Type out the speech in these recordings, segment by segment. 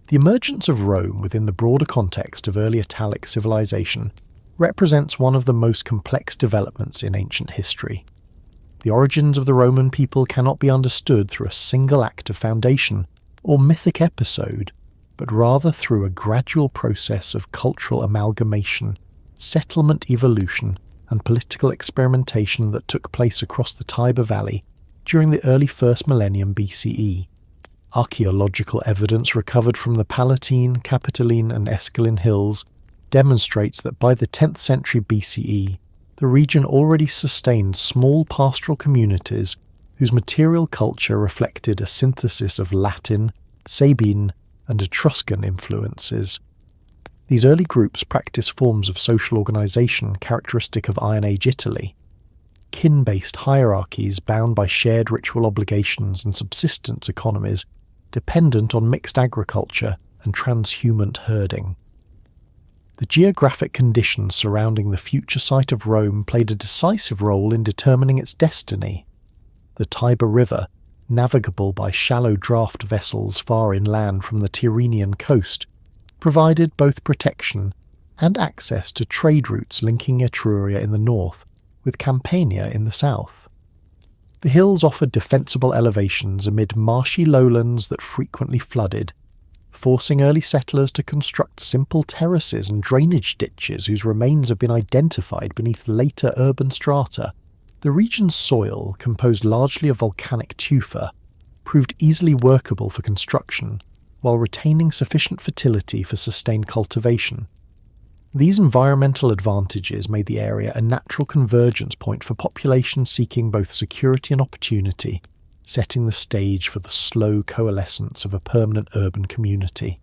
The emergence of Rome within the broader context of early Italic civilization represents one of the most complex developments in ancient history. The origins of the Roman people cannot be understood through a single act of foundation or mythic episode, but rather through a gradual process of cultural amalgamation, settlement evolution, and political experimentation that took place across the Tiber Valley during the early 1st millennium BCE. Archaeological evidence recovered from the Palatine, Capitoline, and Esquiline hills demonstrates that by the 10th century BCE, the region already sustained small pastoral communities whose material culture reflected a synthesis of Latin, Sabine, and Etruscan influences. These early groups practiced forms of social organisation characteristic of Iron Age Italy, kin-based hierarchies bound by shared ritual obligations and subsistence economies dependent on mixed agriculture and transhumant herding. The geographic conditions surrounding the future site of Rome played a decisive role in determining its destiny. The Tiber River, navigable by shallow draft vessels far inland from the Tyrrhenian coast, provided both protection and access to trade routes linking Etruria in the north with Campania in the south. The hills offered defensible elevations amid marshy lowlands that frequently flooded, forcing early settlers to construct simple terraces and drainage ditches whose remains have been identified beneath later urban strata. The region's soil, composed largely of volcanic tufa, proved easily workable for construction, while retaining sufficient fertility for sustained cultivation. These environmental advantages made the area a natural convergence point for populations seeking both security and opportunity, setting the stage for the slow coalescence of a permanent urban community.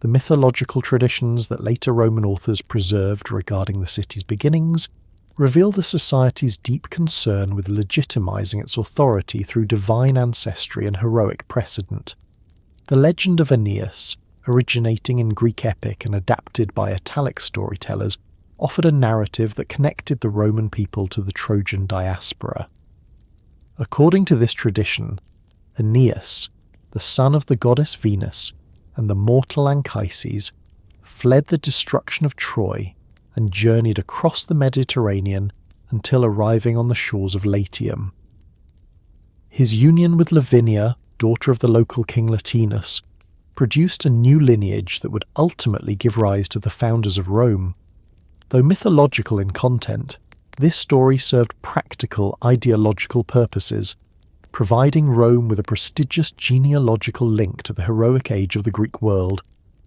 The mythological traditions that later Roman authors preserved regarding the city's beginnings reveal the society's deep concern with legitimizing its authority through divine ancestry and heroic precedent. The legend of Aeneas, originating in Greek epic and adapted by Italic storytellers, offered a narrative that connected the Roman people to the Trojan diaspora. According to this tradition, Aeneas, the son of the goddess Venus and the mortal Anchises, fled the destruction of Troy and journeyed across the Mediterranean until arriving on the shores of Latium. His union with Lavinia, daughter of the local king Latinus, produced a new lineage that would ultimately give rise to the founders of Rome. Though mythological in content, this story served practical ideological purposes, providing Rome with a prestigious genealogical link to the heroic age of the Greek world,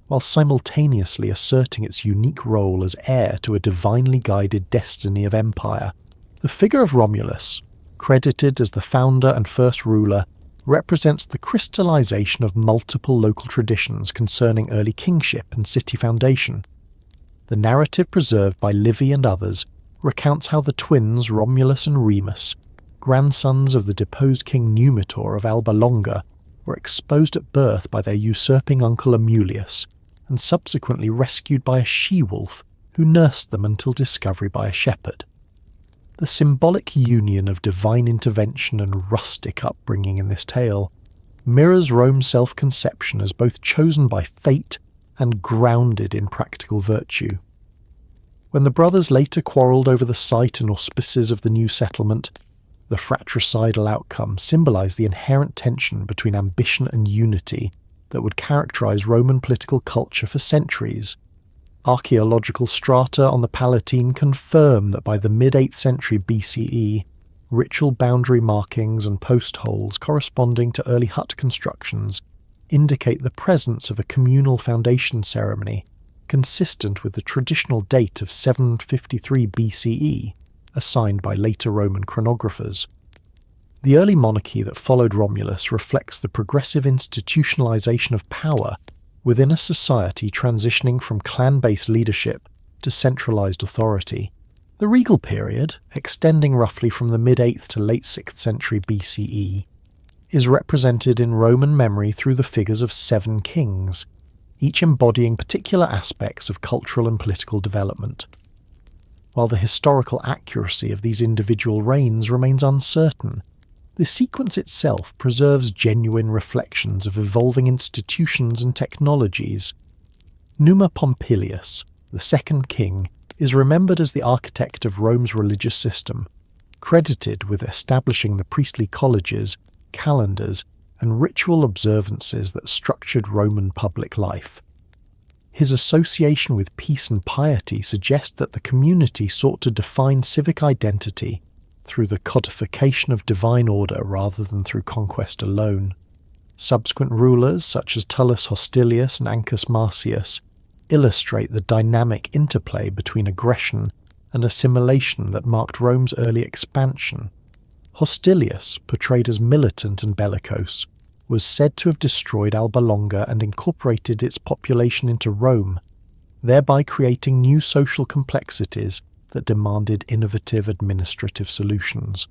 while simultaneously asserting its unique role as heir to a divinely guided destiny of empire. The figure of Romulus, credited as the founder and first ruler, represents the crystallization of multiple local traditions concerning early kingship and city foundation. The narrative preserved by Livy and others recounts how the twins Romulus and Remus, grandsons of the deposed king Numitor of Alba Longa, were exposed at birth by their usurping uncle Amulius, and subsequently rescued by a she-wolf who nursed them until discovery by a shepherd. The symbolic union of divine intervention and rustic upbringing in this tale mirrors Rome's self-conception as both chosen by fate and grounded in practical virtue. When the brothers later quarrelled over the site and auspices of the new settlement, the fratricidal outcome symbolised the inherent tension between ambition and unity that would characterise Roman political culture for centuries. Archaeological strata on the Palatine confirm that by the mid-8th century BCE, ritual boundary markings and post holes corresponding to early hut constructions indicate the presence of a communal foundation ceremony consistent with the traditional date of 753 BCE, assigned by later Roman chronographers. The early monarchy that followed Romulus reflects the progressive institutionalization of power within a society transitioning from clan-based leadership to centralized authority. The regal period, extending roughly from the mid-8th to late 6th century BCE, is represented in Roman memory through the figures of 7 kings, each embodying particular aspects of cultural and political development. While the historical accuracy of these individual reigns remains uncertain, The sequence itself preserves genuine reflections of evolving institutions and technologies. Numa Pompilius, the second king, is remembered as the architect of Rome's religious system, credited with establishing the priestly colleges, calendars, and ritual observances that structured Roman public life. His association with peace and piety suggests that the community sought to define civic identity through the codification of divine order rather than through conquest alone. Subsequent rulers such as Tullus Hostilius and Ancus Marcius illustrate the dynamic interplay between aggression and assimilation that marked Rome's early expansion. Hostilius, portrayed as militant and bellicose, was said to have destroyed Alba Longa and incorporated its population into Rome, thereby creating new social complexities that demanded innovative administrative solutions.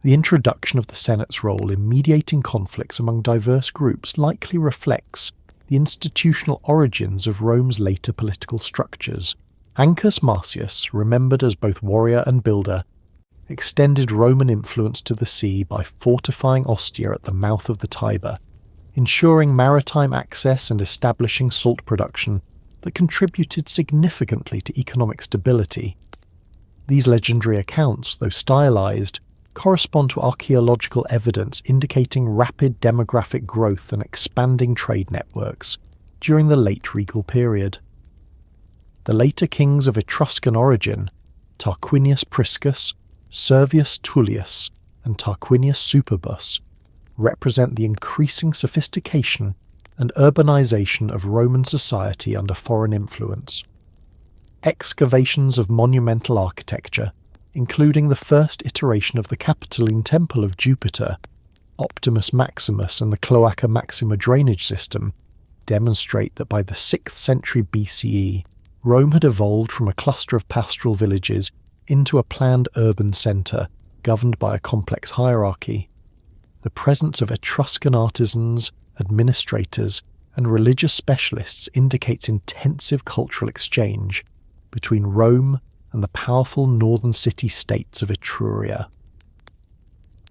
The introduction of the Senate's role in mediating conflicts among diverse groups likely reflects the institutional origins of Rome's later political structures. Ancus Marcius, remembered as both warrior and builder, extended Roman influence to the sea by fortifying Ostia at the mouth of the Tiber, ensuring maritime access and establishing salt production that contributed significantly to economic stability. These legendary accounts, though stylized, correspond to archaeological evidence indicating rapid demographic growth and expanding trade networks during the late regal period. The later kings of Etruscan origin, Tarquinius Priscus, Servius Tullius, and Tarquinius Superbus, represent the increasing sophistication and urbanization of Roman society under foreign influence. Excavations of monumental architecture, including the first iteration of the Capitoline Temple of Jupiter, Optimus Maximus and the Cloaca Maxima drainage system, demonstrate that by the 6th century BCE, Rome had evolved from a cluster of pastoral villages into a planned urban centre governed by a complex hierarchy. The presence of Etruscan artisans, administrators, and religious specialists indicates intensive cultural exchange between Rome and the powerful northern city-states of Etruria.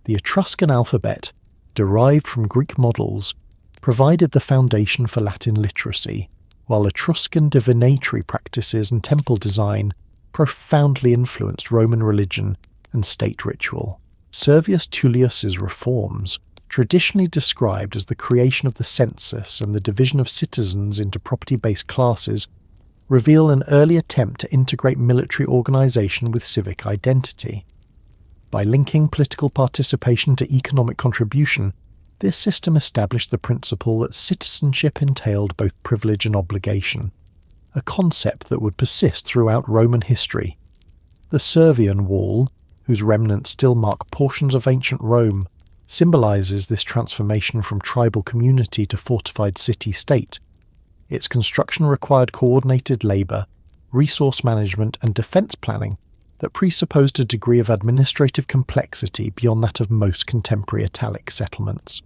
The Etruscan alphabet, derived from Greek models, provided the foundation for Latin literacy, while Etruscan divinatory practices and temple design profoundly influenced Roman religion and state ritual. Servius Tullius's reforms, traditionally described as the creation of the census and the division of citizens into property-based classes, reveal an early attempt to integrate military organization with civic identity. By linking political participation to economic contribution, this system established the principle that citizenship entailed both privilege and obligation, a concept that would persist throughout Roman history. The Servian Wall, whose remnants still mark portions of ancient Rome, symbolizes this transformation from tribal community to fortified city-state. Its construction required coordinated labour, resource management and defence planning that presupposed a degree of administrative complexity beyond that of most contemporary Italic settlements.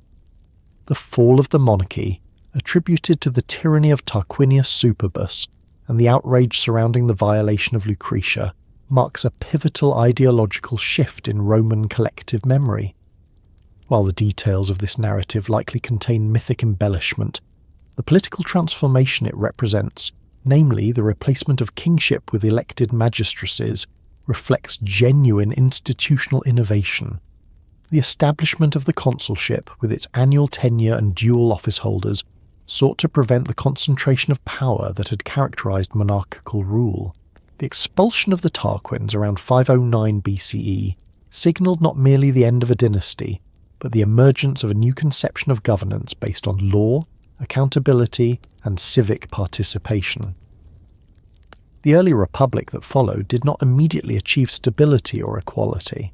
The fall of the monarchy, attributed to the tyranny of Tarquinius Superbus and the outrage surrounding the violation of Lucretia, marks a pivotal ideological shift in Roman collective memory. While the details of this narrative likely contain mythic embellishment, the political transformation it represents, namely the replacement of kingship with elected magistracies, reflects genuine institutional innovation. The establishment of the consulship, with its annual tenure and dual office holders, sought to prevent the concentration of power that had characterized monarchical rule. The expulsion of the Tarquins around 509 BCE signaled not merely the end of a dynasty, but the emergence of a new conception of governance based on law, accountability, and civic participation. The early republic that followed did not immediately achieve stability or equality.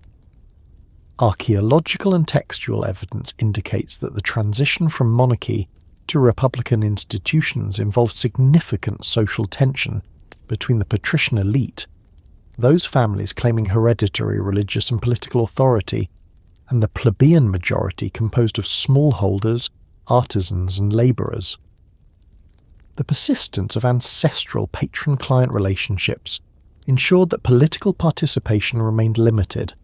Archaeological and textual evidence indicates that the transition from monarchy to republican institutions involved significant social tension between the patrician elite, those families claiming hereditary religious and political authority, and the plebeian majority composed of smallholders, artisans, and labourers. The persistence of ancestral patron-client relationships ensured that political participation remained limited.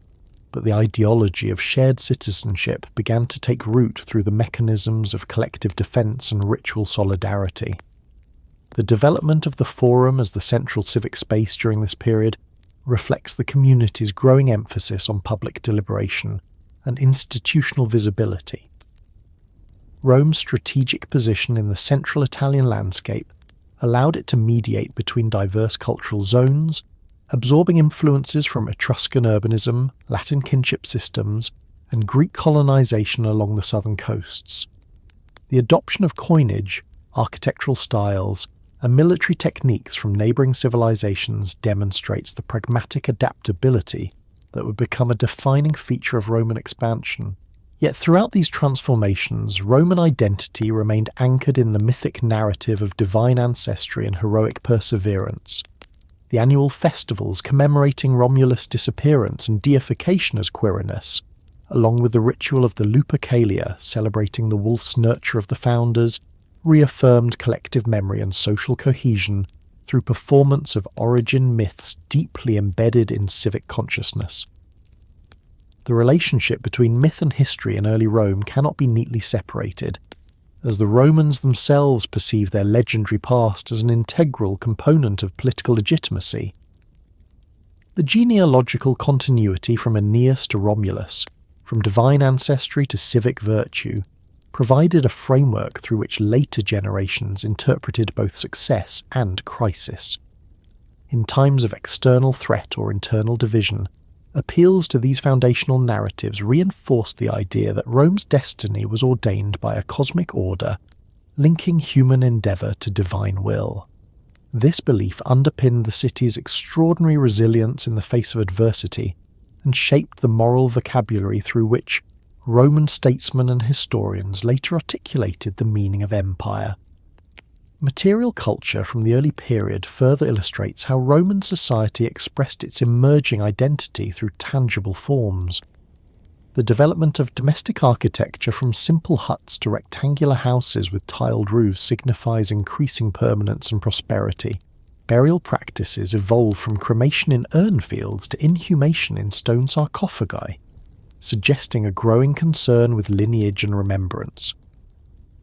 but the ideology of shared citizenship began to take root through the mechanisms of collective defence and ritual solidarity. The development of the Forum as the central civic space during this period reflects the community's growing emphasis on public deliberation and institutional visibility. Rome's strategic position in the central Italian landscape allowed it to mediate between diverse cultural zones, absorbing influences from Etruscan urbanism, Latin kinship systems, and Greek colonization along the southern coasts. The adoption of coinage, architectural styles, and military techniques from neighbouring civilizations demonstrates the pragmatic adaptability that would become a defining feature of Roman expansion. Yet throughout these transformations, Roman identity remained anchored in the mythic narrative of divine ancestry and heroic perseverance. The annual festivals commemorating Romulus' disappearance and deification as Quirinus, along with the ritual of the Lupercalia celebrating the wolf's nurture of the founders, reaffirmed collective memory and social cohesion through performance of origin myths deeply embedded in civic consciousness. The relationship between myth and history in early Rome cannot be neatly separated, as the Romans themselves perceived their legendary past as an integral component of political legitimacy. The genealogical continuity from Aeneas to Romulus, from divine ancestry to civic virtue, provided a framework through which later generations interpreted both success and crisis. In times of external threat or internal division, appeals to these foundational narratives reinforced the idea that Rome's destiny was ordained by a cosmic order, linking human endeavour to divine will. This belief underpinned the city's extraordinary resilience in the face of adversity and shaped the moral vocabulary through which Roman statesmen and historians later articulated the meaning of empire. Material culture from the early period further illustrates how Roman society expressed its emerging identity through tangible forms. The development of domestic architecture from simple huts to rectangular houses with tiled roofs signifies increasing permanence and prosperity. Burial practices evolved from cremation in urn fields to inhumation in stone sarcophagi, suggesting a growing concern with lineage and remembrance.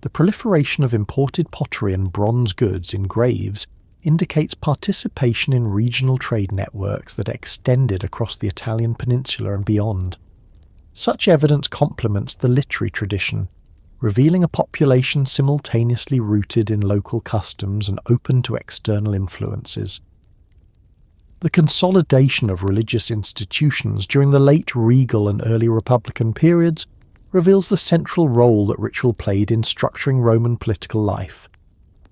The proliferation of imported pottery and bronze goods in graves indicates participation in regional trade networks that extended across the Italian peninsula and beyond. Such evidence complements the literary tradition, revealing a population simultaneously rooted in local customs and open to external influences. The consolidation of religious institutions during the late regal and early republican periods reveals the central role that ritual played in structuring Roman political life.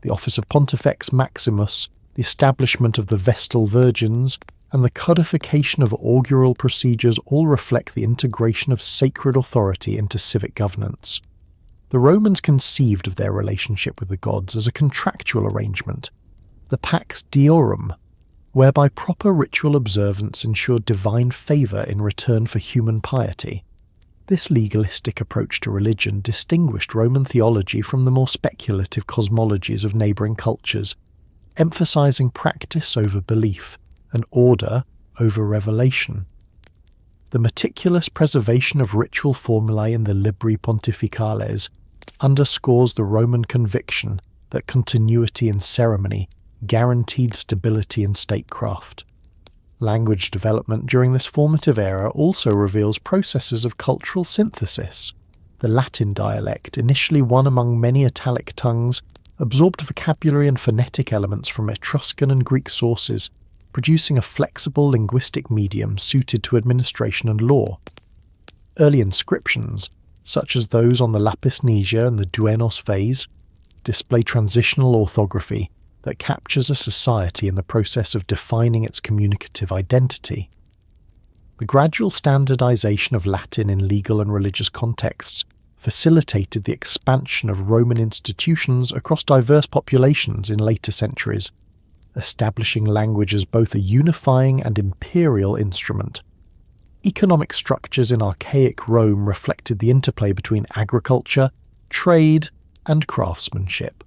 The office of Pontifex Maximus, the establishment of the Vestal Virgins, and the codification of augural procedures all reflect the integration of sacred authority into civic governance. The Romans conceived of their relationship with the gods as a contractual arrangement, the Pax Deorum, whereby proper ritual observance ensured divine favour in return for human piety. This legalistic approach to religion distinguished Roman theology from the more speculative cosmologies of neighbouring cultures, emphasising practice over belief and order over revelation. The meticulous preservation of ritual formulae in the Libri Pontificales underscores the Roman conviction that continuity in ceremony guaranteed stability in statecraft. Language development during this formative era also reveals processes of cultural synthesis. The Latin dialect, initially one among many Italic tongues, absorbed vocabulary and phonetic elements from Etruscan and Greek sources, producing a flexible linguistic medium suited to administration and law. Early inscriptions, such as those on the lapis niger and the duenos vase, display transitional orthography that captures a society in the process of defining its communicative identity. The gradual standardization of Latin in legal and religious contexts facilitated the expansion of Roman institutions across diverse populations in later centuries, establishing language as both a unifying and imperial instrument. Economic structures in archaic Rome reflected the interplay between agriculture, trade, and craftsmanship.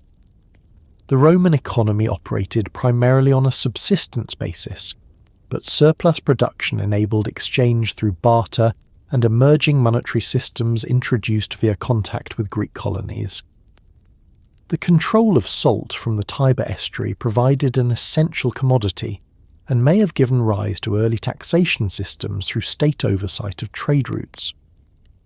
The Roman economy operated primarily on a subsistence basis, but surplus production enabled exchange through barter and emerging monetary systems introduced via contact with Greek colonies. The control of salt from the Tiber estuary provided an essential commodity and may have given rise to early taxation systems through state oversight of trade routes.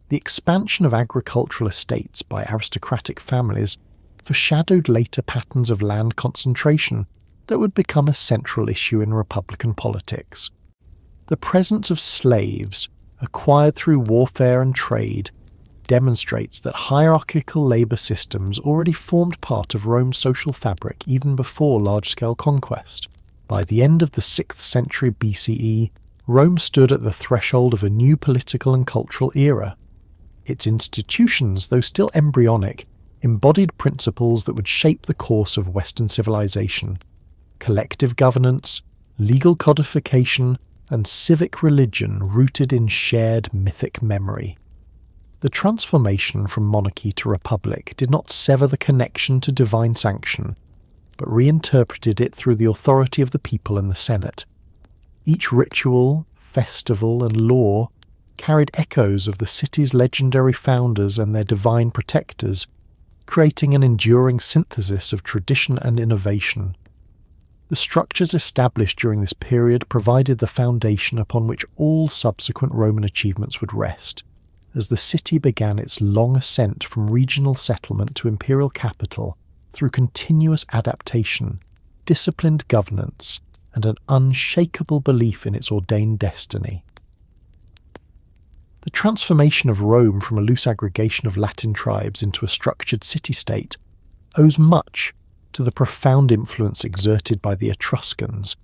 The expansion of agricultural estates by aristocratic families foreshadowed later patterns of land concentration that would become a central issue in Republican politics. The presence of slaves, acquired through warfare and trade, demonstrates that hierarchical labour systems already formed part of Rome's social fabric even before large-scale conquest. By the end of the 6th century BCE, Rome stood at the threshold of a new political and cultural era. Its institutions, though still embryonic, embodied principles that would shape the course of Western civilization: collective governance, legal codification, and civic religion rooted in shared mythic memory. The transformation from monarchy to republic did not sever the connection to divine sanction, but reinterpreted it through the authority of the people and the Senate. Each ritual, festival, and law carried echoes of the city's legendary founders and their divine protectors, creating an enduring synthesis of tradition and innovation. The structures established during this period provided the foundation upon which all subsequent Roman achievements would rest, as the city began its long ascent from regional settlement to imperial capital through continuous adaptation, disciplined governance, and an unshakable belief in its ordained destiny. The transformation of Rome from a loose aggregation of Latin tribes into a structured city-state owes much to the profound influence exerted by the Etruscans,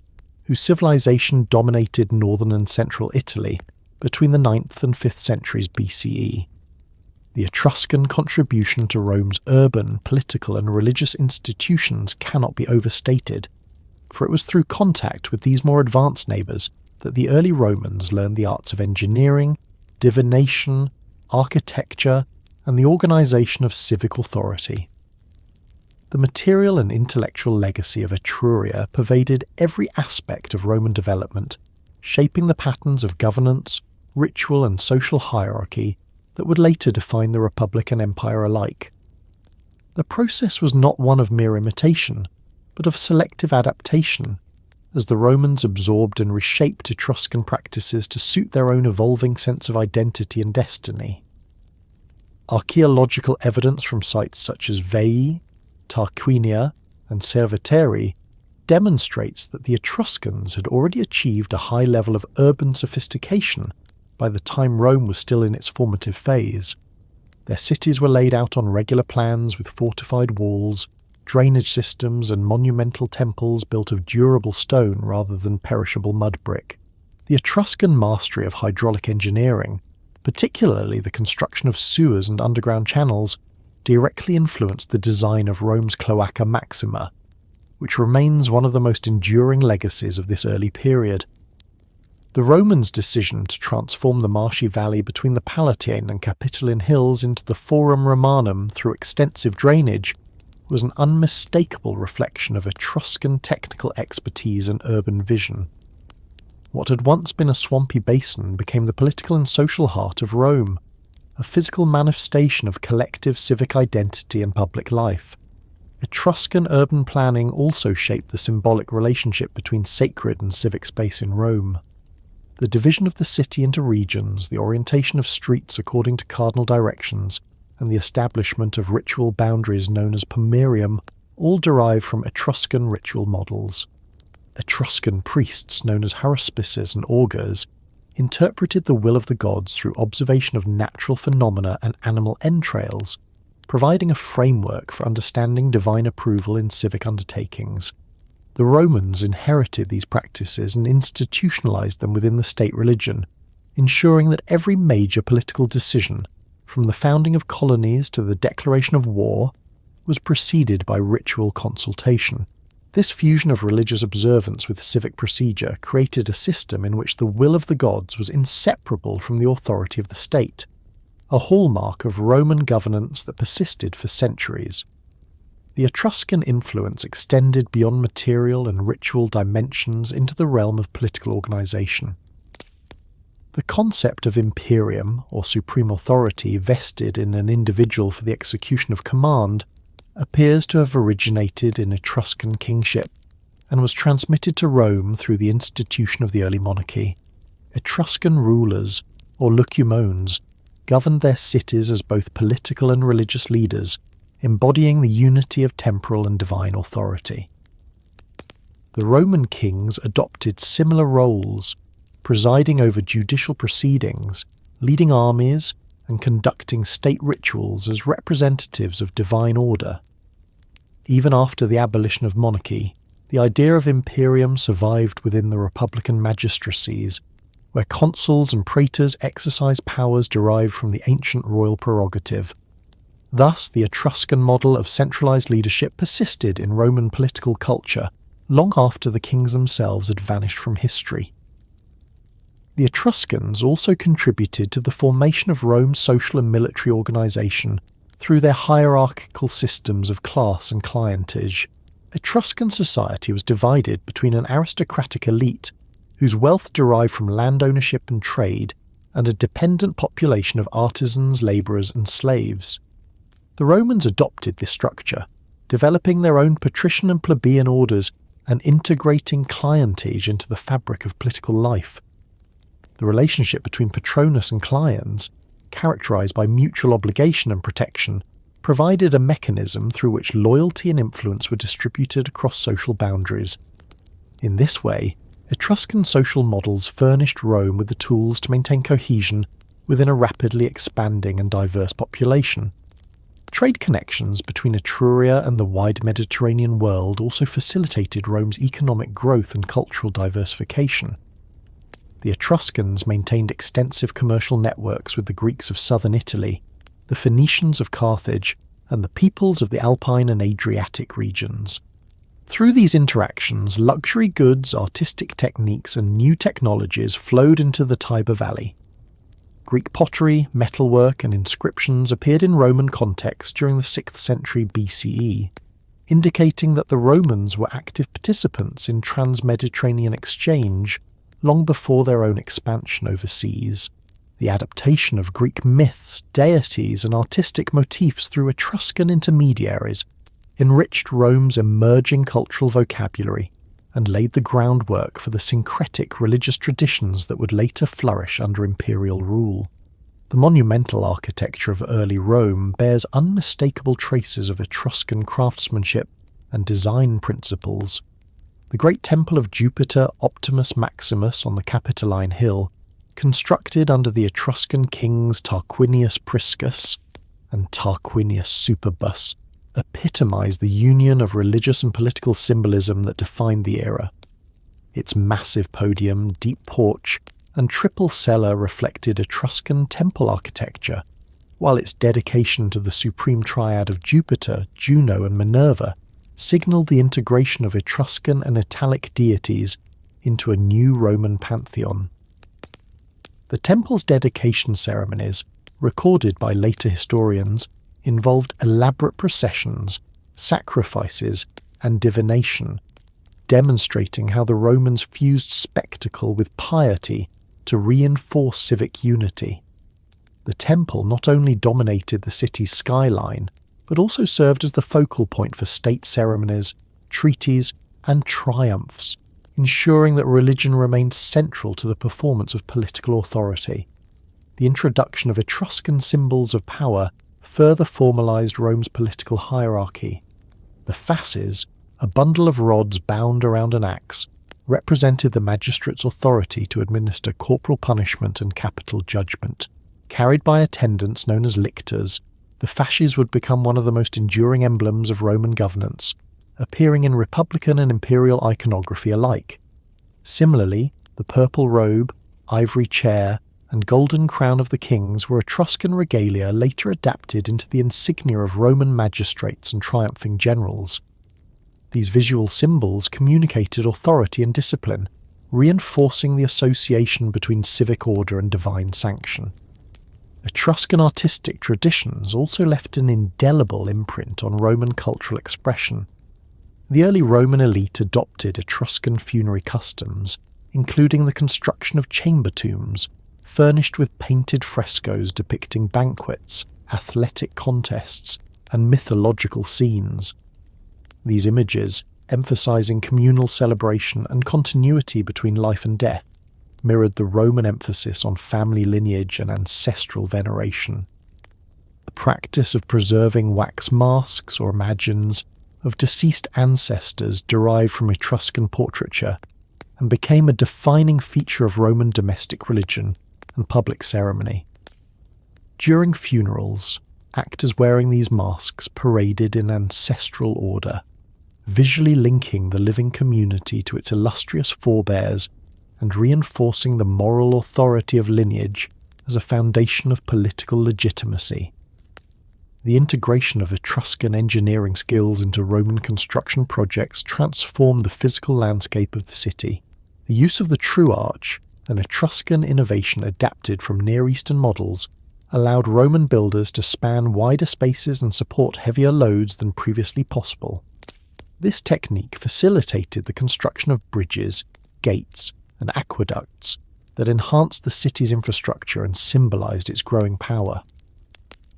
whose civilization dominated northern and central Italy between the 9th and 5th centuries BCE. The Etruscan contribution to Rome's urban, political, and religious institutions cannot be overstated, for it was through contact with these more advanced neighbours that the early Romans learned the arts of engineering, divination, architecture, and the organisation of civic authority. The material and intellectual legacy of Etruria pervaded every aspect of Roman development, shaping the patterns of governance, ritual, and social hierarchy that would later define the Republic and Empire alike. The process was not one of mere imitation, but of selective adaptation, as the Romans absorbed and reshaped Etruscan practices to suit their own evolving sense of identity and destiny. Archaeological evidence from sites such as Veii, Tarquinia, and Cerveteri demonstrates that the Etruscans had already achieved a high level of urban sophistication by the time Rome was still in its formative phase. Their cities were laid out on regular plans with fortified walls, drainage systems, and monumental temples built of durable stone rather than perishable mud brick. The Etruscan mastery of hydraulic engineering, particularly the construction of sewers and underground channels, directly influenced the design of Rome's Cloaca Maxima, which remains one of the most enduring legacies of this early period. The Romans' decision to transform the marshy valley between the Palatine and Capitoline hills into the Forum Romanum through extensive drainage was an unmistakable reflection of Etruscan technical expertise and urban vision. What had once been a swampy basin became the political and social heart of Rome, a physical manifestation of collective civic identity and public life. Etruscan urban planning also shaped the symbolic relationship between sacred and civic space in Rome. The division of the city into regions, the orientation of streets according to cardinal directions, and the establishment of ritual boundaries known as pomerium all derive from Etruscan ritual models. Etruscan priests, known as haruspices and augurs, interpreted the will of the gods through observation of natural phenomena and animal entrails, providing a framework for understanding divine approval in civic undertakings. The Romans inherited these practices and institutionalized them within the state religion, ensuring that every major political decision, from the founding of colonies to the declaration of war, was preceded by ritual consultation. This fusion of religious observance with civic procedure created a system in which the will of the gods was inseparable from the authority of the state, a hallmark of Roman governance that persisted for centuries. The Etruscan influence extended beyond material and ritual dimensions into the realm of political organization. The concept of imperium, or supreme authority vested in an individual for the execution of command, appears to have originated in Etruscan kingship and was transmitted to Rome through the institution of the early monarchy. Etruscan rulers, or lucumones, governed their cities as both political and religious leaders, embodying the unity of temporal and divine authority. The Roman kings adopted similar roles, presiding over judicial proceedings, leading armies, and conducting state rituals as representatives of divine order. Even after the abolition of monarchy, the idea of imperium survived within the republican magistracies, where consuls and praetors exercised powers derived from the ancient royal prerogative. Thus, the Etruscan model of centralized leadership persisted in Roman political culture long after the kings themselves had vanished from history. The Etruscans also contributed to the formation of Rome's social and military organisation through their hierarchical systems of class and clientage. Etruscan society was divided between an aristocratic elite, whose wealth derived from land ownership and trade, and a dependent population of artisans, labourers and slaves. The Romans adopted this structure, developing their own patrician and plebeian orders and integrating clientage into the fabric of political life. The relationship between patronus and cliens, characterized by mutual obligation and protection, provided a mechanism through which loyalty and influence were distributed across social boundaries. In this way, Etruscan social models furnished Rome with the tools to maintain cohesion within a rapidly expanding and diverse population. Trade connections between Etruria and the wide Mediterranean world also facilitated Rome's economic growth and cultural diversification. The Etruscans maintained extensive commercial networks with the Greeks of southern Italy, the Phoenicians of Carthage, and the peoples of the Alpine and Adriatic regions. Through these interactions, luxury goods, artistic techniques, and new technologies flowed into the Tiber Valley. Greek pottery, metalwork, and inscriptions appeared in Roman context during the 6th century BCE, indicating that the Romans were active participants in trans-Mediterranean exchange long before their own expansion overseas. The adaptation of Greek myths, deities, and artistic motifs through Etruscan intermediaries enriched Rome's emerging cultural vocabulary and laid the groundwork for the syncretic religious traditions that would later flourish under imperial rule. The monumental architecture of early Rome bears unmistakable traces of Etruscan craftsmanship and design principles. The great temple of Jupiter Optimus Maximus on the Capitoline Hill, constructed under the Etruscan kings Tarquinius Priscus and Tarquinius Superbus, epitomized the union of religious and political symbolism that defined the era. Its massive podium, deep porch, and triple cella reflected Etruscan temple architecture, while its dedication to the supreme triad of Jupiter, Juno, and Minerva signalled the integration of Etruscan and Italic deities into a new Roman pantheon. The temple's dedication ceremonies, recorded by later historians, involved elaborate processions, sacrifices, and divination, demonstrating how the Romans fused spectacle with piety to reinforce civic unity. The temple not only dominated the city's skyline, but also served as the focal point for state ceremonies, treaties, and triumphs, ensuring that religion remained central to the performance of political authority. The introduction of Etruscan symbols of power further formalised Rome's political hierarchy. The fasces, a bundle of rods bound around an axe, represented the magistrate's authority to administer corporal punishment and capital judgment. Carried by attendants known as lictors, the fasces would become one of the most enduring emblems of Roman governance, appearing in republican and imperial iconography alike. Similarly, the purple robe, ivory chair, and golden crown of the kings were Etruscan regalia later adapted into the insignia of Roman magistrates and triumphing generals. These visual symbols communicated authority and discipline, reinforcing the association between civic order and divine sanction. Etruscan artistic traditions also left an indelible imprint on Roman cultural expression. The early Roman elite adopted Etruscan funerary customs, including the construction of chamber tombs, furnished with painted frescoes depicting banquets, athletic contests, and mythological scenes. These images, emphasizing communal celebration and continuity between life and death, mirrored the Roman emphasis on family lineage and ancestral veneration. The practice of preserving wax masks or imagines of deceased ancestors derived from Etruscan portraiture and became a defining feature of Roman domestic religion and public ceremony. During funerals, actors wearing these masks paraded in ancestral order, visually linking the living community to its illustrious forebears and reinforcing the moral authority of lineage as a foundation of political legitimacy. The integration of Etruscan engineering skills into Roman construction projects transformed the physical landscape of the city. The use of the true arch, an Etruscan innovation adapted from Near Eastern models, allowed Roman builders to span wider spaces and support heavier loads than previously possible. This technique facilitated the construction of bridges, gates, and aqueducts that enhanced the city's infrastructure and symbolized its growing power.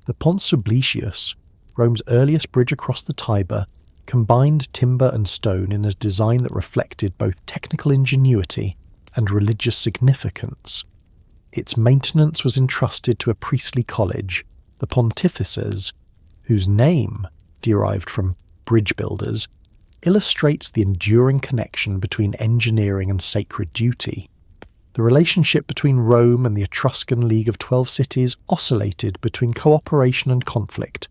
The Pont Sublicius, Rome's earliest bridge across the Tiber, combined timber and stone in a design that reflected both technical ingenuity and religious significance. Its maintenance was entrusted to a priestly college, the Pontifices, whose name, derived from bridge builders, illustrates the enduring connection between engineering and sacred duty. The relationship between Rome and the Etruscan League of 12 Cities oscillated between cooperation and conflict.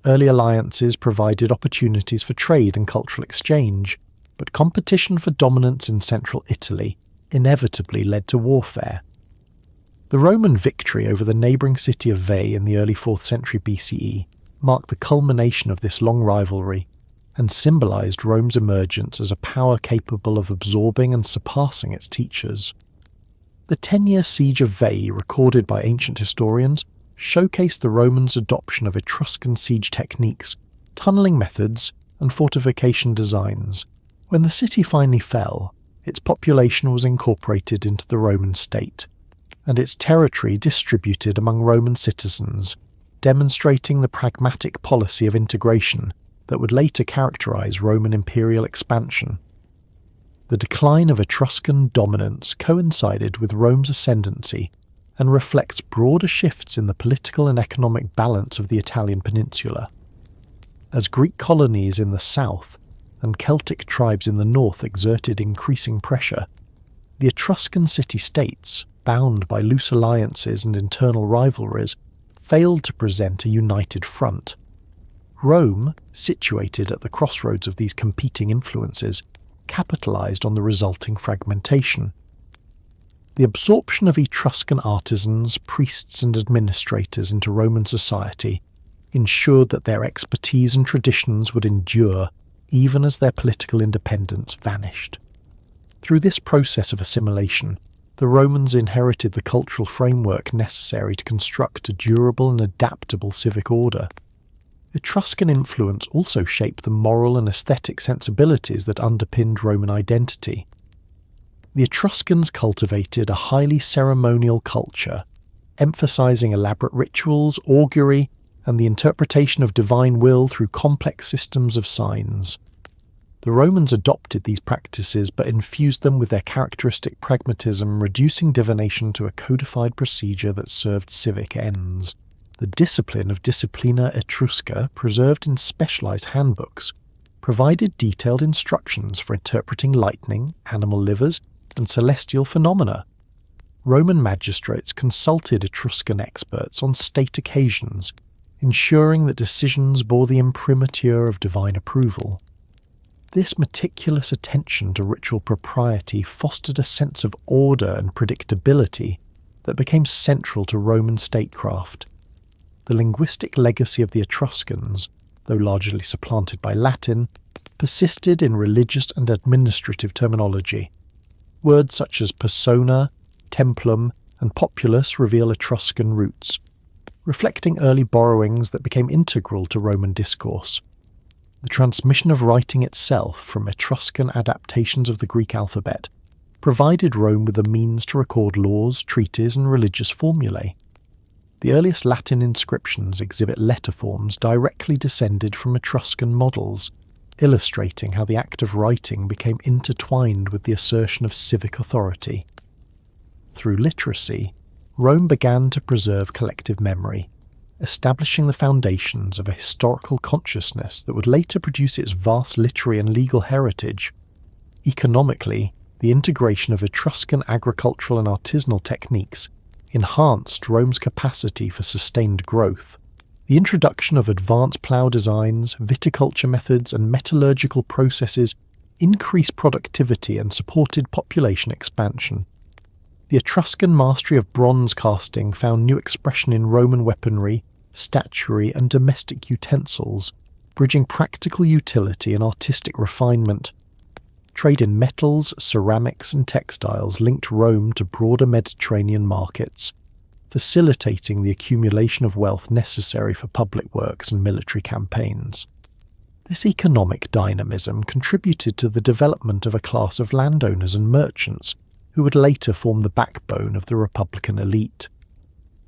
Early alliances provided opportunities for trade and cultural exchange, but competition for dominance in central Italy inevitably led to warfare. The Roman victory over the neighbouring city of Veii in the early 4th century BCE marked the culmination of this long rivalry and symbolised Rome's emergence as a power capable of absorbing and surpassing its teachers. The 10-year siege of Veii, recorded by ancient historians, showcased the Romans' adoption of Etruscan siege techniques, tunnelling methods, and fortification designs. When the city finally fell, its population was incorporated into the Roman state, and its territory distributed among Roman citizens, demonstrating the pragmatic policy of integration that would later characterize Roman imperial expansion. The decline of Etruscan dominance coincided with Rome's ascendancy and reflects broader shifts in the political and economic balance of the Italian peninsula. As Greek colonies in the south and Celtic tribes in the north exerted increasing pressure, the Etruscan city-states, bound by loose alliances and internal rivalries, failed to present a united front. Rome, situated at the crossroads of these competing influences, capitalized on the resulting fragmentation. The absorption of Etruscan artisans, priests and administrators into Roman society ensured that their expertise and traditions would endure even as their political independence vanished. Through this process of assimilation, the Romans inherited the cultural framework necessary to construct a durable and adaptable civic order. Etruscan influence also shaped the moral and aesthetic sensibilities that underpinned Roman identity. The Etruscans cultivated a highly ceremonial culture, emphasizing elaborate rituals, augury, and the interpretation of divine will through complex systems of signs. The Romans adopted these practices but infused them with their characteristic pragmatism, reducing divination to a codified procedure that served civic ends. The discipline of Disciplina Etrusca, preserved in specialized handbooks, provided detailed instructions for interpreting lightning, animal livers, and celestial phenomena. Roman magistrates consulted Etruscan experts on state occasions, ensuring that decisions bore the imprimatur of divine approval. This meticulous attention to ritual propriety fostered a sense of order and predictability that became central to Roman statecraft. The linguistic legacy of the Etruscans, though largely supplanted by Latin, persisted in religious and administrative terminology. Words such as persona, templum, and populus reveal Etruscan roots, reflecting early borrowings that became integral to Roman discourse. The transmission of writing itself from Etruscan adaptations of the Greek alphabet provided Rome with the means to record laws, treaties, and religious formulae. The earliest Latin inscriptions exhibit letter forms directly descended from Etruscan models, illustrating how the act of writing became intertwined with the assertion of civic authority. Through literacy, Rome began to preserve collective memory, establishing the foundations of a historical consciousness that would later produce its vast literary and legal heritage. Economically, the integration of Etruscan agricultural and artisanal techniques enhanced Rome's capacity for sustained growth. The introduction of advanced plough designs, viticulture methods, and metallurgical processes increased productivity and supported population expansion. The Etruscan mastery of bronze casting found new expression in Roman weaponry, statuary, and domestic utensils, bridging practical utility and artistic refinement. Trade in metals, ceramics, and textiles linked Rome to broader Mediterranean markets, facilitating the accumulation of wealth necessary for public works and military campaigns. This economic dynamism contributed to the development of a class of landowners and merchants who would later form the backbone of the Republican elite.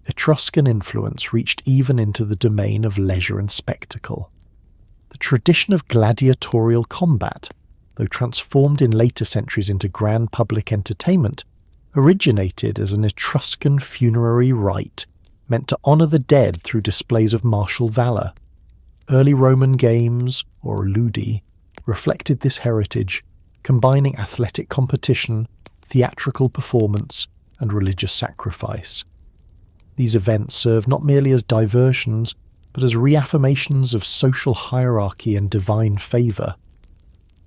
Etruscan influence reached even into the domain of leisure and spectacle. The tradition of gladiatorial combat, though transformed in later centuries into grand public entertainment, originated as an Etruscan funerary rite meant to honour the dead through displays of martial valour. Early Roman games, or ludi, reflected this heritage, combining athletic competition, theatrical performance, and religious sacrifice. These events served not merely as diversions, but as reaffirmations of social hierarchy and divine favour.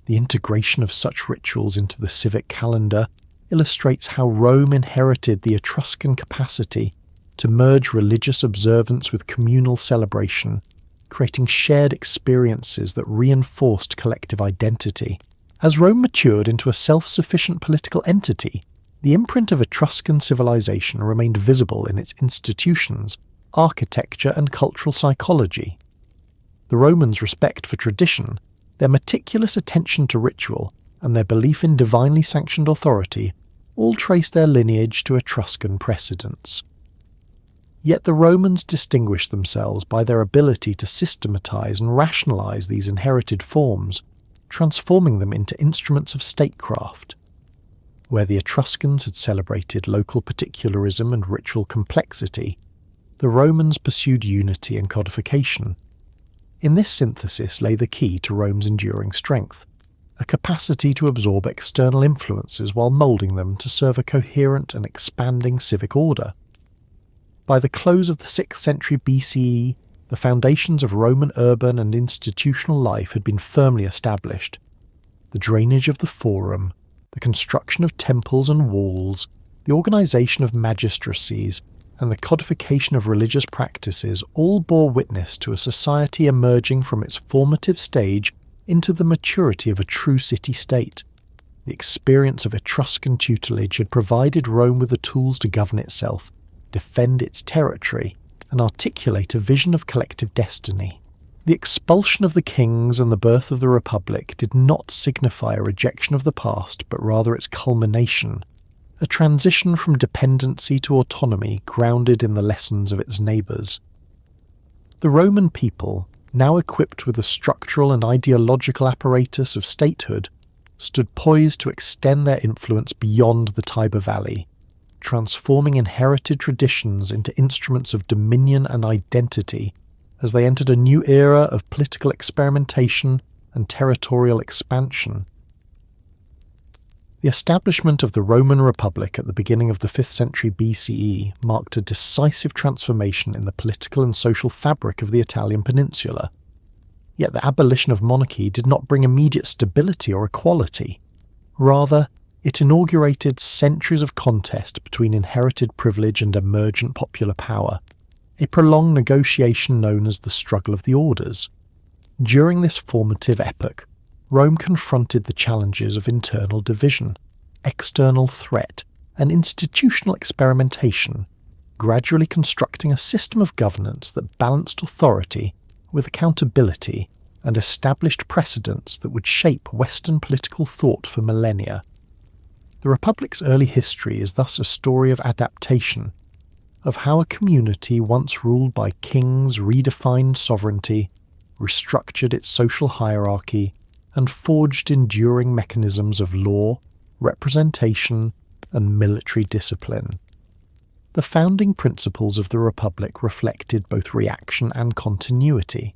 The integration of such rituals into the civic calendar illustrates how Rome inherited the Etruscan capacity to merge religious observance with communal celebration, creating shared experiences that reinforced collective identity. As Rome matured into a self-sufficient political entity, the imprint of Etruscan civilization remained visible in its institutions, architecture, and cultural psychology. The Romans' respect for tradition, their meticulous attention to ritual, and their belief in divinely sanctioned authority all trace their lineage to Etruscan precedents. Yet the Romans distinguished themselves by their ability to systematize and rationalize these inherited forms, transforming them into instruments of statecraft. Where the Etruscans had celebrated local particularism and ritual complexity, the Romans pursued unity and codification. In this synthesis lay the key to Rome's enduring strength, a capacity to absorb external influences while moulding them to serve a coherent and expanding civic order. By the close of the 6th century BCE, the foundations of Roman urban and institutional life had been firmly established. The drainage of the forum, the construction of temples and walls, the organization of magistracies, and the codification of religious practices all bore witness to a society emerging from its formative stage into the maturity of a true city-state. The experience of Etruscan tutelage had provided Rome with the tools to govern itself, defend its territory, and articulate a vision of collective destiny. The expulsion of the kings and the birth of the Republic did not signify a rejection of the past, but rather its culmination, a transition from dependency to autonomy grounded in the lessons of its neighbours. The Roman people, now equipped with a structural and ideological apparatus of statehood, stood poised to extend their influence beyond the Tiber Valley, transforming inherited traditions into instruments of dominion and identity as they entered a new era of political experimentation and territorial expansion. The establishment of the Roman Republic at the beginning of the 5th century BCE marked a decisive transformation in the political and social fabric of the Italian peninsula. Yet the abolition of monarchy did not bring immediate stability or equality. Rather, it inaugurated centuries of contest between inherited privilege and emergent popular power, a prolonged negotiation known as the Struggle of the Orders. During this formative epoch, Rome confronted the challenges of internal division, external threat, and institutional experimentation, gradually constructing a system of governance that balanced authority with accountability and established precedents that would shape Western political thought for millennia. The Republic's early history is thus a story of adaptation, of how a community once ruled by kings redefined sovereignty, restructured its social hierarchy, and forged enduring mechanisms of law, representation, and military discipline. The founding principles of the Republic reflected both reaction and continuity.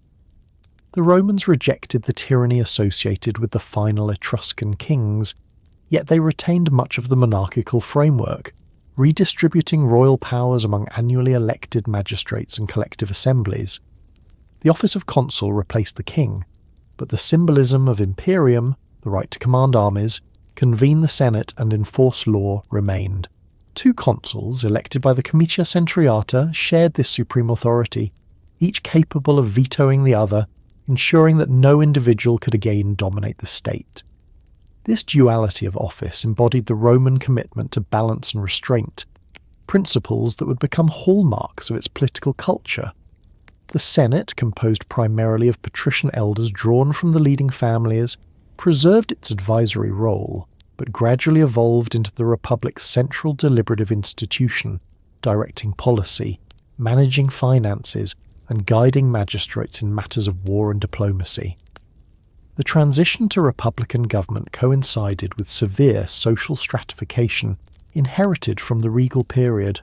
The Romans rejected the tyranny associated with the final Etruscan kings, yet they retained much of the monarchical framework, redistributing royal powers among annually elected magistrates and collective assemblies. The office of consul replaced the king, but the symbolism of imperium, the right to command armies, convene the Senate and enforce law remained. 2 consuls, elected by the Comitia Centuriata, shared this supreme authority, each capable of vetoing the other, ensuring that no individual could again dominate the state. This duality of office embodied the Roman commitment to balance and restraint, principles that would become hallmarks of its political culture. The Senate, composed primarily of patrician elders drawn from the leading families, preserved its advisory role, but gradually evolved into the Republic's central deliberative institution, directing policy, managing finances, and guiding magistrates in matters of war and diplomacy. The transition to republican government coincided with severe social stratification inherited from the regal period.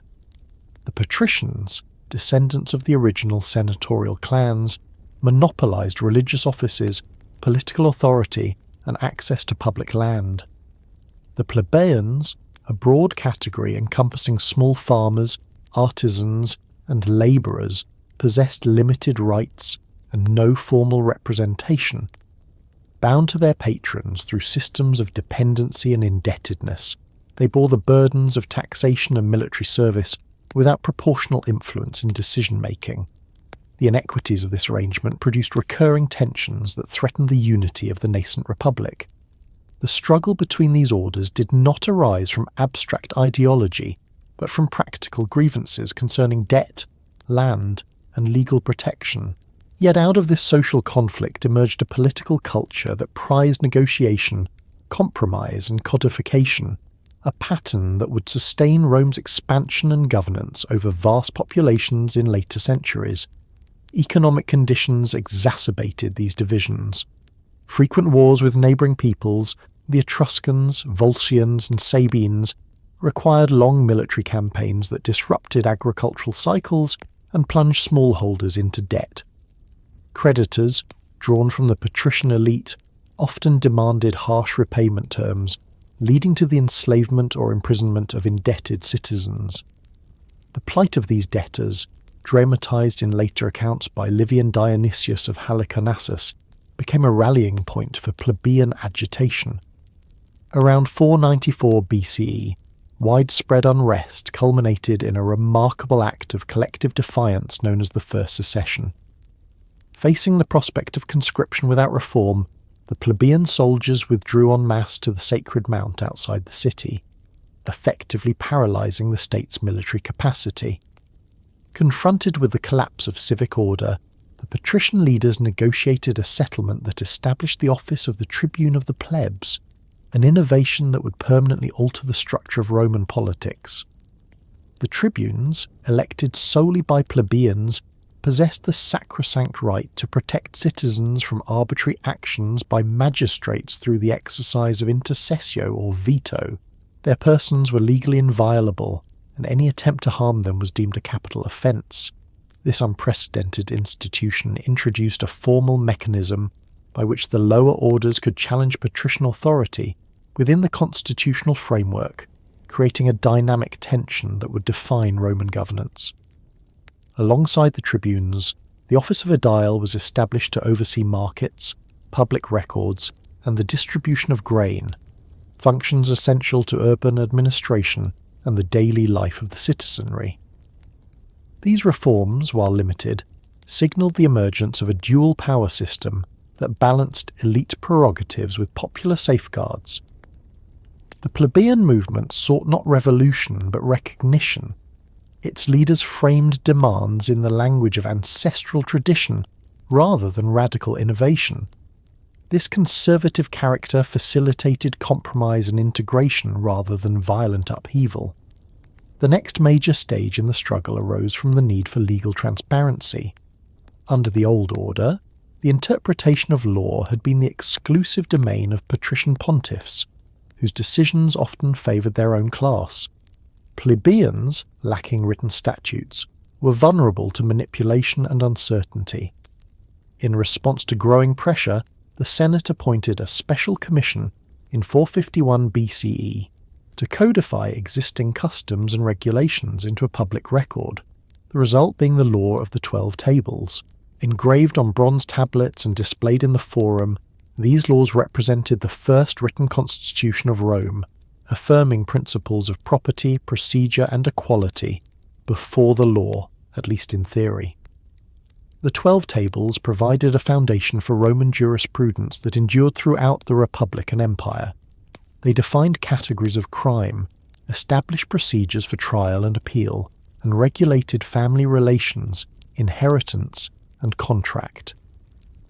The patricians, descendants of the original senatorial clans, monopolized religious offices, political authority, and access to public land. The plebeians, a broad category encompassing small farmers, artisans, and labourers, possessed limited rights and no formal representation. Bound to their patrons through systems of dependency and indebtedness, they bore the burdens of taxation and military service without proportional influence in decision-making. The inequities of this arrangement produced recurring tensions that threatened the unity of the nascent republic. The struggle between these orders did not arise from abstract ideology, but from practical grievances concerning debt, land, and legal protection. Yet out of this social conflict emerged a political culture that prized negotiation, compromise, and codification, a pattern that would sustain Rome's expansion and governance over vast populations in later centuries. Economic conditions exacerbated these divisions. Frequent wars with neighbouring peoples, the Etruscans, Volscians, and Sabines, required long military campaigns that disrupted agricultural cycles and plunged smallholders into debt. Creditors, drawn from the patrician elite, often demanded harsh repayment terms, leading to the enslavement or imprisonment of indebted citizens. The plight of these debtors, dramatised in later accounts by Livian Dionysius of Halicarnassus, became a rallying point for plebeian agitation. Around 494 BCE, widespread unrest culminated in a remarkable act of collective defiance known as the First Secession. Facing the prospect of conscription without reform, the plebeian soldiers withdrew en masse to the Sacred Mount outside the city, effectively paralysing the state's military capacity. Confronted with the collapse of civic order, the patrician leaders negotiated a settlement that established the office of the tribune of the plebs, an innovation that would permanently alter the structure of Roman politics. The tribunes, elected solely by plebeians, possessed the sacrosanct right to protect citizens from arbitrary actions by magistrates through the exercise of intercessio or veto. Their persons were legally inviolable, and any attempt to harm them was deemed a capital offence. This unprecedented institution introduced a formal mechanism by which the lower orders could challenge patrician authority within the constitutional framework, creating a dynamic tension that would define Roman governance. Alongside the tribunes, the office of aedile was established to oversee markets, public records, and the distribution of grain, functions essential to urban administration and the daily life of the citizenry. These reforms, while limited, signalled the emergence of a dual power system that balanced elite prerogatives with popular safeguards. The plebeian movement sought not revolution but recognition. Its leaders framed demands in the language of ancestral tradition rather than radical innovation. This conservative character facilitated compromise and integration rather than violent upheaval. The next major stage in the struggle arose from the need for legal transparency. Under the old order, the interpretation of law had been the exclusive domain of patrician pontiffs, whose decisions often favoured their own class. Plebeians, lacking written statutes, were vulnerable to manipulation and uncertainty. In response to growing pressure, the Senate appointed a special commission in 451 BCE to codify existing customs and regulations into a public record, the result being the Law of the 12 Tables. Engraved on bronze tablets and displayed in the Forum, these laws represented the first written constitution of Rome, affirming principles of property, procedure, and equality before the law, at least in theory. The 12 Tables provided a foundation for Roman jurisprudence that endured throughout the Republic and Empire. They defined categories of crime, established procedures for trial and appeal, and regulated family relations, inheritance, and contract.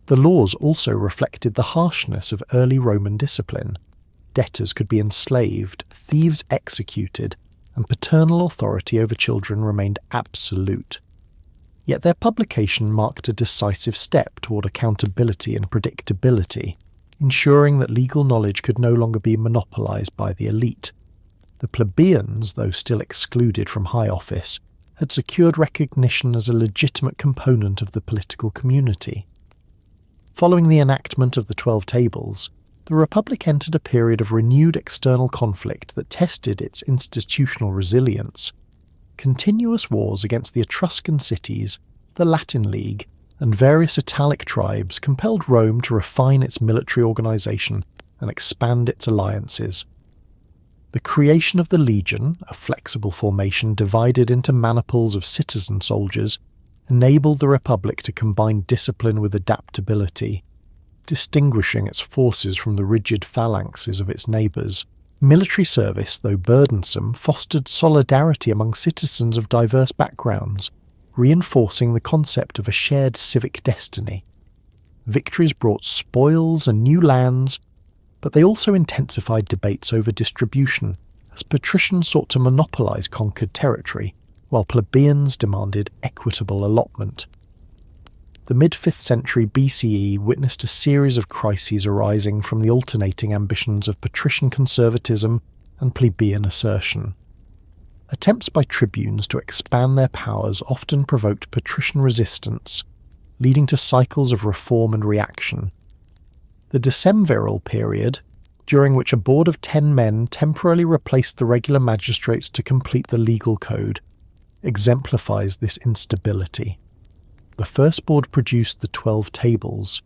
The laws also reflected the harshness of early Roman discipline. Debtors could be enslaved, thieves executed, and paternal authority over children remained absolute. Yet their publication marked a decisive step toward accountability and predictability, ensuring that legal knowledge could no longer be monopolized by the elite. The plebeians, though still excluded from high office, had secured recognition as a legitimate component of the political community. Following the enactment of the 12 Tables, the Republic entered a period of renewed external conflict that tested its institutional resilience. Continuous wars against the Etruscan cities, the Latin League, and various Italic tribes compelled Rome to refine its military organization and expand its alliances. The creation of the legion, a flexible formation divided into maniples of citizen soldiers, enabled the Republic to combine discipline with adaptability, distinguishing its forces from the rigid phalanxes of its neighbours. Military service, though burdensome, fostered solidarity among citizens of diverse backgrounds, reinforcing the concept of a shared civic destiny. Victories brought spoils and new lands, but they also intensified debates over distribution, as patricians sought to monopolise conquered territory, while plebeians demanded equitable allotment. The mid-5th century BCE witnessed a series of crises arising from the alternating ambitions of patrician conservatism and plebeian assertion. Attempts by tribunes to expand their powers often provoked patrician resistance, leading to cycles of reform and reaction. The decemviral period, during which a board of 10 men temporarily replaced the regular magistrates to complete the legal code, exemplifies this instability. The first board produced the 12 Tables,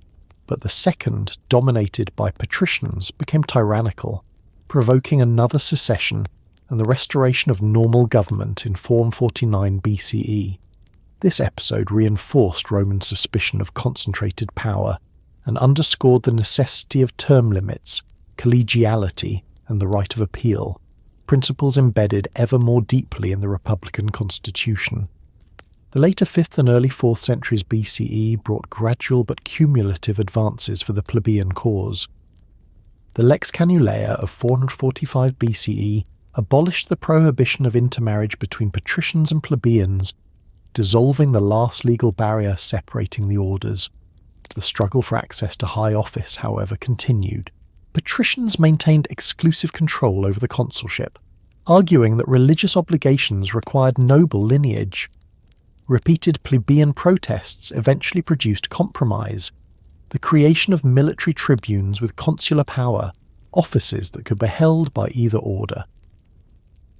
but the second, dominated by patricians, became tyrannical, provoking another secession and the restoration of normal government in 449 BCE. This episode reinforced Roman suspicion of concentrated power and underscored the necessity of term limits, collegiality, and the right of appeal, principles embedded ever more deeply in the Republican constitution. The later 5th and early 4th centuries BCE brought gradual but cumulative advances for the plebeian cause. The Lex Canulea of 445 BCE abolished the prohibition of intermarriage between patricians and plebeians, dissolving the last legal barrier separating the orders. The struggle for access to high office, however, continued. Patricians maintained exclusive control over the consulship, arguing that religious obligations required noble lineage. Repeated plebeian protests eventually produced compromise, the creation of military tribunes with consular power, offices that could be held by either order.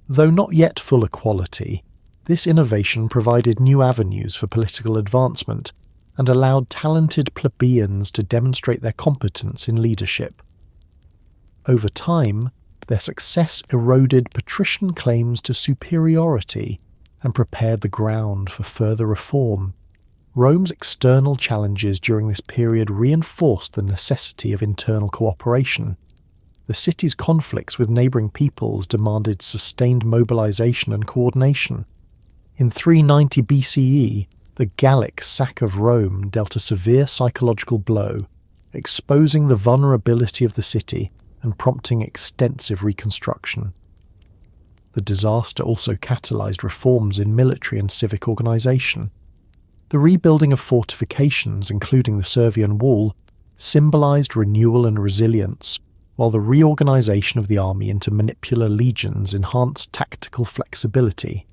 Though not yet full equality, this innovation provided new avenues for political advancement and allowed talented plebeians to demonstrate their competence in leadership. Over time, their success eroded patrician claims to superiority and prepared the ground for further reform. Rome's external challenges during this period reinforced the necessity of internal cooperation. The city's conflicts with neighbouring peoples demanded sustained mobilization and coordination. In 390 BCE, the Gallic sack of Rome dealt a severe psychological blow, exposing the vulnerability of the city and prompting extensive reconstruction. The disaster also catalyzed reforms in military and civic organization. The rebuilding of fortifications, including the Servian Wall, symbolized renewal and resilience, while the reorganization of the army into manipular legions enhanced tactical flexibility.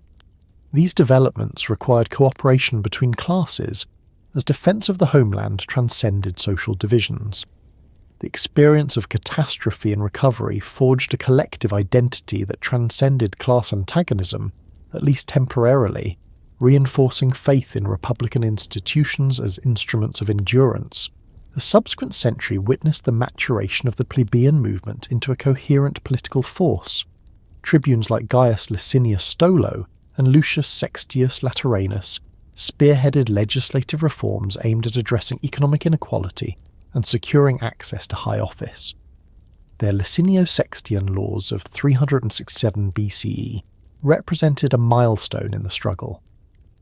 These developments required cooperation between classes, as defense of the homeland transcended social divisions. The experience of catastrophe and recovery forged a collective identity that transcended class antagonism, at least temporarily, reinforcing faith in republican institutions as instruments of endurance. The subsequent century witnessed the maturation of the plebeian movement into a coherent political force. Tribunes like Gaius Licinius Stolo and Lucius Sextius Lateranus spearheaded legislative reforms aimed at addressing economic inequality and securing access to high office. Their Licinio-Sextian laws of 367 BCE represented a milestone in the struggle.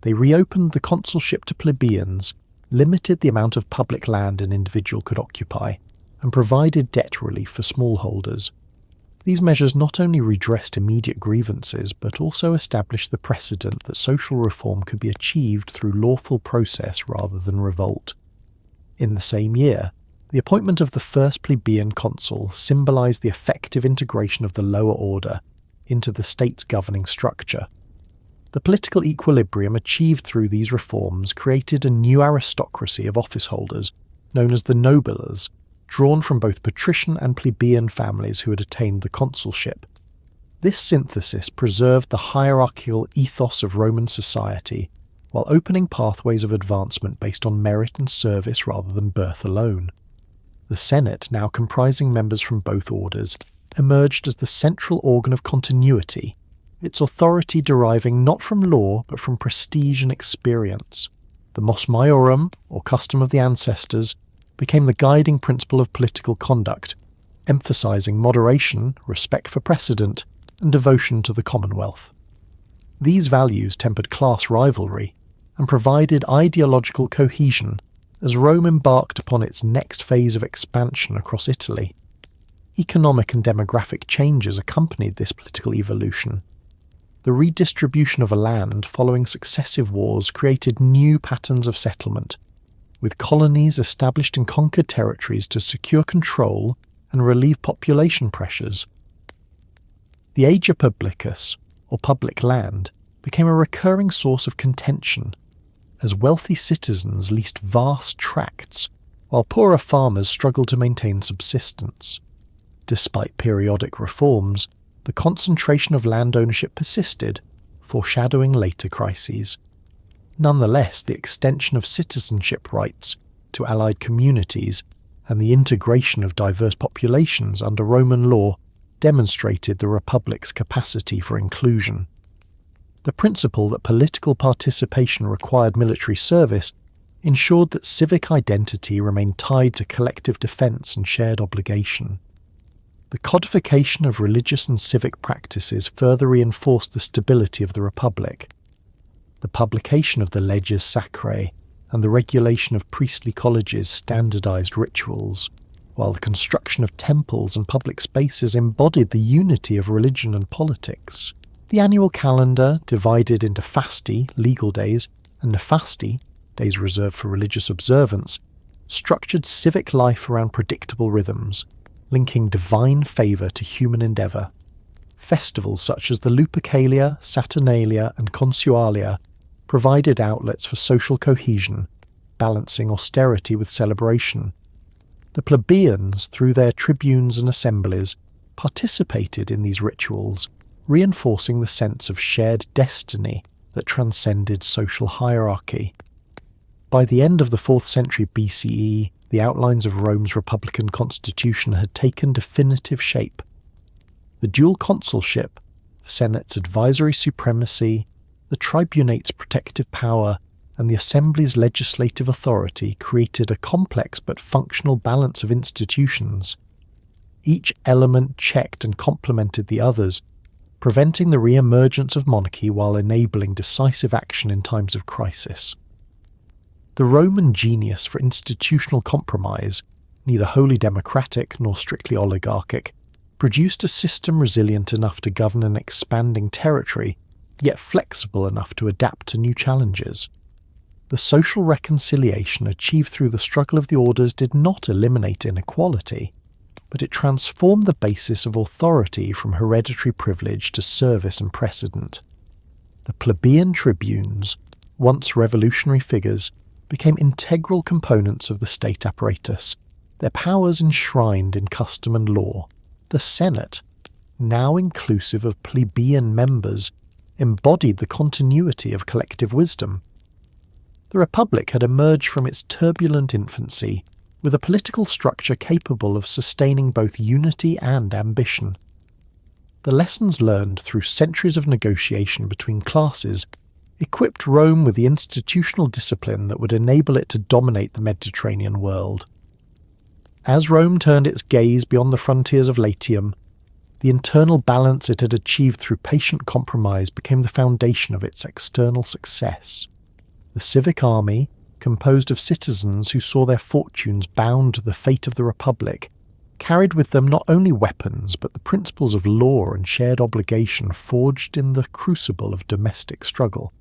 They reopened the consulship to plebeians, limited the amount of public land an individual could occupy, and provided debt relief for smallholders. These measures not only redressed immediate grievances, but also established the precedent that social reform could be achieved through lawful process rather than revolt. In the same year, the appointment of the first plebeian consul symbolized the effective integration of the lower order into the state's governing structure. The political equilibrium achieved through these reforms created a new aristocracy of office holders, known as the nobiles, drawn from both patrician and plebeian families who had attained the consulship. This synthesis preserved the hierarchical ethos of Roman society, while opening pathways of advancement based on merit and service rather than birth alone. The Senate, now comprising members from both orders, emerged as the central organ of continuity, its authority deriving not from law but from prestige and experience. The mos maiorum, or custom of the ancestors, became the guiding principle of political conduct, emphasizing moderation, respect for precedent, and devotion to the commonwealth. These values tempered class rivalry and provided ideological cohesion as Rome embarked upon its next phase of expansion across Italy. Economic and demographic changes accompanied this political evolution. The redistribution of land following successive wars created new patterns of settlement, with colonies established in conquered territories to secure control and relieve population pressures. The Ager Publicus, or public land, became a recurring source of contention, as wealthy citizens leased vast tracts, while poorer farmers struggled to maintain subsistence. Despite periodic reforms, the concentration of land ownership persisted, foreshadowing later crises. Nonetheless, the extension of citizenship rights to allied communities and the integration of diverse populations under Roman law demonstrated the Republic's capacity for inclusion. The principle that political participation required military service ensured that civic identity remained tied to collective defense and shared obligation. The codification of religious and civic practices further reinforced the stability of the Republic. The publication of the Leges Sacrae and the regulation of priestly colleges standardized rituals, while the construction of temples and public spaces embodied the unity of religion and politics. The annual calendar, divided into fasti, legal days, and nefasti, days reserved for religious observance, structured civic life around predictable rhythms, linking divine favour to human endeavour. Festivals such as the Lupercalia, Saturnalia, and Consualia provided outlets for social cohesion, balancing austerity with celebration. The plebeians, through their tribunes and assemblies, participated in these rituals, reinforcing the sense of shared destiny that transcended social hierarchy. By the end of the 4th century BCE, the outlines of Rome's republican constitution had taken definitive shape. The dual consulship, the Senate's advisory supremacy, the tribunate's protective power, and the assembly's legislative authority created a complex but functional balance of institutions. Each element checked and complemented the others, preventing the re-emergence of monarchy while enabling decisive action in times of crisis. The Roman genius for institutional compromise neither wholly democratic nor strictly oligarchic, produced a system resilient enough to govern an expanding territory, yet flexible enough to adapt to new challenges. The social reconciliation achieved through the struggle of the orders did not eliminate inequality, but it transformed the basis of authority from hereditary privilege to service and precedent. The plebeian tribunes, once revolutionary figures, became integral components of the state apparatus, their powers enshrined in custom and law. The Senate, now inclusive of plebeian members, embodied the continuity of collective wisdom. The Republic had emerged from its turbulent infancy with a political structure capable of sustaining both unity and ambition. The lessons learned through centuries of negotiation between classes equipped Rome with the institutional discipline that would enable it to dominate the Mediterranean world. As Rome turned its gaze beyond the frontiers of Latium, the internal balance it had achieved through patient compromise became the foundation of its external success. The civic army, composed of citizens who saw their fortunes bound to the fate of the Republic, carried with them not only weapons but the principles of law and shared obligation forged in the crucible of domestic struggle.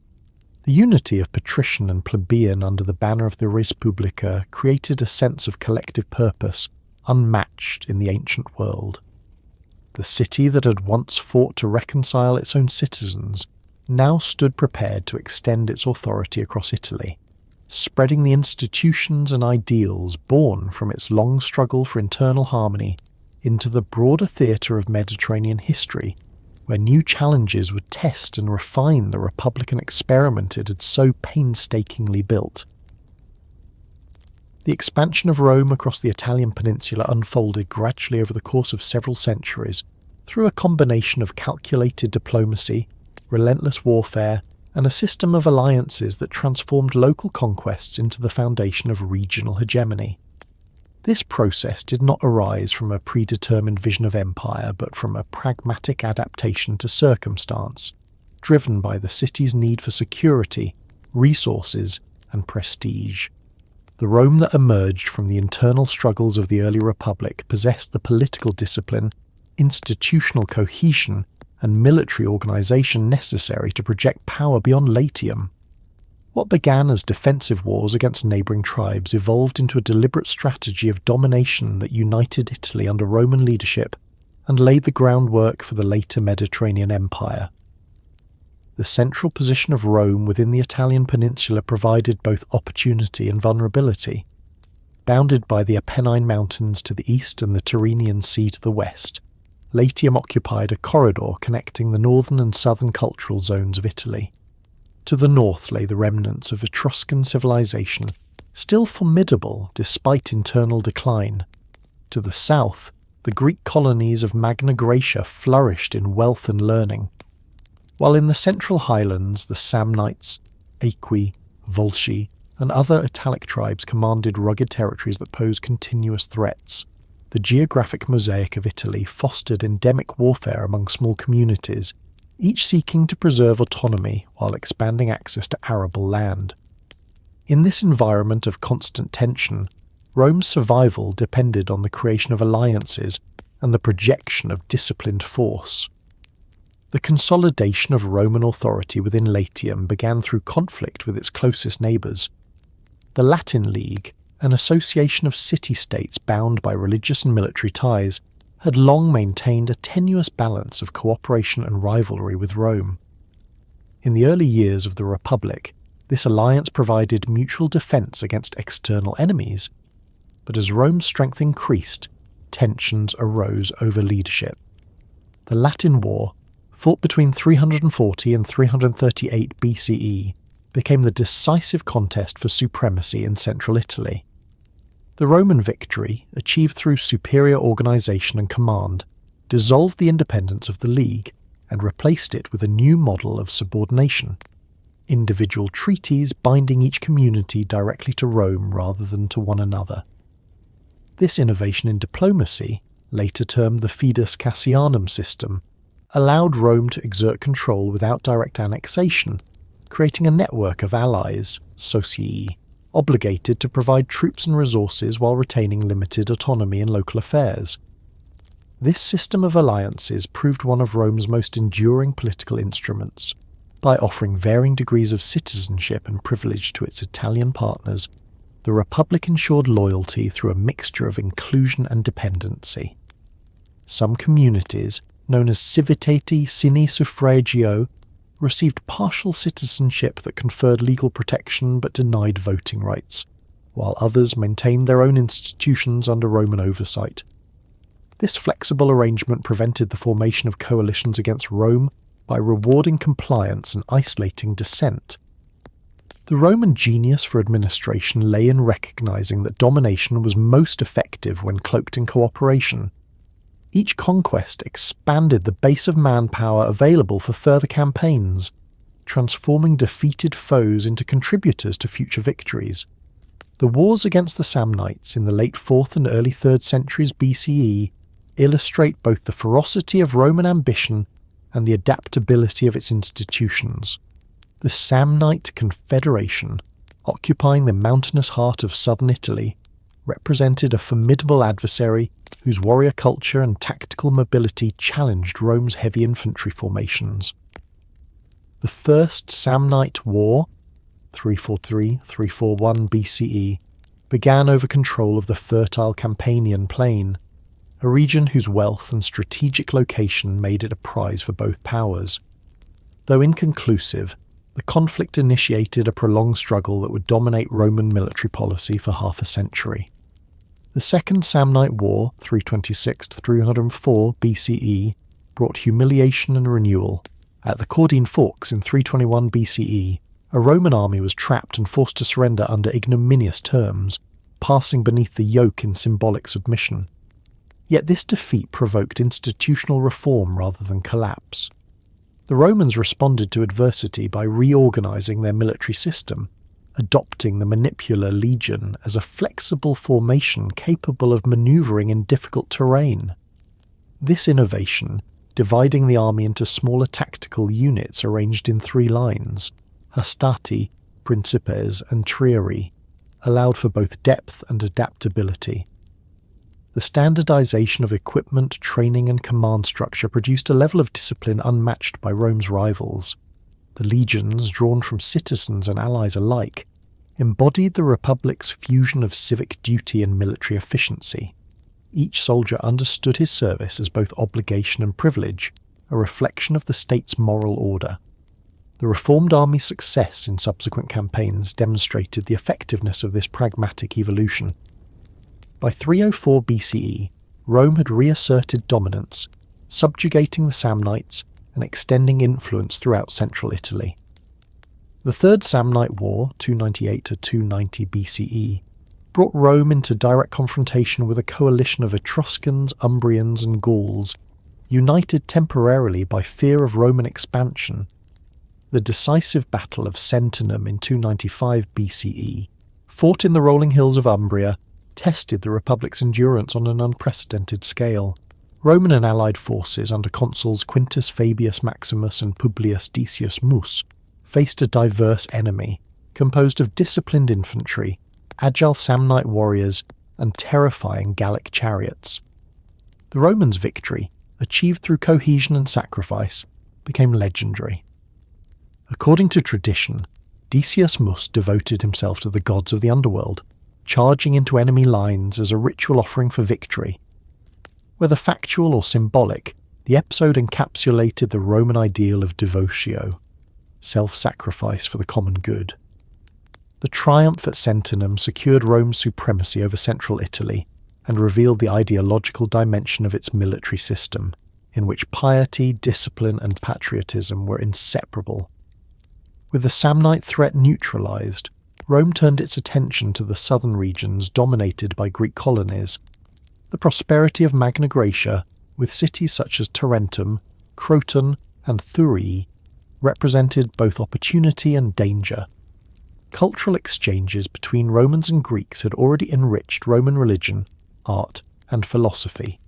The unity of patrician and plebeian under the banner of the res publica created a sense of collective purpose unmatched in the ancient world. The city that had once fought to reconcile its own citizens now stood prepared to extend its authority across Italy, spreading the institutions and ideals born from its long struggle for internal harmony into the broader theatre of Mediterranean history, where new challenges would test and refine the Republican experiment it had so painstakingly built. The expansion of Rome across the Italian peninsula unfolded gradually over the course of several centuries through a combination of calculated diplomacy, relentless warfare, and a system of alliances that transformed local conquests into the foundation of regional hegemony. This process did not arise from a predetermined vision of empire, but from a pragmatic adaptation to circumstance, driven by the city's need for security, resources, and prestige. The Rome that emerged from the internal struggles of the early Republic possessed the political discipline, institutional cohesion, and military organisation necessary to project power beyond Latium. What began as defensive wars against neighbouring tribes evolved into a deliberate strategy of domination that united Italy under Roman leadership and laid the groundwork for the later Mediterranean Empire. The central position of Rome within the Italian peninsula provided both opportunity and vulnerability. Bounded by the Apennine Mountains to the east and the Tyrrhenian Sea to the west, Latium occupied a corridor connecting the northern and southern cultural zones of Italy. To the north lay the remnants of Etruscan civilization, still formidable despite internal decline. To the south, the Greek colonies of Magna Graecia flourished in wealth and learning, while in the central highlands the Samnites, Aequi, Volsci, and other Italic tribes commanded rugged territories that posed continuous threats. The geographic mosaic of Italy fostered endemic warfare among small communities, each seeking to preserve autonomy while expanding access to arable land. In this environment of constant tension, Rome's survival depended on the creation of alliances and the projection of disciplined force. The consolidation of Roman authority within Latium began through conflict with its closest neighbours. The Latin League, an association of city-states bound by religious and military ties, had long maintained a tenuous balance of cooperation and rivalry with Rome. In the early years of the Republic, this alliance provided mutual defence against external enemies, but as Rome's strength increased, tensions arose over leadership. The Latin War, fought between 340 and 338 BCE, became the decisive contest for supremacy in central Italy. The Roman victory, achieved through superior organisation and command, dissolved the independence of the League and replaced it with a new model of subordination, individual treaties binding each community directly to Rome rather than to one another. This innovation in diplomacy, later termed the Fidus Cassianum system, allowed Rome to exert control without direct annexation, creating a network of allies, socii, obligated to provide troops and resources while retaining limited autonomy in local affairs. This system of alliances proved one of Rome's most enduring political instruments, by offering varying degrees of citizenship and privilege to its Italian partners. The Republic ensured loyalty through a mixture of inclusion and dependency. Some communities, known as civitati sine suffragio, received partial citizenship that conferred legal protection but denied voting rights, while others maintained their own institutions under Roman oversight. This flexible arrangement prevented the formation of coalitions against Rome by rewarding compliance and isolating dissent. The Roman genius for administration lay in recognizing that domination was most effective when cloaked in cooperation. Each conquest expanded the base of manpower available for further campaigns, transforming defeated foes into contributors to future victories. The wars against the Samnites in the late 4th and early 3rd centuries BCE illustrate both the ferocity of Roman ambition and the adaptability of its institutions. The Samnite Confederation, occupying the mountainous heart of southern Italy, represented a formidable adversary whose warrior culture and tactical mobility challenged Rome's heavy infantry formations. The First Samnite War, 343–341 BCE, began over control of the fertile Campanian plain, a region whose wealth and strategic location made it a prize for both powers. Though inconclusive, the conflict initiated a prolonged struggle that would dominate Roman military policy for half a century. The Second Samnite War, 326–304 BCE, brought humiliation and renewal. At the Caudine Forks in 321 BCE, a Roman army was trapped and forced to surrender under ignominious terms, passing beneath the yoke in symbolic submission. Yet this defeat provoked institutional reform rather than collapse. The Romans responded to adversity by reorganizing their military system, adopting the manipular legion as a flexible formation capable of maneuvering in difficult terrain. This innovation, dividing the army into smaller tactical units arranged in 3 lines, hastati, principes, and triarii, allowed for both depth and adaptability. The standardization of equipment, training, and command structure produced a level of discipline unmatched by Rome's rivals. The legions, drawn from citizens and allies alike, embodied the Republic's fusion of civic duty and military efficiency. Each soldier understood his service as both obligation and privilege, a reflection of the state's moral order. The reformed army's success in subsequent campaigns demonstrated the effectiveness of this pragmatic evolution. By 304 BCE, Rome had reasserted dominance, subjugating the Samnites and extending influence throughout central Italy. The Third Samnite War, 298–290 BCE, brought Rome into direct confrontation with a coalition of Etruscans, Umbrians, and Gauls, united temporarily by fear of Roman expansion. The decisive Battle of Sentinum in 295 BCE, fought in the rolling hills of Umbria, tested the Republic's endurance on an unprecedented scale. Roman and allied forces under consuls Quintus Fabius Maximus and Publius Decius Mus faced a diverse enemy, composed of disciplined infantry, agile Samnite warriors, and terrifying Gallic chariots. The Romans' victory, achieved through cohesion and sacrifice, became legendary. According to tradition, Decius Mus devoted himself to the gods of the underworld, charging into enemy lines as a ritual offering for victory. Whether factual or symbolic, the episode encapsulated the Roman ideal of devotio, self-sacrifice for the common good. The triumph at Sentinum secured Rome's supremacy over central Italy and revealed the ideological dimension of its military system, in which piety, discipline, and patriotism were inseparable. With the Samnite threat neutralized, Rome turned its attention to the southern regions dominated by Greek colonies. The prosperity of Magna Graecia, with cities such as Tarentum, Croton, and Thurii, represented both opportunity and danger. Cultural exchanges between Romans and Greeks had already enriched Roman religion, art, and philosophy.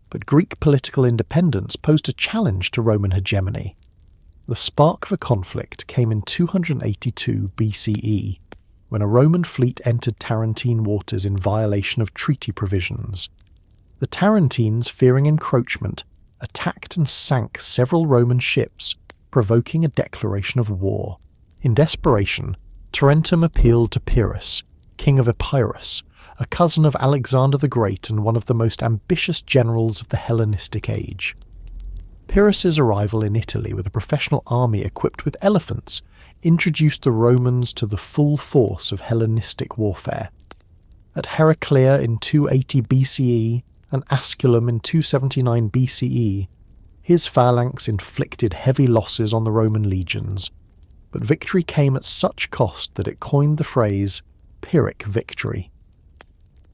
But Greek political independence posed a challenge to Roman hegemony. The spark for conflict came in 282 BCE, when a Roman fleet entered Tarentine waters in violation of treaty provisions. The Tarentines, fearing encroachment, attacked and sank several Roman ships, provoking a declaration of war. In desperation, Tarentum appealed to Pyrrhus, king of Epirus, a cousin of Alexander the Great and one of the most ambitious generals of the Hellenistic age. Pyrrhus's arrival in Italy with a professional army equipped with elephants introduced the Romans to the full force of Hellenistic warfare. At Heraclea in 280 BCE and Asculum in 279 BCE, his phalanx inflicted heavy losses on the Roman legions, but victory came at such cost that it coined the phrase Pyrrhic victory.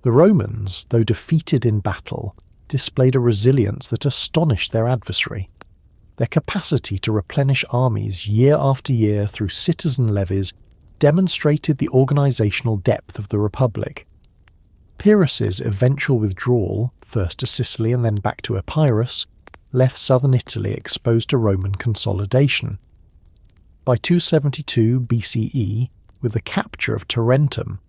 The Romans, though defeated in battle, displayed a resilience that astonished their adversary. Their capacity to replenish armies year after year through citizen levies demonstrated the organisational depth of the Republic. Pyrrhus's eventual withdrawal, first to Sicily and then back to Epirus, left southern Italy exposed to Roman consolidation. By 272 BCE, with the capture of Tarentum,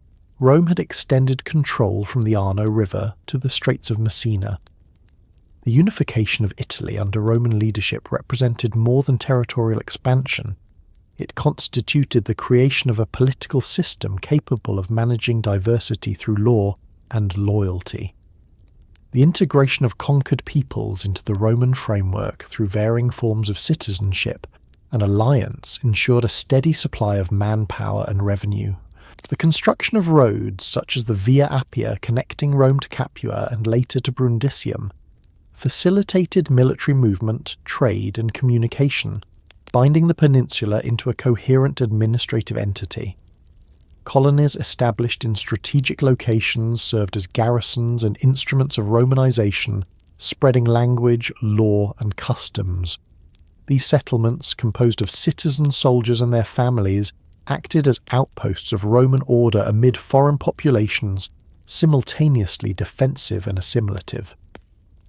Rome had extended control from the Arno River to the Straits of Messina. The unification of Italy under Roman leadership represented more than territorial expansion. It constituted the creation of a political system capable of managing diversity through law and loyalty. The integration of conquered peoples into the Roman framework through varying forms of citizenship and alliance ensured a steady supply of manpower and revenue. The construction of roads, such as the Via Appia connecting Rome to Capua and later to Brundisium, facilitated military movement, trade and communication, binding the peninsula into a coherent administrative entity. Colonies established in strategic locations served as garrisons and instruments of Romanization, spreading language, law and customs. These settlements, composed of citizen soldiers and their families, acted as outposts of Roman order amid foreign populations, simultaneously defensive and assimilative.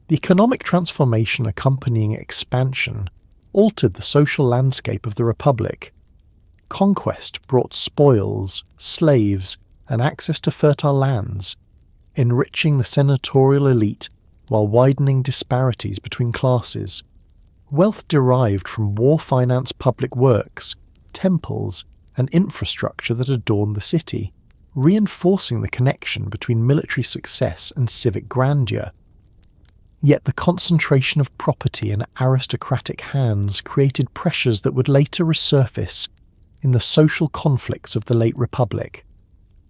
The economic transformation accompanying expansion altered the social landscape of the Republic. Conquest brought spoils, slaves, and access to fertile lands, enriching the senatorial elite while widening disparities between classes. Wealth derived from war-financed public works, temples, and infrastructure that adorned the city, reinforcing the connection between military success and civic grandeur. Yet the concentration of property in aristocratic hands created pressures that would later resurface in the social conflicts of the late Republic.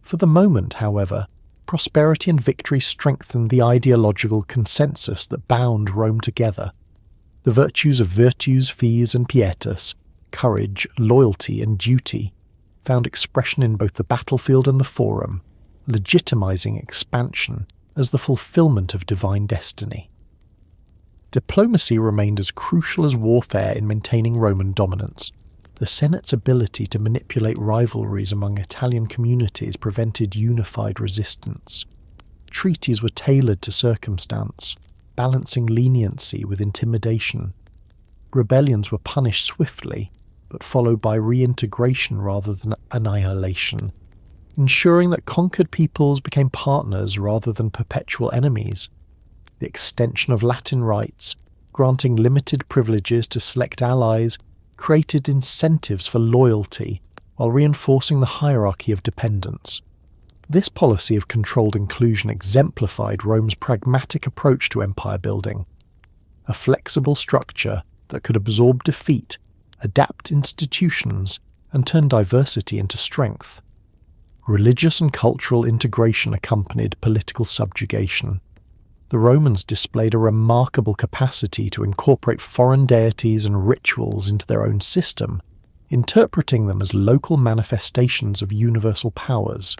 For the moment, however, prosperity and victory strengthened the ideological consensus that bound Rome together. The virtues of virtus, fies and pietas, courage, loyalty and duty, found expression in both the battlefield and the forum, legitimizing expansion as the fulfillment of divine destiny. Diplomacy remained as crucial as warfare in maintaining Roman dominance. The Senate's ability to manipulate rivalries among Italian communities prevented unified resistance. Treaties were tailored to circumstance, balancing leniency with intimidation. Rebellions were punished swiftly, but followed by reintegration rather than annihilation, ensuring that conquered peoples became partners rather than perpetual enemies. The extension of Latin rights, granting limited privileges to select allies, created incentives for loyalty while reinforcing the hierarchy of dependence. This policy of controlled inclusion exemplified Rome's pragmatic approach to empire building, a flexible structure that could absorb defeat, adapt institutions, and turn diversity into strength. Religious and cultural integration accompanied political subjugation. The Romans displayed a remarkable capacity to incorporate foreign deities and rituals into their own system, interpreting them as local manifestations of universal powers.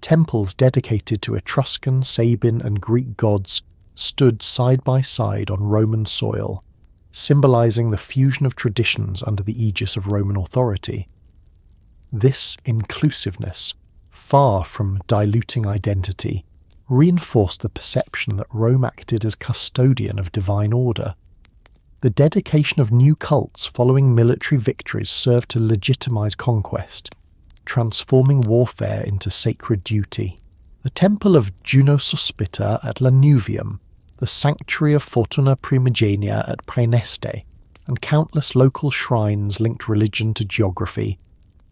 Temples dedicated to Etruscan, Sabine, and Greek gods stood side by side on Roman soil, symbolizing the fusion of traditions under the aegis of Roman authority. This inclusiveness, far from diluting identity, reinforced the perception that Rome acted as custodian of divine order. The dedication of new cults following military victories served to legitimize conquest. transforming warfare into sacred duty. The temple of Juno Sospita at Lanuvium, the sanctuary of Fortuna Primigenia at Praeneste, and countless local shrines linked religion to geography,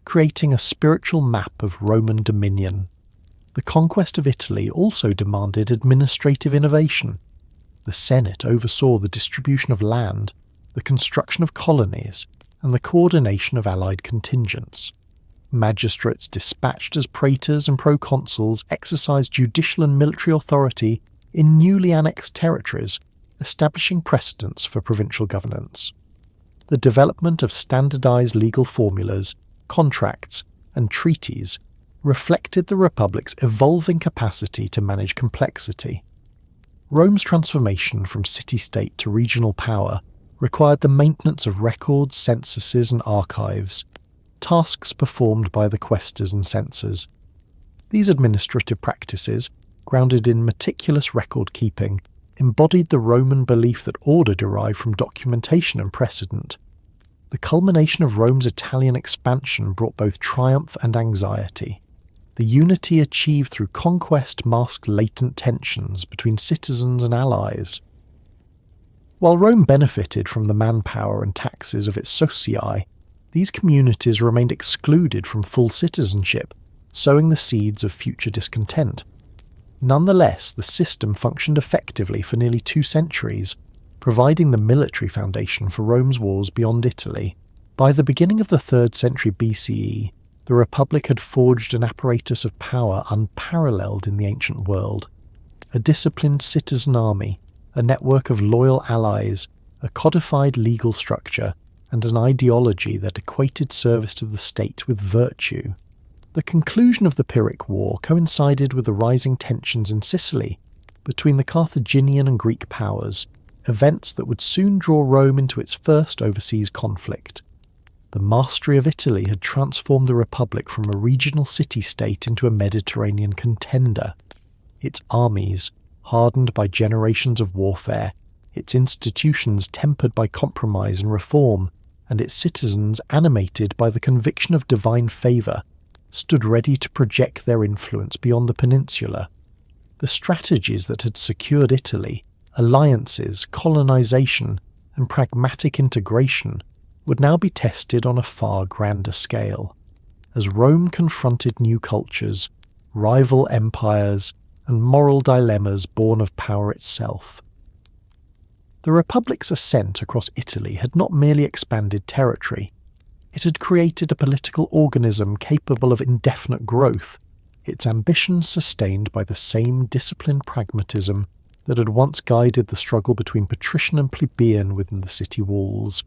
creating a spiritual map of Roman dominion. The conquest of Italy also demanded administrative innovation. The Senate oversaw the distribution of land, the construction of colonies, and the coordination of allied contingents. Magistrates dispatched as praetors and proconsuls exercised judicial and military authority in newly annexed territories, establishing precedents for provincial governance. The development of standardized legal formulas, contracts, and treaties reflected the Republic's evolving capacity to manage complexity. Rome's transformation from city-state to regional power required the maintenance of records, censuses, and archives, tasks performed by the quaestors and censors. These administrative practices, grounded in meticulous record-keeping, embodied the Roman belief that order derived from documentation and precedent. The culmination of Rome's Italian expansion brought both triumph and anxiety. The unity achieved through conquest masked latent tensions between citizens and allies. While Rome benefited from the manpower and taxes of its socii, these communities remained excluded from full citizenship, sowing the seeds of future discontent. Nonetheless, the system functioned effectively for nearly 2 centuries, providing the military foundation for Rome's wars beyond Italy. By the beginning of the 3rd century BCE, the Republic had forged an apparatus of power unparalleled in the ancient world. A disciplined citizen army, a network of loyal allies, a codified legal structure, and an ideology that equated service to the state with virtue. The conclusion of the Pyrrhic War coincided with the rising tensions in Sicily between the Carthaginian and Greek powers, events that would soon draw Rome into its first overseas conflict. The mastery of Italy had transformed the Republic from a regional city-state into a Mediterranean contender. Its armies, hardened by generations of warfare, its institutions tempered by compromise and reform, and its citizens animated by the conviction of divine favour, stood ready to project their influence beyond the peninsula. The strategies that had secured Italy, alliances, colonisation, and pragmatic integration, would now be tested on a far grander scale. As Rome confronted new cultures, rival empires, and moral dilemmas born of power itself. The Republic's ascent across Italy had not merely expanded territory. It had created a political organism capable of indefinite growth, its ambitions sustained by the same disciplined pragmatism that had once guided the struggle between patrician and plebeian within the city walls.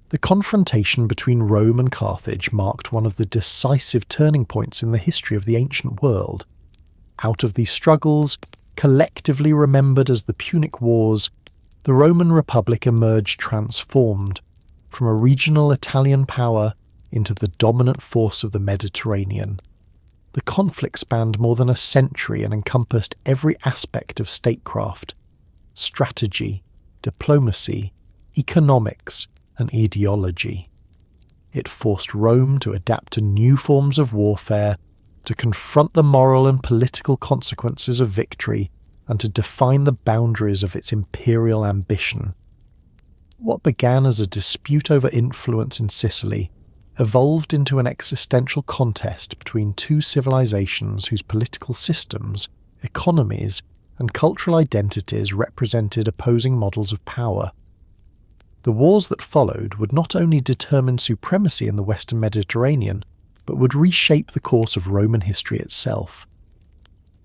The confrontation between Rome and Carthage marked one of the decisive turning points in the history of the ancient world. Out of these struggles, collectively remembered as the Punic Wars, the Roman Republic emerged transformed, from a regional Italian power into the dominant force of the Mediterranean. The conflict spanned more than a century and encompassed every aspect of statecraft: strategy, diplomacy, economics, and ideology. It forced Rome to adapt to new forms of warfare, to confront the moral and political consequences of victory, and to define the boundaries of its imperial ambition. What began as a dispute over influence in Sicily evolved into an existential contest between 2 civilizations whose political systems, economies, and cultural identities represented opposing models of power. The wars that followed would not only determine supremacy in the Western Mediterranean, but would reshape the course of Roman history itself.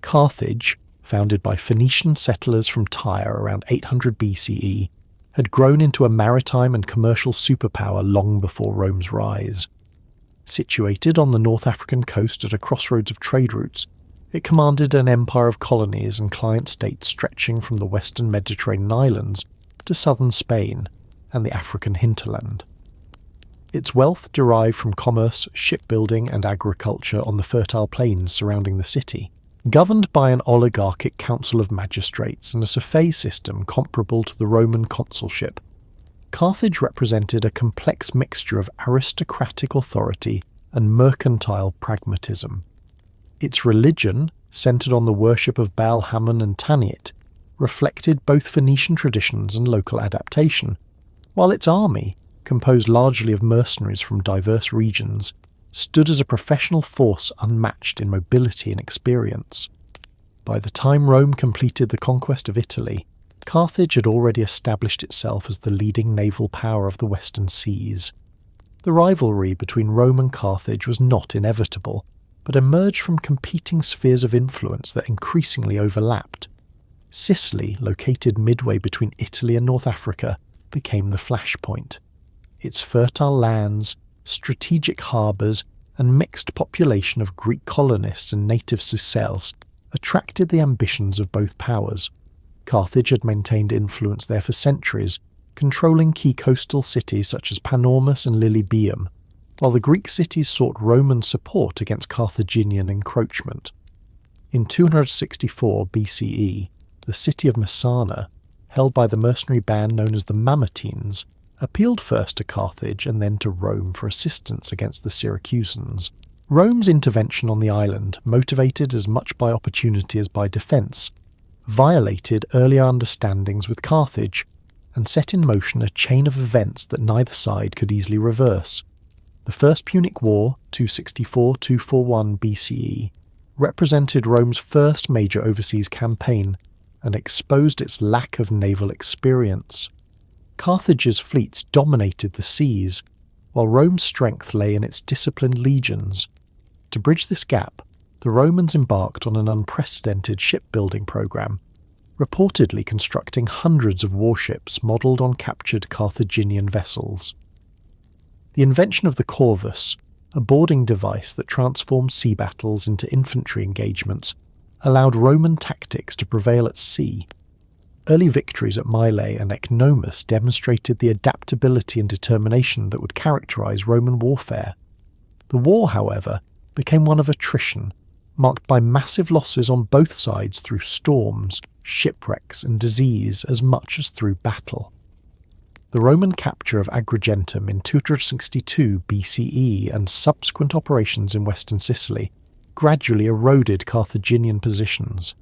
Carthage, founded by Phoenician settlers from Tyre around 800 BCE, had grown into a maritime and commercial superpower long before Rome's rise. Situated on the North African coast at a crossroads of trade routes, it commanded an empire of colonies and client states stretching from the western Mediterranean islands to southern Spain and the African hinterland. Its wealth derived from commerce, shipbuilding, and agriculture on the fertile plains surrounding the city. Governed by an oligarchic council of magistrates and a suffet system comparable to the Roman consulship, Carthage represented a complex mixture of aristocratic authority and mercantile pragmatism. Its religion, centred on the worship of Baal Hammon and Tanit, reflected both Phoenician traditions and local adaptation, while its army, composed largely of mercenaries from diverse regions, stood as a professional force unmatched in mobility and experience. By the time Rome completed the conquest of Italy, Carthage had already established itself as the leading naval power of the Western Seas. The rivalry between Rome and Carthage was not inevitable, but emerged from competing spheres of influence that increasingly overlapped. Sicily, located midway between Italy and North Africa, became the flashpoint. Its fertile lands, strategic harbours, and mixed population of Greek colonists and native Sicels attracted the ambitions of both powers. Carthage had maintained influence there for centuries, controlling key coastal cities such as Panormus and Lilybaeum, while the Greek cities sought Roman support against Carthaginian encroachment. In 264 BCE, the city of Messana, held by the mercenary band known as the Mamertines, appealed first to Carthage and then to Rome for assistance against the Syracusans. Rome's intervention on the island, motivated as much by opportunity as by defence, violated earlier understandings with Carthage and set in motion a chain of events that neither side could easily reverse. The First Punic War, 264–241 BCE, represented Rome's first major overseas campaign and exposed its lack of naval experience. Carthage's fleets dominated the seas, while Rome's strength lay in its disciplined legions. To bridge this gap, the Romans embarked on an unprecedented shipbuilding program, reportedly constructing hundreds of warships modelled on captured Carthaginian vessels. The invention of the corvus, a boarding device that transformed sea battles into infantry engagements, allowed Roman tactics to prevail at sea. Early victories at Mylae and Ecnomus demonstrated the adaptability and determination that would characterise Roman warfare. The war, however, became one of attrition, marked by massive losses on both sides through storms, shipwrecks and disease as much as through battle. The Roman capture of Agrigentum in 262 BCE and subsequent operations in western Sicily gradually eroded Carthaginian positions.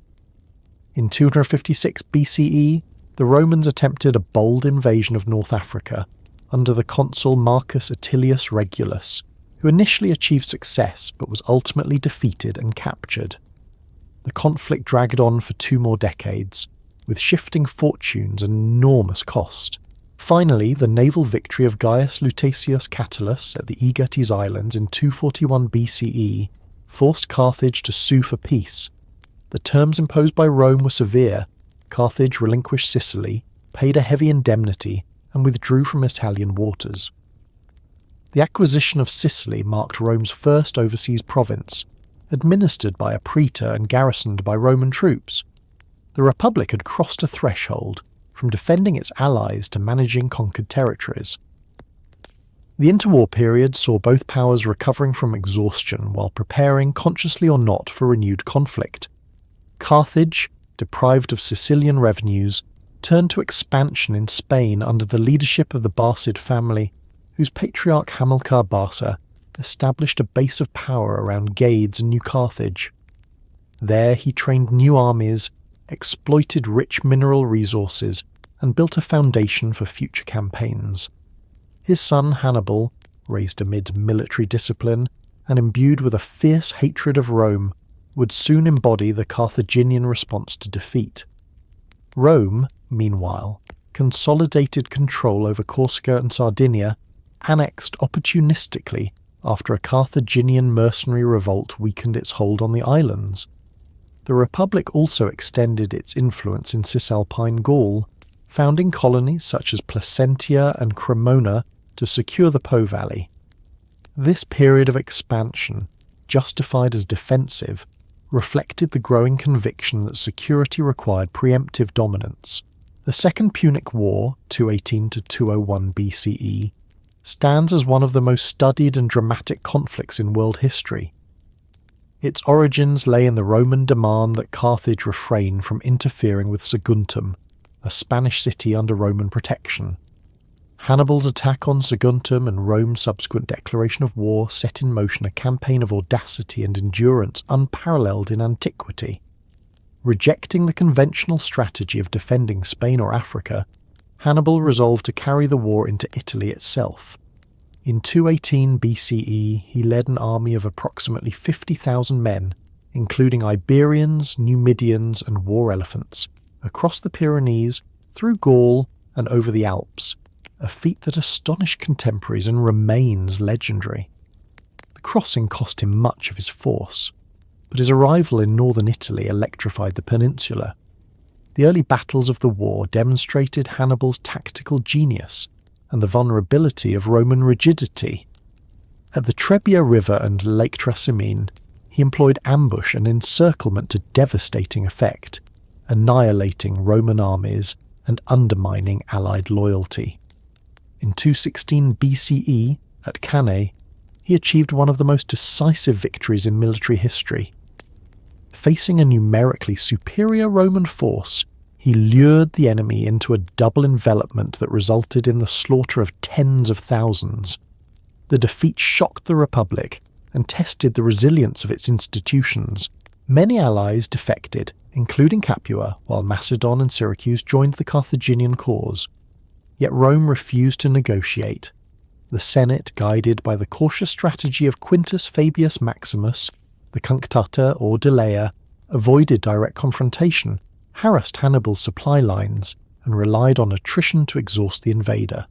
In 256 BCE, the Romans attempted a bold invasion of North Africa under the consul Marcus Atilius Regulus, who initially achieved success but was ultimately defeated and captured. The conflict dragged on for 2 more decades, with shifting fortunes and enormous cost. Finally, the naval victory of Gaius Lutatius Catulus at the Aegates Islands in 241 BCE forced Carthage to sue for peace. The terms imposed by Rome were severe. Carthage relinquished Sicily, paid a heavy indemnity, and withdrew from Italian waters. The acquisition of Sicily marked Rome's first overseas province, administered by a praetor and garrisoned by Roman troops. The Republic had crossed a threshold, from defending its allies to managing conquered territories. The interwar period saw both powers recovering from exhaustion while preparing, consciously or not, for renewed conflict. Carthage, deprived of Sicilian revenues, turned to expansion in Spain under the leadership of the Barcid family, whose patriarch Hamilcar Barca established a base of power around Gades and New Carthage. There he trained new armies, exploited rich mineral resources, and built a foundation for future campaigns. His son Hannibal, raised amid military discipline and imbued with a fierce hatred of Rome, would soon embody the Carthaginian response to defeat. Rome, meanwhile, consolidated control over Corsica and Sardinia, annexed opportunistically after a Carthaginian mercenary revolt weakened its hold on the islands. The Republic also extended its influence in Cisalpine Gaul, founding colonies such as Placentia and Cremona to secure the Po Valley. This period of expansion, justified as defensive, reflected the growing conviction that security required preemptive dominance. The Second Punic War, 218–201 BCE, stands as one of the most studied and dramatic conflicts in world history. Its origins lay in the Roman demand that Carthage refrain from interfering with Saguntum, a Spanish city under Roman protection. Hannibal's attack on Saguntum and Rome's subsequent declaration of war set in motion a campaign of audacity and endurance unparalleled in antiquity. Rejecting the conventional strategy of defending Spain or Africa, Hannibal resolved to carry the war into Italy itself. In 218 BCE, he led an army of approximately 50,000 men, including Iberians, Numidians, and war elephants, across the Pyrenees, through Gaul, and over the Alps, a feat that astonished contemporaries and remains legendary. The crossing cost him much of his force, but his arrival in northern Italy electrified the peninsula. The early battles of the war demonstrated Hannibal's tactical genius and the vulnerability of Roman rigidity. At the Tiber River and Lake Trasimene, he employed ambush and encirclement to devastating effect, annihilating Roman armies and undermining Allied loyalty. In 216 BCE, at Cannae, he achieved one of the most decisive victories in military history. Facing a numerically superior Roman force, he lured the enemy into a double envelopment that resulted in the slaughter of tens of thousands. The defeat shocked the Republic and tested the resilience of its institutions. Many allies defected, including Capua, while Macedon and Syracuse joined the Carthaginian cause. Yet Rome refused to negotiate. The Senate, guided by the cautious strategy of Quintus Fabius Maximus, the Cunctata or Delea, avoided direct confrontation, harassed Hannibal's supply lines, and relied on attrition to exhaust the invader.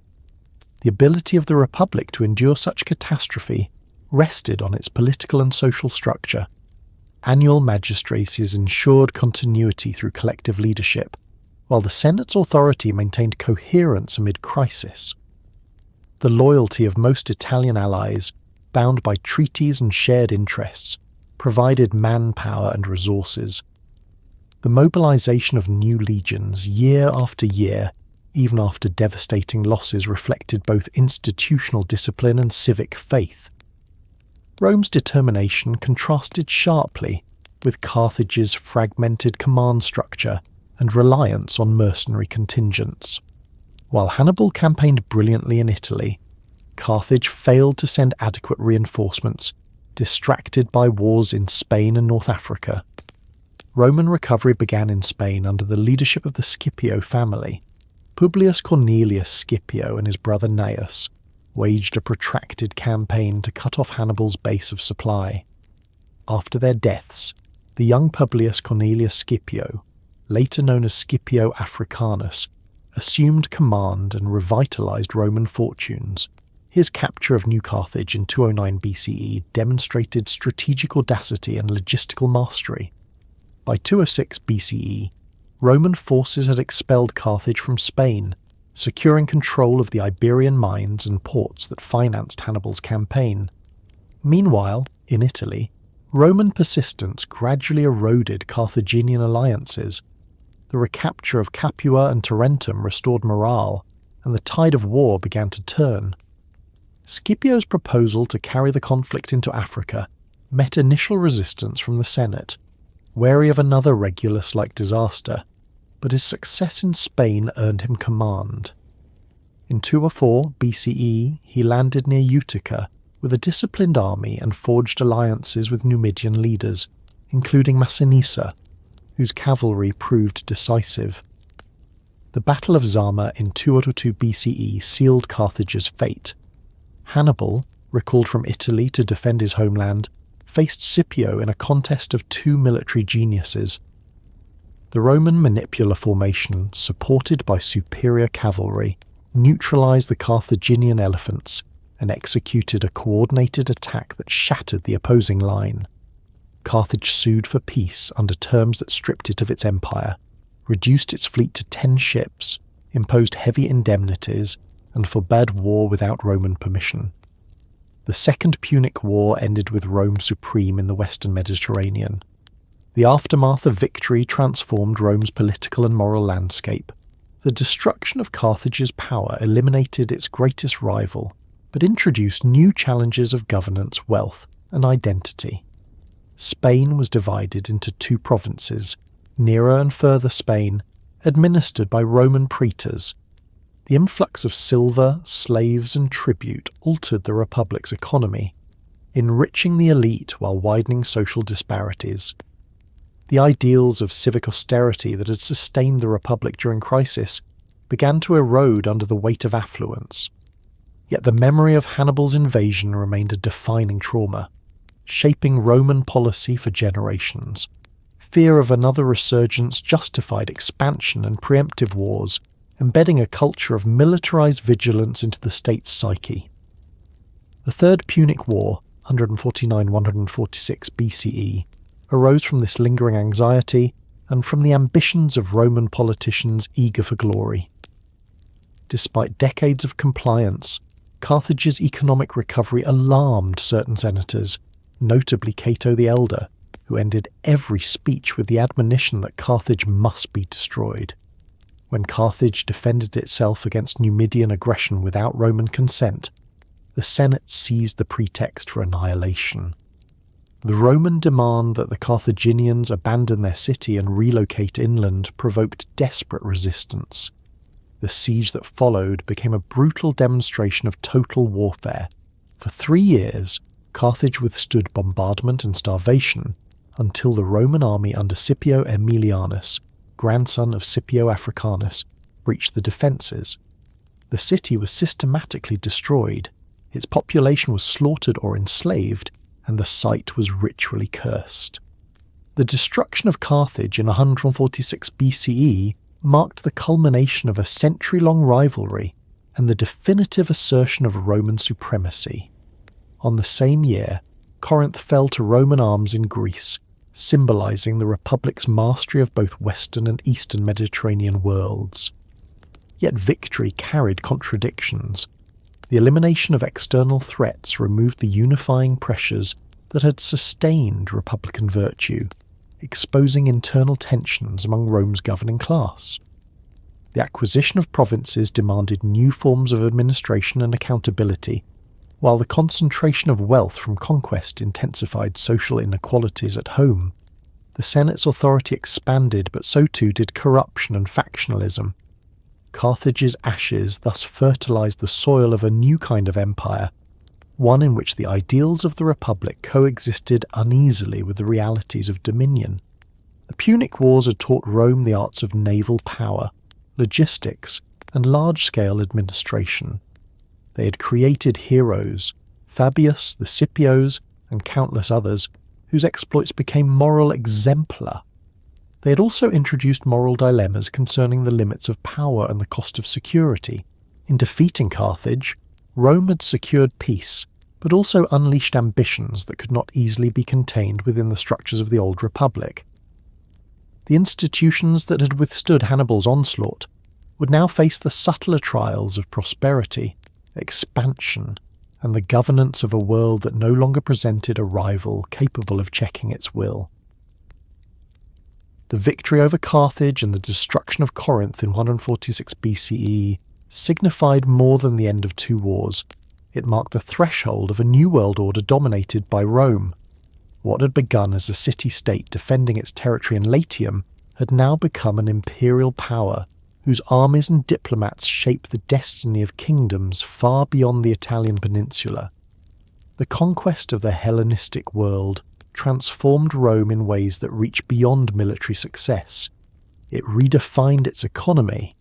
The ability of the Republic to endure such catastrophe rested on its political and social structure. Annual magistracies ensured continuity through collective leadership, while the Senate's authority maintained coherence amid crisis. The loyalty of most Italian allies, bound by treaties and shared interests, provided manpower and resources. The mobilization of new legions year after year, even after devastating losses, reflected both institutional discipline and civic faith. Rome's determination contrasted sharply with Carthage's fragmented command structure and reliance on mercenary contingents. While Hannibal campaigned brilliantly in Italy, Carthage failed to send adequate reinforcements, distracted by wars in Spain and North Africa. Roman recovery began in Spain under the leadership of the Scipio family. Publius Cornelius Scipio and his brother Gnaeus waged a protracted campaign to cut off Hannibal's base of supply. After their deaths, the young Publius Cornelius Scipio, later known as Scipio Africanus, assumed command and revitalized Roman fortunes. His capture of New Carthage in 209 BCE demonstrated strategic audacity and logistical mastery. By 206 BCE, Roman forces had expelled Carthage from Spain, securing control of the Iberian mines and ports that financed Hannibal's campaign. Meanwhile, in Italy, Roman persistence gradually eroded Carthaginian alliances. The recapture of Capua and Tarentum restored morale, and the tide of war began to turn. Scipio's proposal to carry the conflict into Africa met initial resistance from the Senate, wary of another Regulus-like disaster, but his success in Spain earned him command. In 204 BCE, he landed near Utica with a disciplined army and forged alliances with Numidian leaders, including Massinissa, whose cavalry proved decisive. The Battle of Zama in 202 BCE sealed Carthage's fate. Hannibal, recalled from Italy to defend his homeland, faced Scipio in a contest of two military geniuses. The Roman manipular formation, supported by superior cavalry, neutralized the Carthaginian elephants and executed a coordinated attack that shattered the opposing line. Carthage sued for peace under terms that stripped it of its empire, reduced its fleet to 10 ships, imposed heavy indemnities, and forbade war without Roman permission. The Second Punic War ended with Rome supreme in the western Mediterranean. The aftermath of victory transformed Rome's political and moral landscape. The destruction of Carthage's power eliminated its greatest rival, but introduced new challenges of governance, wealth, and identity. Spain was divided into two provinces, Nearer and Further Spain, administered by Roman praetors. The influx of silver, slaves and tribute altered the Republic's economy, enriching the elite while widening social disparities. The ideals of civic austerity that had sustained the Republic during crisis began to erode under the weight of affluence. Yet the memory of Hannibal's invasion remained a defining trauma, shaping Roman policy for generations. Fear of another resurgence justified expansion and preemptive wars, embedding a culture of militarized vigilance into the state's psyche. The Third Punic War, 149–146 BCE, arose from this lingering anxiety and from the ambitions of Roman politicians eager for glory. Despite decades of compliance, Carthage's economic recovery alarmed certain senators, notably Cato the Elder, who ended every speech with the admonition that Carthage must be destroyed. When Carthage defended itself against Numidian aggression without Roman consent, the Senate seized the pretext for annihilation. The Roman demand that the Carthaginians abandon their city and relocate inland provoked desperate resistance. The siege that followed became a brutal demonstration of total warfare. For 3 years, Carthage withstood bombardment and starvation until the Roman army under Scipio Aemilianus, grandson of Scipio Africanus, breached the defences. The city was systematically destroyed, its population was slaughtered or enslaved, and the site was ritually cursed. The destruction of Carthage in 146 BCE marked the culmination of a century-long rivalry and the definitive assertion of Roman supremacy. On the same year, Corinth fell to Roman arms in Greece, symbolising the Republic's mastery of both Western and Eastern Mediterranean worlds. Yet victory carried contradictions. The elimination of external threats removed the unifying pressures that had sustained Republican virtue, exposing internal tensions among Rome's governing class. The acquisition of provinces demanded new forms of administration and accountability, while the concentration of wealth from conquest intensified social inequalities at home. The Senate's authority expanded, but so too did corruption and factionalism. Carthage's ashes thus fertilized the soil of a new kind of empire, one in which the ideals of the Republic coexisted uneasily with the realities of dominion. The Punic Wars had taught Rome the arts of naval power, logistics, and large-scale administration. They had created heroes, Fabius, the Scipios, and countless others, whose exploits became moral exemplar. They had also introduced moral dilemmas concerning the limits of power and the cost of security. In defeating Carthage, Rome had secured peace, but also unleashed ambitions that could not easily be contained within the structures of the old Republic. The institutions that had withstood Hannibal's onslaught would now face the subtler trials of prosperity, expansion, and the governance of a world that no longer presented a rival capable of checking its will. The victory over Carthage and the destruction of Corinth in 146 BCE signified more than the end of 2 wars. It marked the threshold of a new world order dominated by Rome. What had begun as a city-state defending its territory in Latium had now become an imperial power whose armies and diplomats shaped the destiny of kingdoms far beyond the Italian peninsula. The conquest of the Hellenistic world transformed Rome in ways that reached beyond military success. It redefined its economy,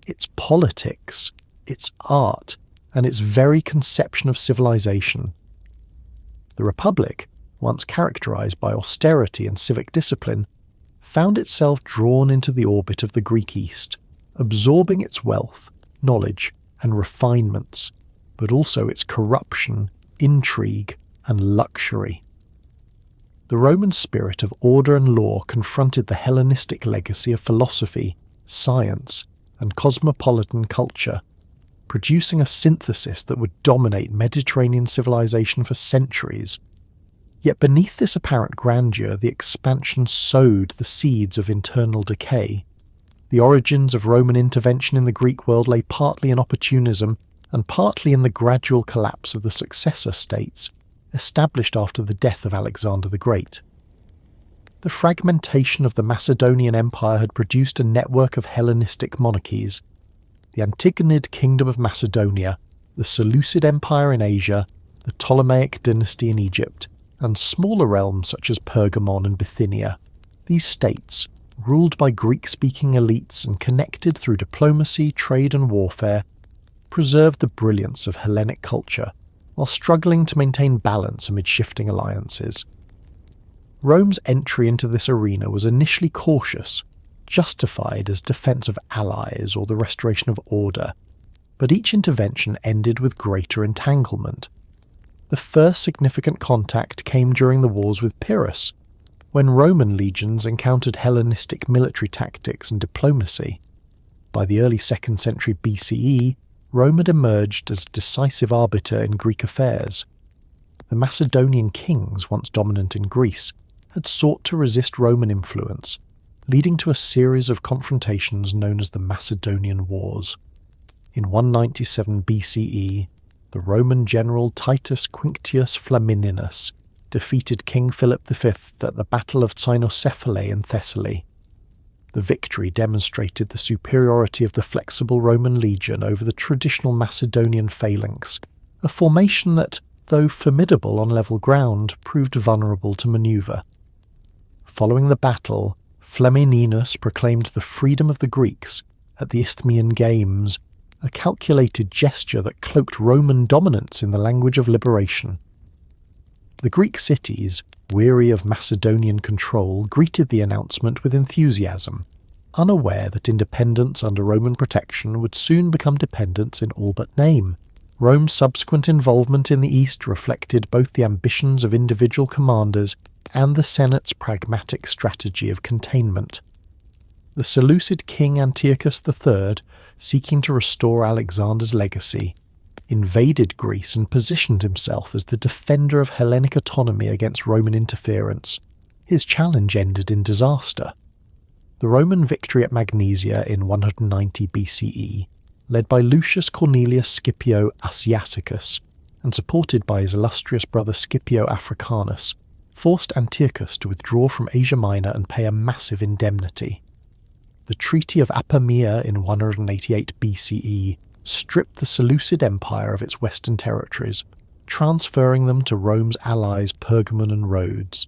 its politics, its art, and its very conception of civilization. The Republic, once characterized by austerity and civic discipline, found itself drawn into the orbit of the Greek East, absorbing its wealth, knowledge, and refinements, but also its corruption, intrigue, and luxury. The Roman spirit of order and law confronted the Hellenistic legacy of philosophy, science, and cosmopolitan culture, producing a synthesis that would dominate Mediterranean civilization for centuries. Yet beneath this apparent grandeur, the expansion sowed the seeds of internal decay. The origins of Roman intervention in the Greek world lay partly in opportunism and partly in the gradual collapse of the successor states, established after the death of Alexander the Great. The fragmentation of the Macedonian Empire had produced a network of Hellenistic monarchies. the Antigonid Kingdom of Macedonia, the Seleucid Empire in Asia, the Ptolemaic dynasty in Egypt, and smaller realms such as Pergamon and Bithynia. These states, ruled by Greek-speaking elites and connected through diplomacy, trade and warfare, preserved the brilliance of Hellenic culture while struggling to maintain balance amid shifting alliances. Rome's entry into this arena was initially cautious, justified as defence of allies or the restoration of order, but each intervention ended with greater entanglement. The first significant contact came during the wars with Pyrrhus, when Roman legions encountered Hellenistic military tactics and diplomacy. By the early 2nd century BCE, Rome had emerged as a decisive arbiter in Greek affairs. The Macedonian kings, once dominant in Greece, had sought to resist Roman influence, leading to a series of confrontations known as the Macedonian Wars. In 197 BCE, the Roman general Titus Quinctius Flamininus defeated King Philip V at the Battle of Cynocephalae in Thessaly. The victory demonstrated the superiority of the flexible Roman legion over the traditional Macedonian phalanx, a formation that, though formidable on level ground, proved vulnerable to manoeuvre. Following the battle, Flamininus proclaimed the freedom of the Greeks at the Isthmian Games, a calculated gesture that cloaked Roman dominance in the language of liberation. The Greek cities, weary of Macedonian control, greeted the announcement with enthusiasm, unaware that independence under Roman protection would soon become dependence in all but name. Rome's subsequent involvement in the East reflected both the ambitions of individual commanders and the Senate's pragmatic strategy of containment. The Seleucid king Antiochus III, seeking to restore Alexander's legacy, invaded Greece and positioned himself as the defender of Hellenic autonomy against Roman interference. His challenge ended in disaster. The Roman victory at Magnesia in 190 BCE, led by Lucius Cornelius Scipio Asiaticus and supported by his illustrious brother Scipio Africanus, forced Antiochus to withdraw from Asia Minor and pay a massive indemnity. The Treaty of Apamea in 188 BCE stripped the Seleucid Empire of its western territories, transferring them to Rome's allies Pergamon and Rhodes.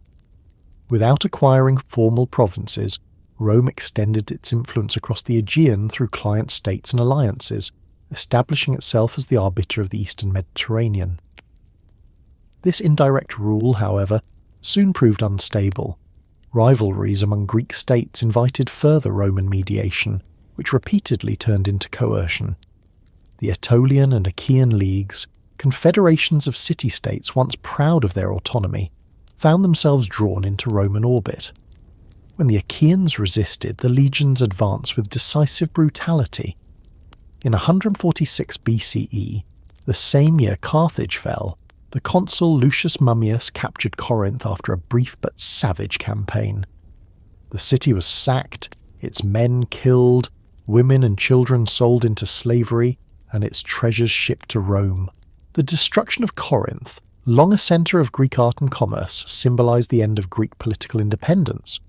Without acquiring formal provinces, Rome extended its influence across the Aegean through client states and alliances, establishing itself as the arbiter of the Eastern Mediterranean. This indirect rule, however, soon proved unstable. Rivalries among Greek states invited further Roman mediation, which repeatedly turned into coercion. The Aetolian and Achaean leagues, confederations of city-states once proud of their autonomy, found themselves drawn into Roman orbit. When the Achaeans resisted, the legions advanced with decisive brutality. In 146 BCE, the same year Carthage fell, the consul Lucius Mummius captured Corinth after a brief but savage campaign. The city was sacked, its men killed, women and children sold into slavery, and its treasures shipped to Rome. The destruction of Corinth, long a centre of Greek art and commerce, symbolised the end of Greek political independence.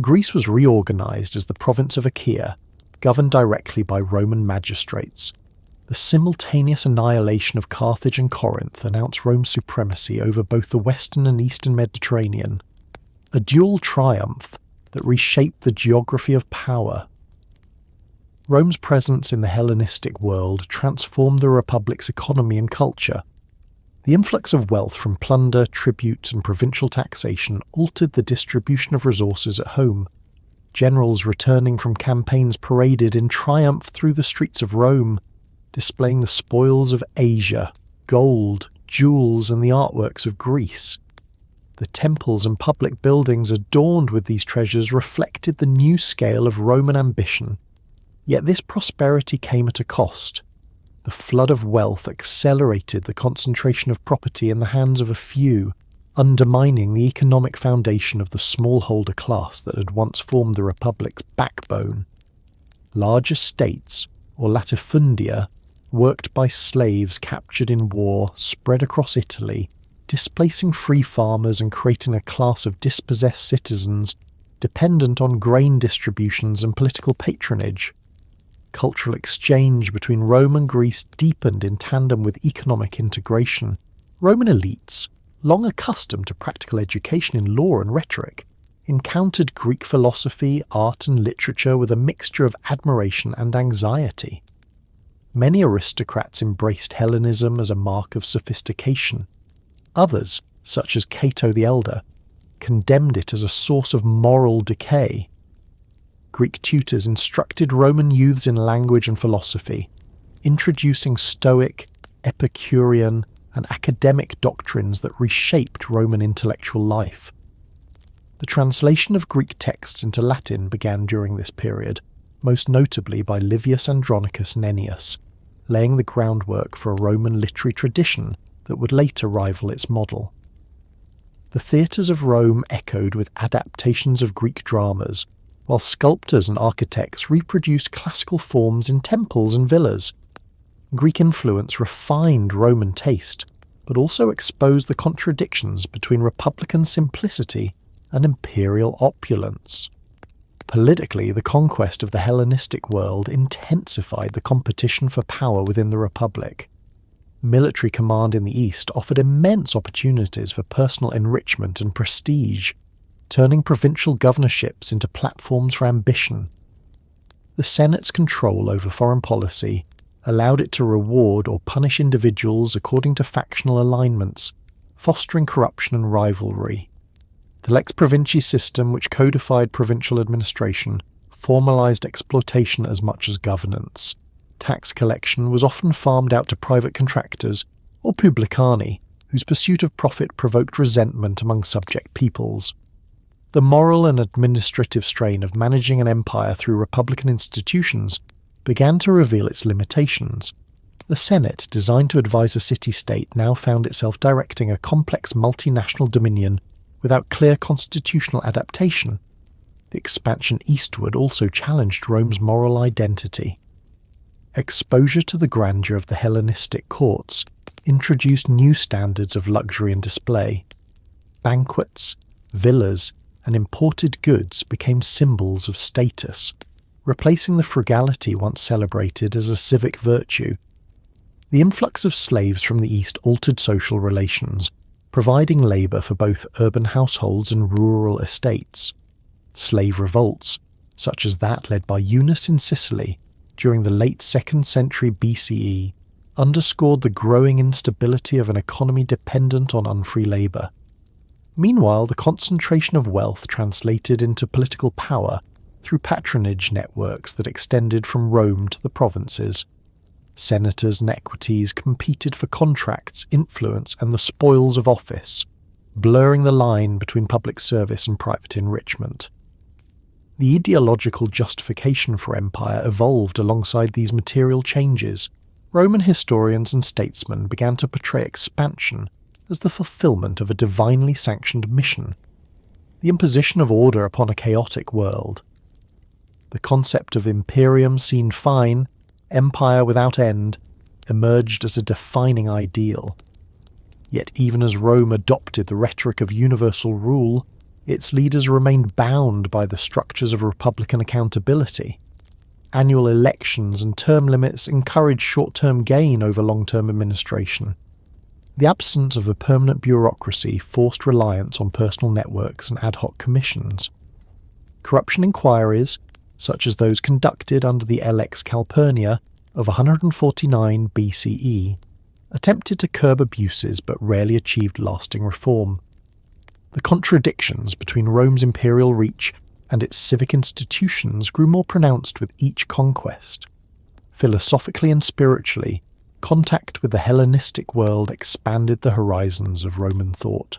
Greece was reorganised as the province of Achaea, governed directly by Roman magistrates. The simultaneous annihilation of Carthage and Corinth announced Rome's supremacy over both the western and eastern Mediterranean, a dual triumph that reshaped the geography of power. Rome's presence in the Hellenistic world transformed the Republic's economy and culture. The influx of wealth from plunder, tribute, and provincial taxation altered the distribution of resources at home. Generals returning from campaigns paraded in triumph through the streets of Rome, displaying the spoils of Asia, gold, jewels, and the artworks of Greece. The temples and public buildings adorned with these treasures reflected the new scale of Roman ambition. Yet this prosperity came at a cost. The flood of wealth accelerated the concentration of property in the hands of a few, undermining the economic foundation of the smallholder class that had once formed the Republic's backbone. Large estates, or latifundia, worked by slaves captured in war, spread across Italy, displacing free farmers and creating a class of dispossessed citizens dependent on grain distributions and political patronage. Cultural exchange between Rome and Greece deepened in tandem with economic integration. Roman elites, long accustomed to practical education in law and rhetoric, encountered Greek philosophy, art and literature with a mixture of admiration and anxiety. Many aristocrats embraced Hellenism as a mark of sophistication. Others, such as Cato the Elder, condemned it as a source of moral decay. Greek tutors instructed Roman youths in language and philosophy, introducing Stoic, Epicurean, and academic doctrines that reshaped Roman intellectual life. The translation of Greek texts into Latin began during this period, most notably by Livius Andronicus Nennius, laying the groundwork for a Roman literary tradition that would later rival its model. The theatres of Rome echoed with adaptations of Greek dramas, while sculptors and architects reproduced classical forms in temples and villas. Greek influence refined Roman taste, but also exposed the contradictions between republican simplicity and imperial opulence. Politically, the conquest of the Hellenistic world intensified the competition for power within the Republic. Military command in the East offered immense opportunities for personal enrichment and prestige, turning provincial governorships into platforms for ambition. The Senate's control over foreign policy allowed it to reward or punish individuals according to factional alignments, fostering corruption and rivalry. The Lex Provincii system, which codified provincial administration, formalized exploitation as much as governance. Tax collection was often farmed out to private contractors or publicani, whose pursuit of profit provoked resentment among subject peoples. The moral and administrative strain of managing an empire through republican institutions began to reveal its limitations. The Senate, designed to advise a city-state, now found itself directing a complex multinational dominion without clear constitutional adaptation. The expansion eastward also challenged Rome's moral identity. Exposure to the grandeur of the Hellenistic courts introduced new standards of luxury and display. Banquets, villas, and imported goods became symbols of status, replacing the frugality once celebrated as a civic virtue. The influx of slaves from the East altered social relations, providing labour for both urban households and rural estates. Slave revolts, such as that led by Eunice in Sicily during the late 2nd century BCE, underscored the growing instability of an economy dependent on unfree labour. Meanwhile, the concentration of wealth translated into political power through patronage networks that extended from Rome to the provinces. Senators and equities competed for contracts, influence, and the spoils of office, blurring the line between public service and private enrichment. The ideological justification for empire evolved alongside these material changes. Roman historians and statesmen began to portray expansion as the fulfillment of a divinely sanctioned mission, the imposition of order upon a chaotic world. The concept of imperium sine fine, empire without end, emerged as a defining ideal. Yet even as Rome adopted the rhetoric of universal rule, its leaders remained bound by the structures of republican accountability. Annual elections and term limits encouraged short-term gain over long-term administration. The absence of a permanent bureaucracy forced reliance on personal networks and ad hoc commissions. Corruption inquiries, such as those conducted under the Lex Calpurnia of 149 BCE, attempted to curb abuses but rarely achieved lasting reform. The contradictions between Rome's imperial reach and its civic institutions grew more pronounced with each conquest. Philosophically and spiritually, contact with the Hellenistic world expanded the horizons of Roman thought.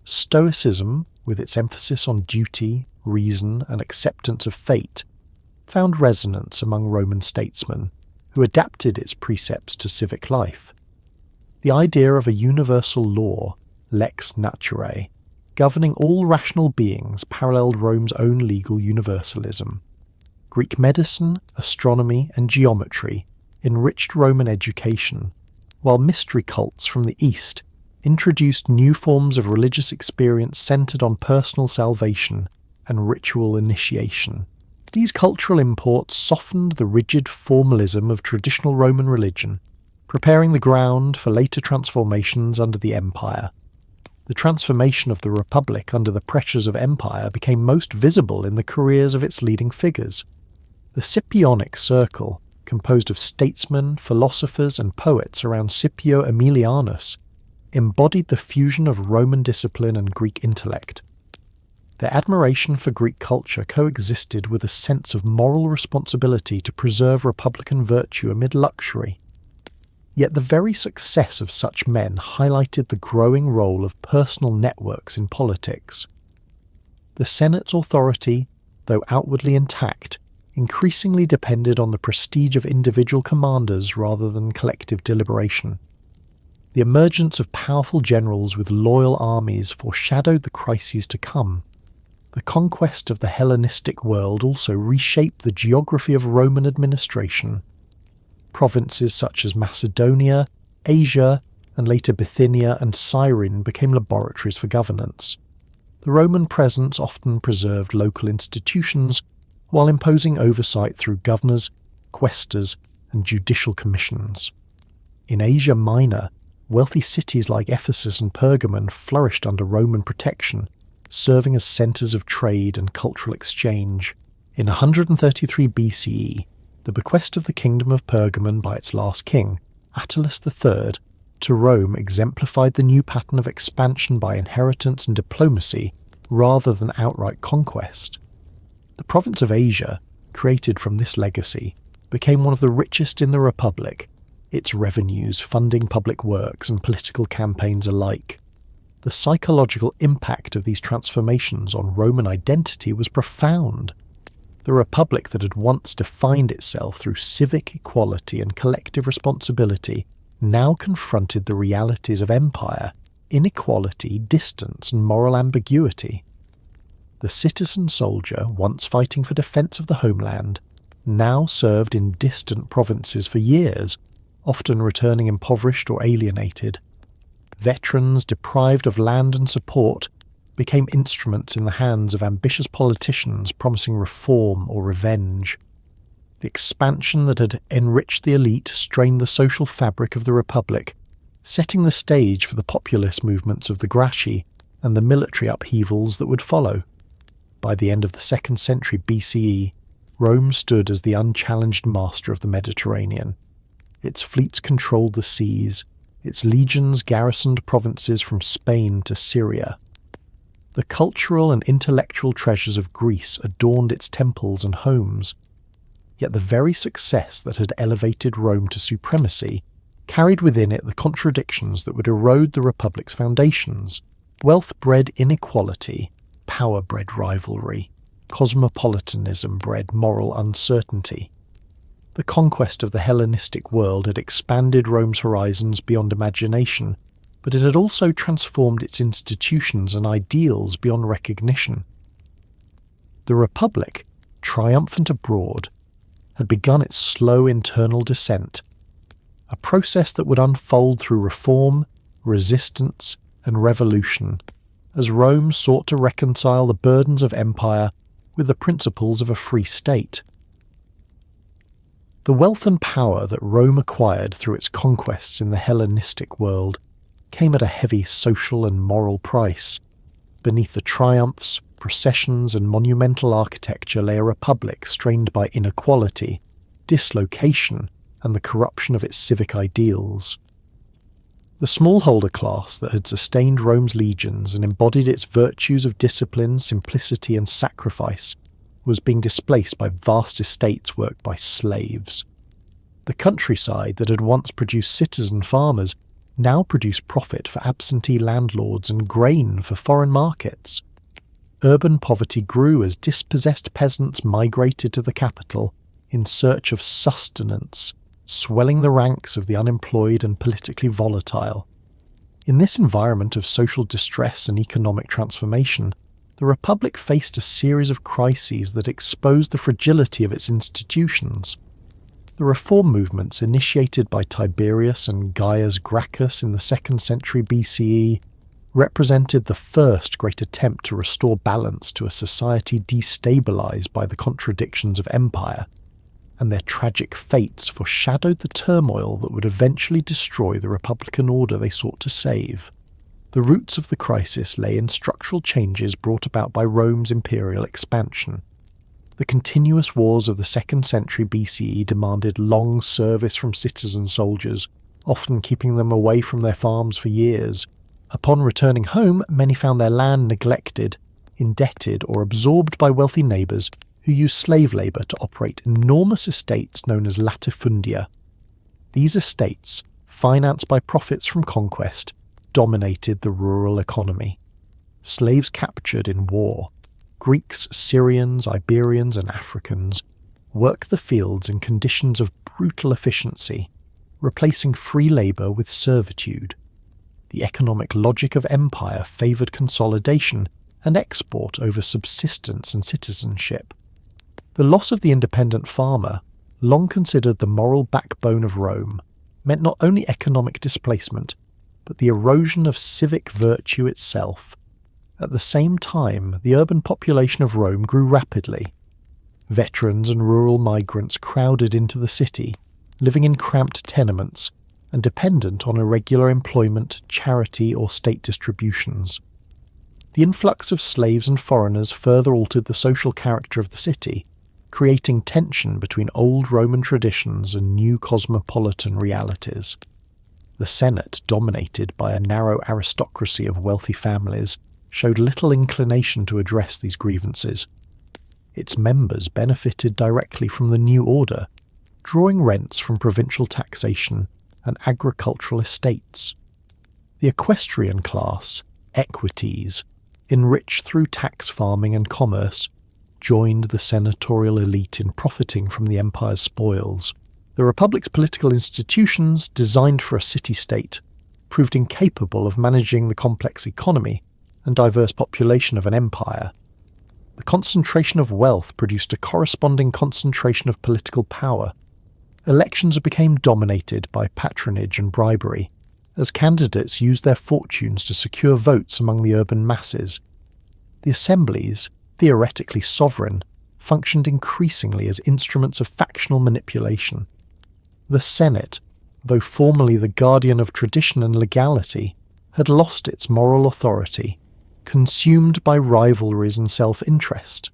Stoicism, with its emphasis on duty, reason, and acceptance of fate, found resonance among Roman statesmen, who adapted its precepts to civic life. The idea of a universal law, lex naturae, governing all rational beings paralleled Rome's own legal universalism. Greek medicine, astronomy, and geometry enriched Roman education, while mystery cults from the East introduced new forms of religious experience centered on personal salvation and ritual initiation. These cultural imports softened the rigid formalism of traditional Roman religion, preparing the ground for later transformations under the Empire. The transformation of the Republic under the pressures of empire became most visible in the careers of its leading figures. The Scipionic circle, composed of statesmen, philosophers and poets around Scipio Aemilianus, embodied the fusion of Roman discipline and Greek intellect. Their admiration for Greek culture coexisted with a sense of moral responsibility to preserve republican virtue amid luxury. Yet the very success of such men highlighted the growing role of personal networks in politics. The Senate's authority, though outwardly intact, increasingly depended on the prestige of individual commanders rather than collective deliberation. The emergence of powerful generals with loyal armies foreshadowed the crises to come. The conquest of the Hellenistic world also reshaped the geography of Roman administration. Provinces such as Macedonia, Asia, and later Bithynia and Cyrene became laboratories for governance. The Roman presence often preserved local institutions while imposing oversight through governors, quaestors, and judicial commissions. In Asia Minor, wealthy cities like Ephesus and Pergamon flourished under Roman protection, serving as centres of trade and cultural exchange. In 133 BCE, the bequest of the kingdom of Pergamon by its last king, Attalus III, to Rome exemplified the new pattern of expansion by inheritance and diplomacy rather than outright conquest. The province of Asia, created from this legacy, became one of the richest in the Republic, its revenues funding public works and political campaigns alike. The psychological impact of these transformations on Roman identity was profound. The Republic that had once defined itself through civic equality and collective responsibility now confronted the realities of empire, inequality, distance, and moral ambiguity. The citizen soldier, once fighting for defence of the homeland, now served in distant provinces for years, often returning impoverished or alienated. Veterans deprived of land and support became instruments in the hands of ambitious politicians promising reform or revenge. The expansion that had enriched the elite strained the social fabric of the Republic, setting the stage for the populist movements of the Gracchi and the military upheavals that would follow. By the end of the 2nd century BCE, Rome stood as the unchallenged master of the Mediterranean. Its fleets controlled the seas, its legions garrisoned provinces from Spain to Syria. The cultural and intellectual treasures of Greece adorned its temples and homes. Yet the very success that had elevated Rome to supremacy carried within it the contradictions that would erode the Republic's foundations. Wealth bred inequality, power bred rivalry, cosmopolitanism bred moral uncertainty. The conquest of the Hellenistic world had expanded Rome's horizons beyond imagination, but it had also transformed its institutions and ideals beyond recognition. The Republic, triumphant abroad, had begun its slow internal descent, a process that would unfold through reform, resistance, and revolution, as Rome sought to reconcile the burdens of empire with the principles of a free state. The wealth and power that Rome acquired through its conquests in the Hellenistic world came at a heavy social and moral price. Beneath the triumphs, processions, and monumental architecture lay a republic strained by inequality, dislocation, and the corruption of its civic ideals. The smallholder class that had sustained Rome's legions and embodied its virtues of discipline, simplicity, and sacrifice was being displaced by vast estates worked by slaves. The countryside that had once produced citizen farmers now produced profit for absentee landlords and grain for foreign markets. Urban poverty grew as dispossessed peasants migrated to the capital in search of sustenance, swelling the ranks of the unemployed and politically volatile. In this environment of social distress and economic transformation, the Republic faced a series of crises that exposed the fragility of its institutions. The reform movements initiated by Tiberius and Gaius Gracchus in the 2nd century BCE represented the first great attempt to restore balance to a society destabilized by the contradictions of empire, and their tragic fates foreshadowed the turmoil that would eventually destroy the republican order they sought to save. The roots of the crisis lay in structural changes brought about by Rome's imperial expansion. The continuous wars of the 2nd century BCE demanded long service from citizen soldiers, often keeping them away from their farms for years. Upon returning home, many found their land neglected, indebted, or absorbed by wealthy neighbours who used slave labour to operate enormous estates known as latifundia. These estates, financed by profits from conquest, dominated the rural economy. Slaves captured in war, Greeks, Syrians, Iberians, and Africans, worked the fields in conditions of brutal efficiency, replacing free labour with servitude. The economic logic of empire favoured consolidation and export over subsistence and citizenship. The loss of the independent farmer, long considered the moral backbone of Rome, meant not only economic displacement, but the erosion of civic virtue itself. At the same time, the urban population of Rome grew rapidly. Veterans and rural migrants crowded into the city, living in cramped tenements and dependent on irregular employment, charity, or state distributions. The influx of slaves and foreigners further altered the social character of the city, creating tension between old Roman traditions and new cosmopolitan realities. The Senate, dominated by a narrow aristocracy of wealthy families, showed little inclination to address these grievances. Its members benefited directly from the new order, drawing rents from provincial taxation and agricultural estates. The equestrian class, equites, enriched through tax farming and commerce, joined the senatorial elite in profiting from the empire's spoils. The Republic's political institutions, designed for a city-state, proved incapable of managing the complex economy and diverse population of an empire. The concentration of wealth produced a corresponding concentration of political power. Elections became dominated by patronage and bribery, as candidates used their fortunes to secure votes among the urban masses. The assemblies, theoretically sovereign, functioned increasingly as instruments of factional manipulation. The Senate, though formerly the guardian of tradition and legality, had lost its moral authority, consumed by rivalries and self-interest.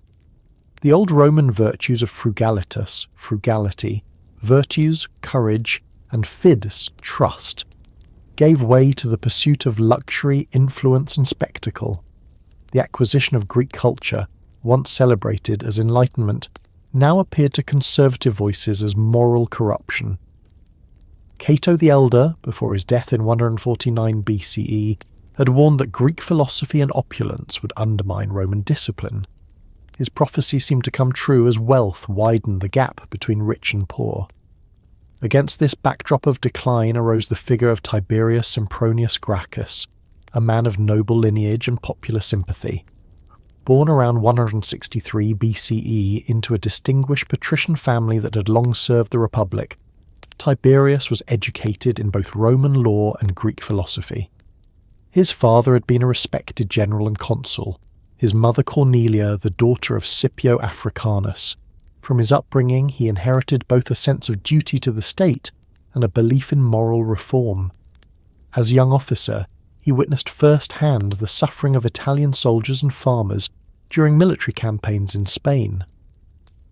The old Roman virtues of frugalitas, frugality, virtues, courage, and fides, trust, gave way to the pursuit of luxury, influence, and spectacle. The acquisition of Greek culture, once celebrated as enlightenment, now appeared to conservative voices as moral corruption. Cato the Elder, before his death in 149 BCE, had warned that Greek philosophy and opulence would undermine Roman discipline. His prophecy seemed to come true as wealth widened the gap between rich and poor. Against this backdrop of decline arose the figure of Tiberius Sempronius Gracchus, a man of noble lineage and popular sympathy. Born around 163 BCE into a distinguished patrician family that had long served the Republic, Tiberius was educated in both Roman law and Greek philosophy. His father had been a respected general and consul, his mother Cornelia the daughter of Scipio Africanus. From his upbringing he inherited both a sense of duty to the state and a belief in moral reform. As a young officer, he witnessed firsthand the suffering of Italian soldiers and farmers during military campaigns in Spain.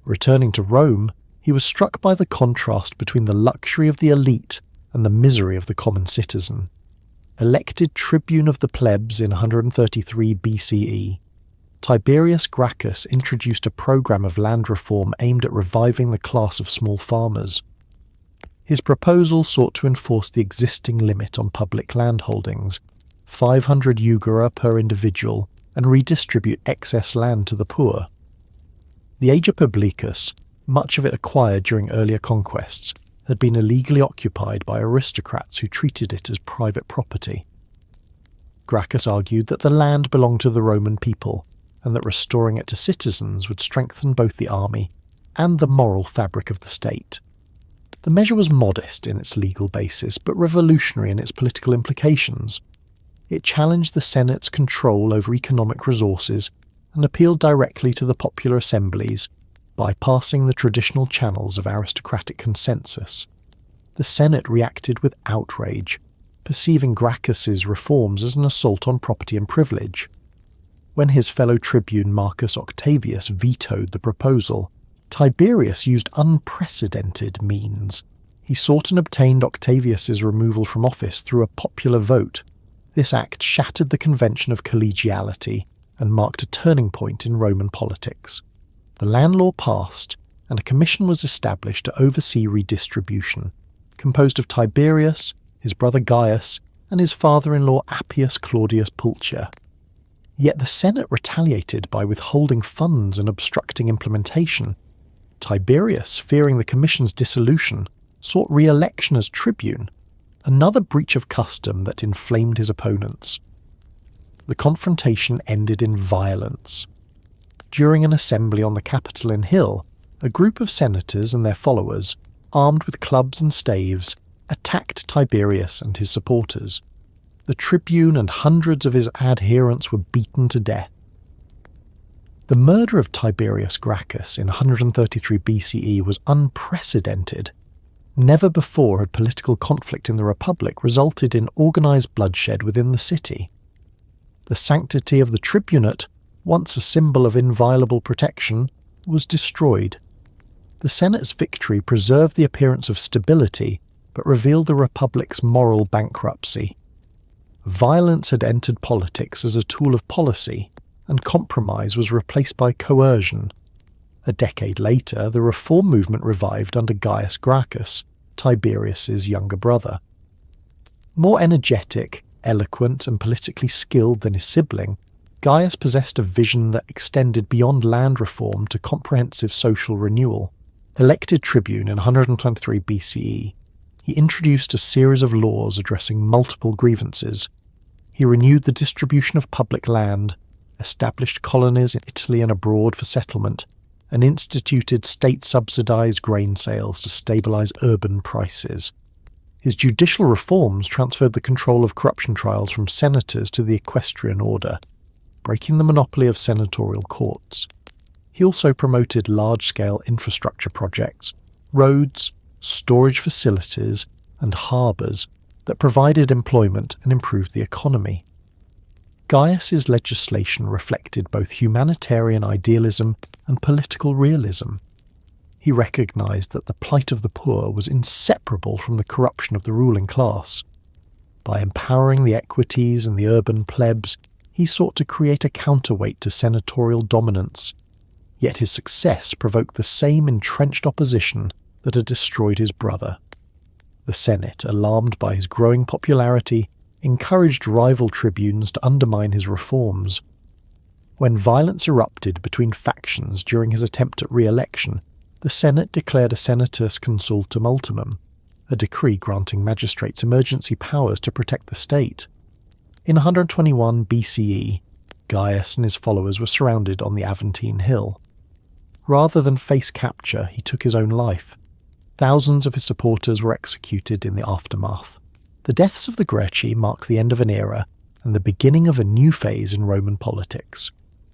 Returning to Rome, he was struck by the contrast between the luxury of the elite and the misery of the common citizen. Elected tribune of the plebs in 133 BCE, Tiberius Gracchus introduced a program of land reform aimed at reviving the class of small farmers. His proposal sought to enforce the existing limit on public land holdings, 500 jugera per individual, and redistribute excess land to the poor. The Ager Publicus, much of it acquired during earlier conquests, had been illegally occupied by aristocrats who treated it as private property. Gracchus argued that the land belonged to the Roman people, and that restoring it to citizens would strengthen both the army and the moral fabric of the state. The measure was modest in its legal basis, but revolutionary in its political implications. It challenged the Senate's control over economic resources and appealed directly to the popular assemblies, bypassing the traditional channels of aristocratic consensus. The Senate reacted with outrage, perceiving Gracchus's reforms as an assault on property and privilege. When his fellow tribune Marcus Octavius vetoed the proposal, Tiberius used unprecedented means. He sought and obtained Octavius's removal from office through a popular vote. This act shattered the convention of collegiality and marked a turning point in Roman politics. The land law passed, and a commission was established to oversee redistribution, composed of Tiberius, his brother Gaius, and his father-in-law Appius Claudius Pulcher. Yet the Senate retaliated by withholding funds and obstructing implementation. Tiberius, fearing the commission's dissolution, sought re-election as tribune, another breach of custom that inflamed his opponents. The confrontation ended in violence. During an assembly on the Capitoline Hill, a group of senators and their followers, armed with clubs and staves, attacked Tiberius and his supporters. The tribune and hundreds of his adherents were beaten to death. The murder of Tiberius Gracchus in 133 BCE was unprecedented. Never before had political conflict in the Republic resulted in organised bloodshed within the city. The sanctity of the tribunate, once a symbol of inviolable protection, was destroyed. The Senate's victory preserved the appearance of stability, but revealed the Republic's moral bankruptcy. Violence had entered politics as a tool of policy, and compromise was replaced by coercion. A decade later, the reform movement revived under Gaius Gracchus, Tiberius's younger brother. More energetic, eloquent, and politically skilled than his sibling, Gaius possessed a vision that extended beyond land reform to comprehensive social renewal. Elected tribune in 123 BCE, he introduced a series of laws addressing multiple grievances. He renewed the distribution of public land, established colonies in Italy and abroad for settlement, and instituted state-subsidized grain sales to stabilize urban prices. His judicial reforms transferred the control of corruption trials from senators to the equestrian order, breaking the monopoly of senatorial courts. He also promoted large-scale infrastructure projects, roads, storage facilities, and harbours that provided employment and improved the economy. Gaius's legislation reflected both humanitarian idealism and political realism. He recognised that the plight of the poor was inseparable from the corruption of the ruling class. By empowering the equites and the urban plebs, he sought to create a counterweight to senatorial dominance. Yet his success provoked the same entrenched opposition that had destroyed his brother. The Senate, alarmed by his growing popularity, encouraged rival tribunes to undermine his reforms. When violence erupted between factions during his attempt at re-election, the Senate declared a senatus consultum ultimum, a decree granting magistrates emergency powers to protect the state. In 121 BCE, Gaius and his followers were surrounded on the Aventine Hill. Rather than face capture, he took his own life. Thousands of his supporters were executed in the aftermath. The deaths of the Greci mark the end of an era and the beginning of a new phase in Roman politics.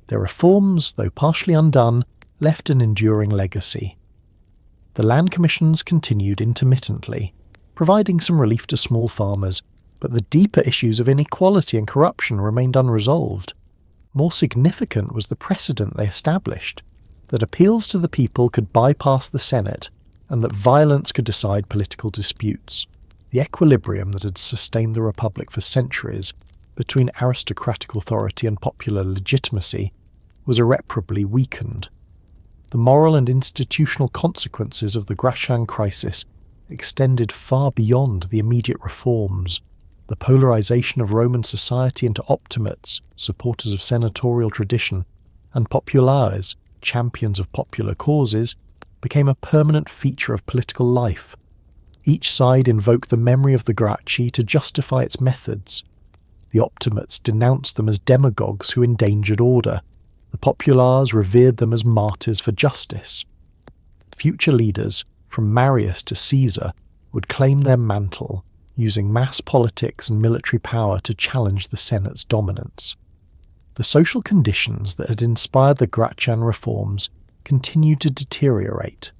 Their reforms, though partially undone, left an enduring legacy. The land commissions continued intermittently, providing some relief to small farmers, but the deeper issues of inequality and corruption remained unresolved. More significant was the precedent they established, that appeals to the people could bypass the Senate, and that violence could decide political disputes. The equilibrium that had sustained the Republic for centuries between aristocratic authority and popular legitimacy was irreparably weakened. The moral and institutional consequences of the Gratian crisis extended far beyond the immediate reforms. The polarization of Roman society into optimates, supporters of senatorial tradition, and populares, champions of popular causes, became a permanent feature of political life. Each side invoked the memory of the Gracchi to justify its methods. The optimates denounced them as demagogues who endangered order. The populares revered them as martyrs for justice. Future leaders, from Marius to Caesar, would claim their mantle, using mass politics and military power to challenge the Senate's dominance. The social conditions that had inspired the Gracchian reforms continued to deteriorate.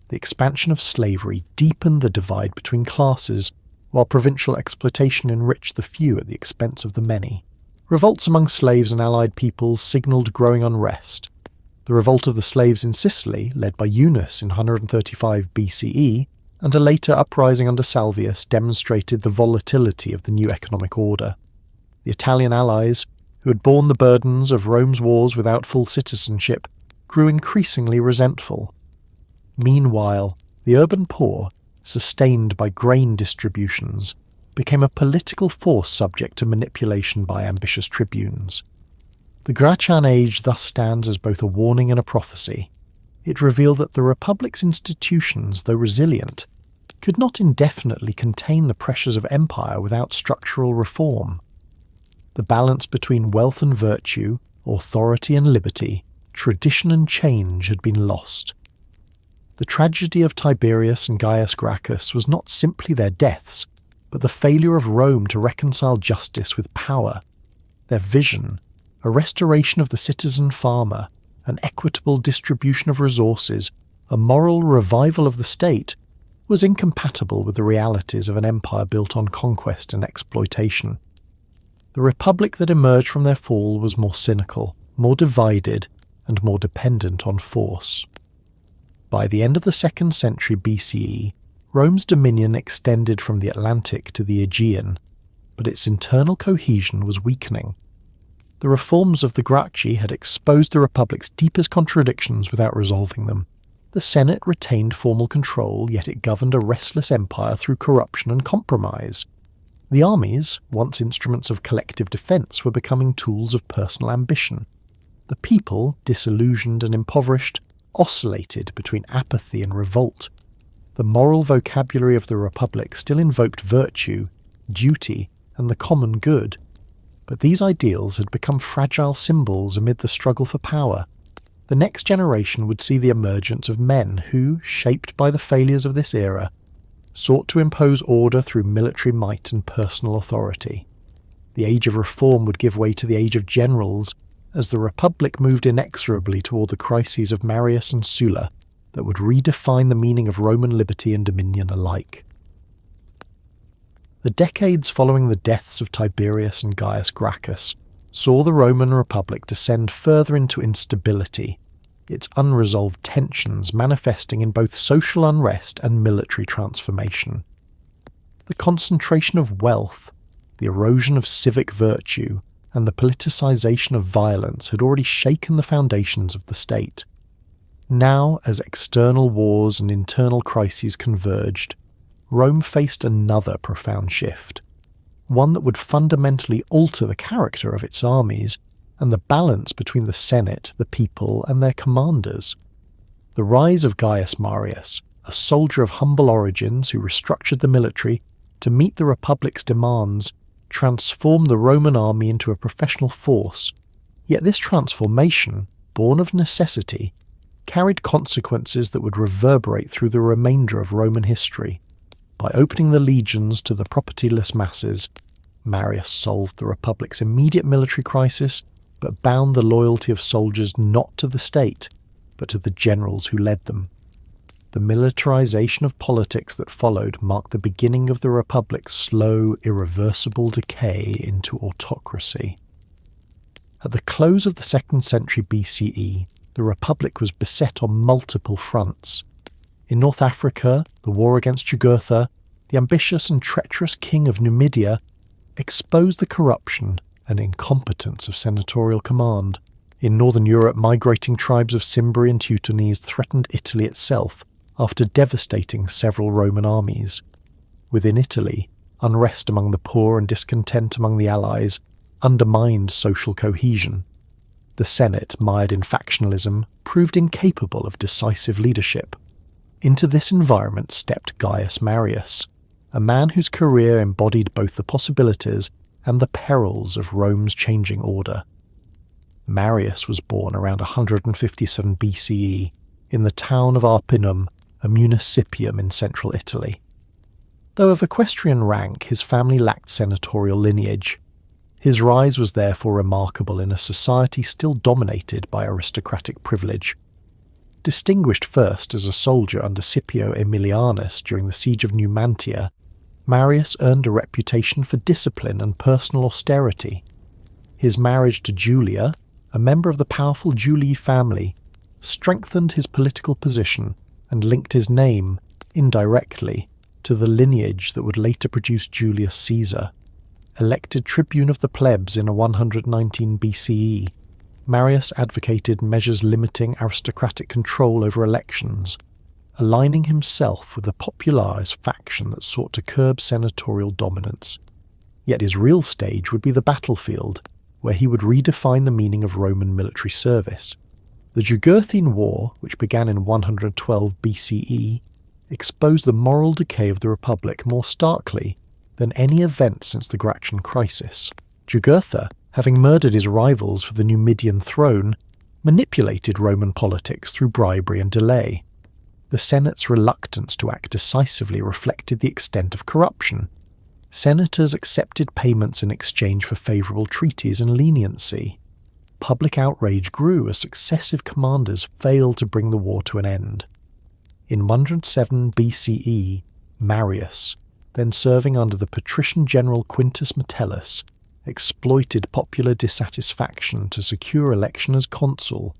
The expansion of slavery deepened the divide between classes, while provincial exploitation enriched the few at the expense of the many. Revolts among slaves and allied peoples signalled growing unrest. The revolt of the slaves in Sicily, led by Eunice in 135 BCE, and a later uprising under Salvius demonstrated the volatility of the new economic order. The Italian allies, who had borne the burdens of Rome's wars without full citizenship, grew increasingly resentful. Meanwhile, the urban poor, sustained by grain distributions, became a political force subject to manipulation by ambitious tribunes. The Gracchian Age thus stands as both a warning and a prophecy. It revealed that the Republic's institutions, though resilient, could not indefinitely contain the pressures of empire without structural reform. The balance between wealth and virtue, authority and liberty, tradition and change had been lost. The tragedy of Tiberius and Gaius Gracchus was not simply their deaths, but the failure of Rome to reconcile justice with power. Their vision, a restoration of the citizen farmer, an equitable distribution of resources, a moral revival of the state, was incompatible with the realities of an empire built on conquest and exploitation. The republic that emerged from their fall was more cynical, more divided, and more dependent on force. By the end of the 2nd century BCE, Rome's dominion extended from the Atlantic to the Aegean, but its internal cohesion was weakening. The reforms of the Gracchi had exposed the Republic's deepest contradictions without resolving them. The Senate retained formal control, yet it governed a restless empire through corruption and compromise. The armies, once instruments of collective defence, were becoming tools of personal ambition. The people, disillusioned and impoverished, oscillated between apathy and revolt. The moral vocabulary of the Republic still invoked virtue, duty, and the common good, but these ideals had become fragile symbols amid the struggle for power. The next generation would see the emergence of men who, shaped by the failures of this era, sought to impose order through military might and personal authority. The age of reform would give way to the age of generals, as the Republic moved inexorably toward the crises of Marius and Sulla that would redefine the meaning of Roman liberty and dominion alike. The decades following the deaths of Tiberius and Gaius Gracchus saw the Roman Republic descend further into instability, its unresolved tensions manifesting in both social unrest and military transformation. The concentration of wealth, the erosion of civic virtue, and the politicization of violence had already shaken the foundations of the state. Now, as external wars and internal crises converged, Rome faced another profound shift, one that would fundamentally alter the character of its armies and the balance between the Senate, the people, and their commanders. The rise of Gaius Marius, a soldier of humble origins who restructured the military to meet the Republic's demands, transformed the Roman army into a professional force. Yet this transformation, born of necessity, carried consequences that would reverberate through the remainder of Roman history. By opening the legions to the propertyless masses, Marius solved the Republic's immediate military crisis, but bound the loyalty of soldiers not to the state, but to the generals who led them. The militarization of politics that followed marked the beginning of the Republic's slow, irreversible decay into autocracy. At the close of the 2nd century BCE, the Republic was beset on multiple fronts. In North Africa, the war against Jugurtha, the ambitious and treacherous king of Numidia, exposed the corruption and incompetence of senatorial command. In northern Europe, migrating tribes of Cimbri and Teutones threatened Italy itself after devastating several Roman armies. Within Italy, unrest among the poor and discontent among the allies undermined social cohesion. The Senate, mired in factionalism, proved incapable of decisive leadership. Into this environment stepped Gaius Marius, a man whose career embodied both the possibilities and the perils of Rome's changing order. Marius was born around 157 BCE in the town of Arpinum, a municipium in central Italy. Though of equestrian rank, his family lacked senatorial lineage. His rise was therefore remarkable in a society still dominated by aristocratic privilege. Distinguished first as a soldier under Scipio Aemilianus during the siege of Numantia, Marius earned a reputation for discipline and personal austerity. His marriage to Julia, a member of the powerful Julii family, strengthened his political position and linked his name, indirectly, to the lineage that would later produce Julius Caesar. Elected tribune of the plebs in 119 BCE, Marius advocated measures limiting aristocratic control over elections, aligning himself with the popularis faction that sought to curb senatorial dominance. Yet his real stage would be the battlefield, where he would redefine the meaning of Roman military service. The Jugurthine War, which began in 112 BCE, exposed the moral decay of the Republic more starkly than any event since the Gracchian crisis. Jugurtha, having murdered his rivals for the Numidian throne, manipulated Roman politics through bribery and delay. The Senate's reluctance to act decisively reflected the extent of corruption. Senators accepted payments in exchange for favourable treaties and leniency. Public outrage grew as successive commanders failed to bring the war to an end. In 107 BCE, Marius, then serving under the patrician general Quintus Metellus, exploited popular dissatisfaction to secure election as consul.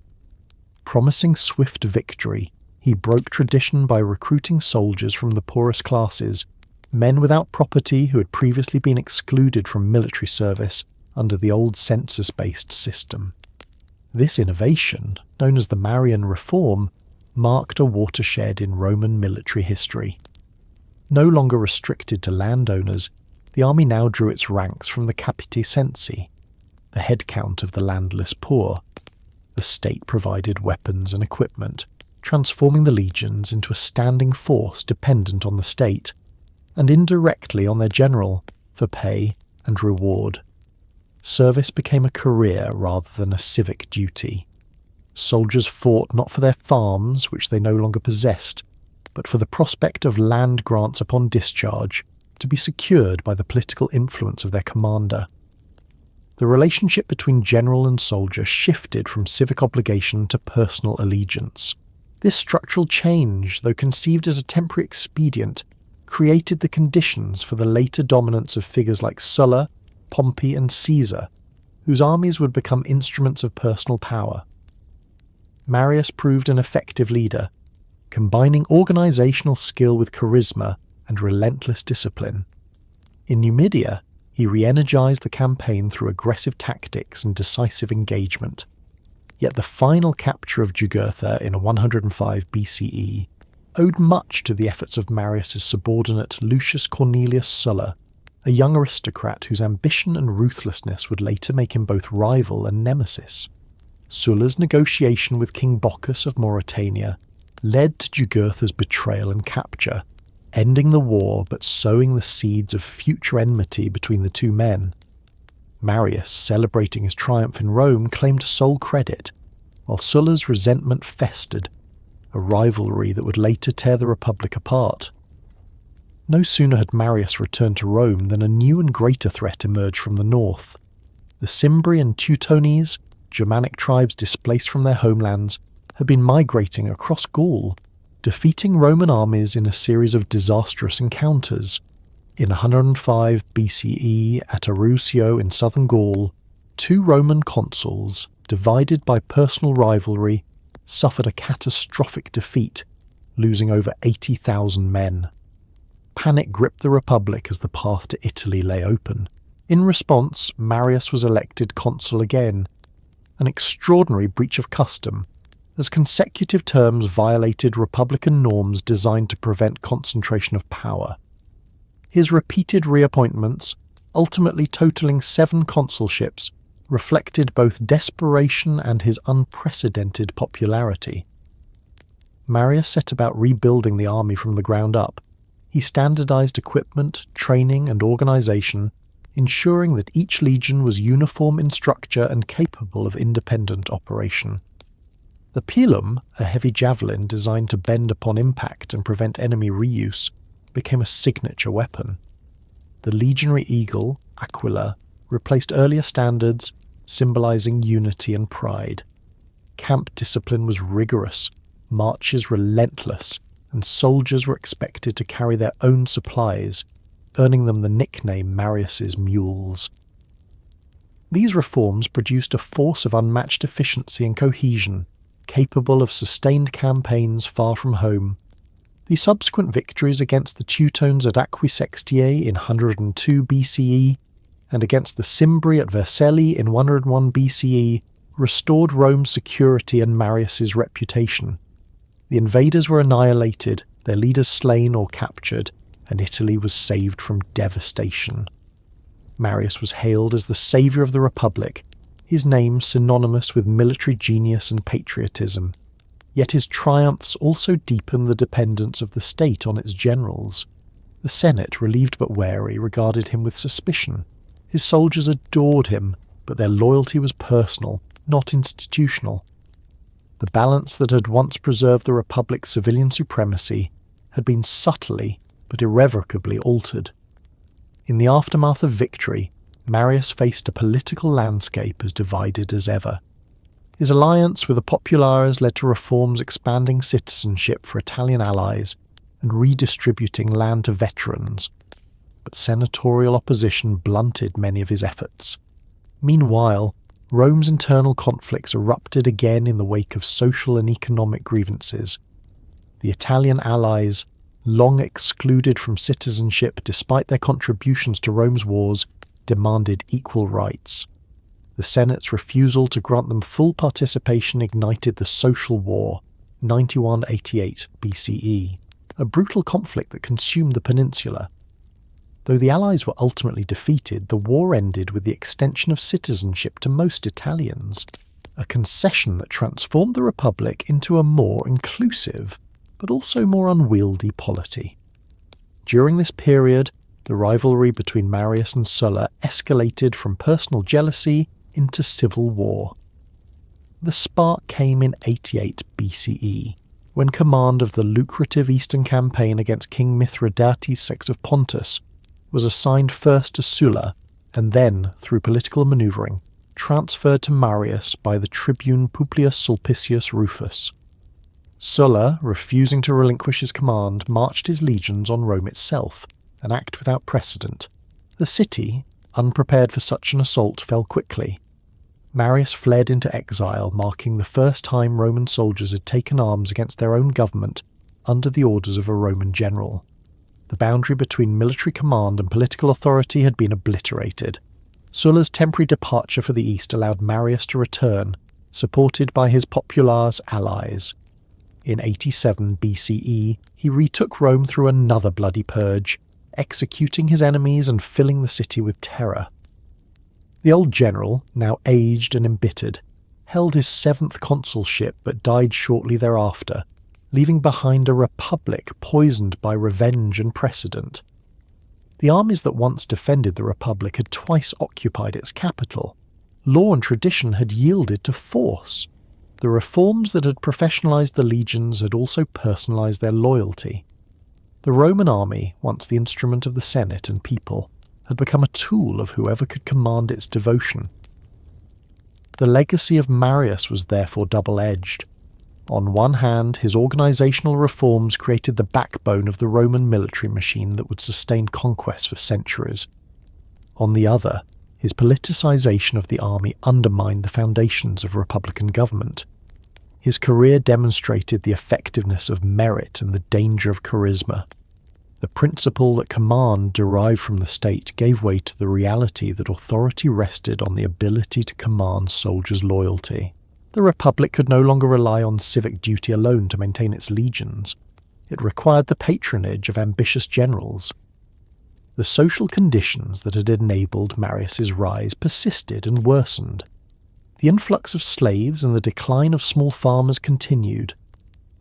Promising swift victory, he broke tradition by recruiting soldiers from the poorest classes, men without property who had previously been excluded from military service under the old census-based system. This innovation, known as the Marian Reform, marked a watershed in Roman military history. No longer restricted to landowners, the army now drew its ranks from the capiti censi, the head count of the landless poor. The state provided weapons and equipment, transforming the legions into a standing force dependent on the state, and indirectly on their general, for pay and reward. Service became a career rather than a civic duty. Soldiers fought not for their farms, which they no longer possessed, but for the prospect of land grants upon discharge, to be secured by the political influence of their commander. The relationship between general and soldier shifted from civic obligation to personal allegiance. This structural change, though conceived as a temporary expedient, created the conditions for the later dominance of figures like Sulla, Pompey and Caesar, whose armies would become instruments of personal power. Marius proved an effective leader, combining organisational skill with charisma and relentless discipline. In Numidia, he re-energised the campaign through aggressive tactics and decisive engagement. Yet the final capture of Jugurtha in 105 BCE owed much to the efforts of Marius's subordinate Lucius Cornelius Sulla, a young aristocrat whose ambition and ruthlessness would later make him both rival and nemesis. Sulla's negotiation with King Bocchus of Mauritania led to Jugurtha's betrayal and capture, ending the war but sowing the seeds of future enmity between the two men. Marius, celebrating his triumph in Rome, claimed sole credit, while Sulla's resentment festered, a rivalry that would later tear the Republic apart. No sooner had Marius returned to Rome than a new and greater threat emerged from the north. The Cimbri and Teutones, Germanic tribes displaced from their homelands, had been migrating across Gaul, defeating Roman armies in a series of disastrous encounters. In 105 BCE at Arusio in southern Gaul, two Roman consuls, divided by personal rivalry, suffered a catastrophic defeat, losing over 80,000 men. Panic gripped the Republic as the path to Italy lay open. In response, Marius was elected consul again, an extraordinary breach of custom, as consecutive terms violated republican norms designed to prevent concentration of power. His repeated reappointments, ultimately totaling 7 consulships, reflected both desperation and his unprecedented popularity. Marius set about rebuilding the army from the ground up. He standardized equipment, training and organization, ensuring that each legion was uniform in structure and capable of independent operation. The pilum, a heavy javelin designed to bend upon impact and prevent enemy reuse, became a signature weapon. The legionary eagle, aquila, replaced earlier standards, symbolizing unity and pride. Camp discipline was rigorous, marches relentless, and soldiers were expected to carry their own supplies, earning them the nickname Marius's mules. These reforms produced a force of unmatched efficiency and cohesion, capable of sustained campaigns far from home. The subsequent victories against the Teutones at Aquisextiae in 102 BCE and against the Cimbri at Vercelli in 101 BCE restored Rome's security and Marius's reputation. The invaders were annihilated, their leaders slain or captured, and Italy was saved from devastation. Marius was hailed as the saviour of the Republic, his name synonymous with military genius and patriotism. Yet his triumphs also deepened the dependence of the state on its generals. The Senate, relieved but wary, regarded him with suspicion. His soldiers adored him, but their loyalty was personal, not institutional. The balance that had once preserved the Republic's civilian supremacy had been subtly but irrevocably altered. In the aftermath of victory, Marius faced a political landscape as divided as ever. His alliance with the populares led to reforms expanding citizenship for Italian allies and redistributing land to veterans, but senatorial opposition blunted many of his efforts. Meanwhile, Rome's internal conflicts erupted again in the wake of social and economic grievances. The Italian allies, long excluded from citizenship despite their contributions to Rome's wars, demanded equal rights. The Senate's refusal to grant them full participation ignited the Social War, 91-88 BCE, a brutal conflict that consumed the peninsula. Though the Allies were ultimately defeated, the war ended with the extension of citizenship to most Italians, a concession that transformed the Republic into a more inclusive, but also more unwieldy polity. During this period, the rivalry between Marius and Sulla escalated from personal jealousy into civil war. The spark came in 88 BCE, when command of the lucrative eastern campaign against King Mithridates VI of Pontus was assigned first to Sulla and then, through political manoeuvring, transferred to Marius by the tribune Publius Sulpicius Rufus. Sulla, refusing to relinquish his command, marched his legions on Rome itself, an act without precedent. The city, unprepared for such an assault, fell quickly. Marius fled into exile, marking the first time Roman soldiers had taken arms against their own government under the orders of a Roman general. The boundary between military command and political authority had been obliterated. Sulla's temporary departure for the east allowed Marius to return, supported by his populares allies. In 87 BCE, he retook Rome through another bloody purge, executing his enemies and filling the city with terror. The old general, now aged and embittered, held his 7th consulship but died shortly thereafter, leaving behind a republic poisoned by revenge and precedent. The armies that once defended the republic had twice occupied its capital. Law and tradition had yielded to force. The reforms that had professionalized the legions had also personalized their loyalty. The Roman army, once the instrument of the Senate and people, had become a tool of whoever could command its devotion. The legacy of Marius was therefore double-edged. On one hand, his organizational reforms created the backbone of the Roman military machine that would sustain conquest for centuries. On the other, his politicization of the army undermined the foundations of republican government. His career demonstrated the effectiveness of merit and the danger of charisma. The principle that command derived from the state gave way to the reality that authority rested on the ability to command soldiers' loyalty. The Republic could no longer rely on civic duty alone to maintain its legions. It required the patronage of ambitious generals. The social conditions that had enabled Marius's rise persisted and worsened. The influx of slaves and the decline of small farmers continued.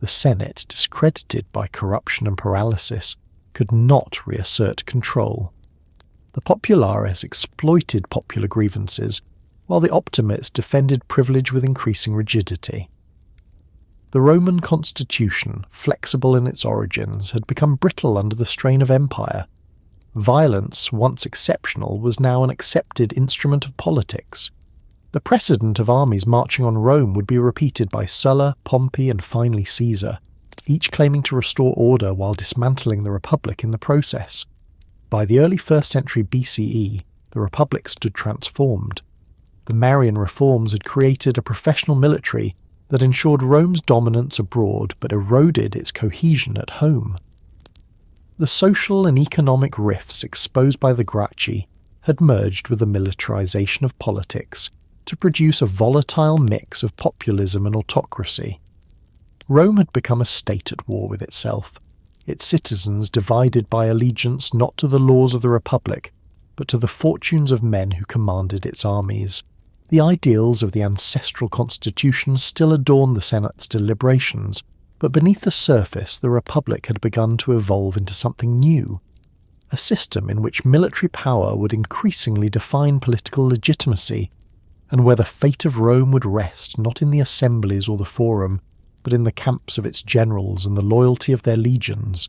The Senate, discredited by corruption and paralysis, could not reassert control. The populares exploited popular grievances, while the optimates defended privilege with increasing rigidity. The Roman constitution, flexible in its origins, had become brittle under the strain of empire. Violence, once exceptional, was now an accepted instrument of politics. The precedent of armies marching on Rome would be repeated by Sulla, Pompey, and finally Caesar, each claiming to restore order while dismantling the Republic in the process. By the early 1st century BCE, the Republic stood transformed. The Marian reforms had created a professional military that ensured Rome's dominance abroad but eroded its cohesion at home. The social and economic rifts exposed by the Gracchi had merged with the militarization of politics to produce a volatile mix of populism and autocracy. Rome had become a state at war with itself, its citizens divided by allegiance not to the laws of the Republic, but to the fortunes of men who commanded its armies. The ideals of the ancestral constitution still adorned the Senate's deliberations, but beneath the surface the Republic had begun to evolve into something new, a system in which military power would increasingly define political legitimacy, and where the fate of Rome would rest not in the assemblies or the forum, but in the camps of its generals and the loyalty of their legions.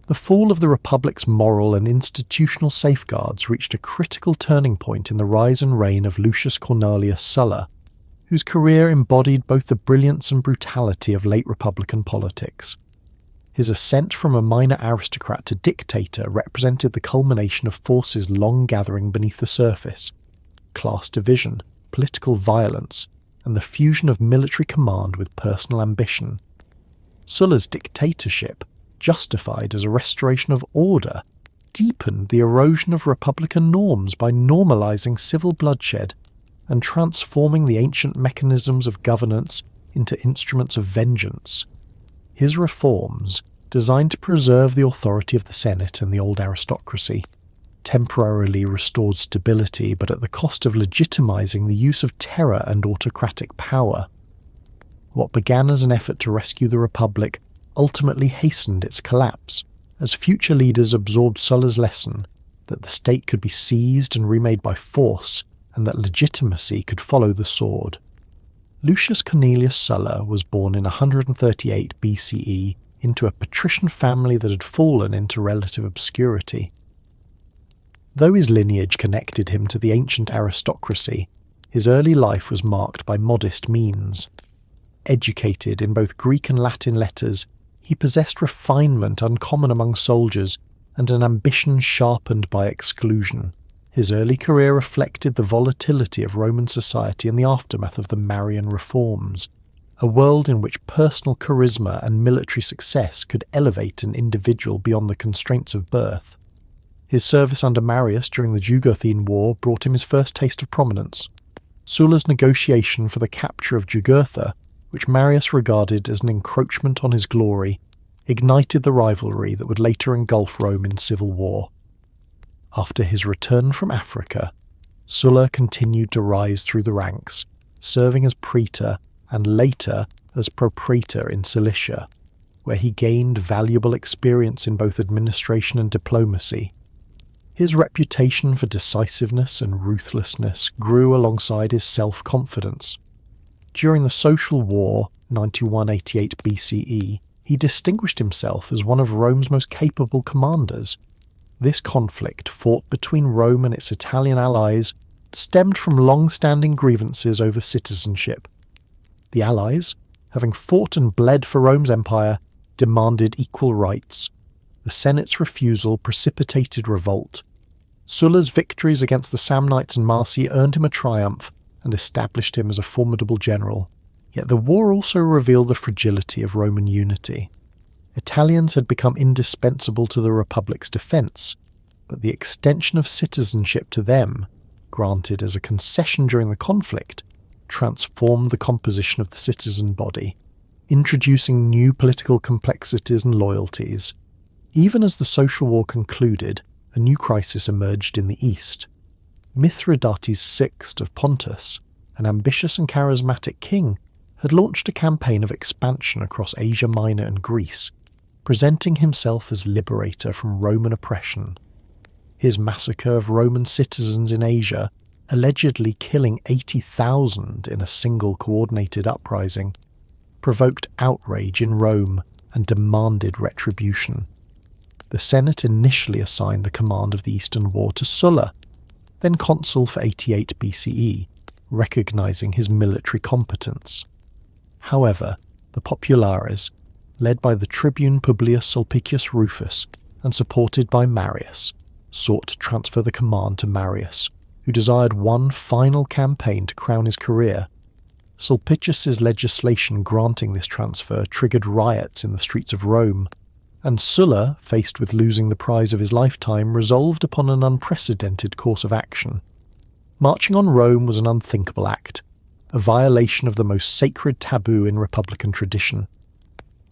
The fall of the Republic's moral and institutional safeguards reached a critical turning point in the rise and reign of Lucius Cornelius Sulla, whose career embodied both the brilliance and brutality of late Republican politics. His ascent from a minor aristocrat to dictator represented the culmination of forces long gathering beneath the surface: class division, political violence, and the fusion of military command with personal ambition. Sulla's dictatorship, justified as a restoration of order, deepened the erosion of republican norms by normalizing civil bloodshed and transforming the ancient mechanisms of governance into instruments of vengeance. His reforms, designed to preserve the authority of the Senate and the old aristocracy, temporarily restored stability but at the cost of legitimizing the use of terror and autocratic power. What began as an effort to rescue the Republic ultimately hastened its collapse, as future leaders absorbed Sulla's lesson that the state could be seized and remade by force, and that legitimacy could follow the sword. Lucius Cornelius Sulla was born in 138 BCE into a patrician family that had fallen into relative obscurity. Though his lineage connected him to the ancient aristocracy, his early life was marked by modest means. Educated in both Greek and Latin letters, he possessed refinement uncommon among soldiers and an ambition sharpened by exclusion. His early career reflected the volatility of Roman society in the aftermath of the Marian reforms, a world in which personal charisma and military success could elevate an individual beyond the constraints of birth. His service under Marius during the Jugurthine War brought him his first taste of prominence. Sulla's negotiation for the capture of Jugurtha, which Marius regarded as an encroachment on his glory, ignited the rivalry that would later engulf Rome in civil war. After his return from Africa, Sulla continued to rise through the ranks, serving as praetor and later as propraetor in Cilicia, where he gained valuable experience in both administration and diplomacy. His reputation for decisiveness and ruthlessness grew alongside his self-confidence. During the Social War, 91-88 BCE, he distinguished himself as one of Rome's most capable commanders. This conflict, fought between Rome and its Italian allies, stemmed from long-standing grievances over citizenship. The allies, having fought and bled for Rome's empire, demanded equal rights. The Senate's refusal precipitated revolt. Sulla's victories against the Samnites and Marsi earned him a triumph and established him as a formidable general. Yet the war also revealed the fragility of Roman unity. Italians had become indispensable to the Republic's defence, but the extension of citizenship to them, granted as a concession during the conflict, transformed the composition of the citizen body, introducing new political complexities and loyalties. Even as the social war concluded, a new crisis emerged in the east. Mithridates VI of Pontus, an ambitious and charismatic king, had launched a campaign of expansion across Asia Minor and Greece, presenting himself as liberator from Roman oppression. His massacre of Roman citizens in Asia allegedly killing 80,000 in a single coordinated uprising, provoked outrage in Rome and demanded retribution. The Senate initially assigned the command of the Eastern War to Sulla, then consul for 88 BCE, recognizing his military competence. However, the populares, led by the tribune Publius Sulpicius Rufus and supported by Marius, sought to transfer the command to Marius, who desired one final campaign to crown his career. Sulpicius's legislation granting this transfer triggered riots in the streets of Rome, and Sulla, faced with losing the prize of his lifetime, resolved upon an unprecedented course of action. Marching on Rome was an unthinkable act, a violation of the most sacred taboo in Republican tradition.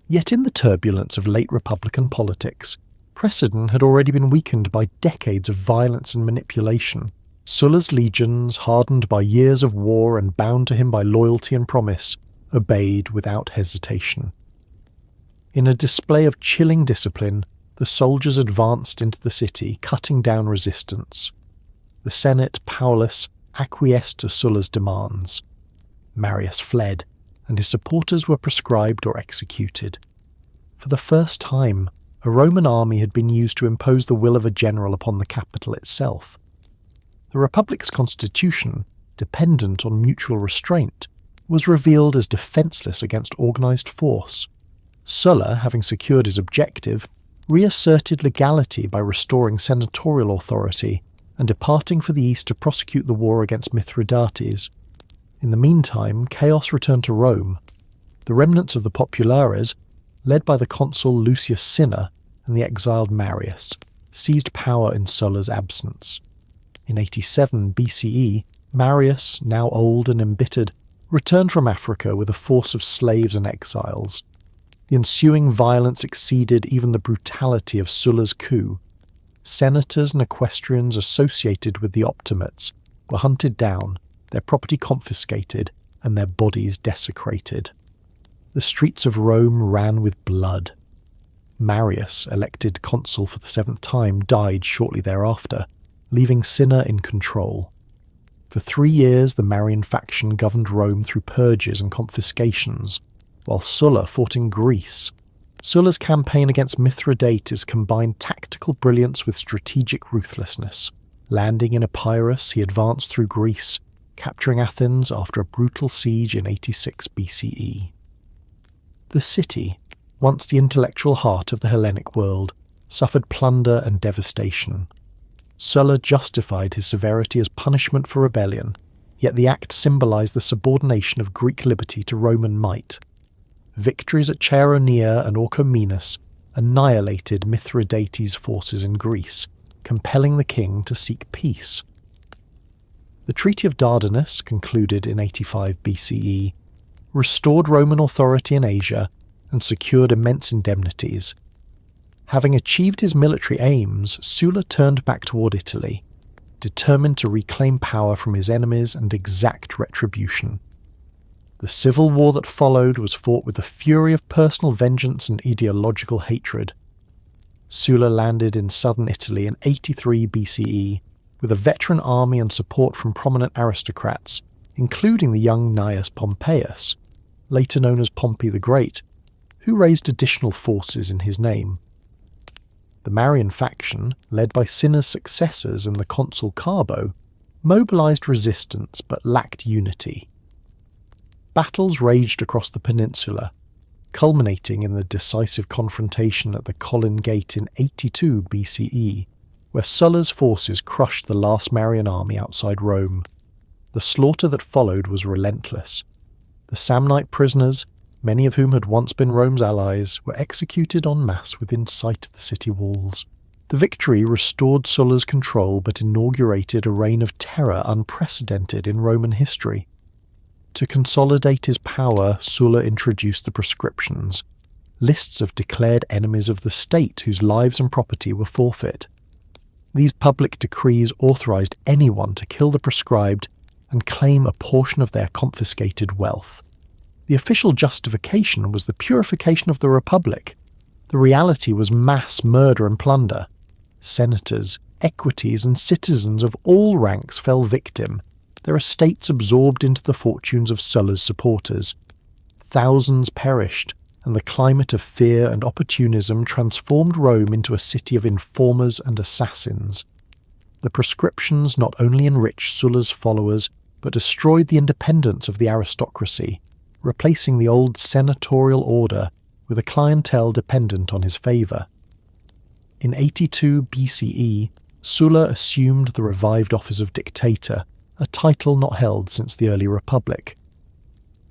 Yet in the turbulence of late Republican politics, precedent had already been weakened by decades of violence and manipulation. Sulla's legions, hardened by years of war and bound to him by loyalty and promise, obeyed without hesitation. In a display of chilling discipline, the soldiers advanced into the city, cutting down resistance. The Senate, powerless, acquiesced to Sulla's demands. Marius fled, and his supporters were proscribed or executed. For the first time, a Roman army had been used to impose the will of a general upon the capital itself. The Republic's constitution, dependent on mutual restraint, was revealed as defenceless against organised force. Sulla, having secured his objective, reasserted legality by restoring senatorial authority and departing for the east to prosecute the war against Mithridates. In the meantime, chaos returned to Rome. The remnants of the populares, led by the consul Lucius Cinna and the exiled Marius, seized power in Sulla's absence. In 87 BCE, Marius, now old and embittered, returned from Africa with a force of slaves and exiles. The ensuing violence exceeded even the brutality of Sulla's coup. Senators and equestrians associated with the Optimates were hunted down, their property confiscated, and their bodies desecrated. The streets of Rome ran with blood. Marius, elected consul for the 7th time, died shortly thereafter, leaving Cinna in control. For 3 years the Marian faction governed Rome through purges and confiscations, while Sulla fought in Greece. Sulla's campaign against Mithridates combined tactical brilliance with strategic ruthlessness. Landing in Epirus, he advanced through Greece, capturing Athens after a brutal siege in 86 BCE. The city, once the intellectual heart of the Hellenic world, suffered plunder and devastation. Sulla justified his severity as punishment for rebellion, yet the act symbolized the subordination of Greek liberty to Roman might. Victories at Chaeronea and Orchomenus annihilated Mithridates' forces in Greece, compelling the king to seek peace. The Treaty of Dardanus, concluded in 85 BCE, restored Roman authority in Asia and secured immense indemnities. Having achieved his military aims, Sulla turned back toward Italy, determined to reclaim power from his enemies and exact retribution. The civil war that followed was fought with the fury of personal vengeance and ideological hatred. Sulla landed in southern Italy in 83 BCE with a veteran army and support from prominent aristocrats, including the young Gnaeus Pompeius, later known as Pompey the Great, who raised additional forces in his name. The Marian faction, led by Cinna's successors and the consul Carbo, mobilized resistance but lacked unity. Battles raged across the peninsula, culminating in the decisive confrontation at the Colline Gate in 82 BCE, where Sulla's forces crushed the last Marian army outside Rome. The slaughter that followed was relentless. The Samnite prisoners, many of whom had once been Rome's allies, were executed en masse within sight of the city walls. The victory restored Sulla's control but inaugurated a reign of terror unprecedented in Roman history. To consolidate his power, Sulla introduced the proscriptions, lists of declared enemies of the state whose lives and property were forfeit. These public decrees authorized anyone to kill the proscribed and claim a portion of their confiscated wealth. The official justification was the purification of the Republic. The reality was mass murder and plunder. Senators, equities, and citizens of all ranks fell victim, their estates absorbed into the fortunes of Sulla's supporters. Thousands perished, and the climate of fear and opportunism transformed Rome into a city of informers and assassins. The proscriptions not only enriched Sulla's followers, but destroyed the independence of the aristocracy, replacing the old senatorial order with a clientele dependent on his favour. In 82 BCE, Sulla assumed the revived office of dictator, a title not held since the early Republic.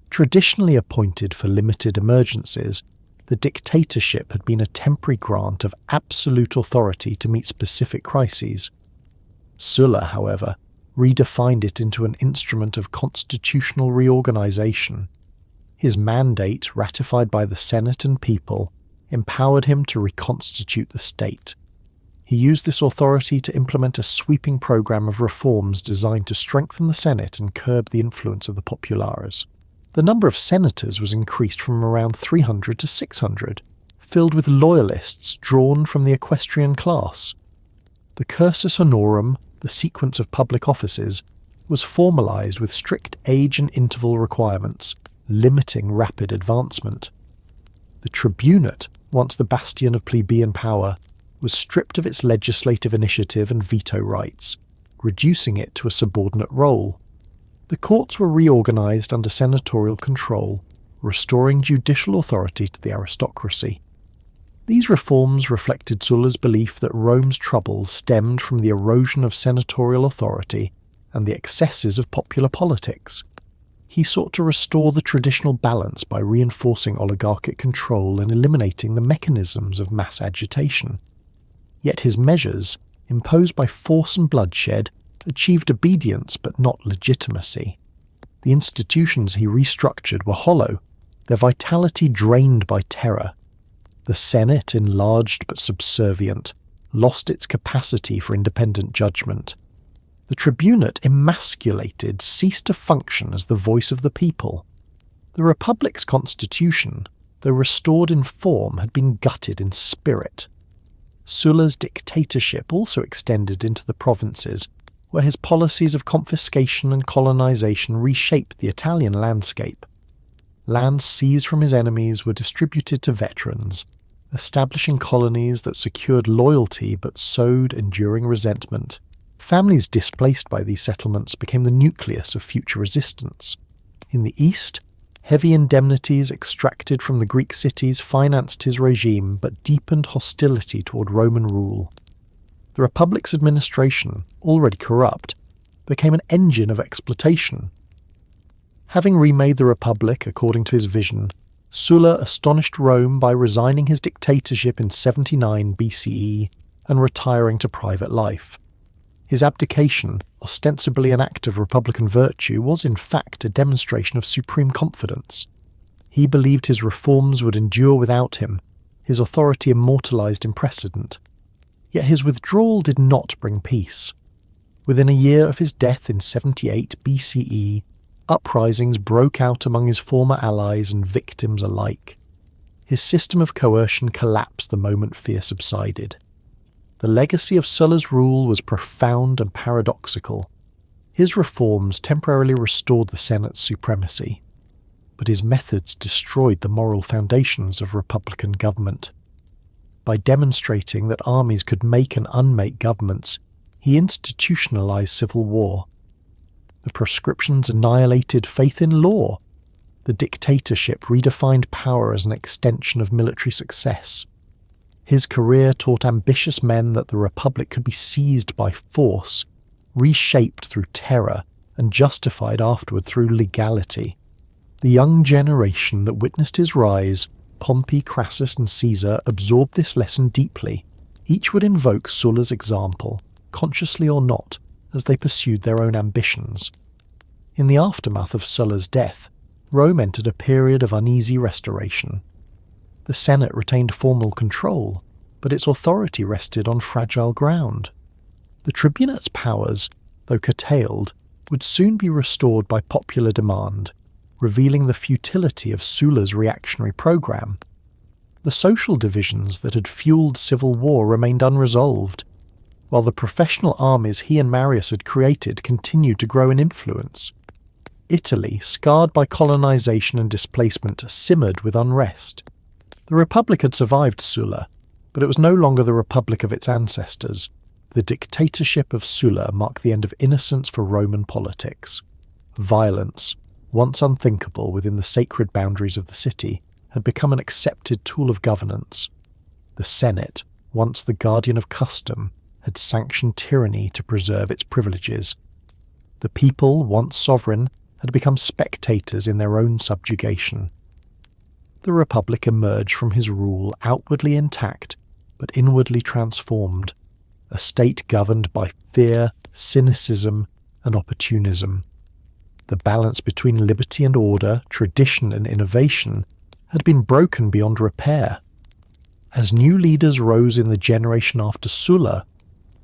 Traditionally appointed for limited emergencies, the dictatorship had been a temporary grant of absolute authority to meet specific crises. Sulla, however, redefined it into an instrument of constitutional reorganization. His mandate, ratified by the Senate and people, empowered him to reconstitute the state. He used this authority to implement a sweeping program of reforms designed to strengthen the Senate and curb the influence of the populares. The number of senators was increased from around 300 to 600, filled with loyalists drawn from the equestrian class. The cursus honorum, the sequence of public offices, was formalized with strict age and interval requirements, limiting rapid advancement. The tribunate, once the bastion of plebeian power, was stripped of its legislative initiative and veto rights, reducing it to a subordinate role. The courts were reorganized under senatorial control, restoring judicial authority to the aristocracy. These reforms reflected Sulla's belief that Rome's troubles stemmed from the erosion of senatorial authority and the excesses of popular politics. He sought to restore the traditional balance by reinforcing oligarchic control and eliminating the mechanisms of mass agitation. Yet his measures, imposed by force and bloodshed, achieved obedience but not legitimacy. The institutions he restructured were hollow, their vitality drained by terror. The Senate, enlarged but subservient, lost its capacity for independent judgment. The tribunate, emasculated, ceased to function as the voice of the people. The Republic's constitution, though restored in form, had been gutted in spirit. Sulla's dictatorship also extended into the provinces, where his policies of confiscation and colonization reshaped the Italian landscape. Lands seized from his enemies were distributed to veterans, establishing colonies that secured loyalty but sowed enduring resentment. Families displaced by these settlements became the nucleus of future resistance. In the east, heavy indemnities extracted from the Greek cities financed his regime but deepened hostility toward Roman rule. The Republic's administration, already corrupt, became an engine of exploitation. Having remade the Republic according to his vision, Sulla astonished Rome by resigning his dictatorship in 79 BCE and retiring to private life. His abdication, ostensibly an act of republican virtue, was in fact a demonstration of supreme confidence. He believed his reforms would endure without him, his authority immortalized in precedent. Yet his withdrawal did not bring peace. Within a year of his death in 78 BCE, uprisings broke out among his former allies and victims alike. His system of coercion collapsed the moment fear subsided. The legacy of Sulla's rule was profound and paradoxical. His reforms temporarily restored the Senate's supremacy, but his methods destroyed the moral foundations of republican government. By demonstrating that armies could make and unmake governments, he institutionalized civil war. The proscriptions annihilated faith in law. The dictatorship redefined power as an extension of military success. His career taught ambitious men that the Republic could be seized by force, reshaped through terror, and justified afterward through legality. The young generation that witnessed his rise, Pompey, Crassus, and Caesar, absorbed this lesson deeply. Each would invoke Sulla's example, consciously or not, as they pursued their own ambitions. In the aftermath of Sulla's death, Rome entered a period of uneasy restoration. The Senate retained formal control, but its authority rested on fragile ground. The tribunate's powers, though curtailed, would soon be restored by popular demand, revealing the futility of Sulla's reactionary program. The social divisions that had fueled civil war remained unresolved, while the professional armies he and Marius had created continued to grow in influence. Italy, scarred by colonization and displacement, simmered with unrest. The Republic had survived Sulla, but it was no longer the Republic of its ancestors. The dictatorship of Sulla marked the end of innocence for Roman politics. Violence, once unthinkable within the sacred boundaries of the city, had become an accepted tool of governance. The Senate, once the guardian of custom, had sanctioned tyranny to preserve its privileges. The people, once sovereign, had become spectators in their own subjugation. The Republic emerged from his rule outwardly intact, but inwardly transformed, a state governed by fear, cynicism, and opportunism. The balance between liberty and order, tradition and innovation, had been broken beyond repair. As new leaders rose in the generation after Sulla,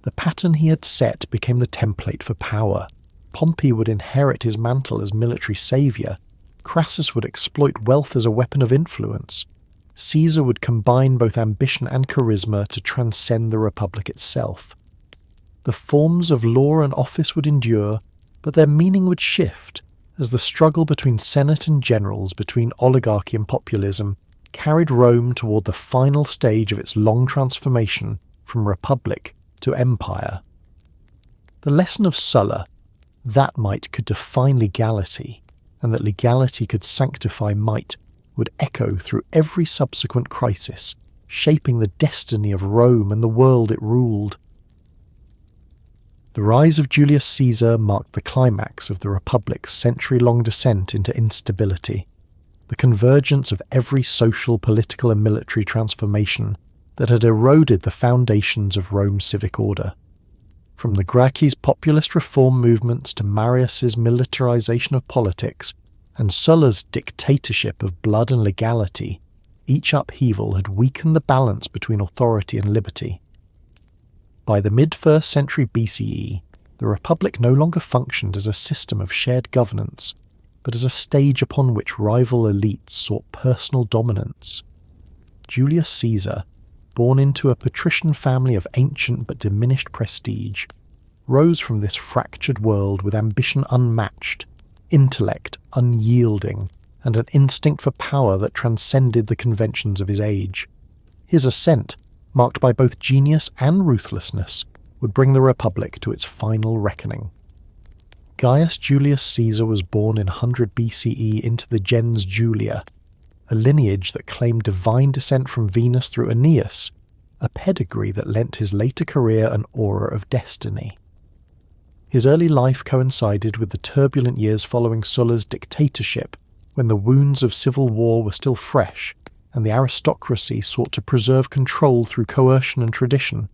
the pattern he had set became the template for power. Pompey would inherit his mantle as military saviour. Crassus would exploit wealth as a weapon of influence. Caesar would combine both ambition and charisma to transcend the Republic itself. The forms of law and office would endure, but their meaning would shift as the struggle between Senate and generals, between oligarchy and populism, carried Rome toward the final stage of its long transformation from republic to empire. The lesson of Sulla, that might could define legality, and that legality could sanctify might, would echo through every subsequent crisis, shaping the destiny of Rome and the world it ruled. The rise of Julius Caesar marked the climax of the Republic's century-long descent into instability, the convergence of every social, political and military transformation that had eroded the foundations of Rome's civic order. From the Gracchi's populist reform movements to Marius's militarization of politics and Sulla's dictatorship of blood and legality, each upheaval had weakened the balance between authority and liberty. By the mid-1st century BCE, the Republic no longer functioned as a system of shared governance, but as a stage upon which rival elites sought personal dominance. Julius Caesar, born into a patrician family of ancient but diminished prestige, rose from this fractured world with ambition unmatched, intellect unyielding, and an instinct for power that transcended the conventions of his age. His ascent, marked by both genius and ruthlessness, would bring the Republic to its final reckoning. Gaius Julius Caesar was born in 100 BCE into the gens Julia, a lineage that claimed divine descent from Venus through Aeneas, a pedigree that lent his later career an aura of destiny. His early life coincided with the turbulent years following Sulla's dictatorship, when the wounds of civil war were still fresh, and the aristocracy sought to preserve control through coercion and tradition.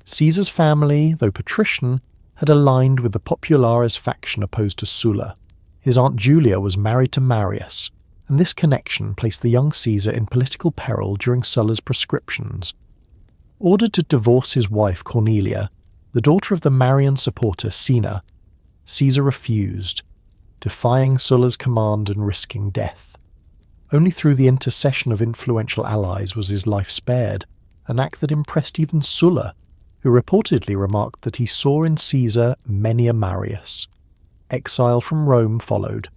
Caesar's family, though patrician, had aligned with the populares faction opposed to Sulla. His aunt Julia was married to Marius, and this connection placed the young Caesar in political peril during Sulla's proscriptions. Ordered to divorce his wife Cornelia, the daughter of the Marian supporter Cinna, Caesar refused, defying Sulla's command and risking death. Only through the intercession of influential allies was his life spared, an act that impressed even Sulla, who reportedly remarked that he saw in Caesar many a Marius. Exile from Rome followed.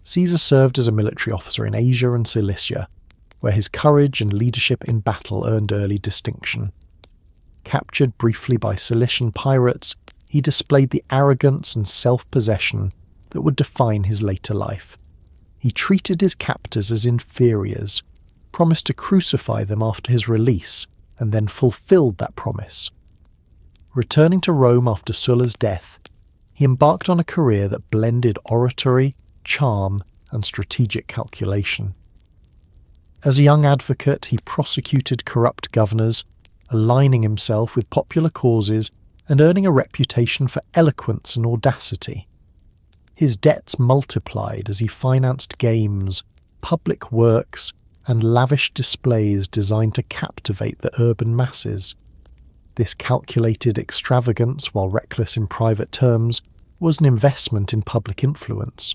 Caesar served as a military officer in Asia and Cilicia, where his courage and leadership in battle earned early distinction. Captured briefly by Cilician pirates, he displayed the arrogance and self-possession that would define his later life. He treated his captors as inferiors, promised to crucify them after his release, and then fulfilled that promise. Returning to Rome after Sulla's death, he embarked on a career that blended oratory, charm, and strategic calculation. As a young advocate, he prosecuted corrupt governors, aligning himself with popular causes and earning a reputation for eloquence and audacity. His debts multiplied as he financed games, public works, and lavish displays designed to captivate the urban masses. This calculated extravagance, while reckless in private terms, was an investment in public influence.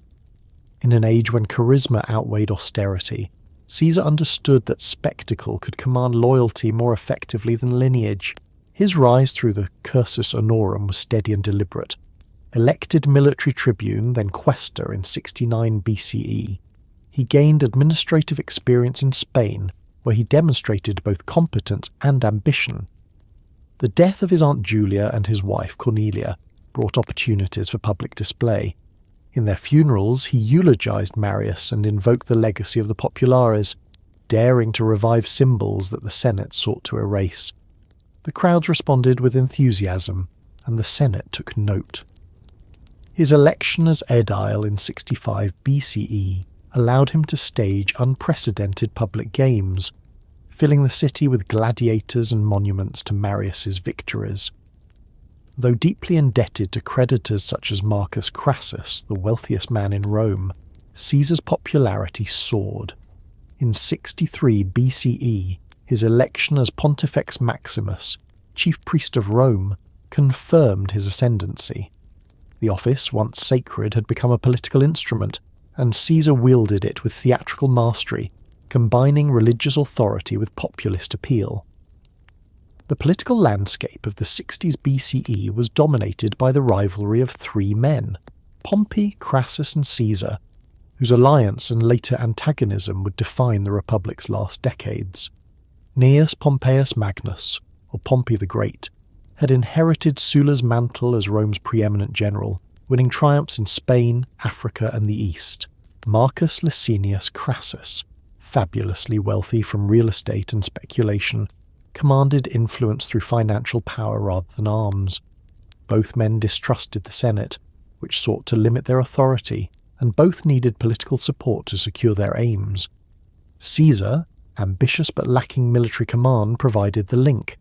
In an age when charisma outweighed austerity, Caesar understood that spectacle could command loyalty more effectively than lineage. His rise through the cursus honorum was steady and deliberate. Elected military tribune, then quaestor in 69 BCE, he gained administrative experience in Spain, where he demonstrated both competence and ambition. The death of his Aunt Julia and his wife Cornelia brought opportunities for public display. In their funerals, he eulogized Marius and invoked the legacy of the populares, daring to revive symbols that the Senate sought to erase. The crowds responded with enthusiasm, and the Senate took note. His election as aedile in 65 BCE allowed him to stage unprecedented public games, filling the city with gladiators and monuments to Marius's victories. Though deeply indebted to creditors such as Marcus Crassus, the wealthiest man in Rome, Caesar's popularity soared. In 63 BCE, his election as Pontifex Maximus, chief priest of Rome, confirmed his ascendancy. The office, once sacred, had become a political instrument, and Caesar wielded it with theatrical mastery, combining religious authority with populist appeal. The political landscape of the 60s BCE was dominated by the rivalry of three men, Pompey, Crassus and Caesar, whose alliance and later antagonism would define the Republic's last decades. Gnaeus Pompeius Magnus, or Pompey the Great, had inherited Sulla's mantle as Rome's preeminent general, winning triumphs in Spain, Africa and the East. Marcus Licinius Crassus, fabulously wealthy from real estate and speculation, commanded influence through financial power rather than arms. Both men distrusted the Senate, which sought to limit their authority, and both needed political support to secure their aims. Caesar, ambitious but lacking military command, provided the link.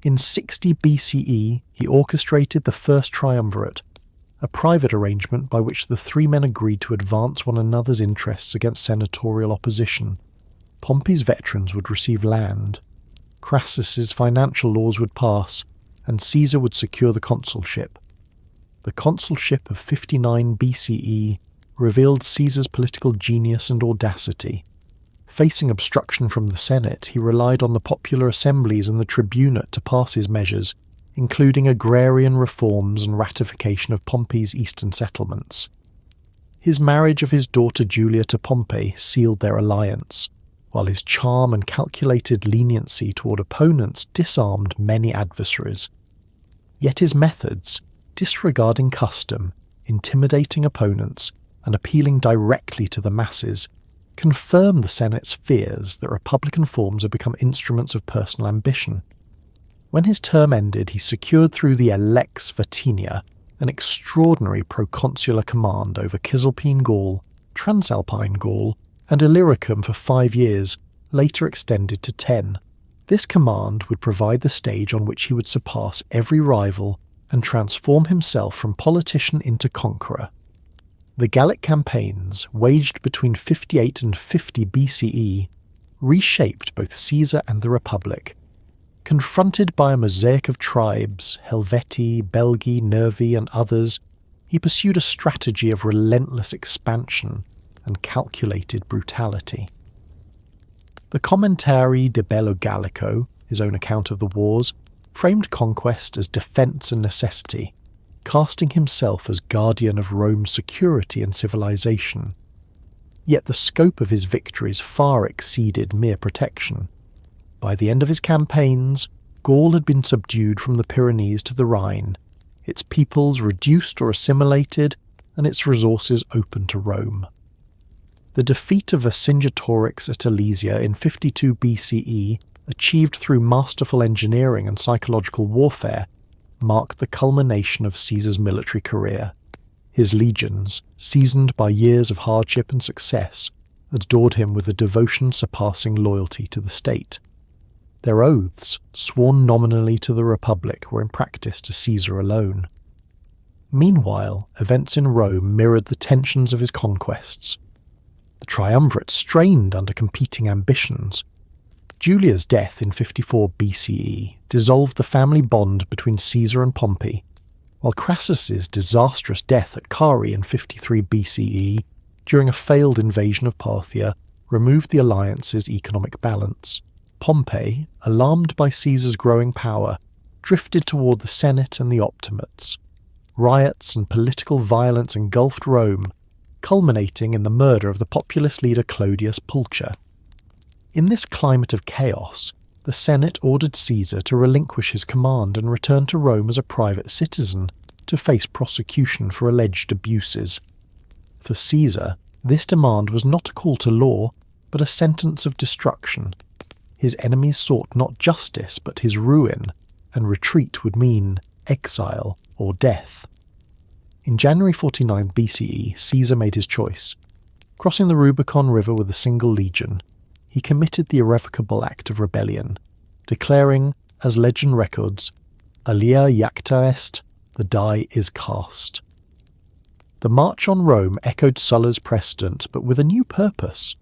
In 60 BCE, he orchestrated the First Triumvirate, a private arrangement by which the three men agreed to advance one another's interests against senatorial opposition. Pompey's veterans would receive land, Crassus's financial laws would pass, and Caesar would secure the consulship. The consulship of 59 BCE revealed Caesar's political genius and audacity. Facing obstruction from the Senate, he relied on the popular assemblies and the tribunate to pass his measures, including agrarian reforms and ratification of Pompey's eastern settlements. His marriage of his daughter Julia to Pompey sealed their alliance, while his charm and calculated leniency toward opponents disarmed many adversaries. Yet his methods, disregarding custom, intimidating opponents, and appealing directly to the masses, confirm the Senate's fears that Republican forms had become instruments of personal ambition. When his term ended, he secured through the Lex Vatinia an extraordinary proconsular command over Cisalpine Gaul, Transalpine Gaul, and Illyricum for 5 years, later extended to 10. This command would provide the stage on which he would surpass every rival and transform himself from politician into conqueror. The Gallic campaigns, waged between 58 and 50 BCE, reshaped both Caesar and the Republic. Confronted by a mosaic of tribes, Helvetii, Belgae, Nervi, and others, he pursued a strategy of relentless expansion and calculated brutality. The Commentari de Bello Gallico, his own account of the wars, framed conquest as defence and necessity, casting himself as guardian of Rome's security and civilization. Yet the scope of his victories far exceeded mere protection. By the end of his campaigns, Gaul had been subdued from the Pyrenees to the Rhine, its peoples reduced or assimilated, and its resources open to Rome. The defeat of Vercingetorix at Alesia in 52 BCE, achieved through masterful engineering and psychological warfare, marked the culmination of Caesar's military career. His legions, seasoned by years of hardship and success, adored him with a devotion surpassing loyalty to the state. Their oaths, sworn nominally to the Republic, were in practice to Caesar alone. Meanwhile, events in Rome mirrored the tensions of his conquests. The triumvirate strained under competing ambitions. Julia's death in 54 BCE dissolved the family bond between Caesar and Pompey, while Crassus's disastrous death at Carrhae in 53 BCE, during a failed invasion of Parthia, removed the alliance's economic balance. Pompey, alarmed by Caesar's growing power, drifted toward the Senate and the Optimates. Riots and political violence engulfed Rome, culminating in the murder of the populist leader Clodius Pulcher. In this climate of chaos, the Senate ordered Caesar to relinquish his command and return to Rome as a private citizen to face prosecution for alleged abuses. For Caesar, this demand was not a call to law, but a sentence of destruction. His enemies sought not justice but his ruin, and retreat would mean exile or death. In January 49 BCE, Caesar made his choice. Crossing the Rubicon River with a single legion, he committed the irrevocable act of rebellion, declaring, as legend records, "Alia iacta est," the die is cast. The march on Rome echoed Sulla's precedent, but with a new purpose.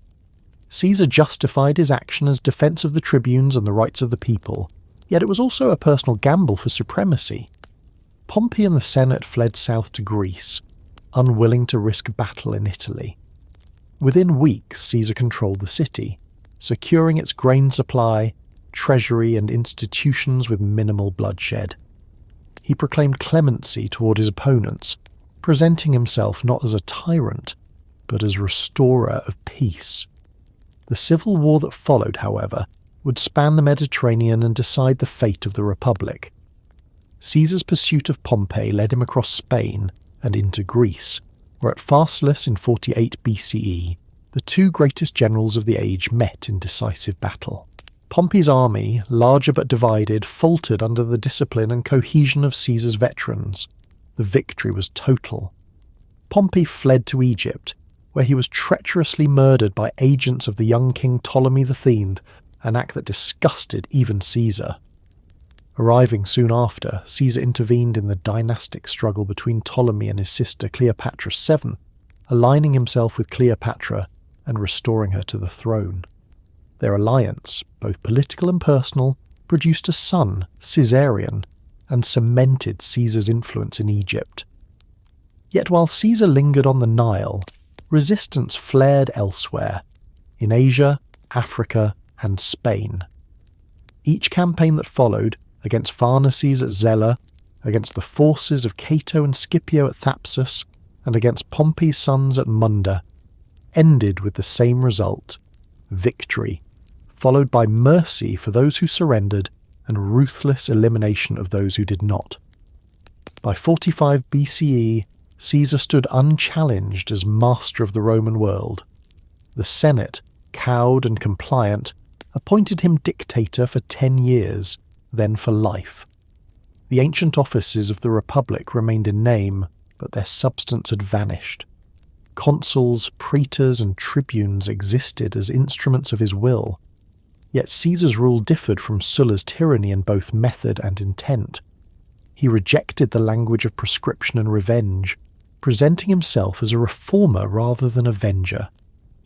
Caesar justified his action as defence of the tribunes and the rights of the people, yet it was also a personal gamble for supremacy. Pompey and the Senate fled south to Greece, unwilling to risk battle in Italy. Within weeks, Caesar controlled the city, securing its grain supply, treasury, and institutions with minimal bloodshed. He proclaimed clemency toward his opponents, presenting himself not as a tyrant, but as restorer of peace. The civil war that followed, however, would span the Mediterranean and decide the fate of the Republic. Caesar's pursuit of Pompey led him across Spain and into Greece, where at Pharsalus in 48 BCE, the two greatest generals of the age met in decisive battle. Pompey's army, larger but divided, faltered under the discipline and cohesion of Caesar's veterans. The victory was total. Pompey fled to Egypt, where he was treacherously murdered by agents of the young king Ptolemy the, an act that disgusted even Caesar. Arriving soon after, Caesar intervened in the dynastic struggle between Ptolemy and his sister Cleopatra VII, aligning himself with Cleopatra and restoring her to the throne. Their alliance, both political and personal, produced a son, Caesarion, and cemented Caesar's influence in Egypt. Yet while Caesar lingered on the Nile, resistance flared elsewhere, in Asia, Africa, and Spain. Each campaign that followed, against Pharnaces at Zela, against the forces of Cato and Scipio at Thapsus, and against Pompey's sons at Munda, ended with the same result: victory, followed by mercy for those who surrendered and ruthless elimination of those who did not. By 45 BCE, Caesar stood unchallenged as master of the Roman world. The Senate, cowed and compliant, appointed him dictator for 10 years, then for life. The ancient offices of the Republic remained in name, but their substance had vanished. Consuls, praetors, and tribunes existed as instruments of his will. Yet Caesar's rule differed from Sulla's tyranny in both method and intent. He rejected the language of prescription and revenge, presenting himself as a reformer rather than avenger.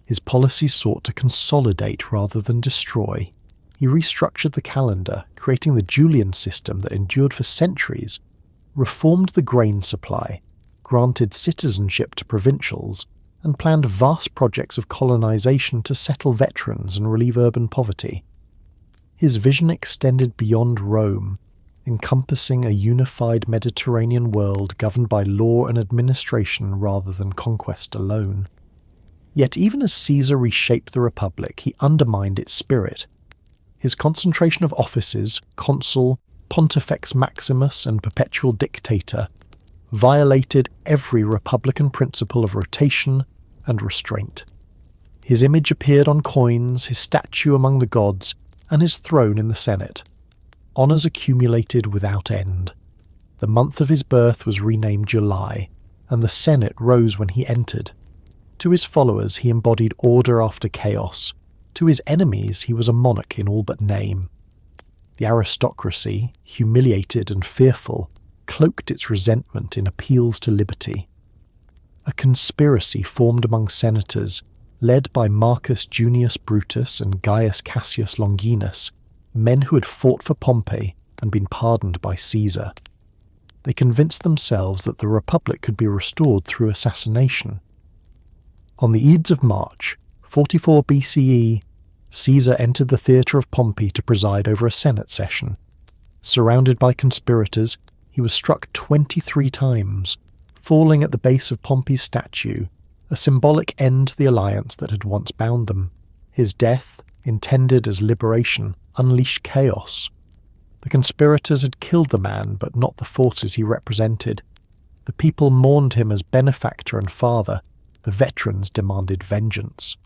His policies sought to consolidate rather than destroy. He restructured the calendar, creating the Julian system that endured for centuries, reformed the grain supply, granted citizenship to provincials, and planned vast projects of colonization to settle veterans and relieve urban poverty. His vision extended beyond Rome, encompassing a unified Mediterranean world governed by law and administration rather than conquest alone. Yet even as Caesar reshaped the Republic, he undermined its spirit. His concentration of offices, consul, pontifex maximus, and perpetual dictator, violated every republican principle of rotation and restraint. His image appeared on coins, his statue among the gods, and his throne in the Senate. Honours accumulated without end. The month of his birth was renamed July, and the Senate rose when he entered. To his followers he embodied order after chaos. To his enemies he was a monarch in all but name. The aristocracy, humiliated and fearful, cloaked its resentment in appeals to liberty. A conspiracy formed among senators, led by Marcus Junius Brutus and Gaius Cassius Longinus, men who had fought for Pompey and been pardoned by Caesar. They convinced themselves that the Republic could be restored through assassination. On the Ides of March, 44 BCE, Caesar entered the theatre of Pompey to preside over a Senate session. Surrounded by conspirators, he was struck 23 times, falling at the base of Pompey's statue, a symbolic end to the alliance that had once bound them. His death, intended as liberation, unleashed chaos. The conspirators had killed the man, but not the forces he represented. The people mourned him as benefactor and father. The veterans demanded vengeance.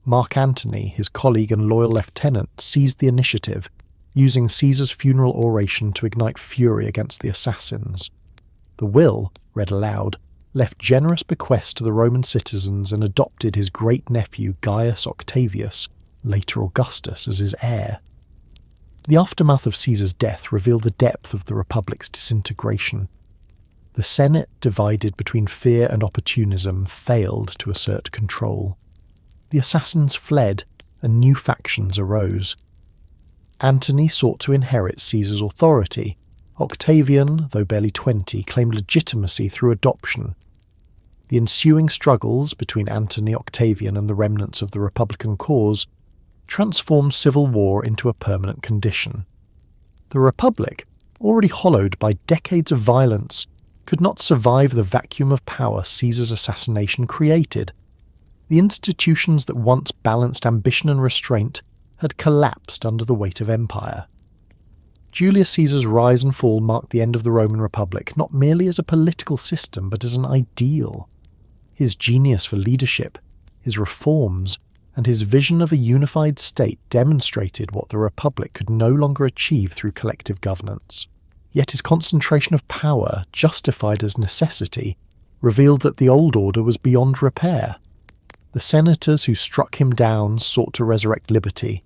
Mark Antony, his colleague and loyal lieutenant, seized the initiative, using Caesar's funeral oration to ignite fury against the assassins. The will, read aloud, left generous bequests to the Roman citizens and adopted his great-nephew Gaius Octavius, later Augustus, as his heir. The aftermath of Caesar's death revealed the depth of the Republic's disintegration. The Senate, divided between fear and opportunism, failed to assert control. The assassins fled, and new factions arose. Antony sought to inherit Caesar's authority. Octavian, though barely 20, claimed legitimacy through adoption. The ensuing struggles between Antony, Octavian, and the remnants of the Republican cause transformed civil war into a permanent condition. The Republic, already hollowed by decades of violence, could not survive the vacuum of power Caesar's assassination created. The institutions that once balanced ambition and restraint had collapsed under the weight of empire. Julius Caesar's rise and fall marked the end of the Roman Republic, not merely as a political system, but as an ideal. His genius for leadership, his reforms, and his vision of a unified state demonstrated what the Republic could no longer achieve through collective governance. Yet his concentration of power, justified as necessity, revealed that the old order was beyond repair. The senators who struck him down sought to resurrect liberty,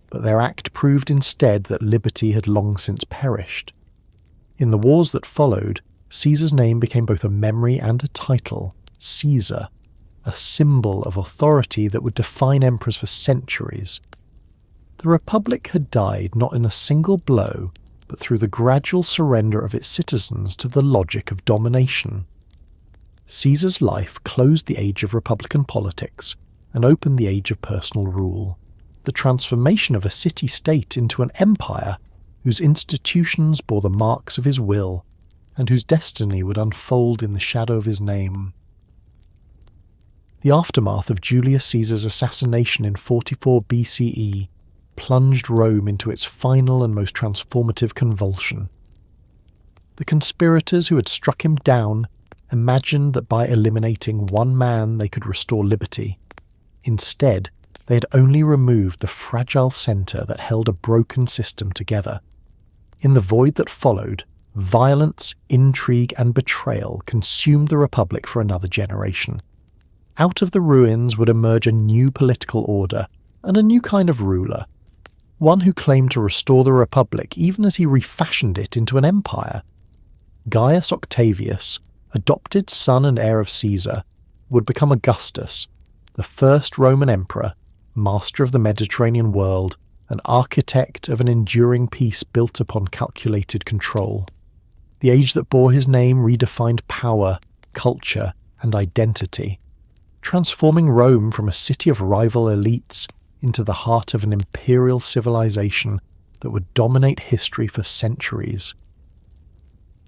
but their act proved instead that liberty had long since perished. In the wars that followed, Caesar's name became both a memory and a title, Caesar, a symbol of authority that would define emperors for centuries. The Republic had died not in a single blow, but through the gradual surrender of its citizens to the logic of domination. Caesar's life closed the age of republican politics and opened the age of personal rule, the transformation of a city-state into an empire whose institutions bore the marks of his will and whose destiny would unfold in the shadow of his name. The aftermath of Julius Caesar's assassination in 44 BCE plunged Rome into its final and most transformative convulsion. The conspirators who had struck him down imagined that by eliminating one man they could restore liberty. Instead, they had only removed the fragile centre that held a broken system together. In the void that followed, violence, intrigue, and betrayal consumed the Republic for another generation. Out of the ruins would emerge a new political order and a new kind of ruler, one who claimed to restore the Republic even as he refashioned it into an empire. Gaius Octavius, adopted son and heir of Caesar, would become Augustus, the first Roman emperor, master of the Mediterranean world, an architect of an enduring peace built upon calculated control. The age that bore his name redefined power, culture, and identity, transforming Rome from a city of rival elites into the heart of an imperial civilization that would dominate history for centuries.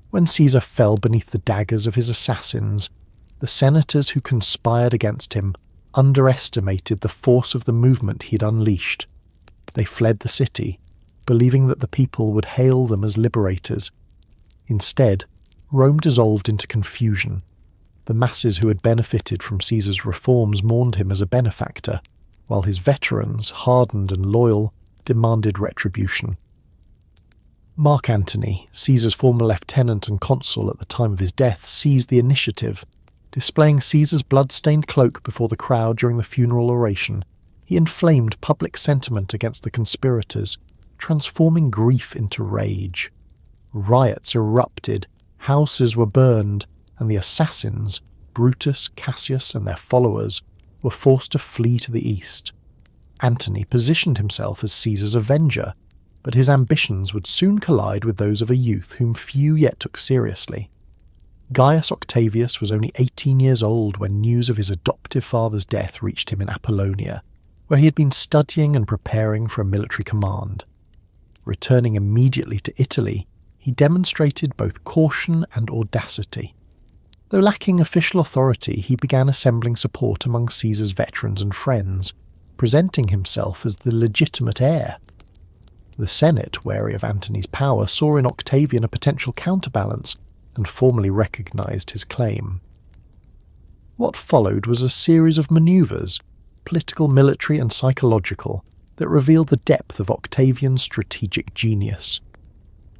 When Caesar fell beneath the daggers of his assassins, the senators who conspired against him underestimated the force of the movement he'd unleashed. They fled the city, believing that the people would hail them as liberators. Instead, Rome dissolved into confusion. The masses who had benefited from Caesar's reforms mourned him as a benefactor, while his veterans, hardened and loyal, demanded retribution. Mark Antony, Caesar's former lieutenant and consul at the time of his death, seized the initiative. Displaying Caesar's blood-stained cloak before the crowd during the funeral oration, he inflamed public sentiment against the conspirators, transforming grief into rage. Riots erupted, houses were burned, and the assassins, Brutus, Cassius, and their followers, were forced to flee to the east. Antony positioned himself as Caesar's avenger, but his ambitions would soon collide with those of a youth whom few yet took seriously. Gaius Octavius was only 18 years old when news of his adoptive father's death reached him in Apollonia, where he had been studying and preparing for a military command. returning immediately to Italy, he demonstrated both caution and audacity. Though lacking official authority, he began assembling support among Caesar's veterans and friends, presenting himself as the legitimate heir. The Senate, wary of Antony's power, saw in Octavian a potential counterbalance and formally recognised his claim. What followed was a series of manoeuvres, political, military and psychological, that revealed the depth of Octavian's strategic genius.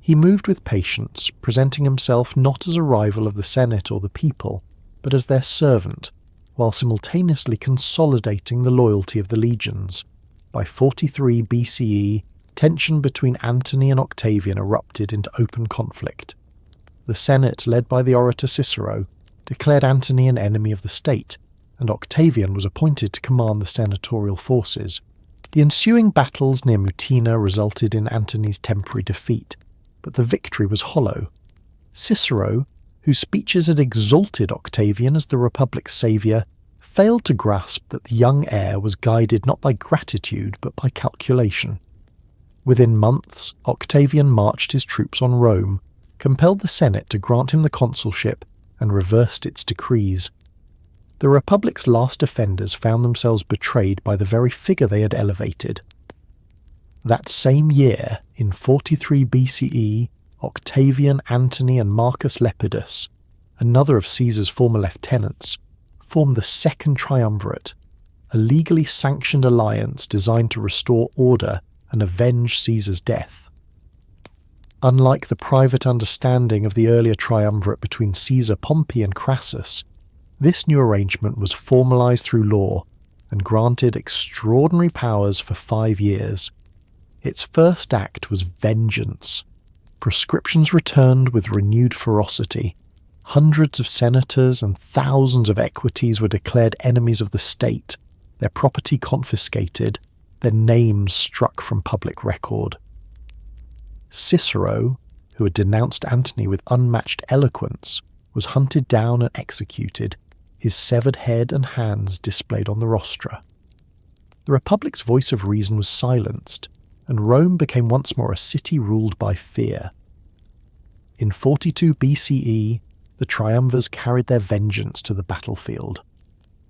He moved with patience, presenting himself not as a rival of the Senate or the people, but as their servant, while simultaneously consolidating the loyalty of the legions. By 43 BCE, tension between Antony and Octavian erupted into open conflict. The Senate, led by the orator Cicero, declared Antony an enemy of the state, and Octavian was appointed to command the senatorial forces. The ensuing battles near Mutina resulted in Antony's temporary defeat, but the victory was hollow. Cicero, whose speeches had exalted Octavian as the Republic's saviour, failed to grasp that the young heir was guided not by gratitude but by calculation. Within months, Octavian marched his troops on Rome, compelled the Senate to grant him the consulship, and reversed its decrees. The Republic's last defenders found themselves betrayed by the very figure they had elevated. That same year, in 43 BCE, Octavian, Antony and Marcus Lepidus, another of Caesar's former lieutenants, formed the Second Triumvirate, a legally sanctioned alliance designed to restore order and avenge Caesar's death. Unlike the private understanding of the earlier triumvirate between Caesar, Pompey and Crassus, this new arrangement was formalized through law and granted extraordinary powers for 5 years. Its first act was vengeance. Proscriptions returned with renewed ferocity. Hundreds of senators and thousands of equities were declared enemies of the state, their property confiscated, their names struck from public record. Cicero, who had denounced Antony with unmatched eloquence, was hunted down and executed, his severed head and hands displayed on the rostra. The Republic's voice of reason was silenced, and Rome became once more a city ruled by fear. In 42 BCE, the triumvirs carried their vengeance to the battlefield.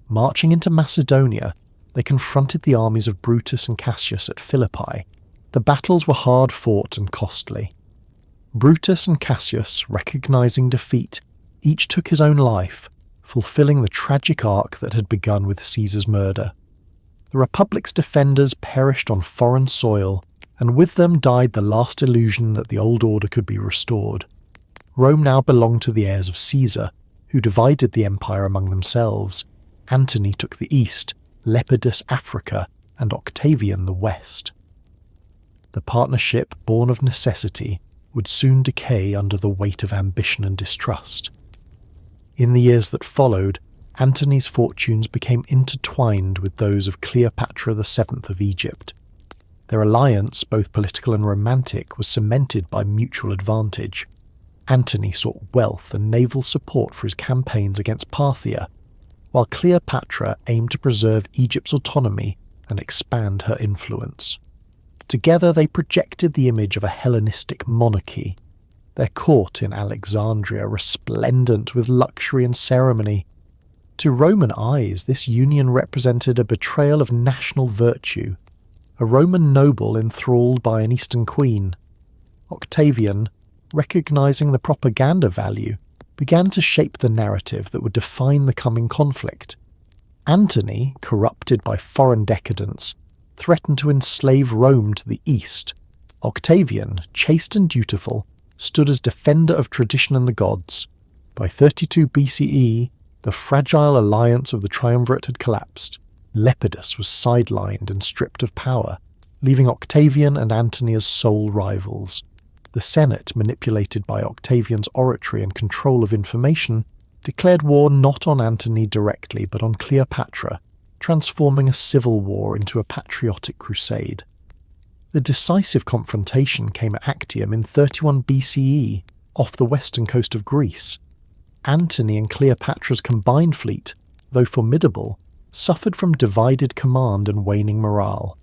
Marching into Macedonia, they confronted the armies of Brutus and Cassius at Philippi. The battles were hard fought and costly. Brutus and Cassius, recognizing defeat, each took his own life, fulfilling the tragic arc that had begun with Caesar's murder. The Republic's defenders perished on foreign soil, and with them died the last illusion that the old order could be restored. Rome now belonged to the heirs of Caesar, who divided the empire among themselves. Antony took the east, Lepidus Africa, and Octavian the west. The partnership, born of necessity, would soon decay under the weight of ambition and distrust. In the years that followed, Antony's fortunes became intertwined with those of Cleopatra VII of Egypt. Their alliance, both political and romantic, was cemented by mutual advantage. Antony sought wealth and naval support for his campaigns against Parthia, while Cleopatra aimed to preserve Egypt's autonomy and expand her influence. Together they projected the image of a Hellenistic monarchy, their court in Alexandria resplendent with luxury and ceremony. To Roman eyes, this union represented a betrayal of national virtue, a Roman noble enthralled by an Eastern queen. Octavian, recognizing the propaganda value, began to shape the narrative that would define the coming conflict. Antony, corrupted by foreign decadence, threatened to enslave Rome to the east. Octavian, chaste and dutiful, stood as defender of tradition and the gods. By 32 BCE, the fragile alliance of the triumvirate had collapsed. Lepidus was sidelined and stripped of power, leaving Octavian and Antony as sole rivals. The Senate, manipulated by Octavian's oratory and control of information, declared war not on Antony directly but on Cleopatra, transforming a civil war into a patriotic crusade. The decisive confrontation came at Actium in 31 BCE, off the western coast of Greece. Antony and Cleopatra's combined fleet, though formidable, suffered from divided command and waning morale.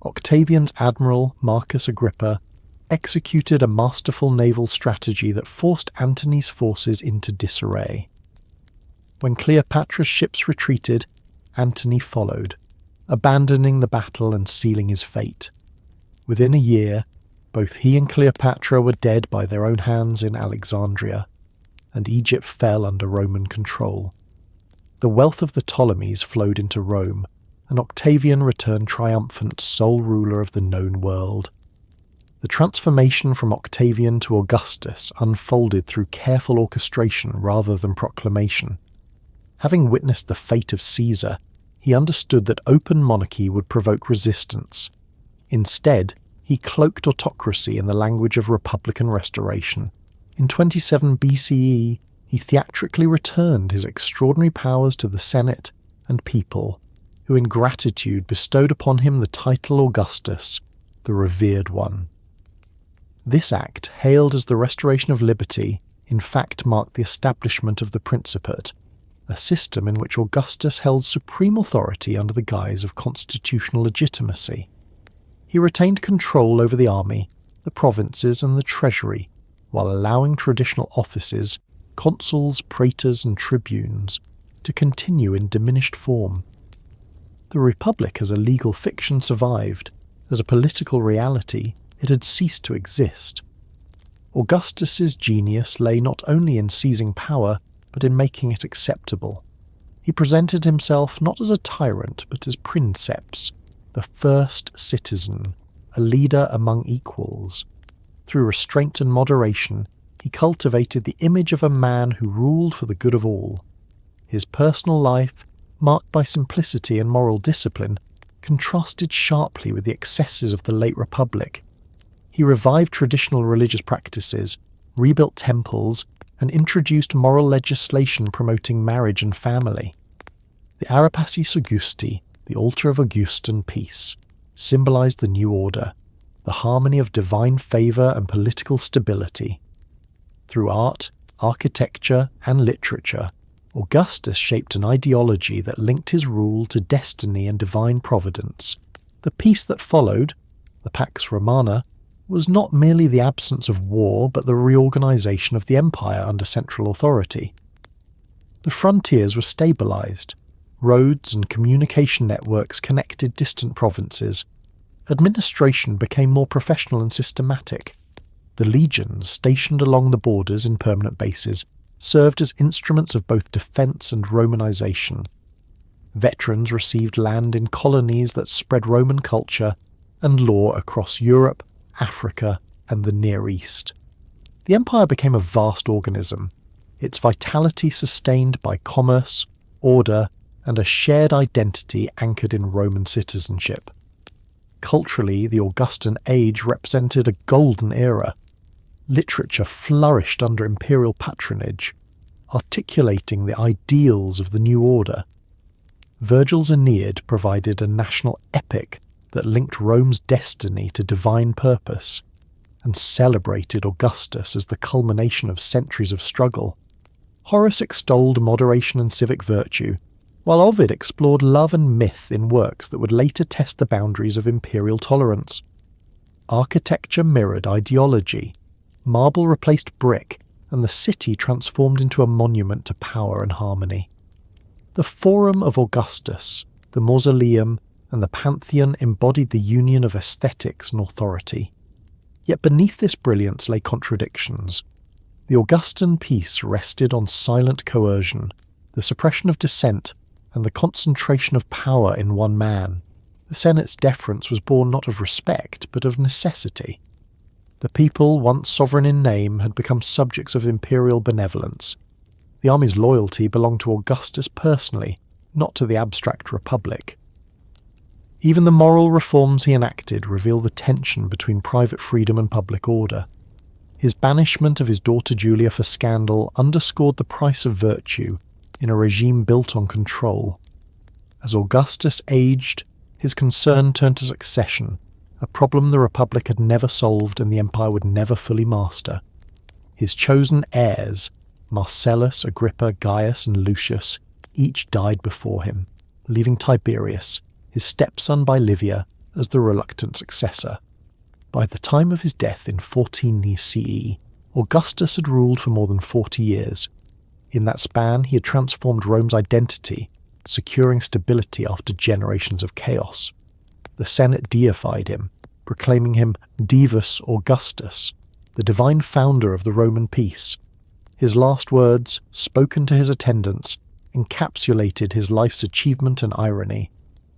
Octavian's admiral, Marcus Agrippa, executed a masterful naval strategy that forced Antony's forces into disarray. When Cleopatra's ships retreated, Antony followed, abandoning the battle and sealing his fate. Within a year, both he and Cleopatra were dead by their own hands in Alexandria, and Egypt fell under Roman control. The wealth of the Ptolemies flowed into Rome, and Octavian returned triumphant, sole ruler of the known world. The transformation from Octavian to Augustus unfolded through careful orchestration rather than proclamation. Having witnessed the fate of Caesar, he understood that open monarchy would provoke resistance. Instead, he cloaked autocracy in the language of republican restoration. In 27 BCE, he theatrically returned his extraordinary powers to the Senate and people, who in gratitude bestowed upon him the title Augustus, the revered one. This act, hailed as the restoration of liberty, in fact marked the establishment of the Principate, a system in which Augustus held supreme authority under the guise of constitutional legitimacy. He retained control over the army, the provinces and the treasury, while allowing traditional offices, consuls, praetors and tribunes, to continue in diminished form. The Republic as a legal fiction survived. As a political reality, it had ceased to exist. Augustus's genius lay not only in seizing power, but in making it acceptable. He presented himself not as a tyrant, but as princeps, the first citizen, a leader among equals. Through restraint and moderation, he cultivated the image of a man who ruled for the good of all. His personal life, marked by simplicity and moral discipline, contrasted sharply with the excesses of the late Republic. He revived traditional religious practices, rebuilt temples, and introduced moral legislation promoting marriage and family. The Arapacis Augusti, the altar of Augustan peace, symbolized the new order, the harmony of divine favor and political stability. Through art, architecture, and literature, Augustus shaped an ideology that linked his rule to destiny and divine providence. The peace that followed, the Pax Romana, was not merely the absence of war but the reorganization of the empire under central authority. The frontiers were stabilized. Roads and communication networks connected distant provinces. Administration became more professional and systematic. The legions stationed along the borders in permanent bases served as instruments of both defense and Romanization. Veterans received land in colonies that spread Roman culture and law across Europe, Africa, and the Near East. The empire became a vast organism, its vitality sustained by commerce, order, and a shared identity anchored in Roman citizenship. Culturally, the Augustan age represented a golden era. Literature flourished under imperial patronage, articulating the ideals of the new order. Virgil's Aeneid provided a national epic that linked Rome's destiny to divine purpose, and celebrated Augustus as the culmination of centuries of struggle. Horace extolled moderation and civic virtue, while Ovid explored love and myth in works that would later test the boundaries of imperial tolerance. Architecture mirrored ideology. Marble replaced brick, and the city transformed into a monument to power and harmony. The Forum of Augustus, the Mausoleum, and the Pantheon embodied the union of aesthetics and authority. Yet beneath this brilliance lay contradictions. The Augustan peace rested on silent coercion, the suppression of dissent, and the concentration of power in one man. The Senate's deference was born not of respect, but of necessity. The people, once sovereign in name, had become subjects of imperial benevolence. The army's loyalty belonged to Augustus personally, not to the abstract republic. Even the moral reforms he enacted reveal the tension between private freedom and public order. His banishment of his daughter Julia for scandal underscored the price of virtue in a regime built on control. As Augustus aged, his concern turned to succession, a problem the Republic had never solved and the empire would never fully master. His chosen heirs, Marcellus, Agrippa, Gaius, and Lucius, each died before him, leaving Tiberius, his stepson by Livia, as the reluctant successor. By the time of his death in 14 CE, Augustus had ruled for more than 40 years. In that span, he had transformed Rome's identity, securing stability after generations of chaos. The Senate deified him, proclaiming him Divus Augustus, the divine founder of the Roman peace. His last words, spoken to his attendants, encapsulated his life's achievement and irony.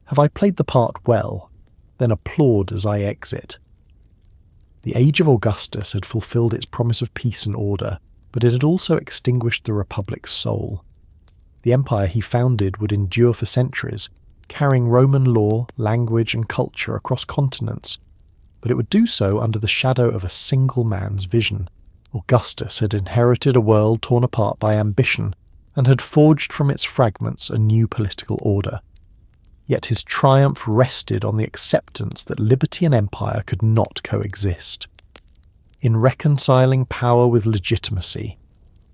"Have I played the part well? Then applaud as I exit." The age of Augustus had fulfilled its promise of peace and order, but it had also extinguished the Republic's soul. The empire he founded would endure for centuries, carrying Roman law, language, and culture across continents, but it would do so under the shadow of a single man's vision. Augustus had inherited a world torn apart by ambition and had forged from its fragments a new political order. Yet his triumph rested on the acceptance that liberty and empire could not coexist. In reconciling power with legitimacy,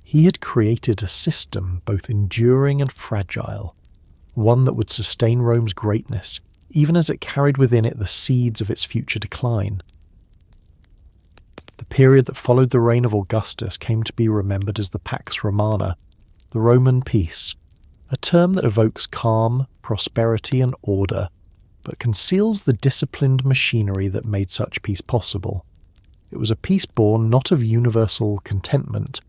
he had created a system both enduring and fragile, one that would sustain Rome's greatness, even as it carried within it the seeds of its future decline. The period that followed the reign of Augustus came to be remembered as the Pax Romana, the Roman peace, a term that evokes calm, prosperity and order, but conceals the disciplined machinery that made such peace possible. It was a peace born not of universal contentment,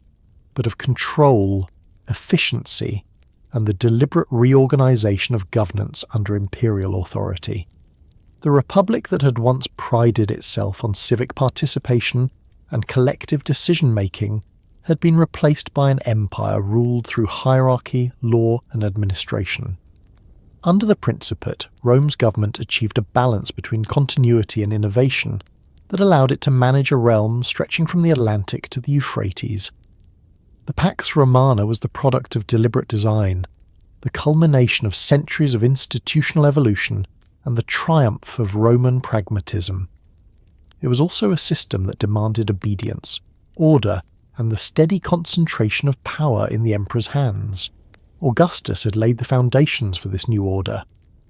but of control, efficiency, and the deliberate reorganization of governance under imperial authority. The republic that had once prided itself on civic participation and collective decision-making had been replaced by an empire ruled through hierarchy, law, and administration. Under the Principate, Rome's government achieved a balance between continuity and innovation that allowed it to manage a realm stretching from the Atlantic to the Euphrates. The Pax Romana was the product of deliberate design, the culmination of centuries of institutional evolution and the triumph of Roman pragmatism. It was also a system that demanded obedience, order, and the steady concentration of power in the emperor's hands. Augustus had laid the foundations for this new order,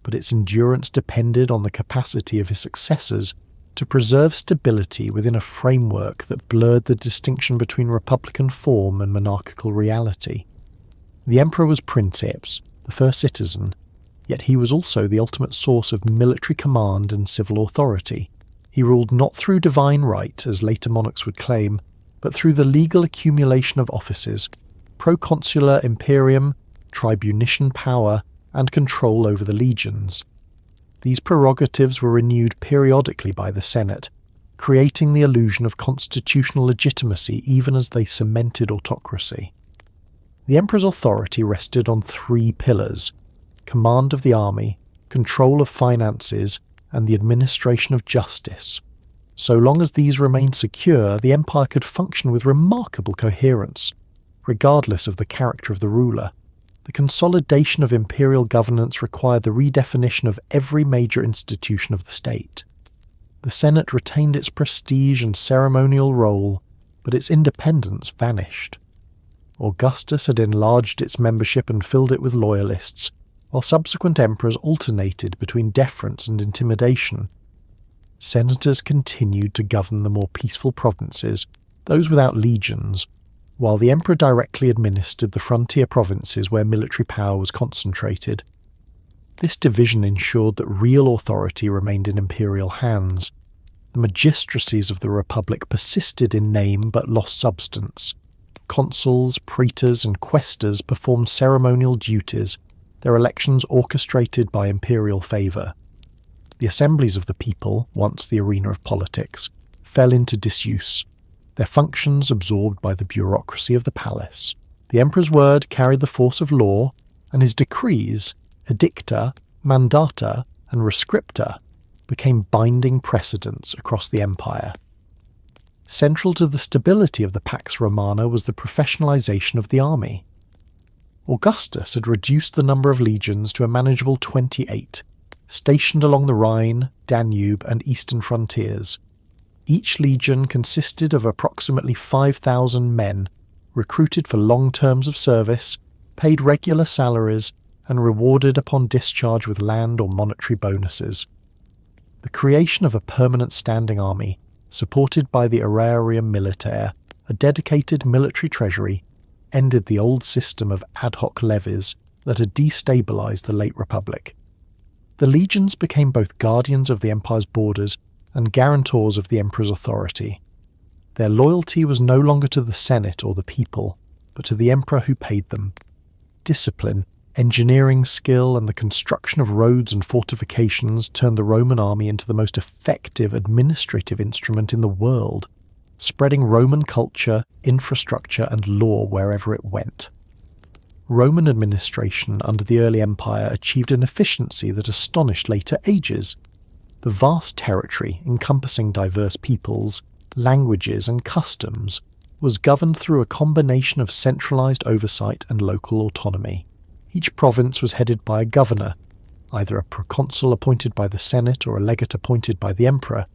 but its endurance depended on the capacity of his successors to preserve stability within a framework that blurred the distinction between republican form and monarchical reality. The emperor was princeps, the first citizen, yet he was also the ultimate source of military command and civil authority. He ruled not through divine right, as later monarchs would claim, but through the legal accumulation of offices, proconsular imperium, tribunician power, and control over the legions. These prerogatives were renewed periodically by the Senate, creating the illusion of constitutional legitimacy even as they cemented autocracy. The emperor's authority rested on three pillars: command of the army, control of finances, and the administration of justice. So long as these remained secure, the empire could function with remarkable coherence, regardless of the character of the ruler. The consolidation of imperial governance required the redefinition of every major institution of the state. The Senate retained its prestige and ceremonial role, but its independence vanished. Augustus had enlarged its membership and filled it with loyalists, while subsequent emperors alternated between deference and intimidation. Senators continued to govern the more peaceful provinces, those without legions, while the emperor directly administered the frontier provinces where military power was concentrated. This division ensured that real authority remained in imperial hands. The magistracies of the Republic persisted in name but lost substance. Consuls, praetors, and quaestors performed ceremonial duties, their elections orchestrated by imperial favour. The assemblies of the people, once the arena of politics, fell into disuse, their functions absorbed by the bureaucracy of the palace. The emperor's word carried the force of law, and his decrees, edicta, mandata, and rescripta, became binding precedents across the empire. Central to the stability of the Pax Romana was the professionalization of the army. Augustus had reduced the number of legions to a manageable 28, stationed along the Rhine, Danube, and eastern frontiers. Each legion consisted of approximately 5,000 men, recruited for long terms of service, paid regular salaries, and rewarded upon discharge with land or monetary bonuses. The creation of a permanent standing army, supported by the aerarium militaire, a dedicated military treasury, ended the old system of ad hoc levies that had destabilized the late Republic. The legions became both guardians of the empire's borders and guarantors of the emperor's authority. Their loyalty was no longer to the Senate or the people, but to the emperor who paid them. Discipline, engineering skill, and the construction of roads and fortifications turned the Roman army into the most effective administrative instrument in the world, spreading Roman culture, infrastructure, and law wherever it went. Roman administration under the early empire achieved an efficiency that astonished later ages. The vast territory, encompassing diverse peoples, languages, and customs, was governed through a combination of centralized oversight and local autonomy. Each province was headed by a governor, either a proconsul appointed by the Senate or a legate appointed by the emperor,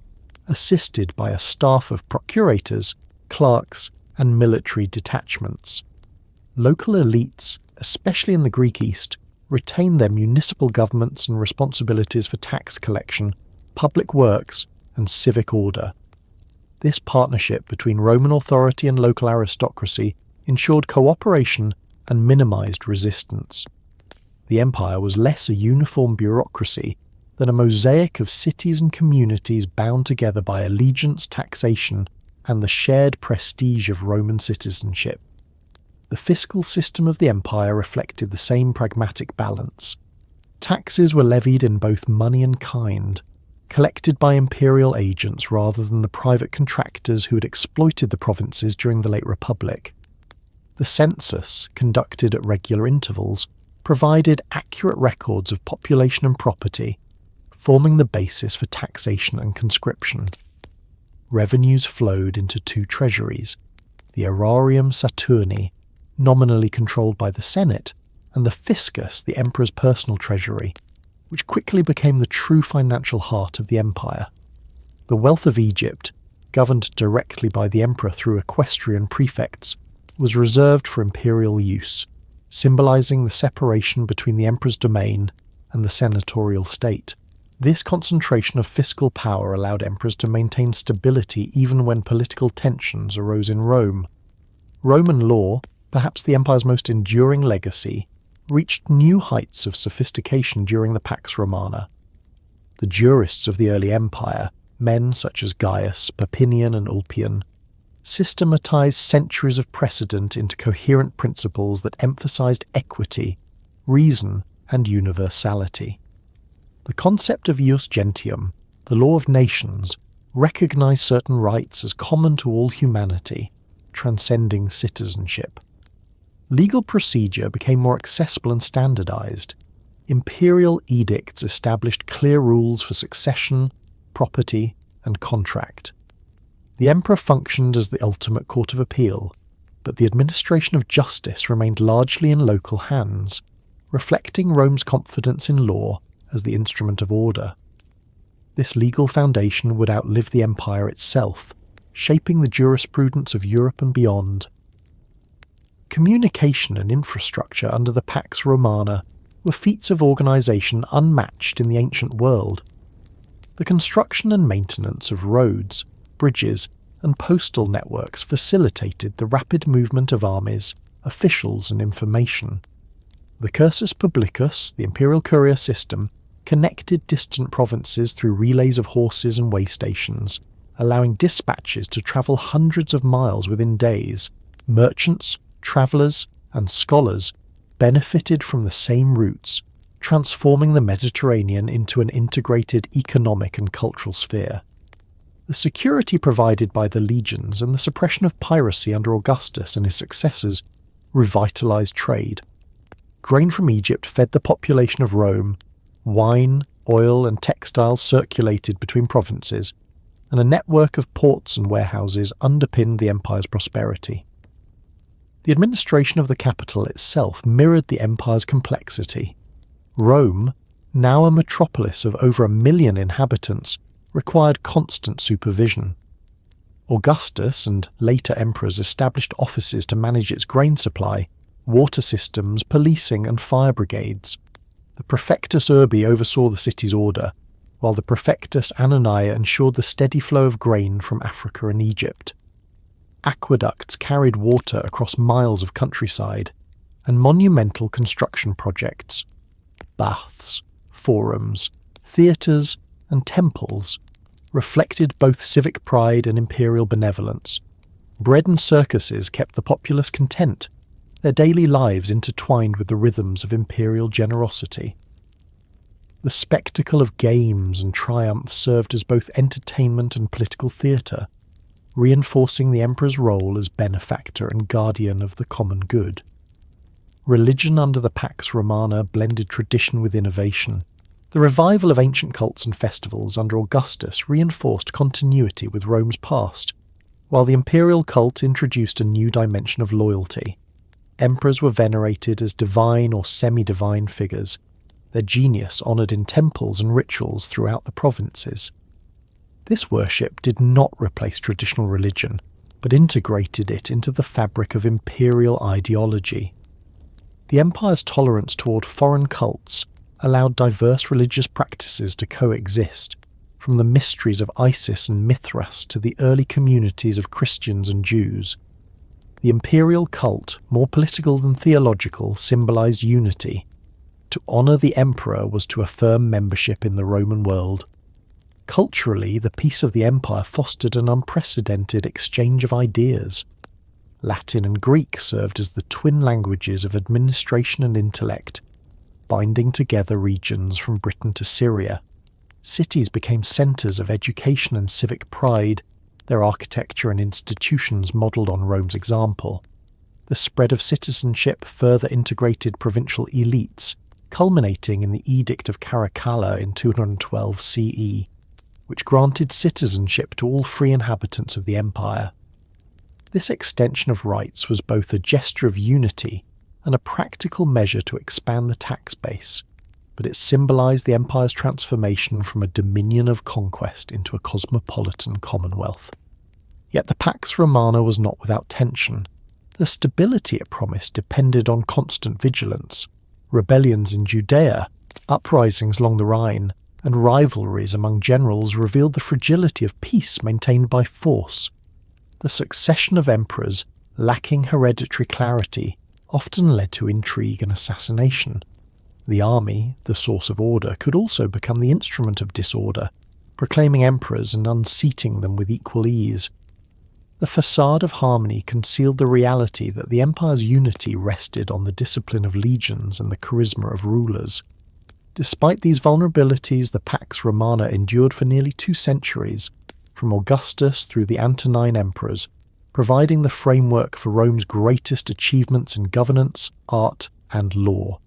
assisted by a staff of procurators, clerks, and military detachments. Local elites, especially in the Greek East, retained their municipal governments and responsibilities for tax collection, public works, and civic order. This partnership between Roman authority and local aristocracy ensured cooperation and minimized resistance. The empire was less a uniform bureaucracy than a mosaic of cities and communities bound together by allegiance, taxation, and the shared prestige of Roman citizenship. The fiscal system of the empire reflected the same pragmatic balance. Taxes were levied in both money and kind, collected by imperial agents rather than the private contractors who had exploited the provinces during the late Republic. The census, conducted at regular intervals, provided accurate records of population and property, forming the basis for taxation and conscription. Revenues flowed into two treasuries, the aerarium Saturni, nominally controlled by the Senate, and the fiscus, the emperor's personal treasury, which quickly became the true financial heart of the empire. The wealth of Egypt, governed directly by the emperor through equestrian prefects, was reserved for imperial use, symbolizing the separation between the emperor's domain and the senatorial state. This concentration of fiscal power allowed emperors to maintain stability even when political tensions arose in Rome. Roman law, perhaps the empire's most enduring legacy, reached new heights of sophistication during the Pax Romana. The jurists of the early empire, men such as Gaius, Papinian, and Ulpian, systematized centuries of precedent into coherent principles that emphasized equity, reason, and universality. The concept of ius gentium, the law of nations, recognized certain rights as common to all humanity, transcending citizenship. Legal procedure became more accessible and standardized. Imperial edicts established clear rules for succession, property, and contract. The emperor functioned as the ultimate court of appeal, but the administration of justice remained largely in local hands, reflecting Rome's confidence in law as the instrument of order. This legal foundation would outlive the empire itself, shaping the jurisprudence of Europe and beyond. Communication and infrastructure under the Pax Romana were feats of organization unmatched in the ancient world. The construction and maintenance of roads, bridges, and postal networks facilitated the rapid movement of armies, officials, and information. The cursus publicus, the imperial courier system, connected distant provinces through relays of horses and way stations, allowing dispatches to travel hundreds of miles within days. Merchants, travellers, and scholars benefited from the same routes, transforming the Mediterranean into an integrated economic and cultural sphere. The security provided by the legions and the suppression of piracy under Augustus and his successors revitalized trade. Grain from Egypt fed the population of Rome, wine, oil, and textiles circulated between provinces, and a network of ports and warehouses underpinned the empire's prosperity. The administration of the capital itself mirrored the empire's complexity. Rome, now a metropolis of over 1 million inhabitants, required constant supervision. Augustus and later emperors established offices to manage its grain supply, water systems, policing, and fire brigades. The Praefectus Urbi oversaw the city's order, while the Praefectus Annonae ensured the steady flow of grain from Africa and Egypt. Aqueducts carried water across miles of countryside, and monumental construction projects, baths, forums, theatres, and temples, reflected both civic pride and imperial benevolence. Bread and circuses kept the populace content, their daily lives intertwined with the rhythms of imperial generosity. The spectacle of games and triumph served as both entertainment and political theatre, reinforcing the emperor's role as benefactor and guardian of the common good. Religion under the Pax Romana blended tradition with innovation. The revival of ancient cults and festivals under Augustus reinforced continuity with Rome's past, while the imperial cult introduced a new dimension of loyalty. Emperors were venerated as divine or semi-divine figures, their genius honoured in temples and rituals throughout the provinces. This worship did not replace traditional religion, but integrated it into the fabric of imperial ideology. The empire's tolerance toward foreign cults allowed diverse religious practices to coexist, from the mysteries of Isis and Mithras to the early communities of Christians and Jews. The imperial cult, more political than theological, symbolized unity. To honor the emperor was to affirm membership in the Roman world. Culturally, the peace of the empire fostered an unprecedented exchange of ideas. Latin and Greek served as the twin languages of administration and intellect, binding together regions from Britain to Syria. Cities became centres of education and civic pride, their architecture and institutions modelled on Rome's example. The spread of citizenship further integrated provincial elites, culminating in the Edict of Caracalla in 212 CE, which granted citizenship to all free inhabitants of the empire. This extension of rights was both a gesture of unity and a practical measure to expand the tax base, but it symbolised the empire's transformation from a dominion of conquest into a cosmopolitan commonwealth. Yet the Pax Romana was not without tension. The stability it promised depended on constant vigilance. Rebellions in Judea, uprisings along the Rhine, and rivalries among generals revealed the fragility of peace maintained by force. The succession of emperors, lacking hereditary clarity, often led to intrigue and assassination. The army, the source of order, could also become the instrument of disorder, proclaiming emperors and unseating them with equal ease. The facade of harmony concealed the reality that the empire's unity rested on the discipline of legions and the charisma of rulers. Despite these vulnerabilities, the Pax Romana endured for nearly 2 centuries, from Augustus through the Antonine emperors, providing the framework for Rome's greatest achievements in governance, art, and law.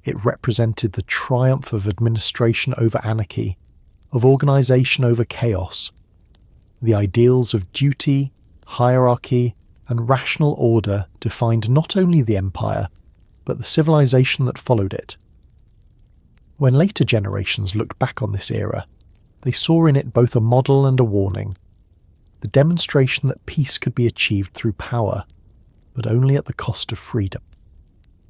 It represented the triumph of administration over anarchy, of organisation over chaos. The ideals of duty, hierarchy, and rational order defined not only the empire, but the civilization that followed it. When later generations looked back on this era, they saw in it both a model and a warning, the demonstration that peace could be achieved through power, but only at the cost of freedom.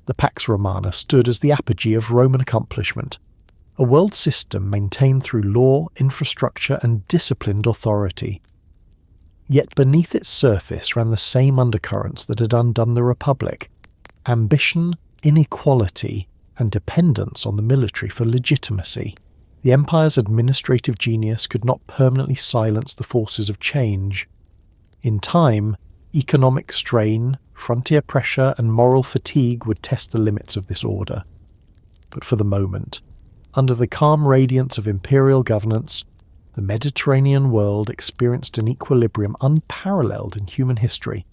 The Pax Romana stood as the apogee of Roman accomplishment, a world system maintained through law, infrastructure, and disciplined authority. Yet beneath its surface ran the same undercurrents that had undone the Republic: ambition, inequality, and dependence on the military for legitimacy. The empire's administrative genius could not permanently silence the forces of change. In time, economic strain, frontier pressure, and moral fatigue would test the limits of this order. But for the moment, under the calm radiance of imperial governance, the Mediterranean world experienced an equilibrium unparalleled in human history,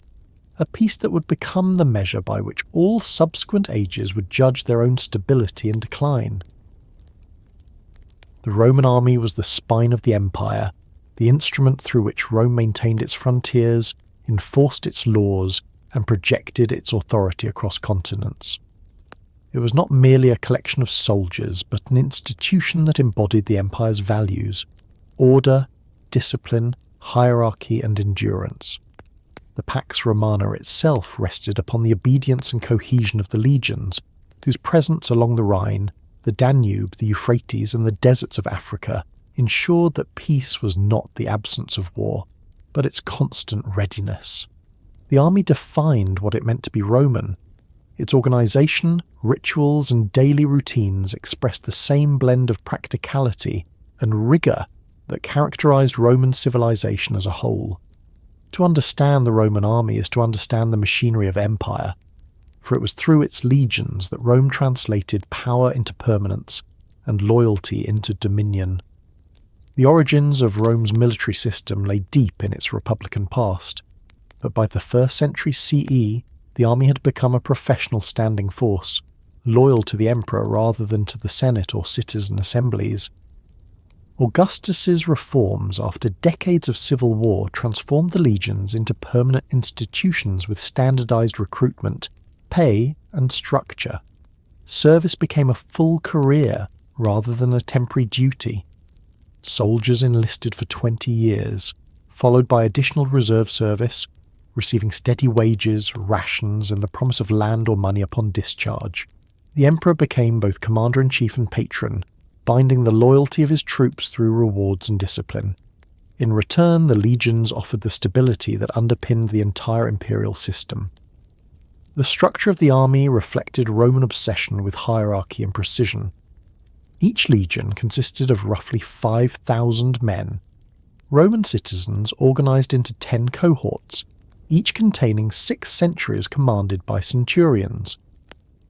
a peace that would become the measure by which all subsequent ages would judge their own stability and decline. The Roman army was the spine of the empire, the instrument through which Rome maintained its frontiers, enforced its laws, and projected its authority across continents. It was not merely a collection of soldiers, but an institution that embodied the empire's values: order, discipline, hierarchy, and endurance. The Pax Romana itself rested upon the obedience and cohesion of the legions, whose presence along the Rhine, the Danube, the Euphrates, and the deserts of Africa ensured that peace was not the absence of war, but its constant readiness. The army defined what it meant to be Roman. Its organisation, rituals, and daily routines expressed the same blend of practicality and rigour that characterised Roman civilization as a whole. To understand the Roman army is to understand the machinery of empire, for it was through its legions that Rome translated power into permanence and loyalty into dominion. The origins of Rome's military system lay deep in its republican past, but by the 1st century CE, the army had become a professional standing force, loyal to the emperor rather than to the Senate or citizen assemblies. Augustus's reforms after decades of civil war transformed the legions into permanent institutions with standardized recruitment, pay, and structure. Service became a full career rather than a temporary duty. Soldiers enlisted for 20 years, followed by additional reserve service, receiving steady wages, rations, and the promise of land or money upon discharge. The emperor became both commander-in-chief and patron, binding the loyalty of his troops through rewards and discipline. In return, the legions offered the stability that underpinned the entire imperial system. The structure of the army reflected Roman obsession with hierarchy and precision. Each legion consisted of roughly 5,000 men. Roman citizens organised into 10 cohorts, each containing 6 centuries commanded by centurions.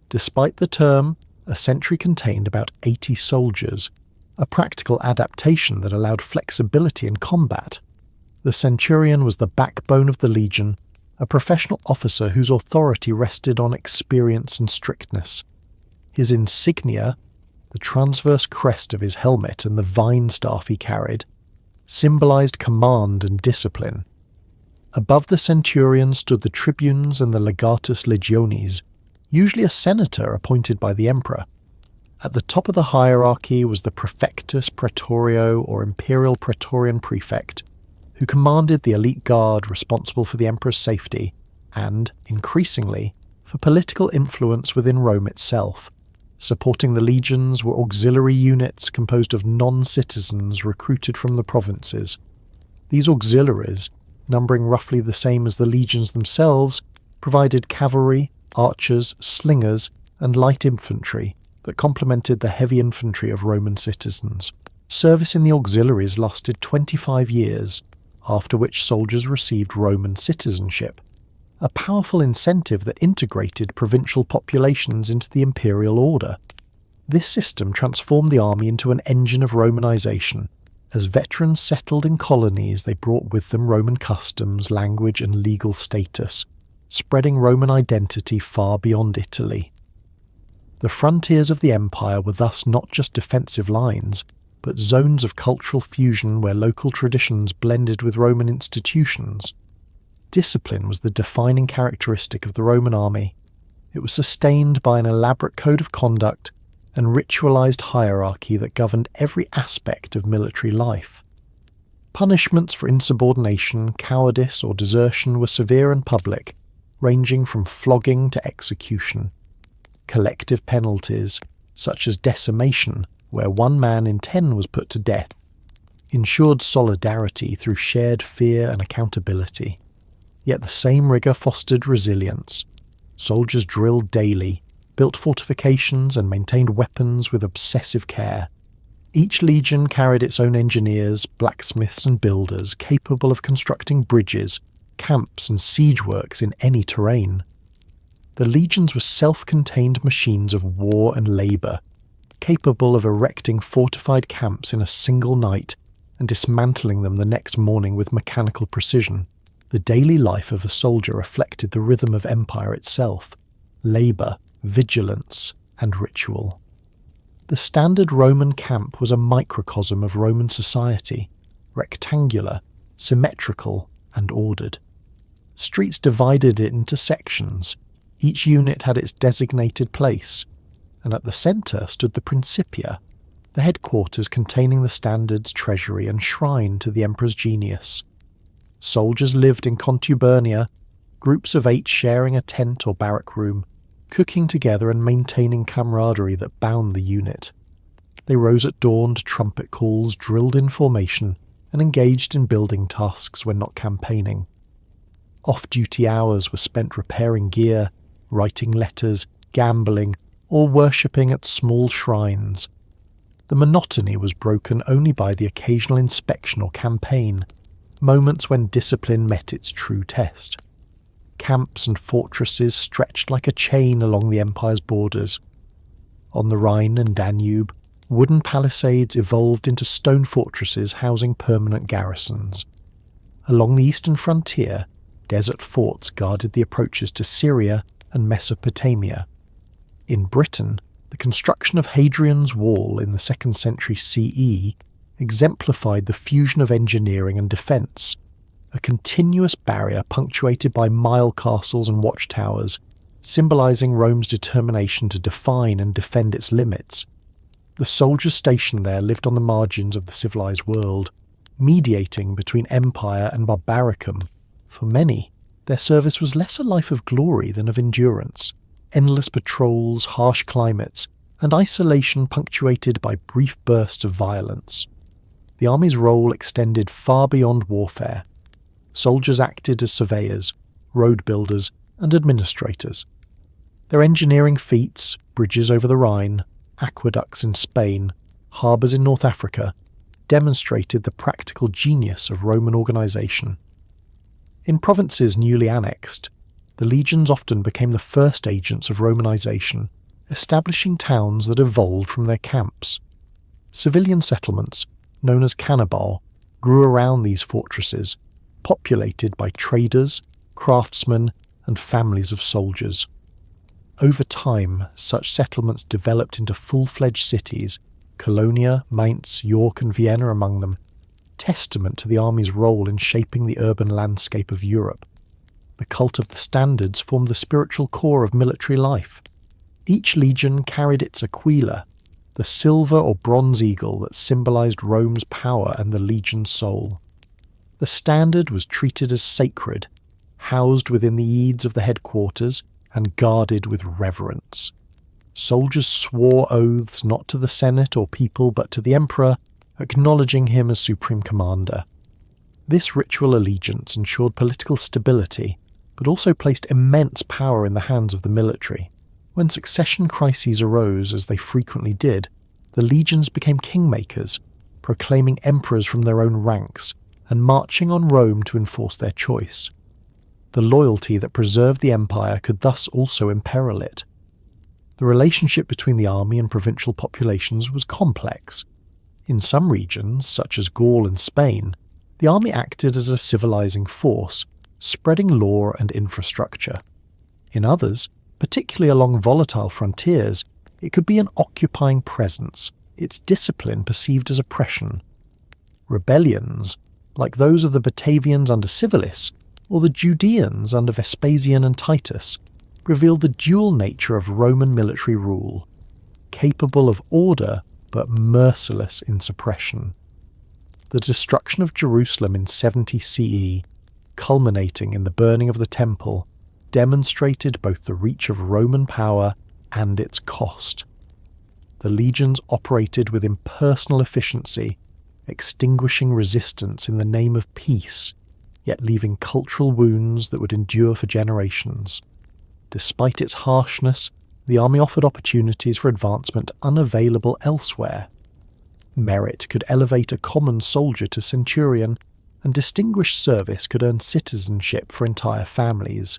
Despite the term, a century contained about 80 soldiers, a practical adaptation that allowed flexibility in combat. The centurion was the backbone of the legion, a professional officer whose authority rested on experience and strictness. His insignia, the transverse crest of his helmet and the vine staff he carried, symbolized command and discipline. Above the centurion stood the tribunes and the legatus legionis, usually a senator appointed by the emperor. At the top of the hierarchy was the praefectus praetorio or imperial praetorian prefect, who commanded the elite guard responsible for the emperor's safety and, increasingly, for political influence within Rome itself. Supporting the legions were auxiliary units composed of non-citizens recruited from the provinces. These auxiliaries, numbering roughly the same as the legions themselves, provided cavalry, archers, slingers, and light infantry that complemented the heavy infantry of Roman citizens. Service in the auxiliaries lasted 25 years, after which soldiers received Roman citizenship, a powerful incentive that integrated provincial populations into the imperial order. This system transformed the army into an engine of Romanization. As veterans settled in colonies, they brought with them Roman customs, language, and legal status, spreading Roman identity far beyond Italy. The frontiers of the empire were thus not just defensive lines, but zones of cultural fusion where local traditions blended with Roman institutions. Discipline was the defining characteristic of the Roman army. It was sustained by an elaborate code of conduct and ritualized hierarchy that governed every aspect of military life. Punishments for insubordination, cowardice, or desertion were severe and public, ranging from flogging to execution. Collective penalties, such as decimation, where 1 man in 10 was put to death, ensured solidarity through shared fear and accountability. Yet the same rigour fostered resilience. Soldiers drilled daily, built fortifications and maintained weapons with obsessive care. Each legion carried its own engineers, blacksmiths and builders capable of constructing bridges, camps and siege works in any terrain. The legions were self-contained machines of war and labour, capable of erecting fortified camps in a single night and dismantling them the next morning with mechanical precision. The daily life of a soldier reflected the rhythm of empire itself: labour, vigilance, and ritual. The standard Roman camp was a microcosm of Roman society, rectangular, symmetrical, and ordered. Streets divided it into sections. Each unit had its designated place, and at the centre stood the Principia, the headquarters containing the standard's treasury and shrine to the emperor's genius. Soldiers lived in contubernia, groups of 8 sharing a tent or barrack room, cooking together and maintaining camaraderie that bound the unit. They rose at dawn to trumpet calls, drilled in formation, and engaged in building tasks when not campaigning. Off-duty hours were spent repairing gear, writing letters, gambling, or worshipping at small shrines. The monotony was broken only by the occasional inspection or campaign, moments when discipline met its true test. Camps and fortresses stretched like a chain along the empire's borders. On the Rhine and Danube, wooden palisades evolved into stone fortresses housing permanent garrisons. Along the eastern frontier, desert forts guarded the approaches to Syria and Mesopotamia. In Britain, the construction of Hadrian's Wall in the 2nd century CE exemplified the fusion of engineering and defence, a continuous barrier punctuated by mile castles and watchtowers, symbolising Rome's determination to define and defend its limits. The soldiers stationed there lived on the margins of the civilised world, mediating between empire and barbaricum. For many, their service was less a life of glory than of endurance, endless patrols, harsh climates, and isolation punctuated by brief bursts of violence. The army's role extended far beyond warfare. Soldiers acted as surveyors, road builders, and administrators. Their engineering feats, bridges over the Rhine, aqueducts in Spain, harbours in North Africa, demonstrated the practical genius of Roman organisation. In provinces newly annexed, the legions often became the first agents of Romanisation, establishing towns that evolved from their camps. Civilian settlements, known as cannibal, grew around these fortresses, populated by traders, craftsmen, and families of soldiers. Over time, such settlements developed into full-fledged cities, Colonia, Mainz, York, and Vienna among them, testament to the army's role in shaping the urban landscape of Europe. The cult of the standards formed the spiritual core of military life. Each legion carried its aquila, the silver or bronze eagle that symbolised Rome's power and the legion's soul. The standard was treated as sacred, housed within the eaves of the headquarters and guarded with reverence. Soldiers swore oaths not to the Senate or people but to the emperor, acknowledging him as supreme commander. This ritual allegiance ensured political stability, but also placed immense power in the hands of the military. When succession crises arose, as they frequently did, the legions became kingmakers, proclaiming emperors from their own ranks and marching on Rome to enforce their choice. The loyalty that preserved the empire could thus also imperil it. The relationship between the army and provincial populations was complex. In some regions, such as Gaul and Spain, the army acted as a civilizing force, spreading law and infrastructure. In others, particularly along volatile frontiers, it could be an occupying presence, its discipline perceived as oppression. Rebellions, like those of the Batavians under Civilis, or the Judeans under Vespasian and Titus, revealed the dual nature of Roman military rule, capable of order but merciless in suppression. The destruction of Jerusalem in 70 CE, culminating in the burning of the Temple, demonstrated both the reach of Roman power and its cost. The legions operated with impersonal efficiency, extinguishing resistance in the name of peace, yet leaving cultural wounds that would endure for generations. Despite its harshness, the army offered opportunities for advancement unavailable elsewhere. Merit could elevate a common soldier to centurion, and distinguished service could earn citizenship for entire families.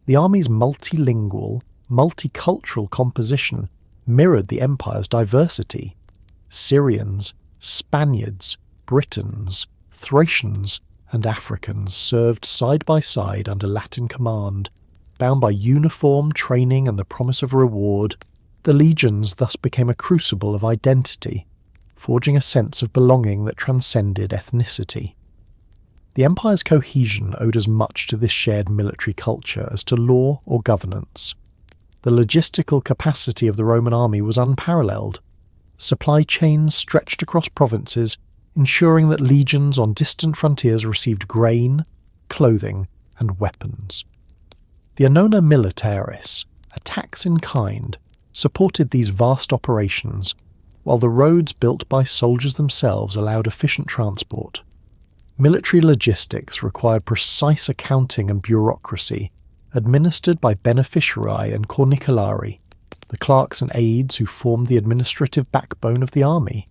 The army's multilingual, multicultural composition mirrored the empire's diversity. Syrians, Spaniards, Britons, Thracians, and Africans served side by side under Latin command. Bound by uniform, training, and the promise of reward, the legions thus became a crucible of identity, forging a sense of belonging that transcended ethnicity. The empire's cohesion owed as much to this shared military culture as to law or governance. The logistical capacity of the Roman army was unparalleled. Supply chains stretched across provinces, ensuring that legions on distant frontiers received grain, clothing, and weapons. The annona militaris, attacks in kind, supported these vast operations, while the roads built by soldiers themselves allowed efficient transport. Military logistics required precise accounting and bureaucracy, administered by beneficiarii and corniculari, the clerks and aides who formed the administrative backbone of the army.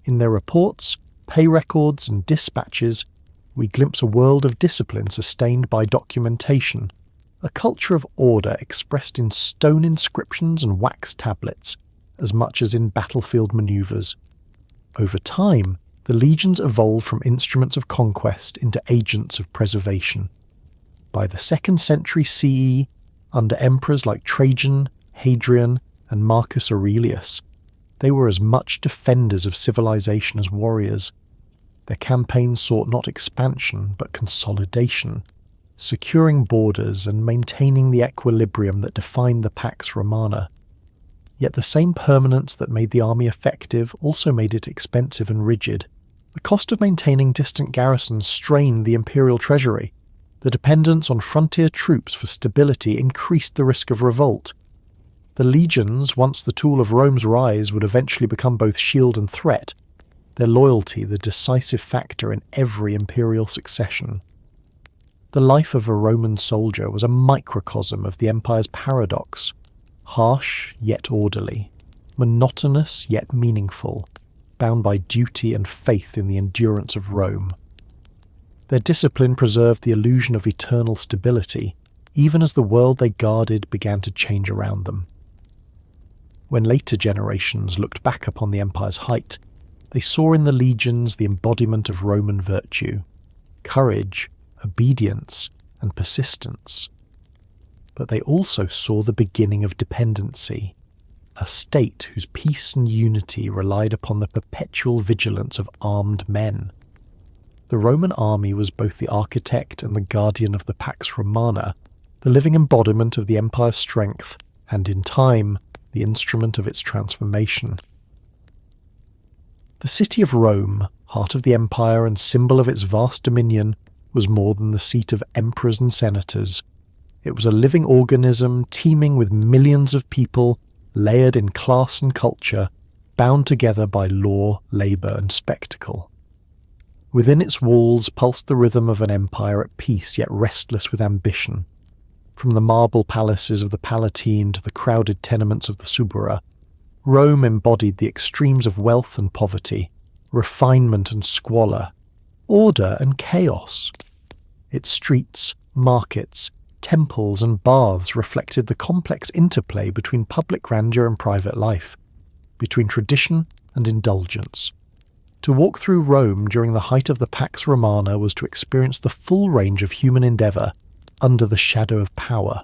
In their reports, pay records, and dispatches, we glimpse a world of discipline sustained by documentation, a culture of order expressed in stone inscriptions and wax tablets, as much as in battlefield manoeuvres. Over time, the legions evolved from instruments of conquest into agents of preservation. By the 2nd century CE, under emperors like Trajan, Hadrian, and Marcus Aurelius, they were as much defenders of civilization as warriors. Their campaigns sought not expansion but consolidation, securing borders and maintaining the equilibrium that defined the Pax Romana. Yet the same permanence that made the army effective also made it expensive and rigid. The cost of maintaining distant garrisons strained the imperial treasury. The dependence on frontier troops for stability increased the risk of revolt. The legions, once the tool of Rome's rise, would eventually become both shield and threat, their loyalty the decisive factor in every imperial succession. The life of a Roman soldier was a microcosm of the empire's paradox, harsh yet orderly, monotonous yet meaningful, bound by duty and faith in the endurance of Rome. Their discipline preserved the illusion of eternal stability, even as the world they guarded began to change around them. When later generations looked back upon the empire's height, they saw in the legions the embodiment of Roman virtue, courage, obedience, and persistence. But they also saw the beginning of dependency, a state whose peace and unity relied upon the perpetual vigilance of armed men. The Roman army was both the architect and the guardian of the Pax Romana, the living embodiment of the empire's strength, and in time, the instrument of its transformation. The city of Rome, heart of the empire and symbol of its vast dominion, was more than the seat of emperors and senators. It was a living organism teeming with millions of people, layered in class and culture, bound together by law, labour, and spectacle. Within its walls pulsed the rhythm of an empire at peace yet restless with ambition. From the marble palaces of the Palatine to the crowded tenements of the Subura, Rome embodied the extremes of wealth and poverty, refinement and squalor, order and chaos. Its streets, markets, temples and baths reflected the complex interplay between public grandeur and private life, between tradition and indulgence. To walk through Rome during the height of the Pax Romana was to experience the full range of human endeavour under the shadow of power.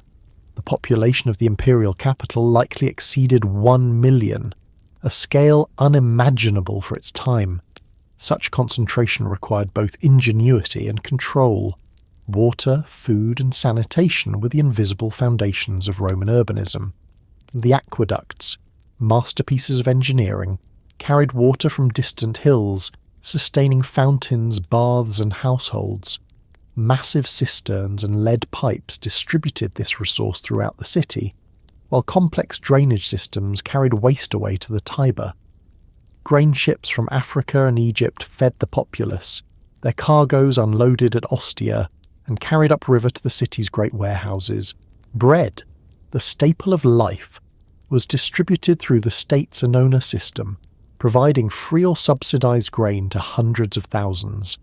The population of the imperial capital likely exceeded 1 million, a scale unimaginable for its time. Such concentration required both ingenuity and control. Water, food, and sanitation were the invisible foundations of Roman urbanism. The aqueducts, masterpieces of engineering, carried water from distant hills, sustaining fountains, baths, and households. Massive cisterns and lead pipes distributed this resource throughout the city, while complex drainage systems carried waste away to the Tiber. Grain ships from Africa and Egypt fed the populace, their cargoes unloaded at Ostia and carried upriver to the city's great warehouses. Bread, the staple of life, was distributed through the state's annona system, providing free or subsidized grain to hundreds of thousands.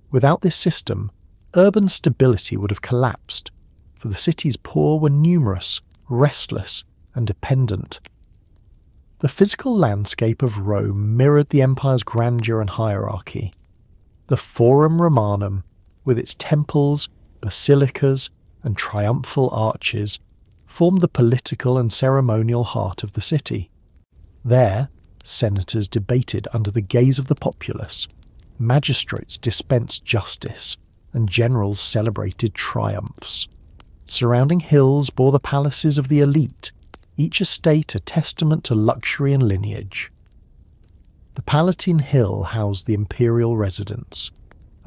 Without this system, urban stability would have collapsed, for the city's poor were numerous, restless, and dependent. The physical landscape of Rome mirrored the empire's grandeur and hierarchy. The Forum Romanum, with its temples, basilicas, and triumphal arches, formed the political and ceremonial heart of the city. There, senators debated under the gaze of the populace, magistrates dispensed justice, and generals celebrated triumphs. Surrounding hills bore the palaces of the elite, each estate a testament to luxury and lineage. The Palatine Hill housed the imperial residence,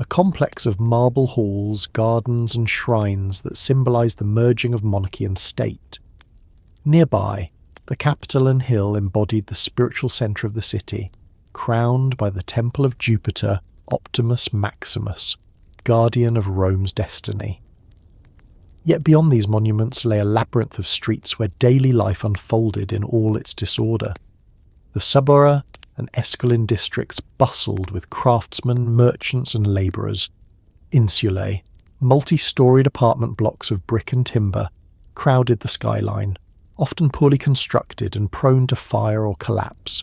a complex of marble halls, gardens and shrines that symbolise the merging of monarchy and state. Nearby, the Capitoline Hill embodied the spiritual centre of the city, crowned by the temple of Jupiter, Optimus Maximus, guardian of Rome's destiny. Yet beyond these monuments lay a labyrinth of streets where daily life unfolded in all its disorder. The Suburra and Esquiline districts bustled with craftsmen, merchants and labourers. Insulae, multi-storied apartment blocks of brick and timber, crowded the skyline, often poorly constructed and prone to fire or collapse.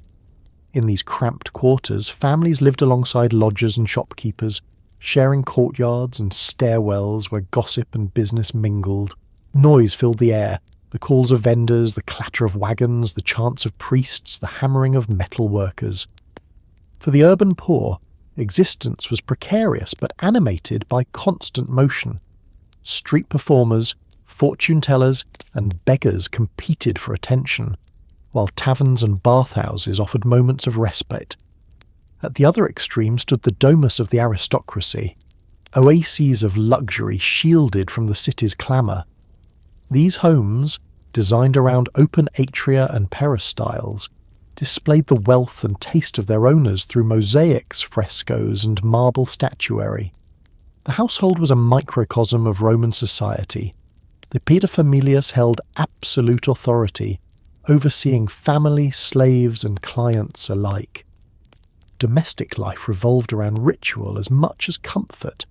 In these cramped quarters, families lived alongside lodgers and shopkeepers, sharing courtyards and stairwells where gossip and business mingled. Noise filled the air, the calls of vendors, the clatter of wagons, the chants of priests, the hammering of metal workers. For the urban poor, existence was precarious but animated by constant motion. Street performers, fortune-tellers and beggars competed for attention, while taverns and bathhouses offered moments of respite. At the other extreme stood the domus of the aristocracy, oases of luxury shielded from the city's clamour. These homes, designed around open atria and peristyles, displayed the wealth and taste of their owners through mosaics, frescoes and marble statuary. The household was a microcosm of Roman society. The paterfamilias held absolute authority, overseeing family, slaves and clients alike. Domestic life revolved around ritual as much as comfort.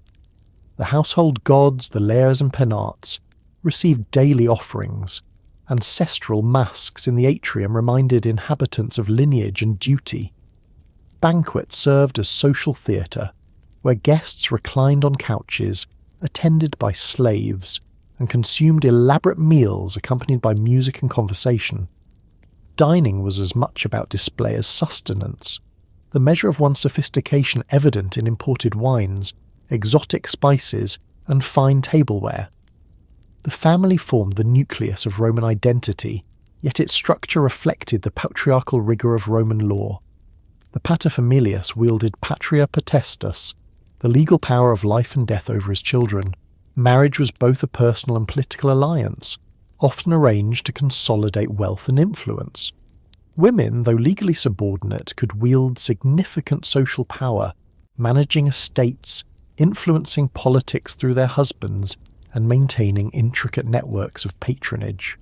The household gods, the lares and penates, received daily offerings. Ancestral masks in the atrium reminded inhabitants of lineage and duty. Banquets served as social theatre, where guests reclined on couches, attended by slaves, and consumed elaborate meals accompanied by music and conversation. Dining was as much about display as sustenance, the measure of one's sophistication evident in imported wines, exotic spices, and fine tableware. The family formed the nucleus of Roman identity, yet its structure reflected the patriarchal rigour of Roman law. The paterfamilias wielded patria potestas, the legal power of life and death over his children. Marriage was both a personal and political alliance, often arranged to consolidate wealth and influence. Women, though legally subordinate, could wield significant social power, managing estates, influencing politics through their husbands, and maintaining intricate networks of patronage.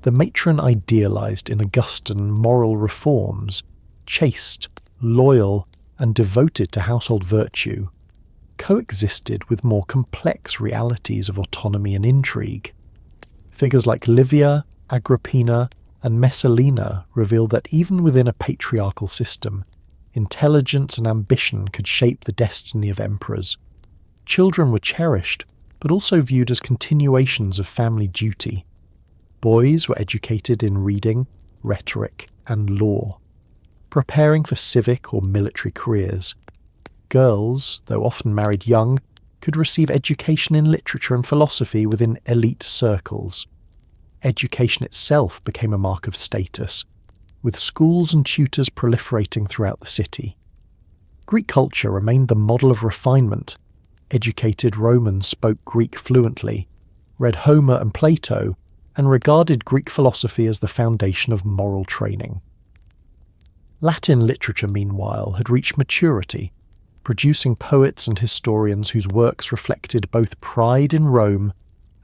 The matron idealised in Augustan moral reforms, chaste, loyal, and devoted to household virtue, coexisted with more complex realities of autonomy and intrigue. Figures like Livia, Agrippina, and Messalina revealed that even within a patriarchal system, intelligence and ambition could shape the destiny of emperors. Children were cherished, but also viewed as continuations of family duty. Boys were educated in reading, rhetoric, and law, preparing for civic or military careers. Girls, though often married young, could receive education in literature and philosophy within elite circles. Education itself became a mark of status, with schools and tutors proliferating throughout the city. Greek culture remained the model of refinement. Educated Romans spoke Greek fluently, read Homer and Plato, and regarded Greek philosophy as the foundation of moral training. Latin literature, meanwhile, had reached maturity, producing poets and historians whose works reflected both pride in Rome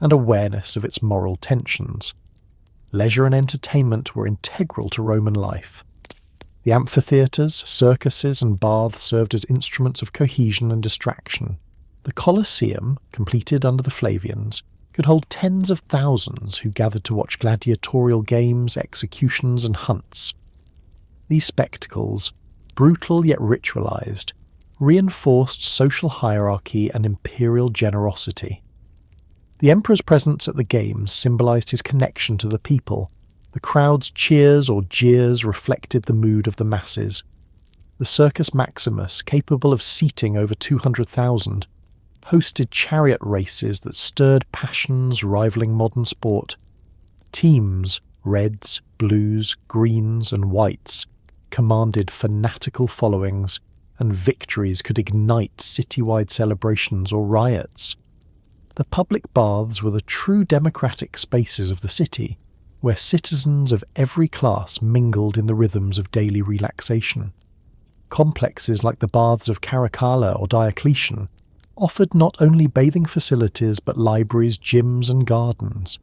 and awareness of its moral tensions. Leisure and entertainment were integral to Roman life. The amphitheatres, circuses and baths served as instruments of cohesion and distraction. The Colosseum, completed under the Flavians, could hold tens of thousands who gathered to watch gladiatorial games, executions and hunts. These spectacles, brutal yet ritualized, reinforced social hierarchy and imperial generosity. The emperor's presence at the games symbolized his connection to the people. The crowd's cheers or jeers reflected the mood of the masses. The Circus Maximus, capable of seating over 200,000, hosted chariot races that stirred passions rivaling modern sport. Teams, reds, blues, greens and whites, commanded fanatical followings, and victories could ignite citywide celebrations or riots. The public baths were the true democratic spaces of the city, where citizens of every class mingled in the rhythms of daily relaxation. Complexes like the baths of Caracalla or Diocletian offered not only bathing facilities but libraries, gyms and gardens.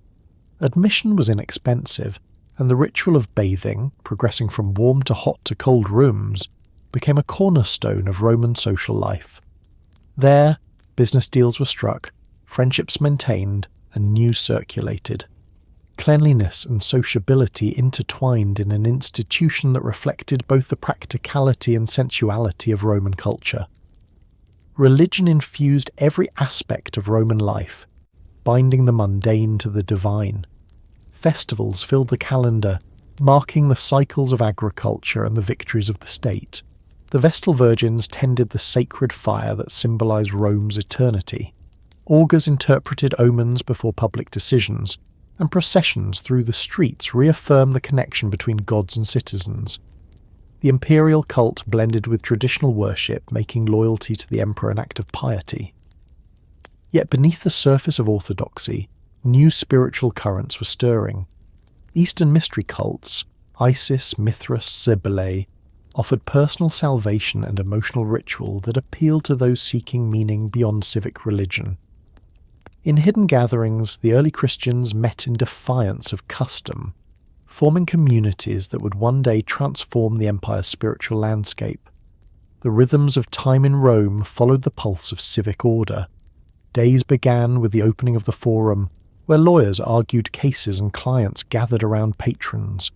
Admission was inexpensive, and the ritual of bathing, progressing from warm to hot to cold rooms, became a cornerstone of Roman social life. There, business deals were struck, friendships maintained, and news circulated. Cleanliness and sociability intertwined in an institution that reflected both the practicality and sensuality of Roman culture. Religion infused every aspect of Roman life, binding the mundane to the divine. Festivals filled the calendar, marking the cycles of agriculture and the victories of the state. The Vestal Virgins tended the sacred fire that symbolized Rome's eternity. Augurs interpreted omens before public decisions, and processions through the streets reaffirmed the connection between gods and citizens. The imperial cult blended with traditional worship, making loyalty to the emperor an act of piety. Yet beneath the surface of orthodoxy, new spiritual currents were stirring. Eastern mystery cults, Isis, Mithras, Cybele, offered personal salvation and emotional ritual that appealed to those seeking meaning beyond civic religion. In hidden gatherings, the early Christians met in defiance of custom, forming communities that would one day transform the empire's spiritual landscape. The rhythms of time in Rome followed the pulse of civic order. Days began with the opening of the Forum, where lawyers argued cases and clients gathered around patrons.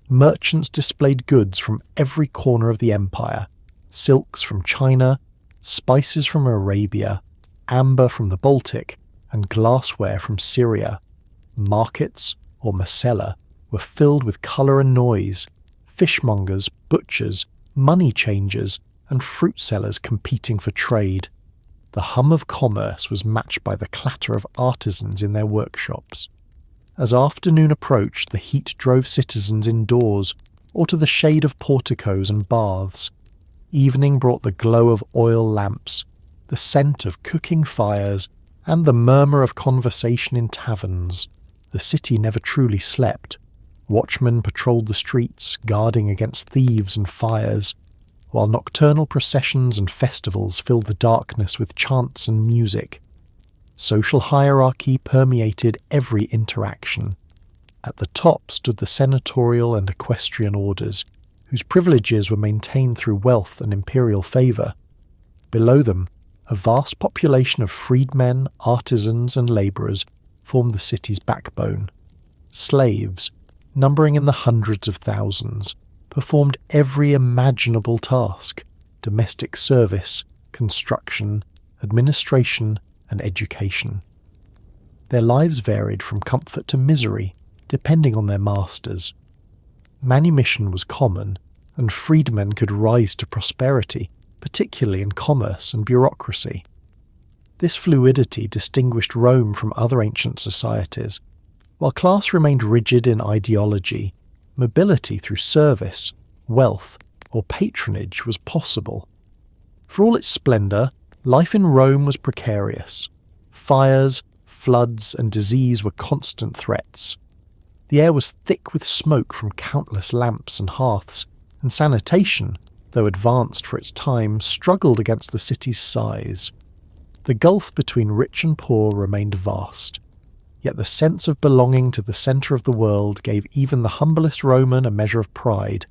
Merchants displayed goods from every corner of the empire, silks from China, spices from Arabia, amber from the Baltic, and glassware from Syria. Markets, or macella, were filled with colour and noise. Fishmongers, butchers, money changers, and fruit sellers competing for trade. The hum of commerce was matched by the clatter of artisans in their workshops. As afternoon approached, the heat drove citizens indoors, or to the shade of porticos and baths. Evening brought the glow of oil lamps, the scent of cooking fires, and the murmur of conversation in taverns. The city never truly slept. Watchmen patrolled the streets, guarding against thieves and fires, while nocturnal processions and festivals filled the darkness with chants and music. Social hierarchy permeated every interaction. At the top stood the senatorial and equestrian orders, whose privileges were maintained through wealth and imperial favour. Below them, a vast population of freedmen, artisans and labourers formed the city's backbone. Slaves, numbering in the hundreds of thousands, performed every imaginable task: domestic service, construction, administration, and education. Their lives varied from comfort to misery, depending on their masters. Manumission was common, and freedmen could rise to prosperity, particularly in commerce and bureaucracy. This fluidity distinguished Rome from other ancient societies. While class remained rigid in ideology, mobility through service, wealth, or patronage was possible. For all its splendour, life in Rome was precarious. Fires, floods, and disease were constant threats. The air was thick with smoke from countless lamps and hearths, and sanitation, though advanced for its time, struggled against the city's size. The gulf between rich and poor remained vast, yet the sense of belonging to the centre of the world gave even the humblest Roman a measure of pride.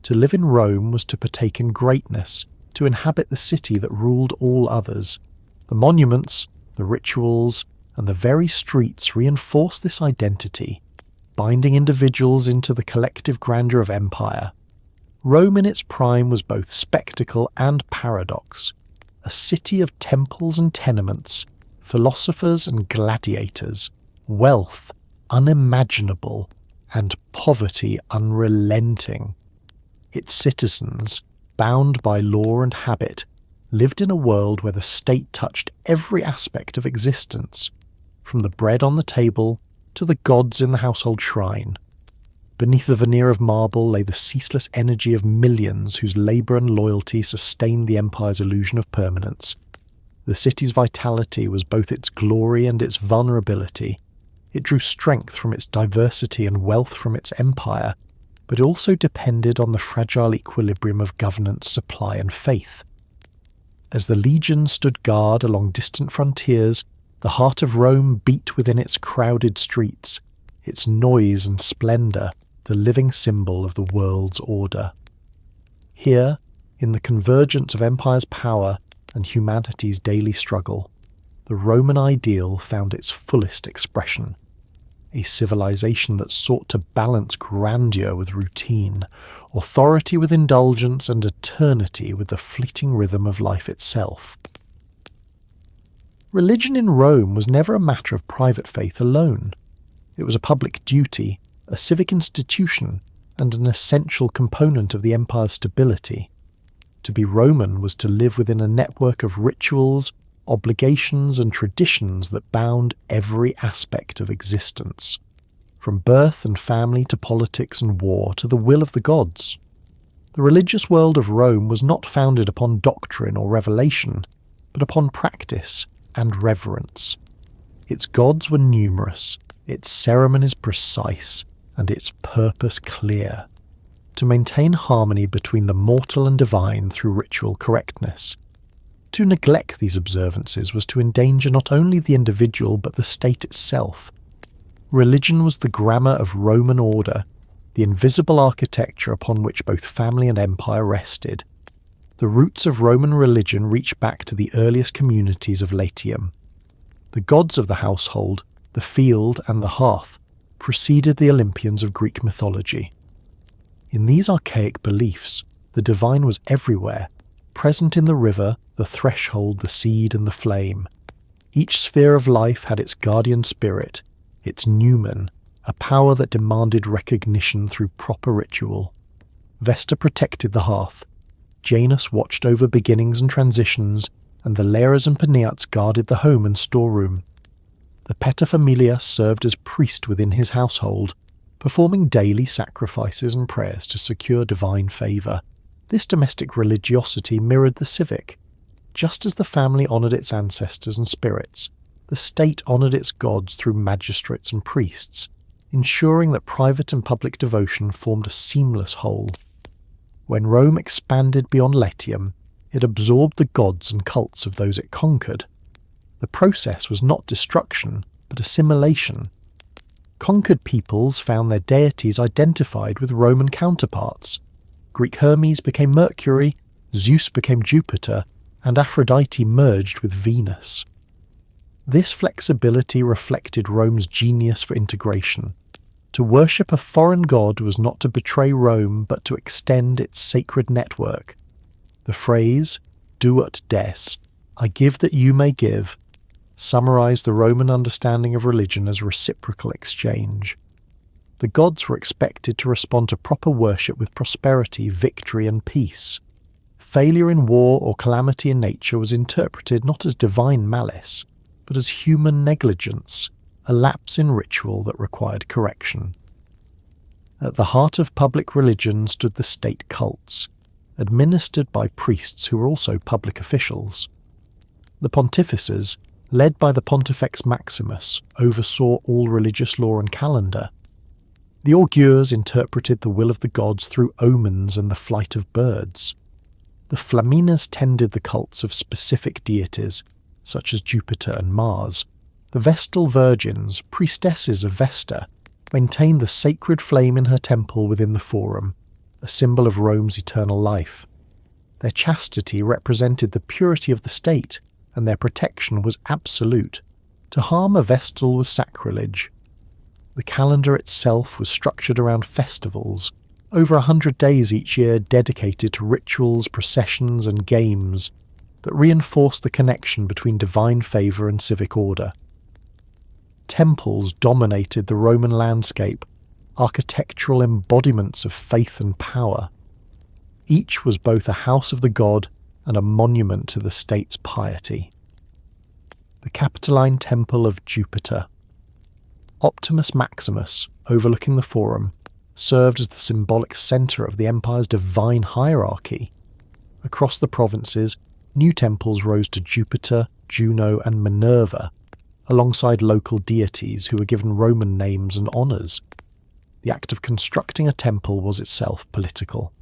To live in Rome was to partake in greatness, to inhabit the city that ruled all others. The monuments, the rituals, and the very streets reinforced this identity, binding individuals into the collective grandeur of empire. Rome in its prime was both spectacle and paradox, a city of temples and tenements, philosophers and gladiators, wealth unimaginable, and poverty unrelenting. Its citizens, bound by law and habit, lived in a world where the state touched every aspect of existence, from the bread on the table to the gods in the household shrine. Beneath the veneer of marble lay the ceaseless energy of millions whose labour and loyalty sustained the empire's illusion of permanence. The city's vitality was both its glory and its vulnerability. It drew strength from its diversity and wealth from its empire, but it also depended on the fragile equilibrium of governance, supply and faith. As the legions stood guard along distant frontiers, the heart of Rome beat within its crowded streets, its noise and splendour the living symbol of the world's order. Here, in the convergence of empire's power and humanity's daily struggle, the Roman ideal found its fullest expression, a civilization that sought to balance grandeur with routine, authority with indulgence, and eternity with the fleeting rhythm of life itself. Religion in Rome was never a matter of private faith alone. It was a public duty, a civic institution, and an essential component of the empire's stability. To be Roman was to live within a network of rituals, obligations and traditions that bound every aspect of existence, from birth and family to politics and war to the will of the gods. The religious world of Rome was not founded upon doctrine or revelation, but upon practice and reverence. Its gods were numerous, its ceremonies precise, and its purpose clear: to maintain harmony between the mortal and divine through ritual correctness. To neglect these observances was to endanger not only the individual but the state itself. Religion was the grammar of Roman order, the invisible architecture upon which both family and empire rested. The roots of Roman religion reach back to the earliest communities of Latium. The gods of the household, the field and the hearth preceded the Olympians of Greek mythology. In these archaic beliefs, the divine was everywhere, present in the river, the threshold, the seed and the flame. Each sphere of life had its guardian spirit, its numen, a power that demanded recognition through proper ritual. Vesta protected the hearth, Janus watched over beginnings and transitions, and the Lares and Penaeats guarded the home and storeroom. The paterfamilias served as priest within his household, performing daily sacrifices and prayers to secure divine favour. This domestic religiosity mirrored the civic. Just as the family honoured its ancestors and spirits, the state honoured its gods through magistrates and priests, ensuring that private and public devotion formed a seamless whole. When Rome expanded beyond Latium, it absorbed the gods and cults of those it conquered. The process was not destruction, but assimilation. Conquered peoples found their deities identified with Roman counterparts. Greek Hermes became Mercury, Zeus became Jupiter, and Aphrodite merged with Venus. This flexibility reflected Rome's genius for integration. To worship a foreign god was not to betray Rome, but to extend its sacred network. The phrase, duat des, I give that you may give, summarized the Roman understanding of religion as reciprocal exchange. The gods were expected to respond to proper worship with prosperity, victory and peace. Failure in war or calamity in nature was interpreted not as divine malice, but as human negligence, a lapse in ritual that required correction. At the heart of public religion stood the state cults, administered by priests who were also public officials. The pontifices, led by the Pontifex Maximus, oversaw all religious law and calendar. The augurs interpreted the will of the gods through omens and the flight of birds. The flaminas tended the cults of specific deities, such as Jupiter and Mars. The Vestal Virgins, priestesses of Vesta, maintained the sacred flame in her temple within the Forum, a symbol of Rome's eternal life. Their chastity represented the purity of the state, and their protection was absolute. To harm a Vestal was sacrilege. The calendar itself was structured around festivals, over 100 days each year dedicated to rituals, processions and games that reinforced the connection between divine favour and civic order. Temples dominated the Roman landscape, architectural embodiments of faith and power. Each was both a house of the god and a monument to the state's piety. The Capitoline Temple of Jupiter. Optimus Maximus, overlooking the Forum, served as the symbolic centre of the empire's divine hierarchy. Across the provinces, new temples rose to Jupiter, Juno, and Minerva, alongside local deities who were given Roman names and honours. The act of constructing a temple was itself political,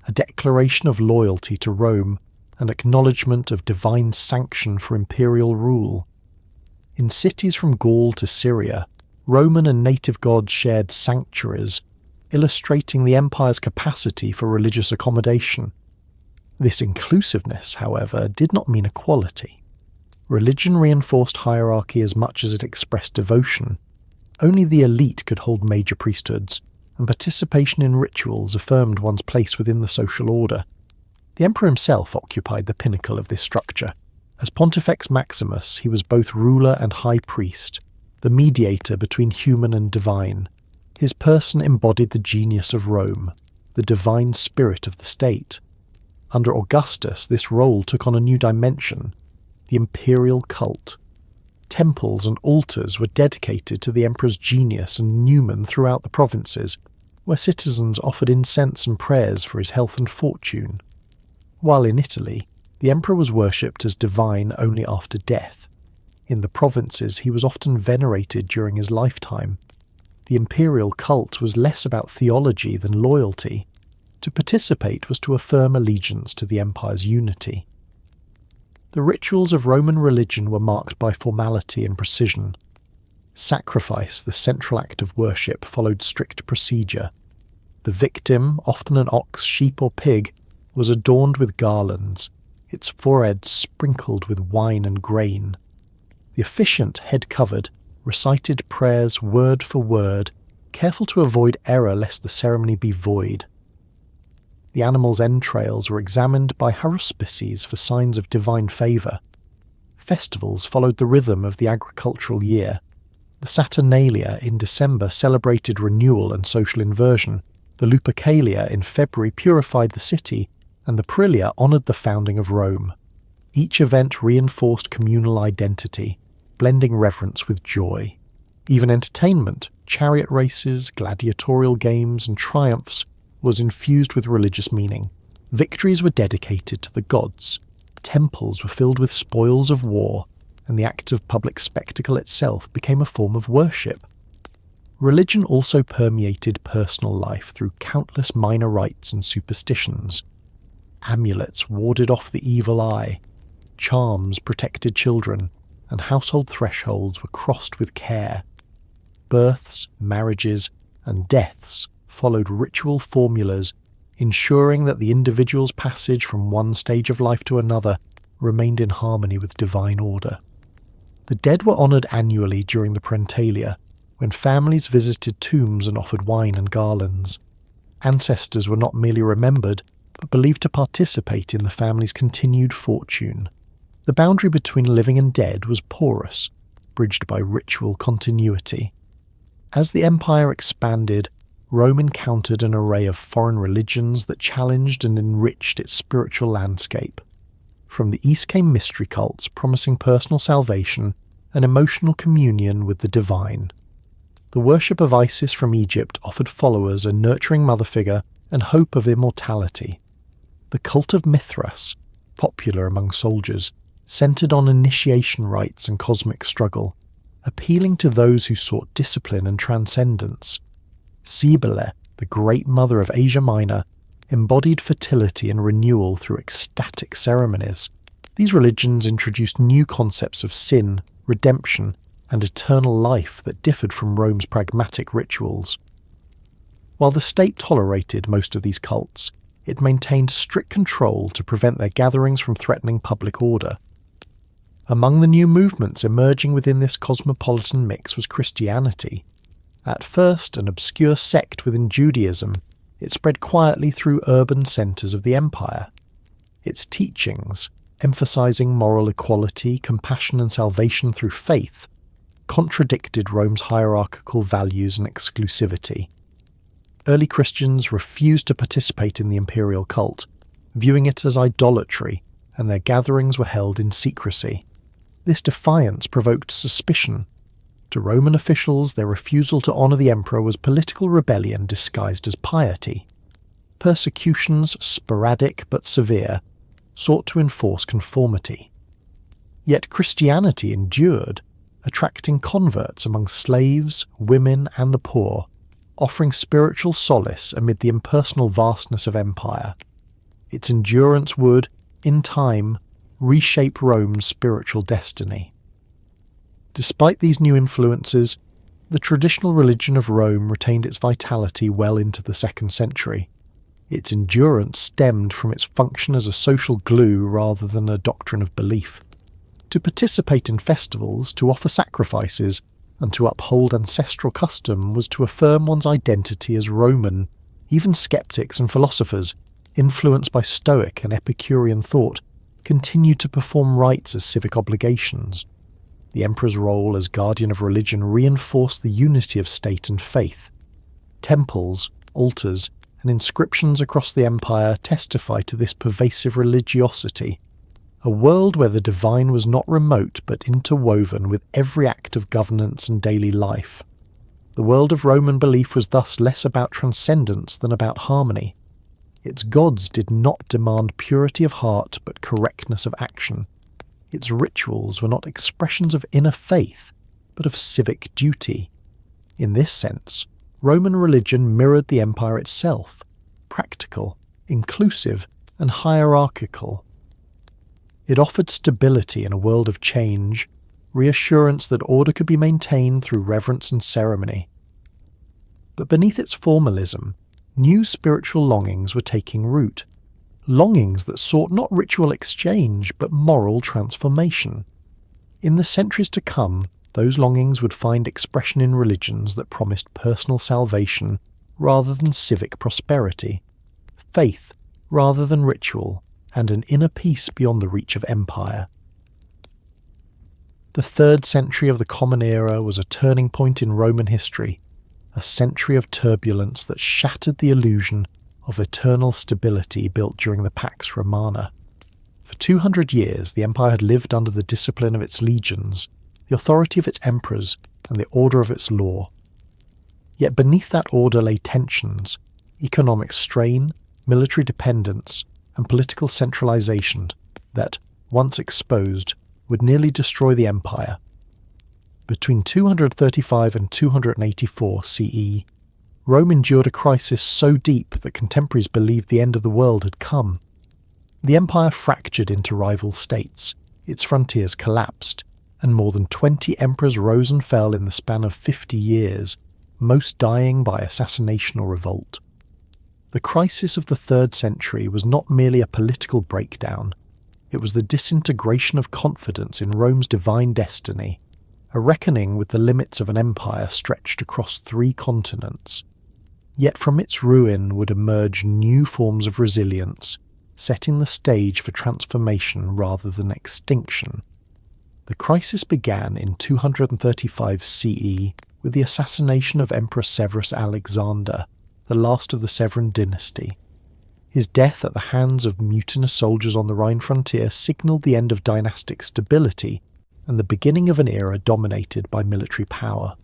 a declaration of loyalty to Rome, and acknowledgement of divine sanction for imperial rule. In cities from Gaul to Syria, Roman and native gods shared sanctuaries, illustrating the empire's capacity for religious accommodation. This inclusiveness, however, did not mean equality. Religion reinforced hierarchy as much as it expressed devotion. Only the elite could hold major priesthoods, and participation in rituals affirmed one's place within the social order. The emperor himself occupied the pinnacle of this structure. As Pontifex Maximus, he was both ruler and high priest, the mediator between human and divine. His person embodied the genius of Rome, the divine spirit of the state. Under Augustus, this role took on a new dimension, the imperial cult. Temples and altars were dedicated to the emperor's genius and numen throughout the provinces, where citizens offered incense and prayers for his health and fortune. While in Italy, the emperor was worshipped as divine only after death. In the provinces, he was often venerated during his lifetime. The imperial cult was less about theology than loyalty. To participate was to affirm allegiance to the empire's unity. The rituals of Roman religion were marked by formality and precision. Sacrifice, the central act of worship, followed strict procedure. The victim, often an ox, sheep or pig, was adorned with garlands, its forehead sprinkled with wine and grain. The officiant, head covered, recited prayers word for word, careful to avoid error lest the ceremony be void. The animal's entrails were examined by haruspices for signs of divine favour. Festivals followed the rhythm of the agricultural year. The Saturnalia in December celebrated renewal and social inversion. The Lupercalia in February purified the city, and the Aprilia honoured the founding of Rome. Each event reinforced communal identity, blending reverence with joy. Even entertainment, chariot races, gladiatorial games, and triumphs was infused with religious meaning. Victories were dedicated to the gods. Temples were filled with spoils of war, and the act of public spectacle itself became a form of worship. Religion also permeated personal life through countless minor rites and superstitions. Amulets warded off the evil eye, charms protected children, and household thresholds were crossed with care. Births, marriages, and deaths followed ritual formulas, ensuring that the individual's passage from one stage of life to another remained in harmony with divine order. The dead were honoured annually during the Parentalia, when families visited tombs and offered wine and garlands. Ancestors were not merely remembered, but believed to participate in the family's continued fortune. The boundary between living and dead was porous, bridged by ritual continuity. As the empire expanded, Rome encountered an array of foreign religions that challenged and enriched its spiritual landscape. From the east came mystery cults promising personal salvation and emotional communion with the divine. The worship of Isis from Egypt offered followers a nurturing mother figure and hope of immortality. The cult of Mithras, popular among soldiers, centered on initiation rites and cosmic struggle, appealing to those who sought discipline and transcendence. Cybele, the great mother of Asia Minor, embodied fertility and renewal through ecstatic ceremonies. These religions introduced new concepts of sin, redemption, and eternal life that differed from Rome's pragmatic rituals. While the state tolerated most of these cults, it maintained strict control to prevent their gatherings from threatening public order. Among the new movements emerging within this cosmopolitan mix was Christianity. At first an obscure sect within Judaism, it spread quietly through urban centres of the empire. Its teachings, emphasising moral equality, compassion and salvation through faith, contradicted Rome's hierarchical values and exclusivity. Early Christians refused to participate in the imperial cult, viewing it as idolatry, and their gatherings were held in secrecy. This defiance provoked suspicion. To Roman officials, their refusal to honour the emperor was political rebellion disguised as piety. Persecutions, sporadic but severe, sought to enforce conformity. Yet Christianity endured, attracting converts among slaves, women and the poor, offering spiritual solace amid the impersonal vastness of empire. Its endurance would, in time, reshape Rome's spiritual destiny. Despite these new influences, the traditional religion of Rome retained its vitality well into the 2nd century. Its endurance stemmed from its function as a social glue rather than a doctrine of belief. To participate in festivals, to offer sacrifices, and to uphold ancestral custom was to affirm one's identity as Roman. Even skeptics and philosophers, influenced by Stoic and Epicurean thought, continued to perform rites as civic obligations. The emperor's role as guardian of religion reinforced the unity of state and faith. Temples, altars, and inscriptions across the empire testify to this pervasive religiosity, a world where the divine was not remote but interwoven with every act of governance and daily life. The world of Roman belief was thus less about transcendence than about harmony. Its gods did not demand purity of heart but correctness of action. Its rituals were not expressions of inner faith, but of civic duty. In this sense, Roman religion mirrored the empire itself, practical, inclusive, and hierarchical. It offered stability in a world of change, reassurance that order could be maintained through reverence and ceremony. But beneath its formalism, new spiritual longings were taking root, longings that sought not ritual exchange but moral transformation. In the centuries to come, those longings would find expression in religions that promised personal salvation rather than civic prosperity, faith rather than ritual, and an inner peace beyond the reach of empire. The 3rd century of the Common Era was a turning point in Roman history, a century of turbulence that shattered the illusion of eternal stability built during the Pax Romana. For 200 years, the empire had lived under the discipline of its legions, the authority of its emperors, and the order of its law. Yet beneath that order lay tensions, economic strain, military dependence, and political centralization that, once exposed, would nearly destroy the empire. Between 235 and 284 CE, Rome endured a crisis so deep that contemporaries believed the end of the world had come. The empire fractured into rival states, its frontiers collapsed, and more than 20 emperors rose and fell in the span of 50 years, most dying by assassination or revolt. The crisis of the 3rd century was not merely a political breakdown, it was the disintegration of confidence in Rome's divine destiny, a reckoning with the limits of an empire stretched across 3 continents. Yet from its ruin would emerge new forms of resilience, setting the stage for transformation rather than extinction. The crisis began in 235 CE with the assassination of Emperor Severus Alexander, the last of the Severan dynasty. His death at the hands of mutinous soldiers on the Rhine frontier signalled the end of dynastic stability and the beginning of an era dominated by military power.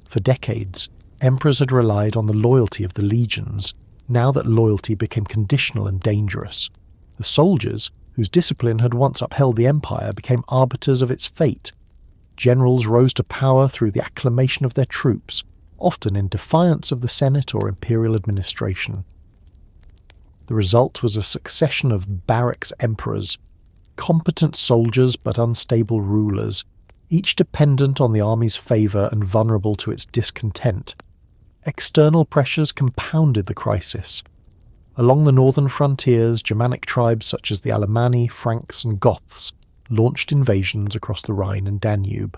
For decades, emperors had relied on the loyalty of the legions. Now that loyalty became conditional and dangerous, the soldiers, whose discipline had once upheld the empire, became arbiters of its fate. Generals rose to power through the acclamation of their troops, often in defiance of the Senate or imperial administration. The result was a succession of barracks emperors, competent soldiers but unstable rulers, each dependent on the army's favour and vulnerable to its discontent. External pressures compounded the crisis. Along the northern frontiers, Germanic tribes such as the Alemanni, Franks and Goths launched invasions across the Rhine and Danube.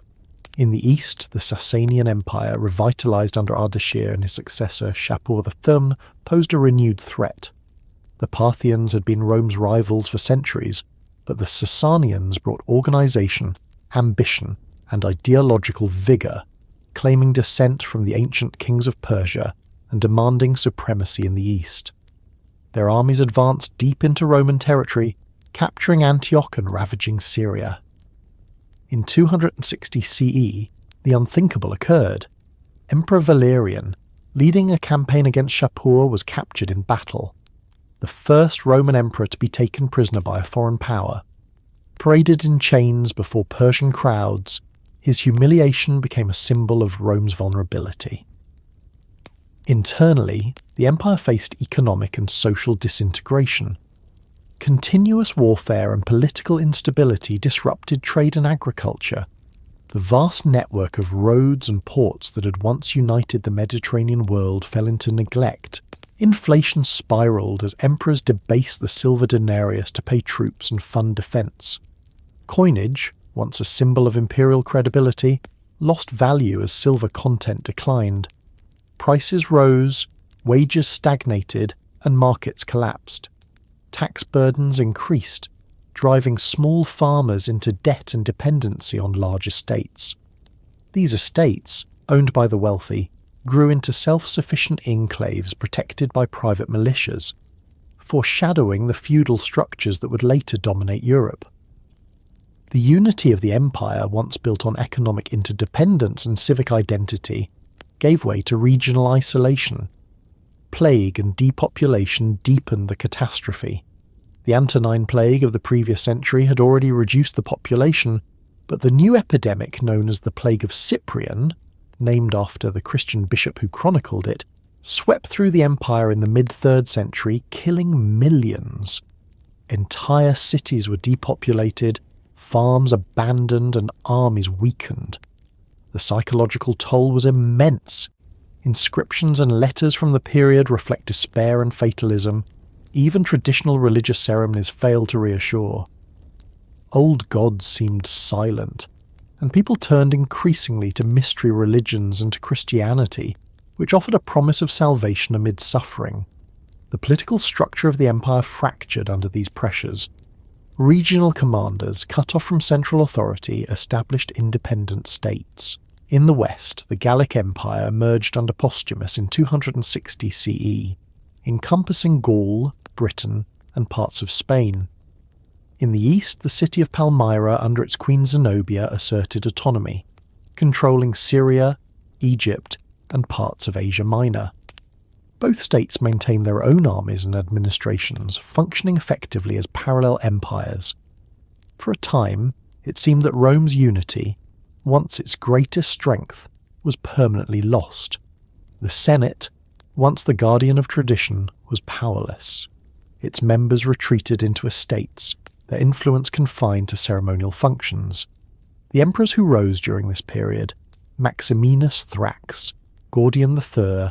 In the east, the Sasanian Empire, revitalised under Ardashir and his successor Shapur III, posed a renewed threat. The Parthians had been Rome's rivals for centuries, but the Sasanians brought organisation, ambition and ideological vigour, claiming descent from the ancient kings of Persia and demanding supremacy in the east. Their armies advanced deep into Roman territory, capturing Antioch and ravaging Syria. In 260 CE, The unthinkable occurred. Emperor Valerian, leading a campaign against Shapur, was captured in battle. The first Roman emperor to be taken prisoner by a foreign power. Paraded in chains before Persian crowds, his humiliation became a symbol of Rome's vulnerability. Internally, the empire faced economic and social disintegration. Continuous warfare and political instability disrupted trade and agriculture. The vast network of roads and ports that had once united the Mediterranean world fell into neglect. Inflation spiraled as emperors debased the silver denarius to pay troops and fund defence. Coinage, once a symbol of imperial credibility, lost value as silver content declined. Prices rose, wages stagnated, and markets collapsed. Tax burdens increased, driving small farmers into debt and dependency on large estates. These estates, owned by the wealthy, grew into self-sufficient enclaves protected by private militias, foreshadowing the feudal structures that would later dominate Europe. The unity of the empire, once built on economic interdependence and civic identity, gave way to regional isolation. Plague and depopulation deepened the catastrophe. The Antonine Plague of the previous century had already reduced the population, but the new epidemic known as the Plague of Cyprian, named after the Christian bishop who chronicled it, swept through the empire in the mid-3rd century, killing millions. Entire cities were depopulated, farms abandoned, and armies weakened. The psychological toll was immense. Inscriptions and letters from the period reflect despair and fatalism. Even traditional religious ceremonies failed to reassure. Old gods seemed silent, and people turned increasingly to mystery religions and to Christianity, which offered a promise of salvation amid suffering. The political structure of the empire fractured under these pressures. Regional commanders, cut off from central authority, established independent states. In the west, the Gallic Empire emerged under Postumus in 260 CE, encompassing Gaul, Britain, and parts of Spain. In the east, the city of Palmyra under its queen Zenobia asserted autonomy, controlling Syria, Egypt, and parts of Asia Minor. Both states maintained their own armies and administrations, functioning effectively as parallel empires. For a time, it seemed that Rome's unity, once its greatest strength, was permanently lost. The Senate, once the guardian of tradition, was powerless. Its members retreated into estates, their influence confined to ceremonial functions. The emperors who rose during this period, Maximinus Thrax, Gordian III,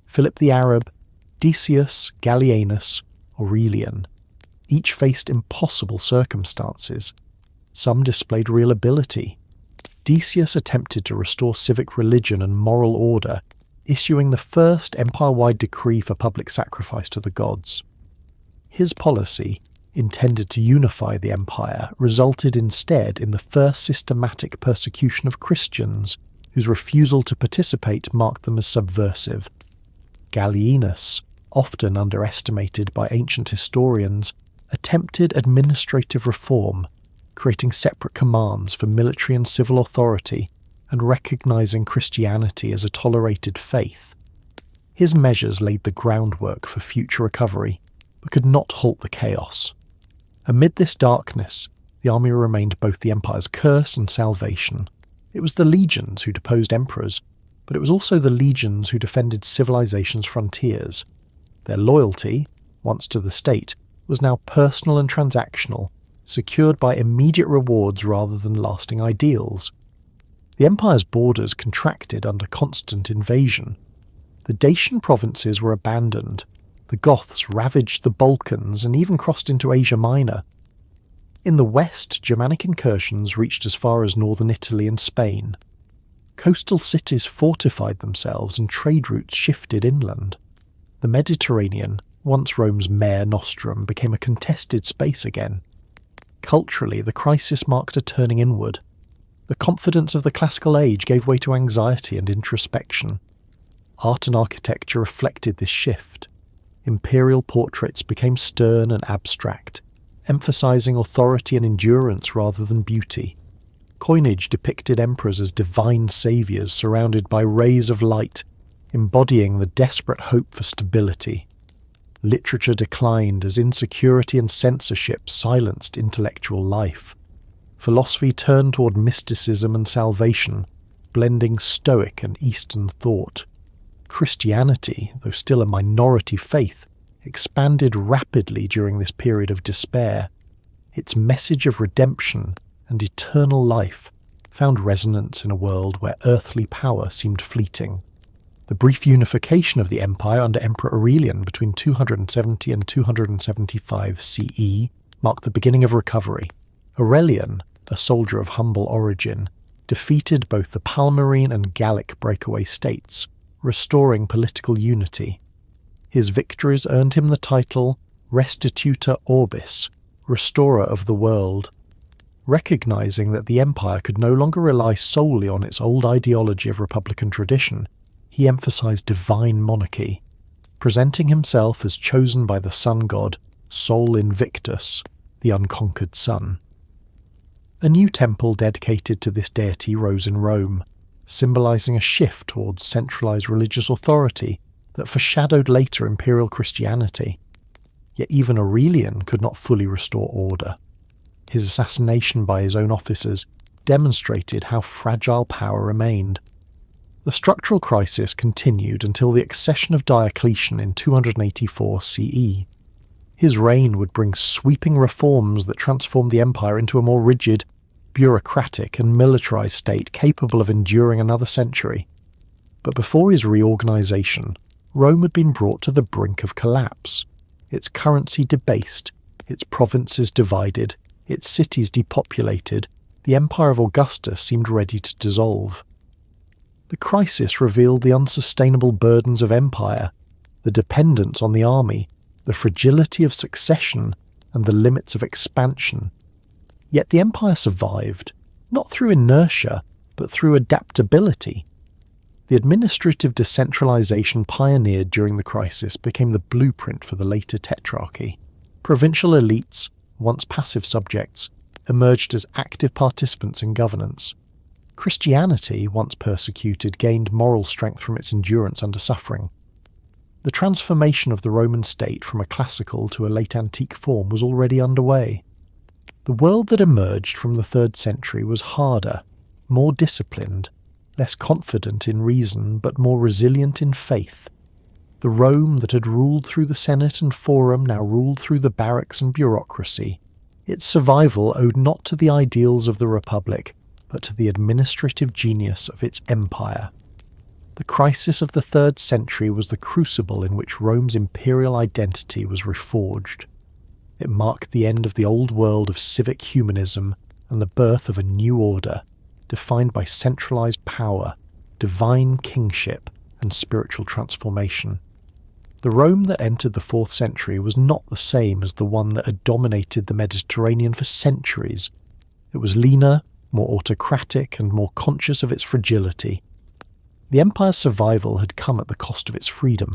Philip the Arab, Decius, Gallienus, Aurelian, each faced impossible circumstances. Some displayed real ability. Decius attempted to restore civic religion and moral order, issuing the first empire-wide decree for public sacrifice to the gods. His policy, intended to unify the empire, resulted instead in the first systematic persecution of Christians, whose refusal to participate marked them as subversive. Gallienus, often underestimated by ancient historians, attempted administrative reform, creating separate commands for military and civil authority and recognizing Christianity as a tolerated faith. His measures laid the groundwork for future recovery, but could not halt the chaos. Amid this darkness, the army remained both the empire's curse and salvation. It was the legions who deposed emperors, but it was also the legions who defended civilization's frontiers. Their loyalty, once to the state, was now personal and transactional, secured by immediate rewards rather than lasting ideals. The empire's borders contracted under constant invasion. The Dacian provinces were abandoned. The Goths ravaged the Balkans and even crossed into Asia Minor. In the west, Germanic incursions reached as far as northern Italy and Spain. Coastal cities fortified themselves and trade routes shifted inland. The Mediterranean, once Rome's mare nostrum, became a contested space again. Culturally, the crisis marked a turning inward. The confidence of the classical age gave way to anxiety and introspection. Art and architecture reflected this shift. Imperial portraits became stern and abstract, emphasizing authority and endurance rather than beauty. Coinage depicted emperors as divine saviours surrounded by rays of light, embodying the desperate hope for stability. Literature declined as insecurity and censorship silenced intellectual life. Philosophy turned toward mysticism and salvation, blending Stoic and Eastern thought. Christianity, though still a minority faith, expanded rapidly during this period of despair. Its message of redemption and eternal life found resonance in a world where earthly power seemed fleeting. The brief unification of the empire under Emperor Aurelian between 270 and 275 CE marked the beginning of recovery. Aurelian, a soldier of humble origin, defeated both the Palmyrene and Gallic breakaway states, restoring political unity. His victories earned him the title Restitutor Orbis, restorer of the world. Recognizing that the empire could no longer rely solely on its old ideology of republican tradition, he emphasized divine monarchy, presenting himself as chosen by the sun god, Sol Invictus, the unconquered sun. A new temple dedicated to this deity rose in Rome, symbolizing a shift towards centralized religious authority that foreshadowed later imperial Christianity. Yet even Aurelian could not fully restore order. His assassination by his own officers demonstrated how fragile power remained. The structural crisis continued until the accession of Diocletian in 284 CE. His reign would bring sweeping reforms that transformed the empire into a more rigid, bureaucratic and militarized state capable of enduring another century. But before his reorganization, Rome had been brought to the brink of collapse. Its currency debased, its provinces divided, its cities depopulated, the empire of Augustus seemed ready to dissolve. The crisis revealed the unsustainable burdens of empire, the dependence on the army, the fragility of succession, and the limits of expansion. Yet the empire survived, not through inertia, but through adaptability. The administrative decentralization pioneered during the crisis became the blueprint for the later tetrarchy. Provincial elites, once passive subjects, emerged as active participants in governance. Christianity, once persecuted, gained moral strength from its endurance under suffering. The transformation of the Roman state from a classical to a late antique form was already underway. The world that emerged from the 3rd century was harder, more disciplined, less confident in reason but more resilient in faith. The Rome that had ruled through the Senate and Forum now ruled through the barracks and bureaucracy. Its survival owed not to the ideals of the Republic, but to the administrative genius of its empire. The crisis of the 3rd century was the crucible in which Rome's imperial identity was reforged. It marked the end of the old world of civic humanism and the birth of a new order, defined by centralized power, divine kingship, and spiritual transformation. The Rome that entered the 4th century was not the same as the one that had dominated the Mediterranean for centuries. It was leaner, more autocratic, and more conscious of its fragility. The empire's survival had come at the cost of its freedom,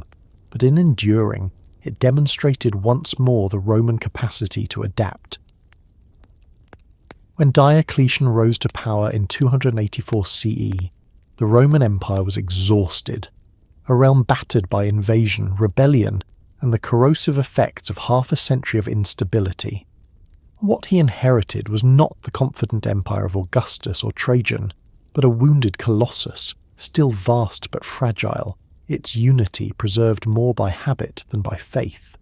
but in enduring, it demonstrated once more the Roman capacity to adapt. When Diocletian rose to power in 284 CE, the Roman Empire was exhausted, a realm battered by invasion, rebellion, and the corrosive effects of half a century of instability. What he inherited was not the confident empire of Augustus or Trajan, but a wounded colossus, still vast but fragile, its unity preserved more by habit than by faith.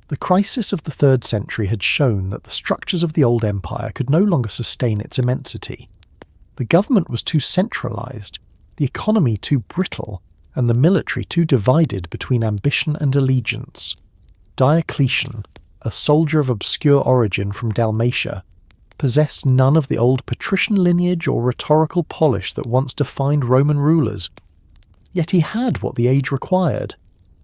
The crisis of the 3rd century had shown that the structures of the old empire could no longer sustain its immensity. The government was too centralized, the economy too brittle, and the military too divided between ambition and allegiance. Diocletian, a soldier of obscure origin from Dalmatia, possessed none of the old patrician lineage or rhetorical polish that once defined Roman rulers. Yet he had what the age required: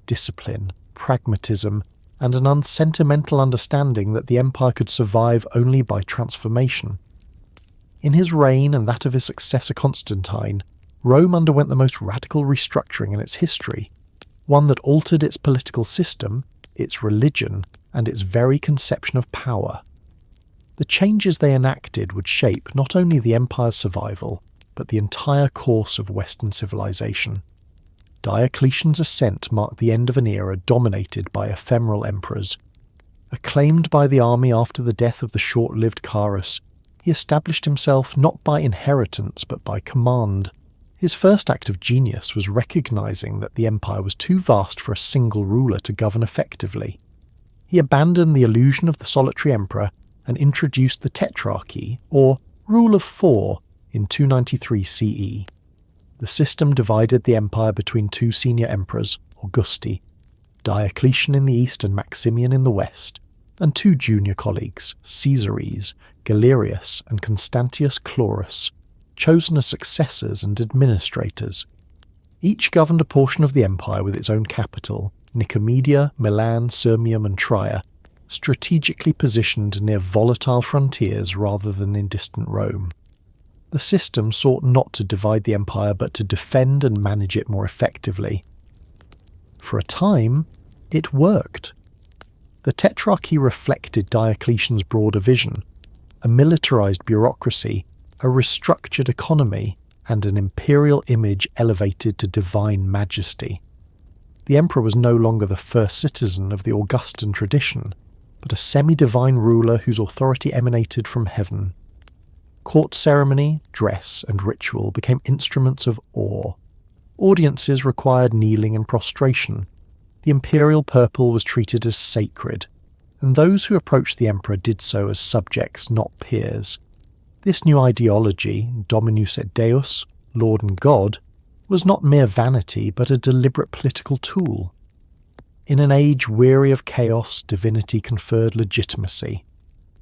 discipline, pragmatism, and an unsentimental understanding that the empire could survive only by transformation. In his reign and that of his successor Constantine, Rome underwent the most radical restructuring in its history, one that altered its political system, its religion, and its very conception of power. The changes they enacted would shape not only the empire's survival, but the entire course of Western civilization. Diocletian's ascent marked the end of an era dominated by ephemeral emperors. Acclaimed by the army after the death of the short-lived Carus, he established himself not by inheritance but by command. His first act of genius was recognizing that the empire was too vast for a single ruler to govern effectively. He abandoned the illusion of the solitary emperor and introduced the tetrarchy, or rule of four, in 293 CE. The system divided the empire between two senior emperors, Augusti, Diocletian in the east and Maximian in the west, and two junior colleagues, Caesares, Galerius and Constantius Chlorus, chosen as successors and administrators. Each governed a portion of the empire with its own capital, Nicomedia, Milan, Sirmium and Trier, strategically positioned near volatile frontiers rather than in distant Rome. The system sought not to divide the empire but to defend and manage it more effectively. For a time, it worked. The Tetrarchy reflected Diocletian's broader vision: a militarized bureaucracy, a restructured economy, and an imperial image elevated to divine majesty. The emperor was no longer the first citizen of the Augustan tradition, but a semi-divine ruler whose authority emanated from heaven. Court ceremony, dress, and ritual became instruments of awe. Audiences required kneeling and prostration. The imperial purple was treated as sacred, and those who approached the emperor did so as subjects, not peers. This new ideology, Dominus et Deus, Lord and God, was not mere vanity but a deliberate political tool. In an age weary of chaos, divinity conferred legitimacy.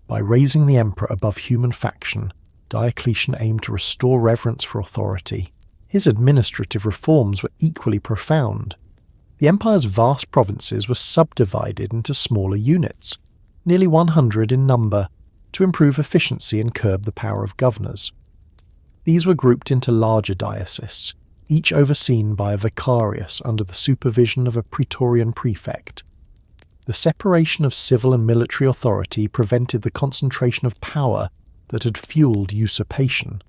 By raising the emperor above human faction, Diocletian aimed to restore reverence for authority. His administrative reforms were equally profound. The empire's vast provinces were subdivided into smaller units, nearly 100 in number, to improve efficiency and curb the power of governors. These were grouped into larger dioceses, each overseen by a vicarius under the supervision of a praetorian prefect. The separation of civil and military authority prevented the concentration of power that had fueled usurpation.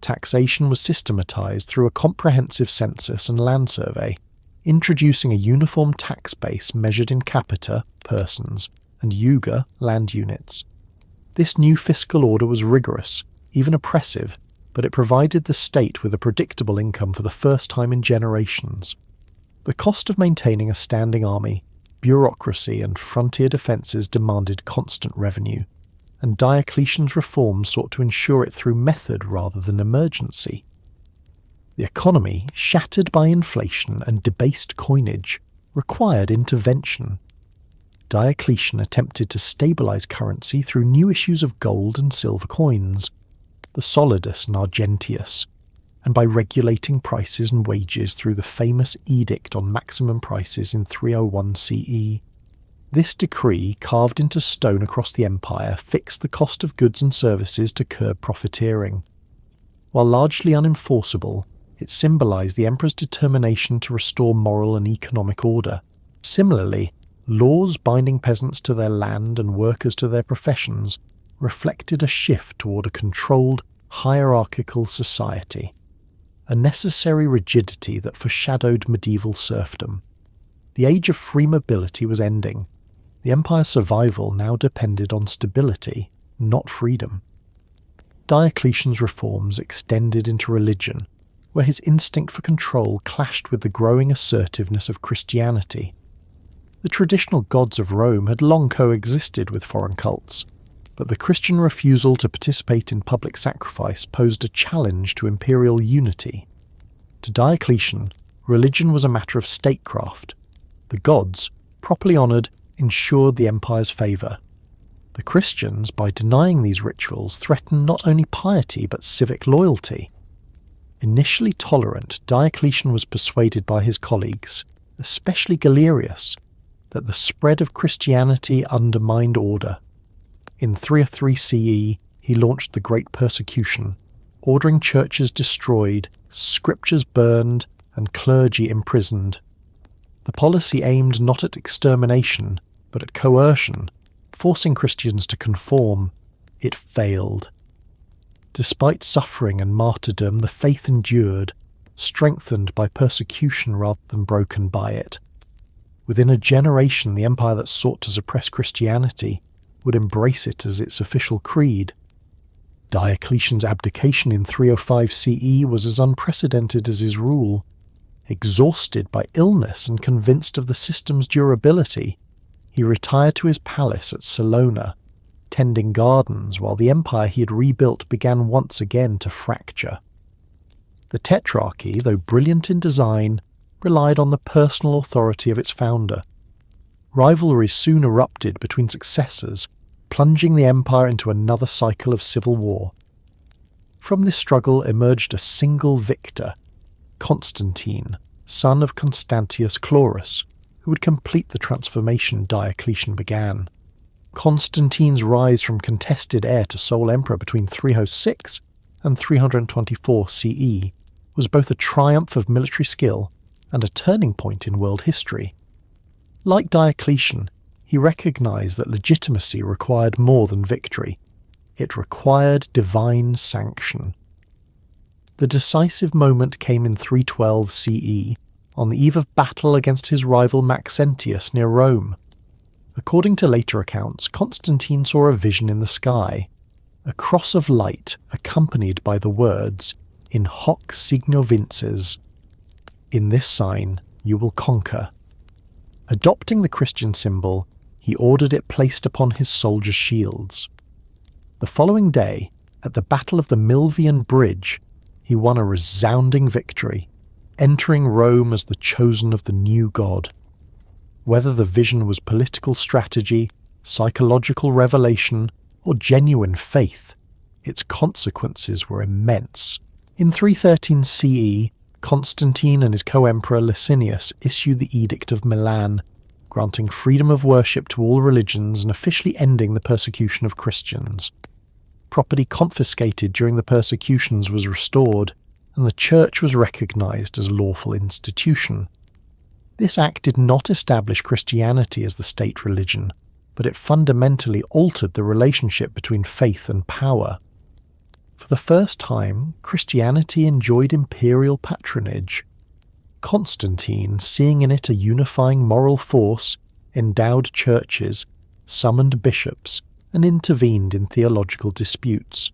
Taxation was systematized through a comprehensive census and land survey, introducing a uniform tax base measured in capita, persons, and juga, land units. This new fiscal order was rigorous, even oppressive, but it provided the state with a predictable income for the first time in generations. The cost of maintaining a standing army, bureaucracy, and frontier defences demanded constant revenue, and Diocletian's reforms sought to ensure it through method rather than emergency. The economy, shattered by inflation and debased coinage, required intervention. Diocletian attempted to stabilize currency through new issues of gold and silver coins, the solidus and argentius, and by regulating prices and wages through the famous edict on maximum prices in 301 CE. This decree, carved into stone across the empire, fixed the cost of goods and services to curb profiteering. While largely unenforceable, it symbolized the emperor's determination to restore moral and economic order. Similarly, laws binding peasants to their land and workers to their professions reflected a shift toward a controlled, hierarchical society, a necessary rigidity that foreshadowed medieval serfdom. The age of free mobility was ending. The empire's survival now depended on stability, not freedom. Diocletian's reforms extended into religion, where his instinct for control clashed with the growing assertiveness of Christianity. The traditional gods of Rome had long coexisted with foreign cults, but the Christian refusal to participate in public sacrifice posed a challenge to imperial unity. To Diocletian, religion was a matter of statecraft. The gods, properly honoured, ensured the empire's favour. The Christians, by denying these rituals, threatened not only piety but civic loyalty. Initially tolerant, Diocletian was persuaded by his colleagues, especially Galerius, that the spread of Christianity undermined order. In 303 CE, he launched the Great Persecution, ordering churches destroyed, scriptures burned, and clergy imprisoned. The policy aimed not at extermination, but at coercion, forcing Christians to conform, it failed. Despite suffering and martyrdom, the faith endured, strengthened by persecution rather than broken by it. Within a generation, the empire that sought to suppress Christianity would embrace it as its official creed. Diocletian's abdication in 305 CE was as unprecedented as his rule. Exhausted by illness and convinced of the system's durability, he retired to his palace at Salona, tending gardens while the empire he had rebuilt began once again to fracture. The tetrarchy, though brilliant in design, relied on the personal authority of its founder. Rivalry soon erupted between successors, plunging the empire into another cycle of civil war. From this struggle emerged a single victor, Constantine, son of Constantius Chlorus, who would complete the transformation Diocletian began. Constantine's rise from contested heir to sole emperor between 306 and 324 CE was both a triumph of military skill and a turning point in world history. Like Diocletian, he recognized that legitimacy required more than victory. It required divine sanction. The decisive moment came in 312 CE, on the eve of battle against his rival Maxentius near Rome. According to later accounts, Constantine saw a vision in the sky, a cross of light accompanied by the words, "In hoc signo vinces." In this sign you will conquer. Adopting the Christian symbol, he ordered it placed upon his soldiers' shields. The following day, at the Battle of the Milvian Bridge, he won a resounding victory, entering Rome as the chosen of the new god. Whether the vision was political strategy, psychological revelation, or genuine faith, its consequences were immense. In 313 CE, Constantine and his co-emperor Licinius issued the Edict of Milan, granting freedom of worship to all religions and officially ending the persecution of Christians. Property confiscated during the persecutions was restored, and the Church was recognized as a lawful institution. This act did not establish Christianity as the state religion, but it fundamentally altered the relationship between faith and power. For the first time, Christianity enjoyed imperial patronage. Constantine, seeing in it a unifying moral force, endowed churches, summoned bishops, and intervened in theological disputes.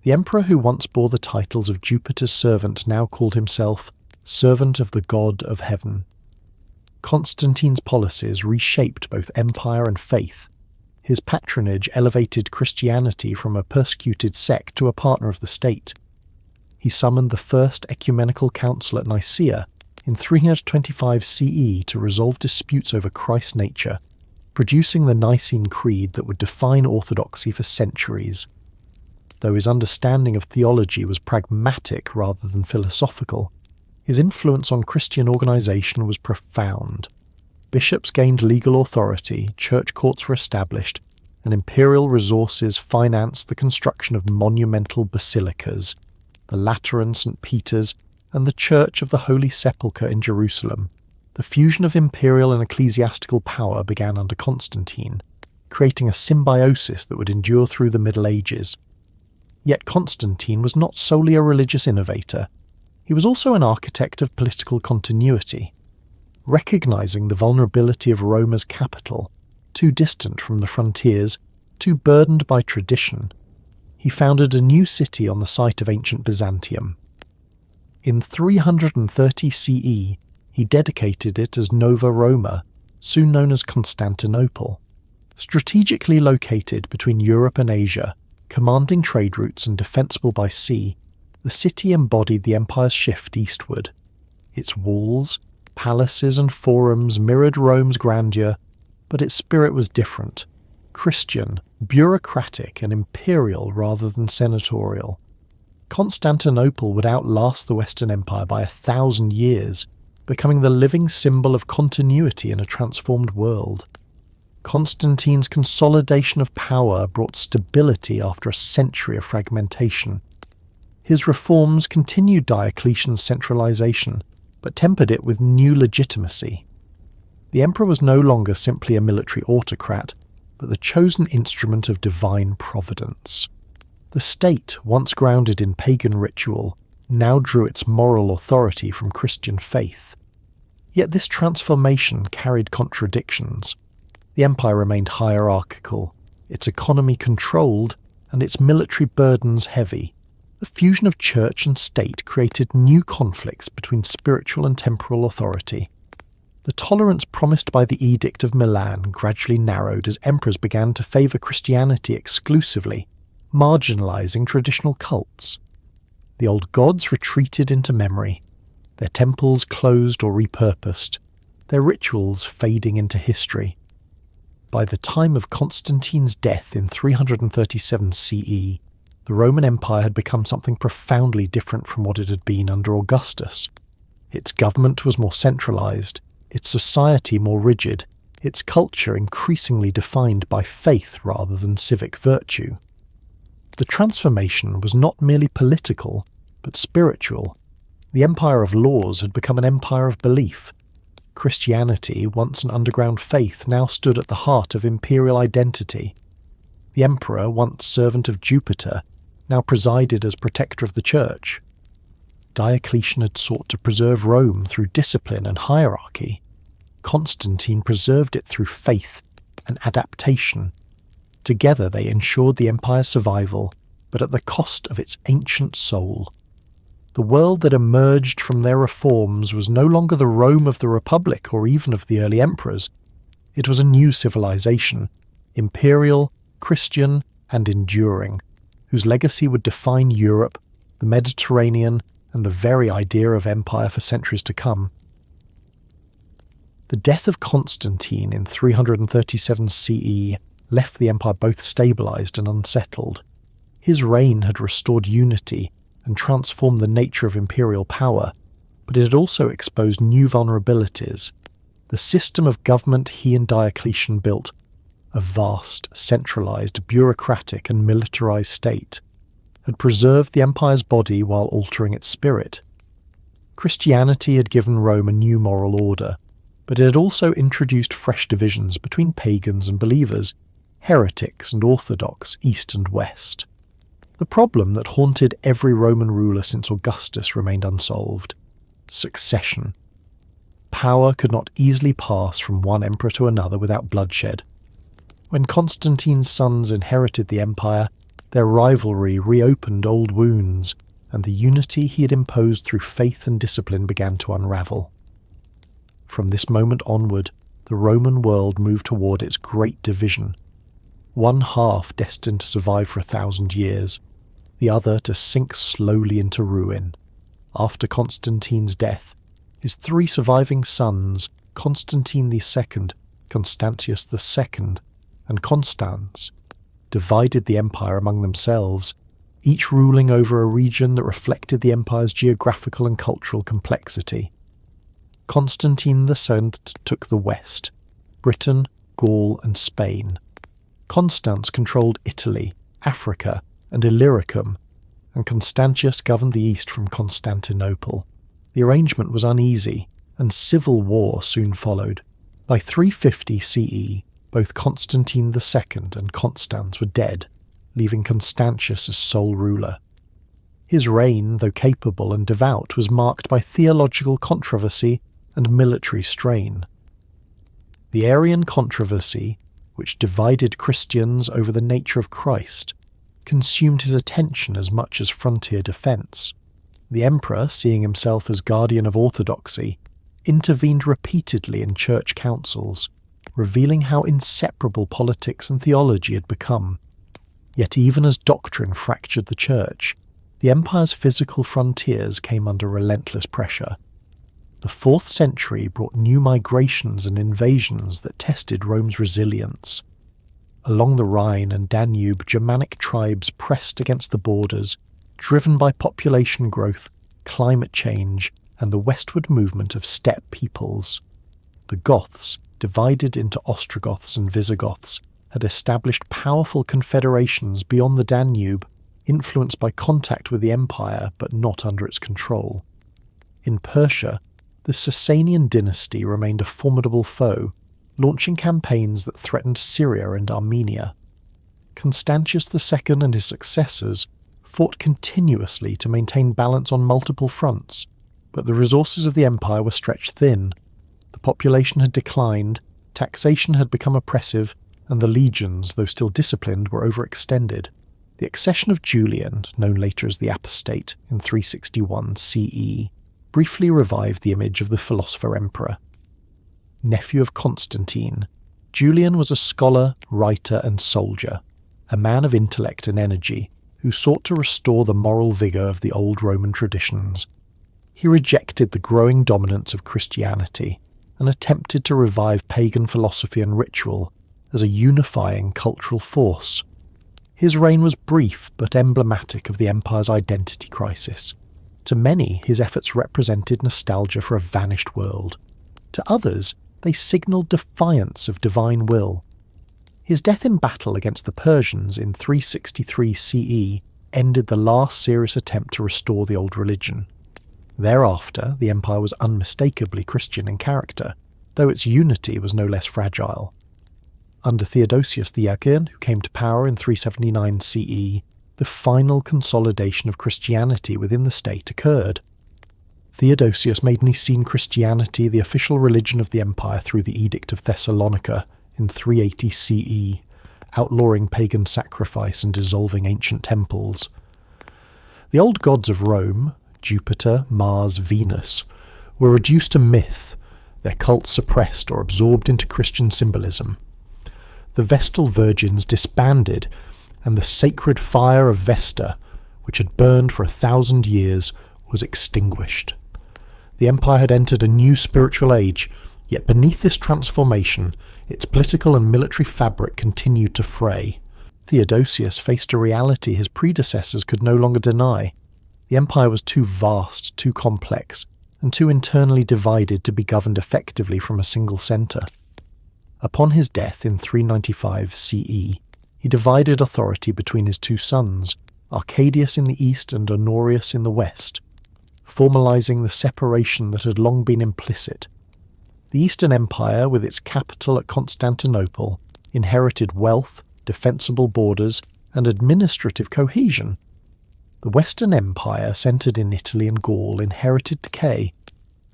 The emperor who once bore the titles of Jupiter's servant now called himself servant of the God of heaven. Constantine's policies reshaped both empire and faith. His patronage elevated Christianity from a persecuted sect to a partner of the state. He summoned the First Ecumenical Council at Nicaea in 325 CE to resolve disputes over Christ's nature, producing the Nicene Creed that would define orthodoxy for centuries. Though his understanding of theology was pragmatic rather than philosophical, his influence on Christian organization was profound. Bishops gained legal authority, church courts were established, and imperial resources financed the construction of monumental basilicas, the Lateran St. Peter's and the Church of the Holy Sepulchre in Jerusalem. The fusion of imperial and ecclesiastical power began under Constantine, creating a symbiosis that would endure through the Middle Ages. Yet Constantine was not solely a religious innovator. He was also an architect of political continuity. Recognizing the vulnerability of Rome as capital, too distant from the frontiers, too burdened by tradition, he founded a new city on the site of ancient Byzantium. In 330 CE, he dedicated it as Nova Roma, soon known as Constantinople. Strategically located between Europe and Asia, commanding trade routes and defensible by sea, the city embodied the empire's shift eastward. Its walls, palaces and forums mirrored Rome's grandeur, but its spirit was different. Christian, bureaucratic and imperial rather than senatorial. Constantinople would outlast the Western Empire by 1,000 years, becoming the living symbol of continuity in a transformed world. Constantine's consolidation of power brought stability after a century of fragmentation. His reforms continued Diocletian's centralization, but tempered it with new legitimacy. The emperor was no longer simply a military autocrat, but the chosen instrument of divine providence. The state, once grounded in pagan ritual, now drew its moral authority from Christian faith. Yet this transformation carried contradictions. The empire remained hierarchical, its economy controlled, and its military burdens heavy. The fusion of church and state created new conflicts between spiritual and temporal authority. The tolerance promised by the Edict of Milan gradually narrowed as emperors began to favour Christianity exclusively, marginalising traditional cults. The old gods retreated into memory, their temples closed or repurposed, their rituals fading into history. By the time of Constantine's death in 337 CE, the Roman Empire had become something profoundly different from what it had been under Augustus. Its government was more centralised, its society more rigid, its culture increasingly defined by faith rather than civic virtue. The transformation was not merely political, but spiritual. The empire of laws had become an empire of belief. Christianity, once an underground faith, now stood at the heart of imperial identity. The emperor, once servant of Jupiter, now presided as protector of the church. Diocletian had sought to preserve Rome through discipline and hierarchy. Constantine preserved it through faith and adaptation. Together they ensured the empire's survival, but at the cost of its ancient soul. The world that emerged from their reforms was no longer the Rome of the Republic or even of the early emperors. It was a new civilization, imperial, Christian, and enduring, whose legacy would define Europe, the Mediterranean, and the very idea of empire for centuries to come. The death of Constantine in 337 CE left the empire both stabilized and unsettled. His reign had restored unity and transformed the nature of imperial power, but it had also exposed new vulnerabilities. The system of government he and Diocletian built, a vast, centralized, bureaucratic and militarized state, had preserved the empire's body while altering its spirit. Christianity had given Rome a new moral order, but it had also introduced fresh divisions between pagans and believers, heretics and orthodox, east and west. The problem that haunted every Roman ruler since Augustus remained unsolved: succession. Power could not easily pass from one emperor to another without bloodshed. When Constantine's sons inherited the empire, their rivalry reopened old wounds, and the unity he had imposed through faith and discipline began to unravel. From this moment onward, the Roman world moved toward its great division, one half destined to survive for 1,000 years, the other to sink slowly into ruin. After Constantine's death, his three surviving sons, Constantine II, Constantius II, and Constans, divided the empire among themselves, each ruling over a region that reflected the empire's geographical and cultural complexity. Constantine II took the west, Britain, Gaul, and Spain. Constans controlled Italy, Africa, and Illyricum, and Constantius governed the east from Constantinople. The arrangement was uneasy, and civil war soon followed. By 350 CE, both Constantine II and Constans were dead, leaving Constantius as sole ruler. His reign, though capable and devout, was marked by theological controversy and military strain. The Arian controversy, which divided Christians over the nature of Christ, consumed his attention as much as frontier defence. The emperor, seeing himself as guardian of orthodoxy, intervened repeatedly in church councils, revealing how inseparable politics and theology had become. Yet even as doctrine fractured the church, the empire's physical frontiers came under relentless pressure. The 4th century brought new migrations and invasions that tested Rome's resilience. Along the Rhine and Danube, Germanic tribes pressed against the borders, driven by population growth, climate change, and the westward movement of steppe peoples. The Goths, divided into Ostrogoths and Visigoths, had established powerful confederations beyond the Danube, influenced by contact with the empire but not under its control. In Persia, the Sasanian dynasty remained a formidable foe, launching campaigns that threatened Syria and Armenia. Constantius II and his successors fought continuously to maintain balance on multiple fronts, but the resources of the empire were stretched thin. The population had declined, taxation had become oppressive, and the legions, though still disciplined, were overextended. The accession of Julian, known later as the Apostate, in 361 CE, briefly revived the image of the philosopher-emperor. Nephew of Constantine, Julian was a scholar, writer, and soldier, a man of intellect and energy, who sought to restore the moral vigour of the old Roman traditions. He rejected the growing dominance of Christianity and attempted to revive pagan philosophy and ritual as a unifying cultural force. His reign was brief but emblematic of the empire's identity crisis. To many, his efforts represented nostalgia for a vanished world. To others, they signalled defiance of divine will. His death in battle against the Persians in 363 CE ended the last serious attempt to restore the old religion. Thereafter, the empire was unmistakably Christian in character, though its unity was no less fragile. Under Theodosius the Younger, who came to power in 379 CE, the final consolidation of Christianity within the state occurred. Theodosius made Nicene Christianity the official religion of the empire through the Edict of Thessalonica in 380 CE, outlawing pagan sacrifice and dissolving ancient temples. The old gods of Rome, Jupiter, Mars, Venus, were reduced to myth, their cults suppressed or absorbed into Christian symbolism. The Vestal Virgins disbanded, and the sacred fire of Vesta, which had burned for 1,000 years, was extinguished. The empire had entered a new spiritual age, yet beneath this transformation, its political and military fabric continued to fray. Theodosius faced a reality his predecessors could no longer deny. The empire was too vast, too complex, and too internally divided to be governed effectively from a single centre. Upon his death in 395 CE, he divided authority between his two sons, Arcadius in the east and Honorius in the west, formalising the separation that had long been implicit. The Eastern Empire, with its capital at Constantinople, inherited wealth, defensible borders, and administrative cohesion. The Western Empire, centred in Italy and Gaul, inherited decay.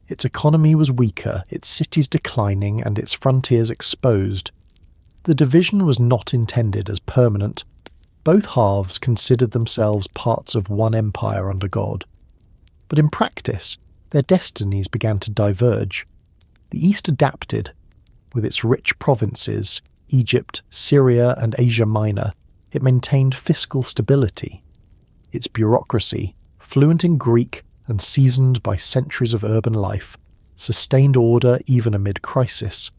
Its economy was weaker, its cities declining, and its frontiers exposed. The division was not intended as permanent. Both halves considered themselves parts of one empire under God. But in practice, their destinies began to diverge. The East adapted. With its rich provinces, Egypt, Syria, and Asia Minor, it maintained fiscal stability. Its bureaucracy, fluent in Greek and seasoned by centuries of urban life, sustained order even amid crisis.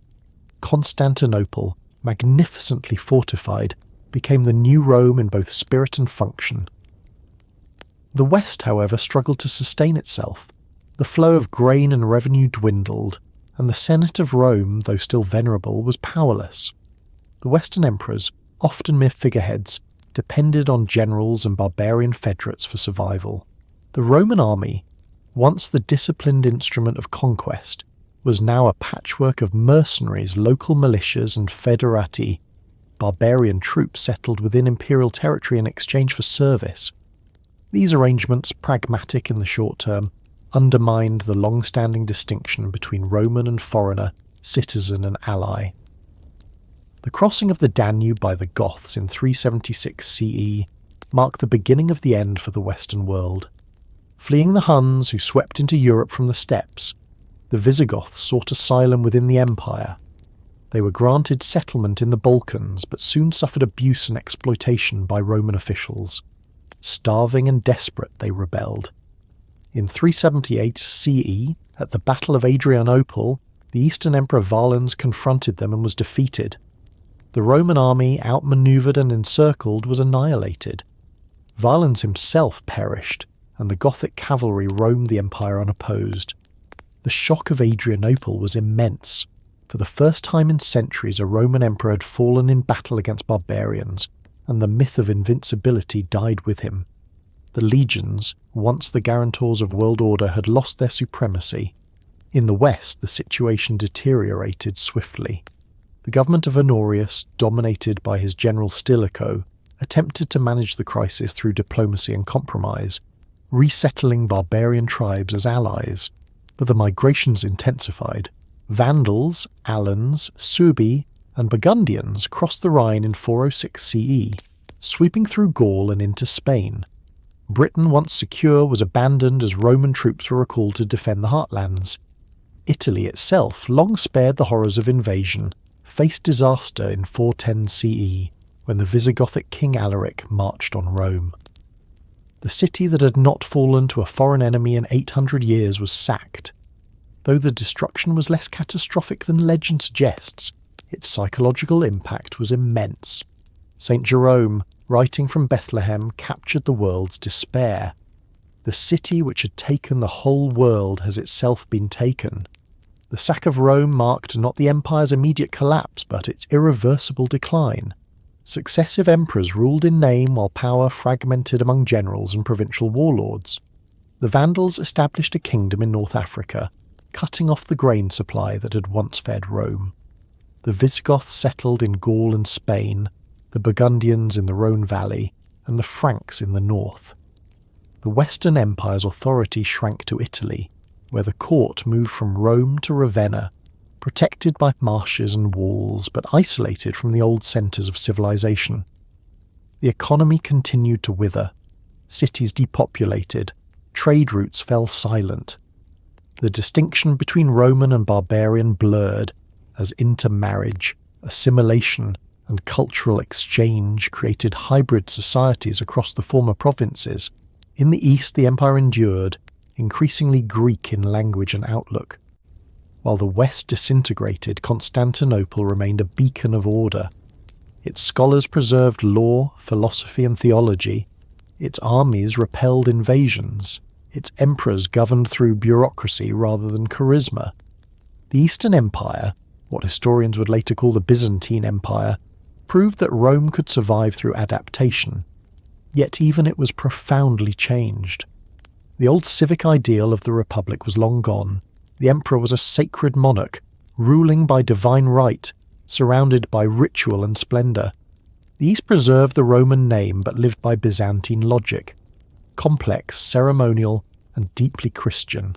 Constantinople, magnificently fortified, became the new Rome in both spirit and function. The West, however, struggled to sustain itself. The flow of grain and revenue dwindled, and the Senate of Rome, though still venerable, was powerless. The Western emperors, often mere figureheads, depended on generals and barbarian federates for survival. The Roman army, once the disciplined instrument of conquest, was now a patchwork of mercenaries, local militias, and federati, barbarian troops settled within imperial territory in exchange for service. These arrangements, pragmatic in the short term, undermined the long-standing distinction between Roman and foreigner, citizen and ally. The crossing of the Danube by the Goths in 376 CE marked the beginning of the end for the Western world. Fleeing the Huns, who swept into Europe from the steppes, the Visigoths sought asylum within the empire. They were granted settlement in the Balkans, but soon suffered abuse and exploitation by Roman officials. Starving and desperate, they rebelled. In 378 CE, at the Battle of Adrianople, the Eastern Emperor Valens confronted them and was defeated. The Roman army, outmanoeuvred and encircled, was annihilated. Valens himself perished, and the Gothic cavalry roamed the empire unopposed. The shock of Adrianople was immense. For the first time in centuries, a Roman emperor had fallen in battle against barbarians, and the myth of invincibility died with him. The legions, once the guarantors of world order, had lost their supremacy. In the West, the situation deteriorated swiftly. the government of Honorius, dominated by his general Stilicho, attempted to manage the crisis through diplomacy and compromise, resettling barbarian tribes as allies, but the migrations intensified. Vandals, Alans, Suebi, and Burgundians crossed the Rhine in 406 CE, sweeping through Gaul and into Spain. Britain, once secure, was abandoned as Roman troops were recalled to defend the heartlands. Italy itself, long spared the horrors of invasion, faced disaster in 410 CE when the Visigothic king Alaric marched on Rome. The city that had not fallen to a foreign enemy in 800 years was sacked. Though the destruction was less catastrophic than legend suggests, its psychological impact was immense. St. Jerome, writing from Bethlehem, captured the world's despair. The city which had taken the whole world has itself been taken. The sack of Rome marked not the empire's immediate collapse, but its irreversible decline. Successive emperors ruled in name while power fragmented among generals and provincial warlords. The Vandals established a kingdom in North Africa, cutting off the grain supply that had once fed Rome. The Visigoths settled in Gaul and Spain, the Burgundians in the Rhone Valley, and the Franks in the north. The Western Empire's authority shrank to Italy, where the court moved from Rome to Ravenna, protected by marshes and walls, but isolated from the old centres of civilization. The economy continued to wither. Cities depopulated. Trade routes fell silent. The distinction between Roman and barbarian blurred as intermarriage, assimilation, and cultural exchange created hybrid societies across the former provinces. In the east, the empire endured, increasingly Greek in language and outlook. While the west disintegrated, Constantinople remained a beacon of order. Its scholars preserved law, philosophy, and theology. Its armies repelled invasions. Its emperors governed through bureaucracy rather than charisma. The Eastern Empire, what historians would later call the Byzantine Empire, proved that Rome could survive through adaptation. Yet even it was profoundly changed. The old civic ideal of the Republic was long gone. The emperor was a sacred monarch, ruling by divine right, surrounded by ritual and splendour. The East preserved the Roman name but lived by Byzantine logic, complex, ceremonial, and deeply Christian.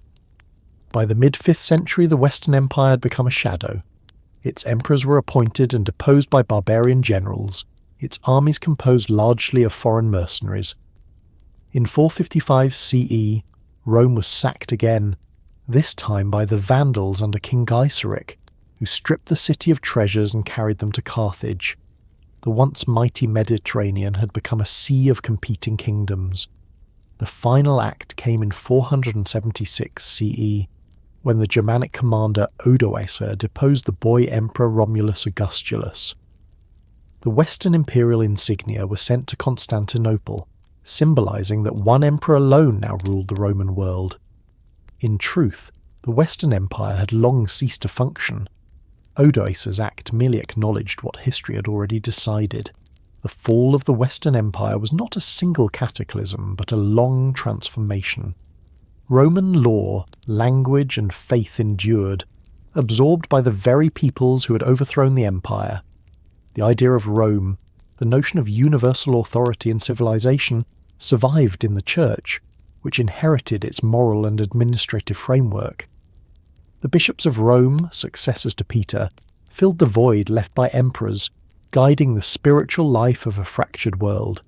By the mid-5th century, the Western Empire had become a shadow. Its emperors were appointed and deposed by barbarian generals, its armies composed largely of foreign mercenaries. In 455 CE, Rome was sacked again, this time by the Vandals under King Gaiseric, who stripped the city of treasures and carried them to Carthage. The once mighty Mediterranean had become a sea of competing kingdoms. The final act came in 476 CE, when the Germanic commander Odoacer deposed the boy emperor Romulus Augustus. The Western imperial insignia were sent to Constantinople, symbolizing that one emperor alone now ruled the Roman world. In truth, the Western Empire had long ceased to function. Odoacer's act merely acknowledged what history had already decided. The fall of the Western Empire was not a single cataclysm, but a long transformation. Roman law, language, and faith endured, absorbed by the very peoples who had overthrown the empire. The idea of Rome, the notion of universal authority and civilization, survived in the Church, which inherited its moral and administrative framework. The bishops of Rome, successors to Peter, filled the void left by emperors, guiding the spiritual life of a fractured world.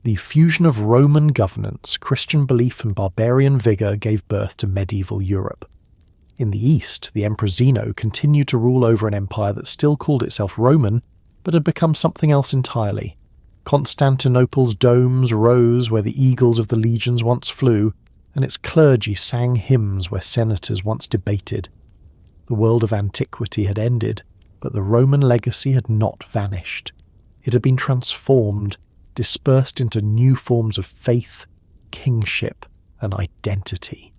The fusion of Roman governance, Christian belief, and barbarian vigour gave birth to medieval Europe. In the east, the Emperor Zeno continued to rule over an empire that still called itself Roman, but had become something else entirely. Constantinople's domes rose where the eagles of the legions once flew, and its clergy sang hymns where senators once debated. The world of antiquity had ended, but the Roman legacy had not vanished. It had been transformed, dispersed into new forms of faith, kingship, and identity.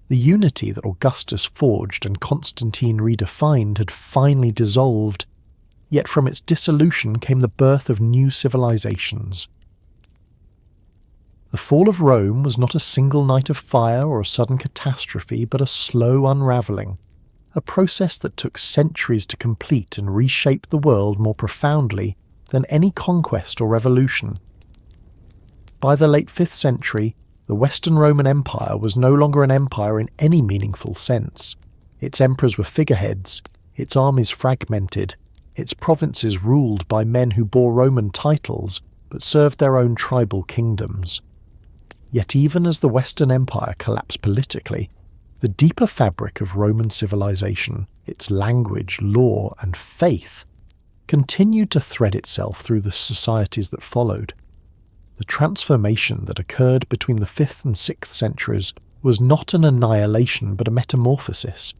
The unity that Augustus forged and Constantine redefined had finally dissolved, yet from its dissolution came the birth of new civilizations. The fall of Rome was not a single night of fire or a sudden catastrophe, but a slow unravelling, a process that took centuries to complete and reshape the world more profoundly than any conquest or revolution. By the late 5th century, the Western Roman Empire was no longer an empire in any meaningful sense. Its emperors were figureheads, its armies fragmented, its provinces ruled by men who bore Roman titles but served their own tribal kingdoms. Yet even as the Western Empire collapsed politically, the deeper fabric of Roman civilization, its language, law, and faith, continued to thread itself through the societies that followed. The transformation that occurred between the 5th and 6th centuries was not an annihilation but a metamorphosis.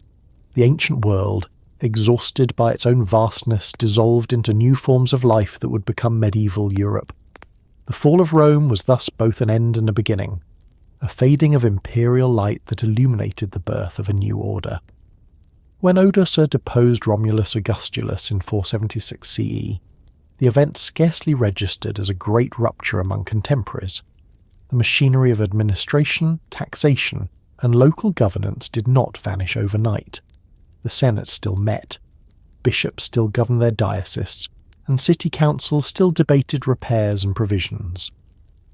The ancient world, exhausted by its own vastness, dissolved into new forms of life that would become medieval Europe. The fall of Rome was thus both an end and a beginning, a fading of imperial light that illuminated the birth of a new order. When Augustus deposed Romulus Augustulus in 476 CE, the event scarcely registered as a great rupture among contemporaries. The machinery of administration, taxation, and local governance did not vanish overnight. The Senate still met, bishops still governed their dioceses, and city councils still debated repairs and provisions.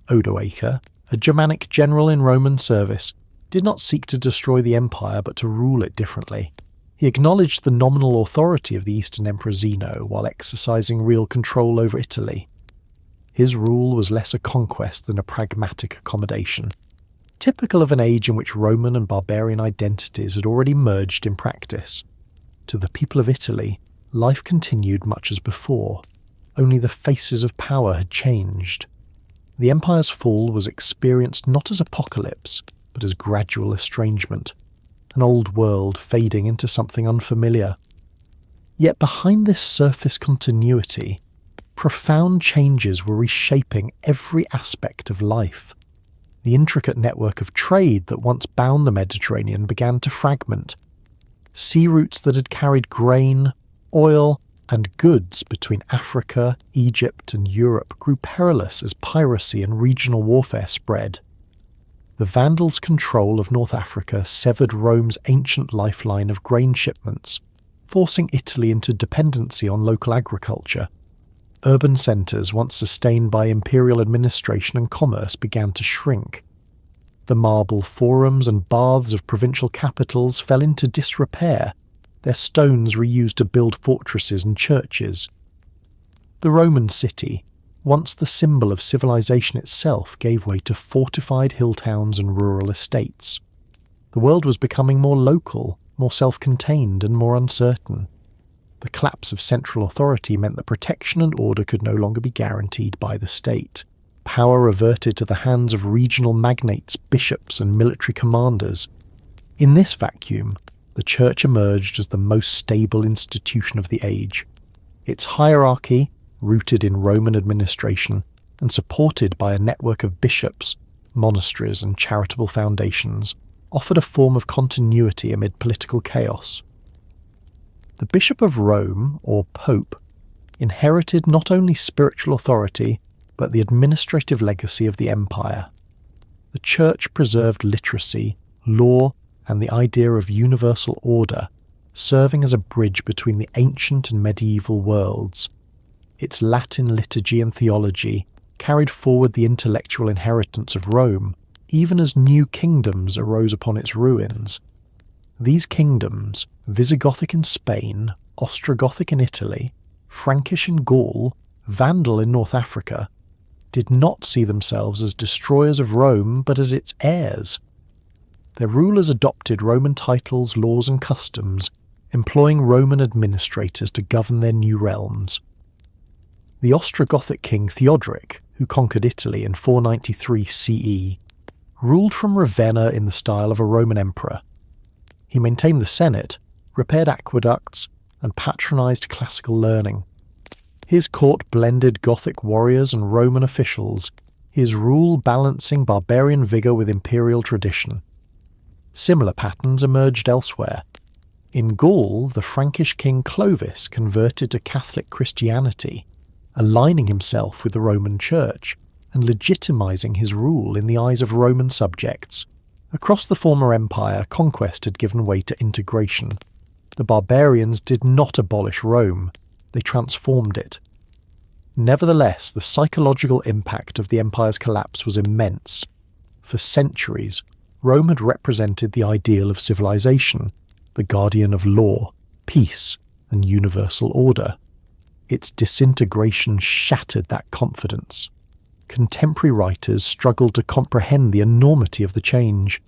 Odoacer, a Germanic general in Roman service, did not seek to destroy the empire but to rule it differently. He acknowledged the nominal authority of the Eastern Emperor Zeno while exercising real control over Italy. His rule was less a conquest than a pragmatic accommodation, typical of an age in which Roman and barbarian identities had already merged in practice. To the people of Italy, life continued much as before, only the faces of power had changed. The empire's fall was experienced not as apocalypse, but as gradual estrangement, an old world fading into something unfamiliar. Yet behind this surface continuity, profound changes were reshaping every aspect of life. The intricate network of trade that once bound the Mediterranean began to fragment. Sea routes that had carried grain, oil, and goods between Africa, Egypt, and Europe grew perilous as piracy and regional warfare spread. The Vandals' control of North Africa severed Rome's ancient lifeline of grain shipments, forcing Italy into dependency on local agriculture. Urban centres, once sustained by imperial administration and commerce, began to shrink. The marble forums and baths of provincial capitals fell into disrepair, their stones reused to build fortresses and churches. The Roman city, once the symbol of civilization itself, gave way to fortified hill towns and rural estates. The world was becoming more local, more self-contained, and more uncertain. The collapse of central authority meant that protection and order could no longer be guaranteed by the state. Power reverted to the hands of regional magnates, bishops, and military commanders. In this vacuum, the Church emerged as the most stable institution of the age. Its hierarchy, rooted in Roman administration and supported by a network of bishops, monasteries, and charitable foundations, offered a form of continuity amid political chaos. The Bishop of Rome, or Pope, inherited not only spiritual authority, but the administrative legacy of the empire. The Church preserved literacy, law, and the idea of universal order, serving as a bridge between the ancient and medieval worlds. Its Latin liturgy and theology carried forward the intellectual inheritance of Rome, even as new kingdoms arose upon its ruins. These kingdoms, Visigothic in Spain, Ostrogothic in Italy, Frankish in Gaul, Vandal in North Africa, did not see themselves as destroyers of Rome but as its heirs. Their rulers adopted Roman titles, laws, and customs, employing Roman administrators to govern their new realms. The Ostrogothic king Theodoric, who conquered Italy in 493 CE, ruled from Ravenna in the style of a Roman emperor. He maintained the Senate, repaired aqueducts, and patronized classical learning. His court blended Gothic warriors and Roman officials, his rule balancing barbarian vigor with imperial tradition. Similar patterns emerged elsewhere. In Gaul, the Frankish king Clovis converted to Catholic Christianity, aligning himself with the Roman Church and legitimizing his rule in the eyes of Roman subjects. Across the former empire, conquest had given way to integration. The barbarians did not abolish Rome, they transformed it. Nevertheless, the psychological impact of the empire's collapse was immense. For centuries, Rome had represented the ideal of civilization, the guardian of law, peace, and universal order. Its disintegration shattered that confidence. Contemporary writers struggled to comprehend the enormity of the change.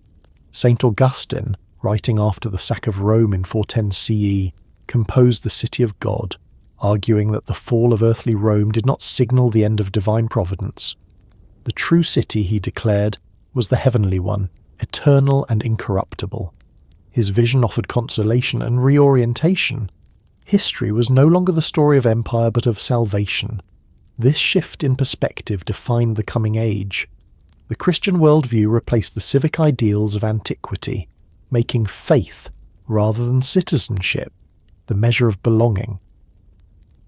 St. Augustine, writing after the sack of Rome in 410 CE, composed the City of God, arguing that the fall of earthly Rome did not signal the end of divine providence. The true city, he declared, was the heavenly one, eternal and incorruptible. His vision offered consolation and reorientation. History was no longer the story of empire but of salvation. This shift in perspective defined the coming age. The Christian worldview replaced the civic ideals of antiquity, making faith, rather than citizenship, the measure of belonging.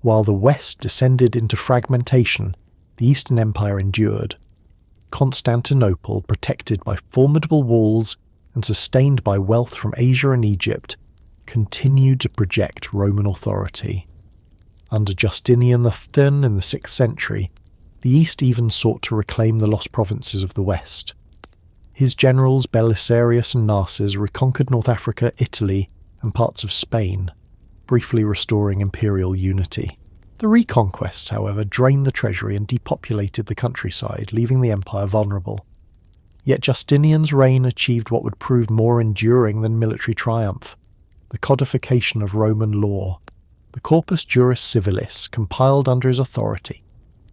While the West descended into fragmentation, the Eastern Empire endured. Constantinople, protected by formidable walls and sustained by wealth from Asia and Egypt, continued to project Roman authority. Under Justinian III in the 6th century, the East even sought to reclaim the lost provinces of the West. His generals Belisarius and Narses reconquered North Africa, Italy, and parts of Spain, briefly restoring imperial unity. The reconquests, however, drained the treasury and depopulated the countryside, leaving the empire vulnerable. Yet Justinian's reign achieved what would prove more enduring than military triumph: the codification of Roman law. The Corpus Juris Civilis, compiled under his authority,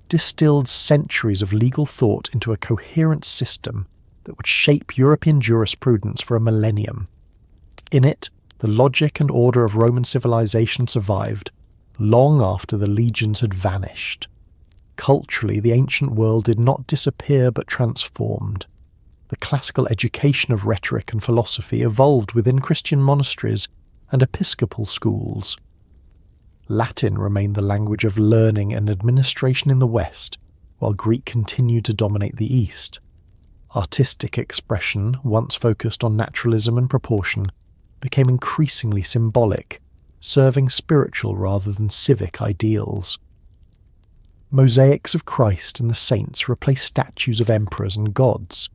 distilled centuries of legal thought into a coherent system that would shape European jurisprudence for a millennium. In it, the logic and order of Roman civilization survived, long after the legions had vanished. Culturally, the ancient world did not disappear but transformed. The classical education of rhetoric and philosophy evolved within Christian monasteries and episcopal schools. Latin remained the language of learning and administration in the West, while Greek continued to dominate the East. Artistic expression, once focused on naturalism and proportion, became increasingly symbolic, serving spiritual rather than civic ideals. Mosaics of Christ and the saints replaced statues of emperors and gods.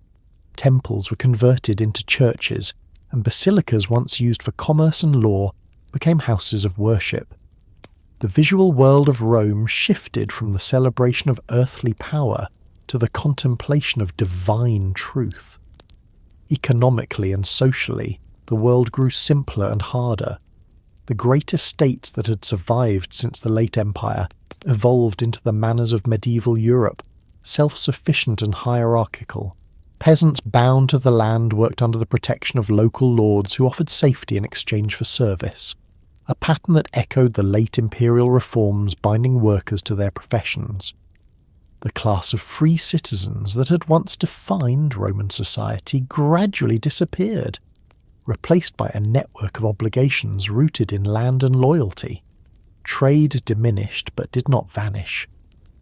Temples were converted into churches, and basilicas once used for commerce and law became houses of worship. The visual world of Rome shifted from the celebration of earthly power to the contemplation of divine truth. Economically and socially, the world grew simpler and harder. The great estates that had survived since the late Empire evolved into the manners of medieval Europe, self-sufficient and hierarchical. Peasants bound to the land worked under the protection of local lords who offered safety in exchange for service, a pattern that echoed the late imperial reforms binding workers to their professions. The class of free citizens that had once defined Roman society gradually disappeared, replaced by a network of obligations rooted in land and loyalty. Trade diminished but did not vanish.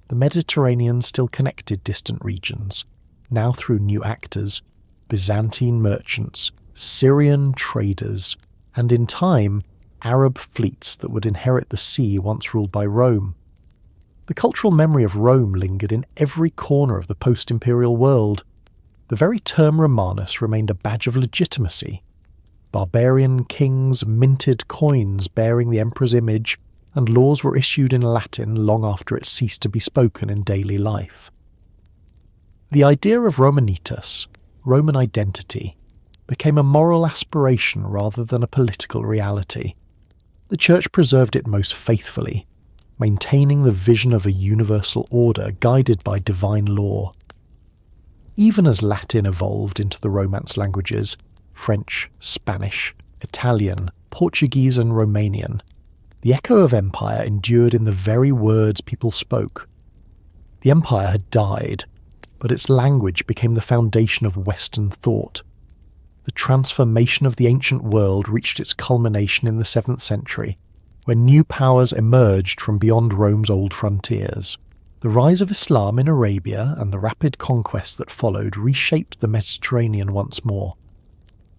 The Mediterranean still connected distant regions, now through new actors, Byzantine merchants, Syrian traders, and in time, Arab fleets that would inherit the sea once ruled by Rome. The cultural memory of Rome lingered in every corner of the post-imperial world. The very term Romanus remained a badge of legitimacy. Barbarian kings minted coins bearing the emperor's image, and laws were issued in Latin long after it ceased to be spoken in daily life. The idea of Romanitas, Roman identity, became a moral aspiration rather than a political reality. The Church preserved it most faithfully, maintaining the vision of a universal order guided by divine law. Even as Latin evolved into the Romance languages, French, Spanish, Italian, Portuguese and Romanian, the echo of empire endured in the very words people spoke. The empire had died, but its language became the foundation of Western thought. The transformation of the ancient world reached its culmination in the 7th century, when new powers emerged from beyond Rome's old frontiers. The rise of Islam in Arabia and the rapid conquest that followed reshaped the Mediterranean once more.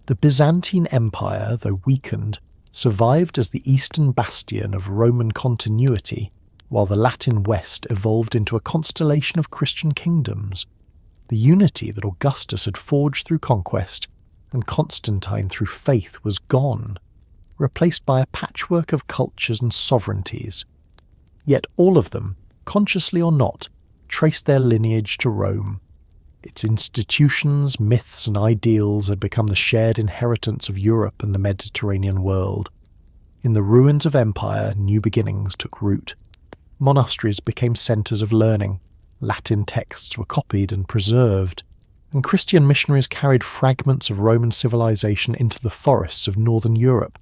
The Byzantine Empire, though weakened, survived as the eastern bastion of Roman continuity, while the Latin West evolved into a constellation of Christian kingdoms. The unity that Augustus had forged through conquest and Constantine through faith was gone, replaced by a patchwork of cultures and sovereignties. Yet all of them, consciously or not, traced their lineage to Rome. Its institutions, myths and ideals had become the shared inheritance of Europe and the Mediterranean world. In the ruins of empire, new beginnings took root. Monasteries became centres of learning, Latin texts were copied and preserved, and Christian missionaries carried fragments of Roman civilization into the forests of northern Europe.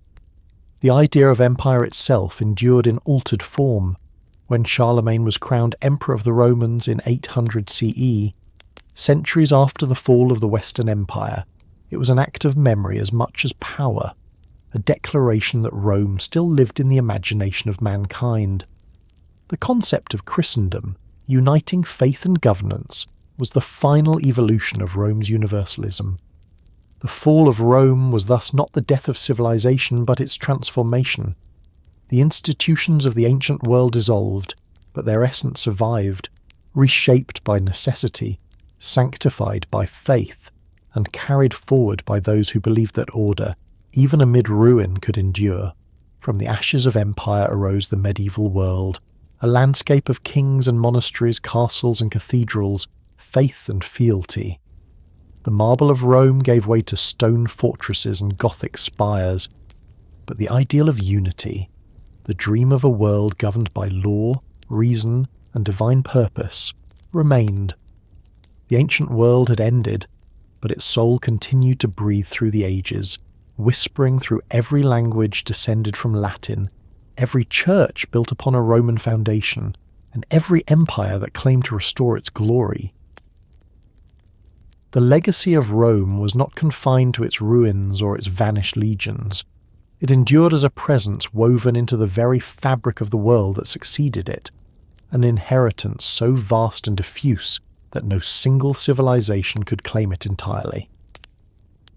The idea of empire itself endured in altered form. When Charlemagne was crowned Emperor of the Romans in 800 CE, centuries after the fall of the Western Empire, it was an act of memory as much as power, a declaration that Rome still lived in the imagination of mankind. The concept of Christendom, uniting faith and governance, was the final evolution of Rome's universalism. The fall of Rome was thus not the death of civilization but its transformation. The institutions of the ancient world dissolved, but their essence survived, reshaped by necessity, sanctified by faith, and carried forward by those who believed that order, even amid ruin, could endure. From the ashes of empire arose the medieval world, a landscape of kings and monasteries, castles and cathedrals, faith and fealty. The marble of Rome gave way to stone fortresses and Gothic spires, but the ideal of unity, the dream of a world governed by law, reason, and divine purpose, remained. The ancient world had ended, but its soul continued to breathe through the ages, whispering through every language descended from Latin, every church built upon a Roman foundation, and every empire that claimed to restore its glory. The legacy of Rome was not confined to its ruins or its vanished legions. It endured as a presence woven into the very fabric of the world that succeeded it, an inheritance so vast and diffuse that no single civilization could claim it entirely.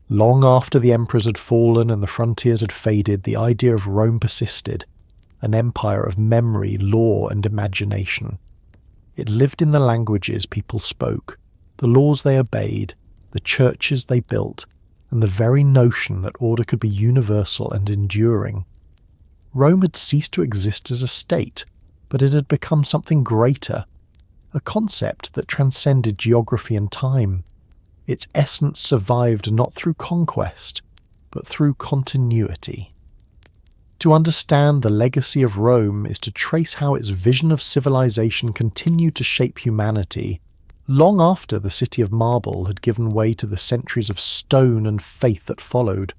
Long after the emperors had fallen and the frontiers had faded, the idea of Rome persisted, an empire of memory, law, and imagination. It lived in the languages people spoke, the laws they obeyed, the churches they built, and the very notion that order could be universal and enduring. Rome had ceased to exist as a state, but it had become something greater, a concept that transcended geography and time. Its essence survived not through conquest, but through continuity. To understand the legacy of Rome is to trace how its vision of civilization continued to shape humanity long after the city of marble had given way to the centuries of stone and faith that followed.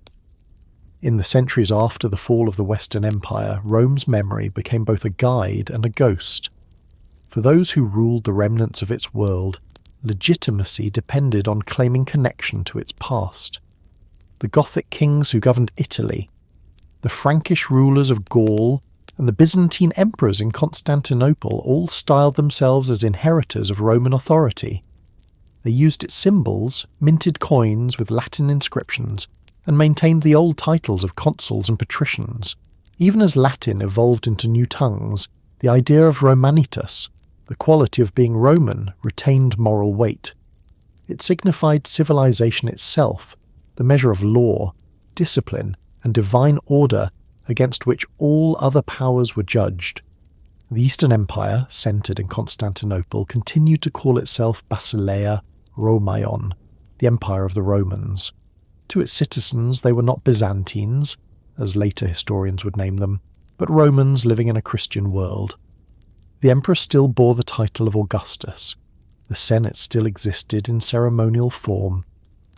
In the centuries after the fall of the Western Empire, Rome's memory became both a guide and a ghost. For those who ruled the remnants of its world, legitimacy depended on claiming connection to its past. The Gothic kings who governed Italy, the Frankish rulers of Gaul, and the Byzantine emperors in Constantinople all styled themselves as inheritors of Roman authority. They used its symbols, minted coins with Latin inscriptions, and maintained the old titles of consuls and patricians. Even as Latin evolved into new tongues, the idea of Romanitas, the quality of being Roman, retained moral weight. It signified civilization itself, the measure of law, discipline, and divine order against which all other powers were judged. The Eastern Empire, centred in Constantinople, continued to call itself Basileia Romaion, the Empire of the Romans. To its citizens they were not Byzantines, as later historians would name them, but Romans living in a Christian world. The emperor still bore the title of Augustus, the Senate still existed in ceremonial form,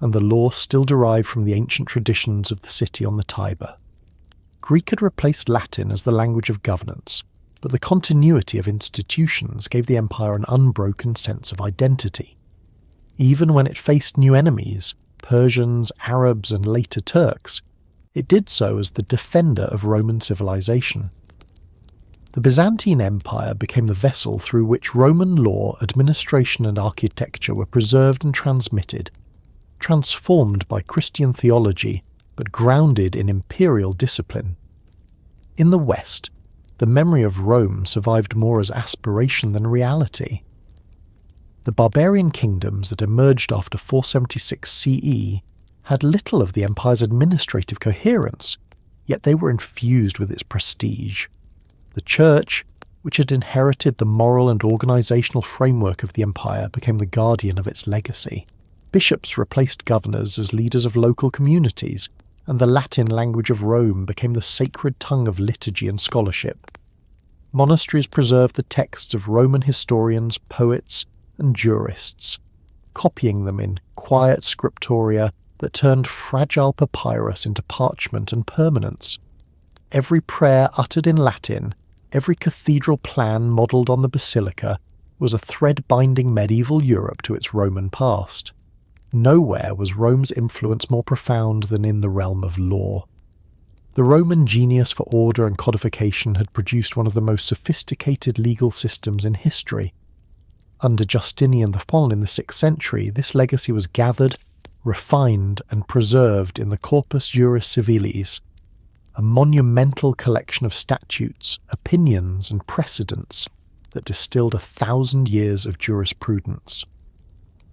and the law still derived from the ancient traditions of the city on the Tiber. Greek had replaced Latin as the language of governance, but the continuity of institutions gave the empire an unbroken sense of identity. Even when it faced new enemies, Persians, Arabs, and later Turks, it did so as the defender of Roman civilization. The Byzantine Empire became the vessel through which Roman law, administration, and architecture were preserved and transmitted, transformed by Christian theology, but grounded in imperial discipline. In the West, the memory of Rome survived more as aspiration than reality. The barbarian kingdoms that emerged after 476 CE had little of the empire's administrative coherence, yet they were infused with its prestige. The Church, which had inherited the moral and organisational framework of the empire, became the guardian of its legacy. Bishops replaced governors as leaders of local communities, and the Latin language of Rome became the sacred tongue of liturgy and scholarship. Monasteries preserved the texts of Roman historians, poets, and jurists, copying them in quiet scriptoria that turned fragile papyrus into parchment and permanence. Every prayer uttered in Latin, every cathedral plan modelled on the basilica, was a thread binding medieval Europe to its Roman past. Nowhere was Rome's influence more profound than in the realm of law. The Roman genius for order and codification had produced one of the most sophisticated legal systems in history. Under Justinian the Fallen in the 6th century, this legacy was gathered, refined, and preserved in the Corpus Juris Civilis, a monumental collection of statutes, opinions, and precedents that distilled 1,000 years of jurisprudence.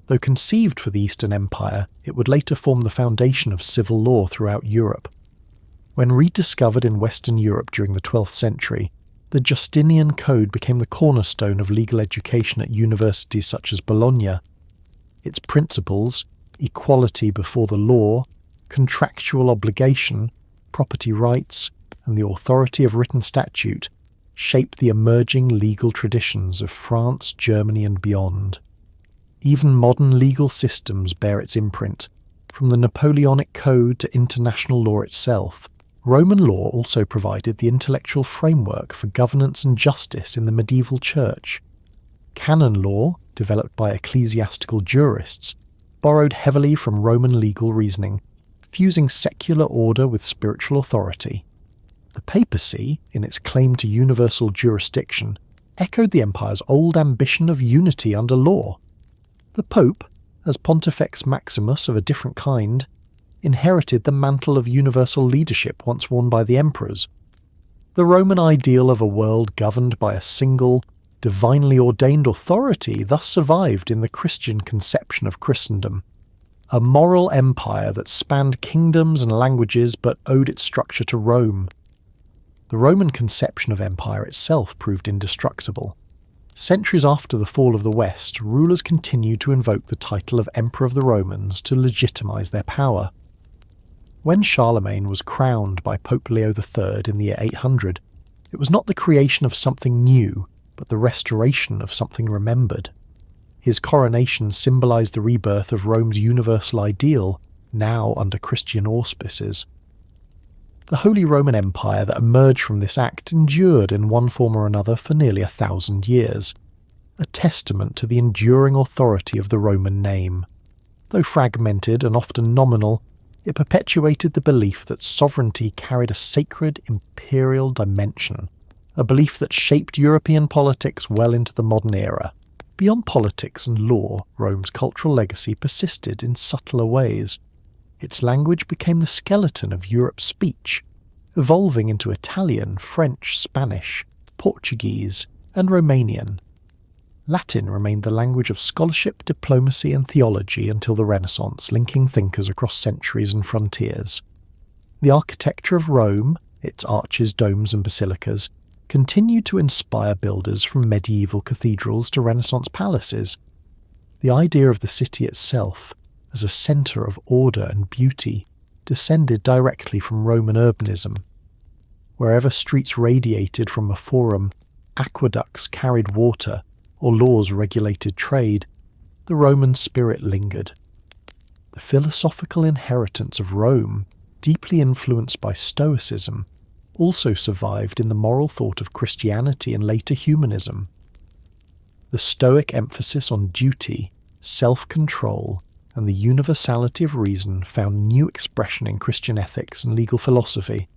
Though conceived for the Eastern Empire, it would later form the foundation of civil law throughout Europe. When rediscovered in Western Europe during the 12th century, the Justinian Code became the cornerstone of legal education at universities such as Bologna. Its principles, equality before the law, contractual obligation, property rights, and the authority of written statute, shaped the emerging legal traditions of France, Germany, and beyond. Even modern legal systems bear its imprint. From the Napoleonic Code to international law itself, Roman law also provided the intellectual framework for governance and justice in the medieval church. Canon law, developed by ecclesiastical jurists, borrowed heavily from Roman legal reasoning, fusing secular order with spiritual authority. The papacy, in its claim to universal jurisdiction, echoed the empire's old ambition of unity under law. The Pope, as Pontifex Maximus of a different kind, inherited the mantle of universal leadership once worn by the emperors. The Roman ideal of a world governed by a single, divinely ordained authority thus survived in the Christian conception of Christendom, a moral empire that spanned kingdoms and languages but owed its structure to Rome. The Roman conception of empire itself proved indestructible. Centuries after the fall of the West, rulers continued to invoke the title of Emperor of the Romans to legitimize their power. When Charlemagne was crowned by Pope Leo III in the year 800, it was not the creation of something new, but the restoration of something remembered. His coronation symbolized the rebirth of Rome's universal ideal, now under Christian auspices. The Holy Roman Empire that emerged from this act endured in one form or another for nearly 1,000 years, a testament to the enduring authority of the Roman name. Though fragmented and often nominal, it perpetuated the belief that sovereignty carried a sacred imperial dimension, a belief that shaped European politics well into the modern era. Beyond politics and law, Rome's cultural legacy persisted in subtler ways. Its language became the skeleton of Europe's speech, evolving into Italian, French, Spanish, Portuguese, and Romanian. Latin remained the language of scholarship, diplomacy, and theology until the Renaissance, linking thinkers across centuries and frontiers. The architecture of Rome, its arches, domes, and basilicas, continued to inspire builders from medieval cathedrals to Renaissance palaces. The idea of the city itself, as a centre of order and beauty, descended directly from Roman urbanism. Wherever streets radiated from a forum, aqueducts carried water, or laws regulated trade, the Roman spirit lingered. The philosophical inheritance of Rome, deeply influenced by Stoicism, also survived in the moral thought of Christianity and later humanism. The Stoic emphasis on duty, self-control, and the universality of reason found new expression in Christian ethics and legal philosophy.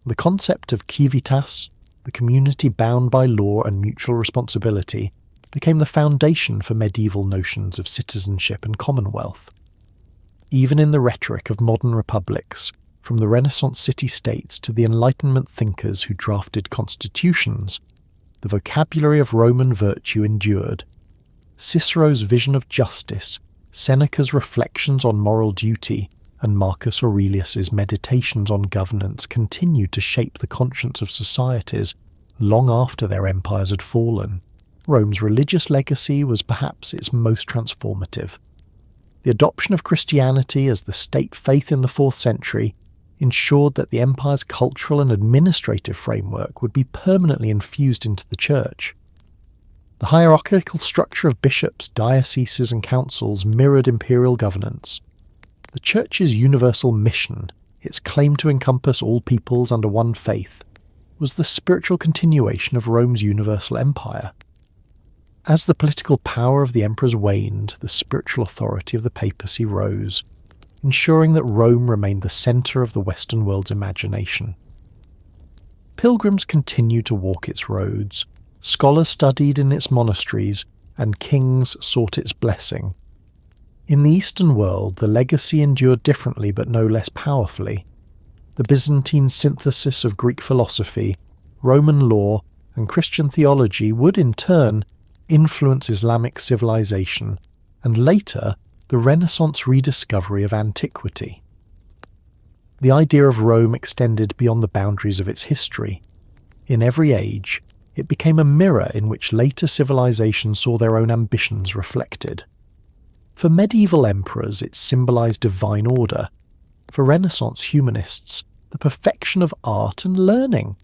The concept of civitas, the community bound by law and mutual responsibility, became the foundation for medieval notions of citizenship and commonwealth. Even in the rhetoric of modern republics, from the Renaissance city-states to the Enlightenment thinkers who drafted constitutions, the vocabulary of Roman virtue endured. Cicero's vision of justice, Seneca's reflections on moral duty, and Marcus Aurelius's meditations on governance continued to shape the conscience of societies long after their empires had fallen. Rome's religious legacy was perhaps its most transformative. The adoption of Christianity as the state faith in the 4th century ensured that the empire's cultural and administrative framework would be permanently infused into the church. The hierarchical structure of bishops, dioceses and councils mirrored imperial governance. The church's universal mission, its claim to encompass all peoples under one faith, was the spiritual continuation of Rome's universal empire. As the political power of the emperors waned, the spiritual authority of the papacy rose, ensuring that Rome remained the centre of the Western world's imagination. Pilgrims continued to walk its roads, scholars studied in its monasteries, and kings sought its blessing. In the Eastern world, the legacy endured differently but no less powerfully. The Byzantine synthesis of Greek philosophy, Roman law, and Christian theology would in turn influence Islamic civilization, and later the Renaissance rediscovery of antiquity. The idea of Rome extended beyond the boundaries of its history. In every age, it became a mirror in which later civilizations saw their own ambitions reflected. For medieval emperors, it symbolized divine order. For Renaissance humanists, the perfection of art and learning.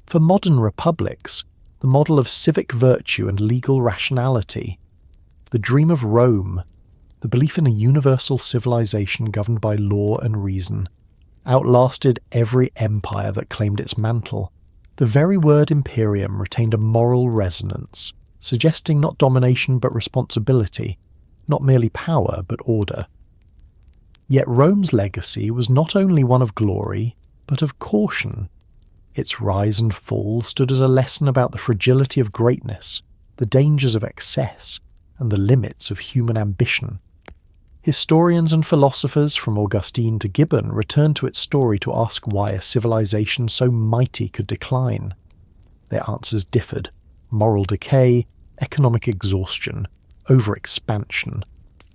For modern republics, the model of civic virtue and legal rationality. The dream of Rome, the belief in a universal civilization governed by law and reason, outlasted every empire that claimed its mantle. The very word imperium retained a moral resonance, suggesting not domination but responsibility, not merely power but order. Yet Rome's legacy was not only one of glory, but of caution. Its rise and fall stood as a lesson about the fragility of greatness, the dangers of excess, and the limits of human ambition. Historians and philosophers from Augustine to Gibbon returned to its story to ask why a civilization so mighty could decline. Their answers differed: moral decay, economic exhaustion, overexpansion,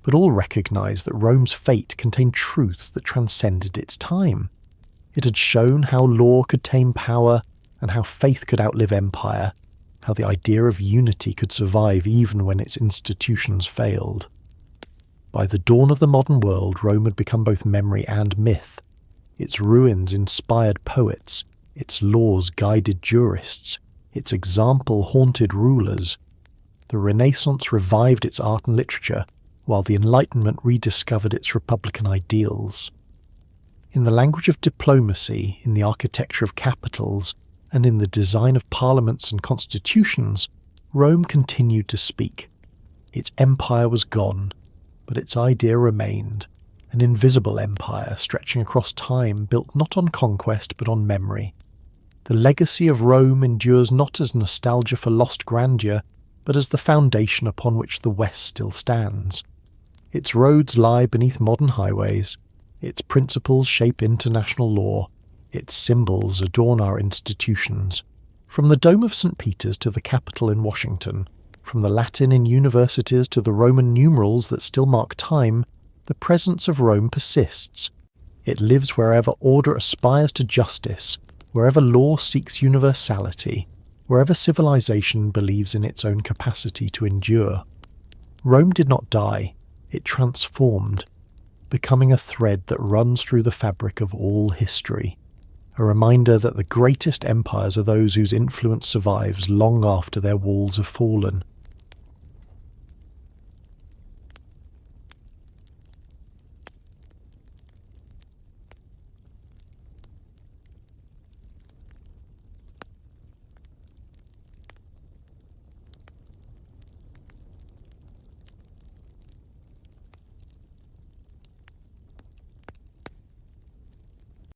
but all recognized that Rome's fate contained truths that transcended its time. It had shown how law could tame power and how faith could outlive empire, how the idea of unity could survive even when its institutions failed. By the dawn of the modern world, Rome had become both memory and myth. Its ruins inspired poets, its laws guided jurists, its example haunted rulers. The Renaissance revived its art and literature, while the Enlightenment rediscovered its republican ideals. In the language of diplomacy, in the architecture of capitals, and in the design of parliaments and constitutions, Rome continued to speak. Its empire was gone, but its idea remained, an invisible empire stretching across time, built not on conquest but on memory. The legacy of Rome endures not as nostalgia for lost grandeur, but as the foundation upon which the West still stands. Its roads lie beneath modern highways, its principles shape international law, its symbols adorn our institutions. From the Dome of St. Peter's to the Capitol in Washington, from the Latin in universities to the Roman numerals that still mark time, the presence of Rome persists. It lives wherever order aspires to justice, wherever law seeks universality, wherever civilization believes in its own capacity to endure. Rome did not die, it transformed, becoming a thread that runs through the fabric of all history, a reminder that the greatest empires are those whose influence survives long after their walls have fallen.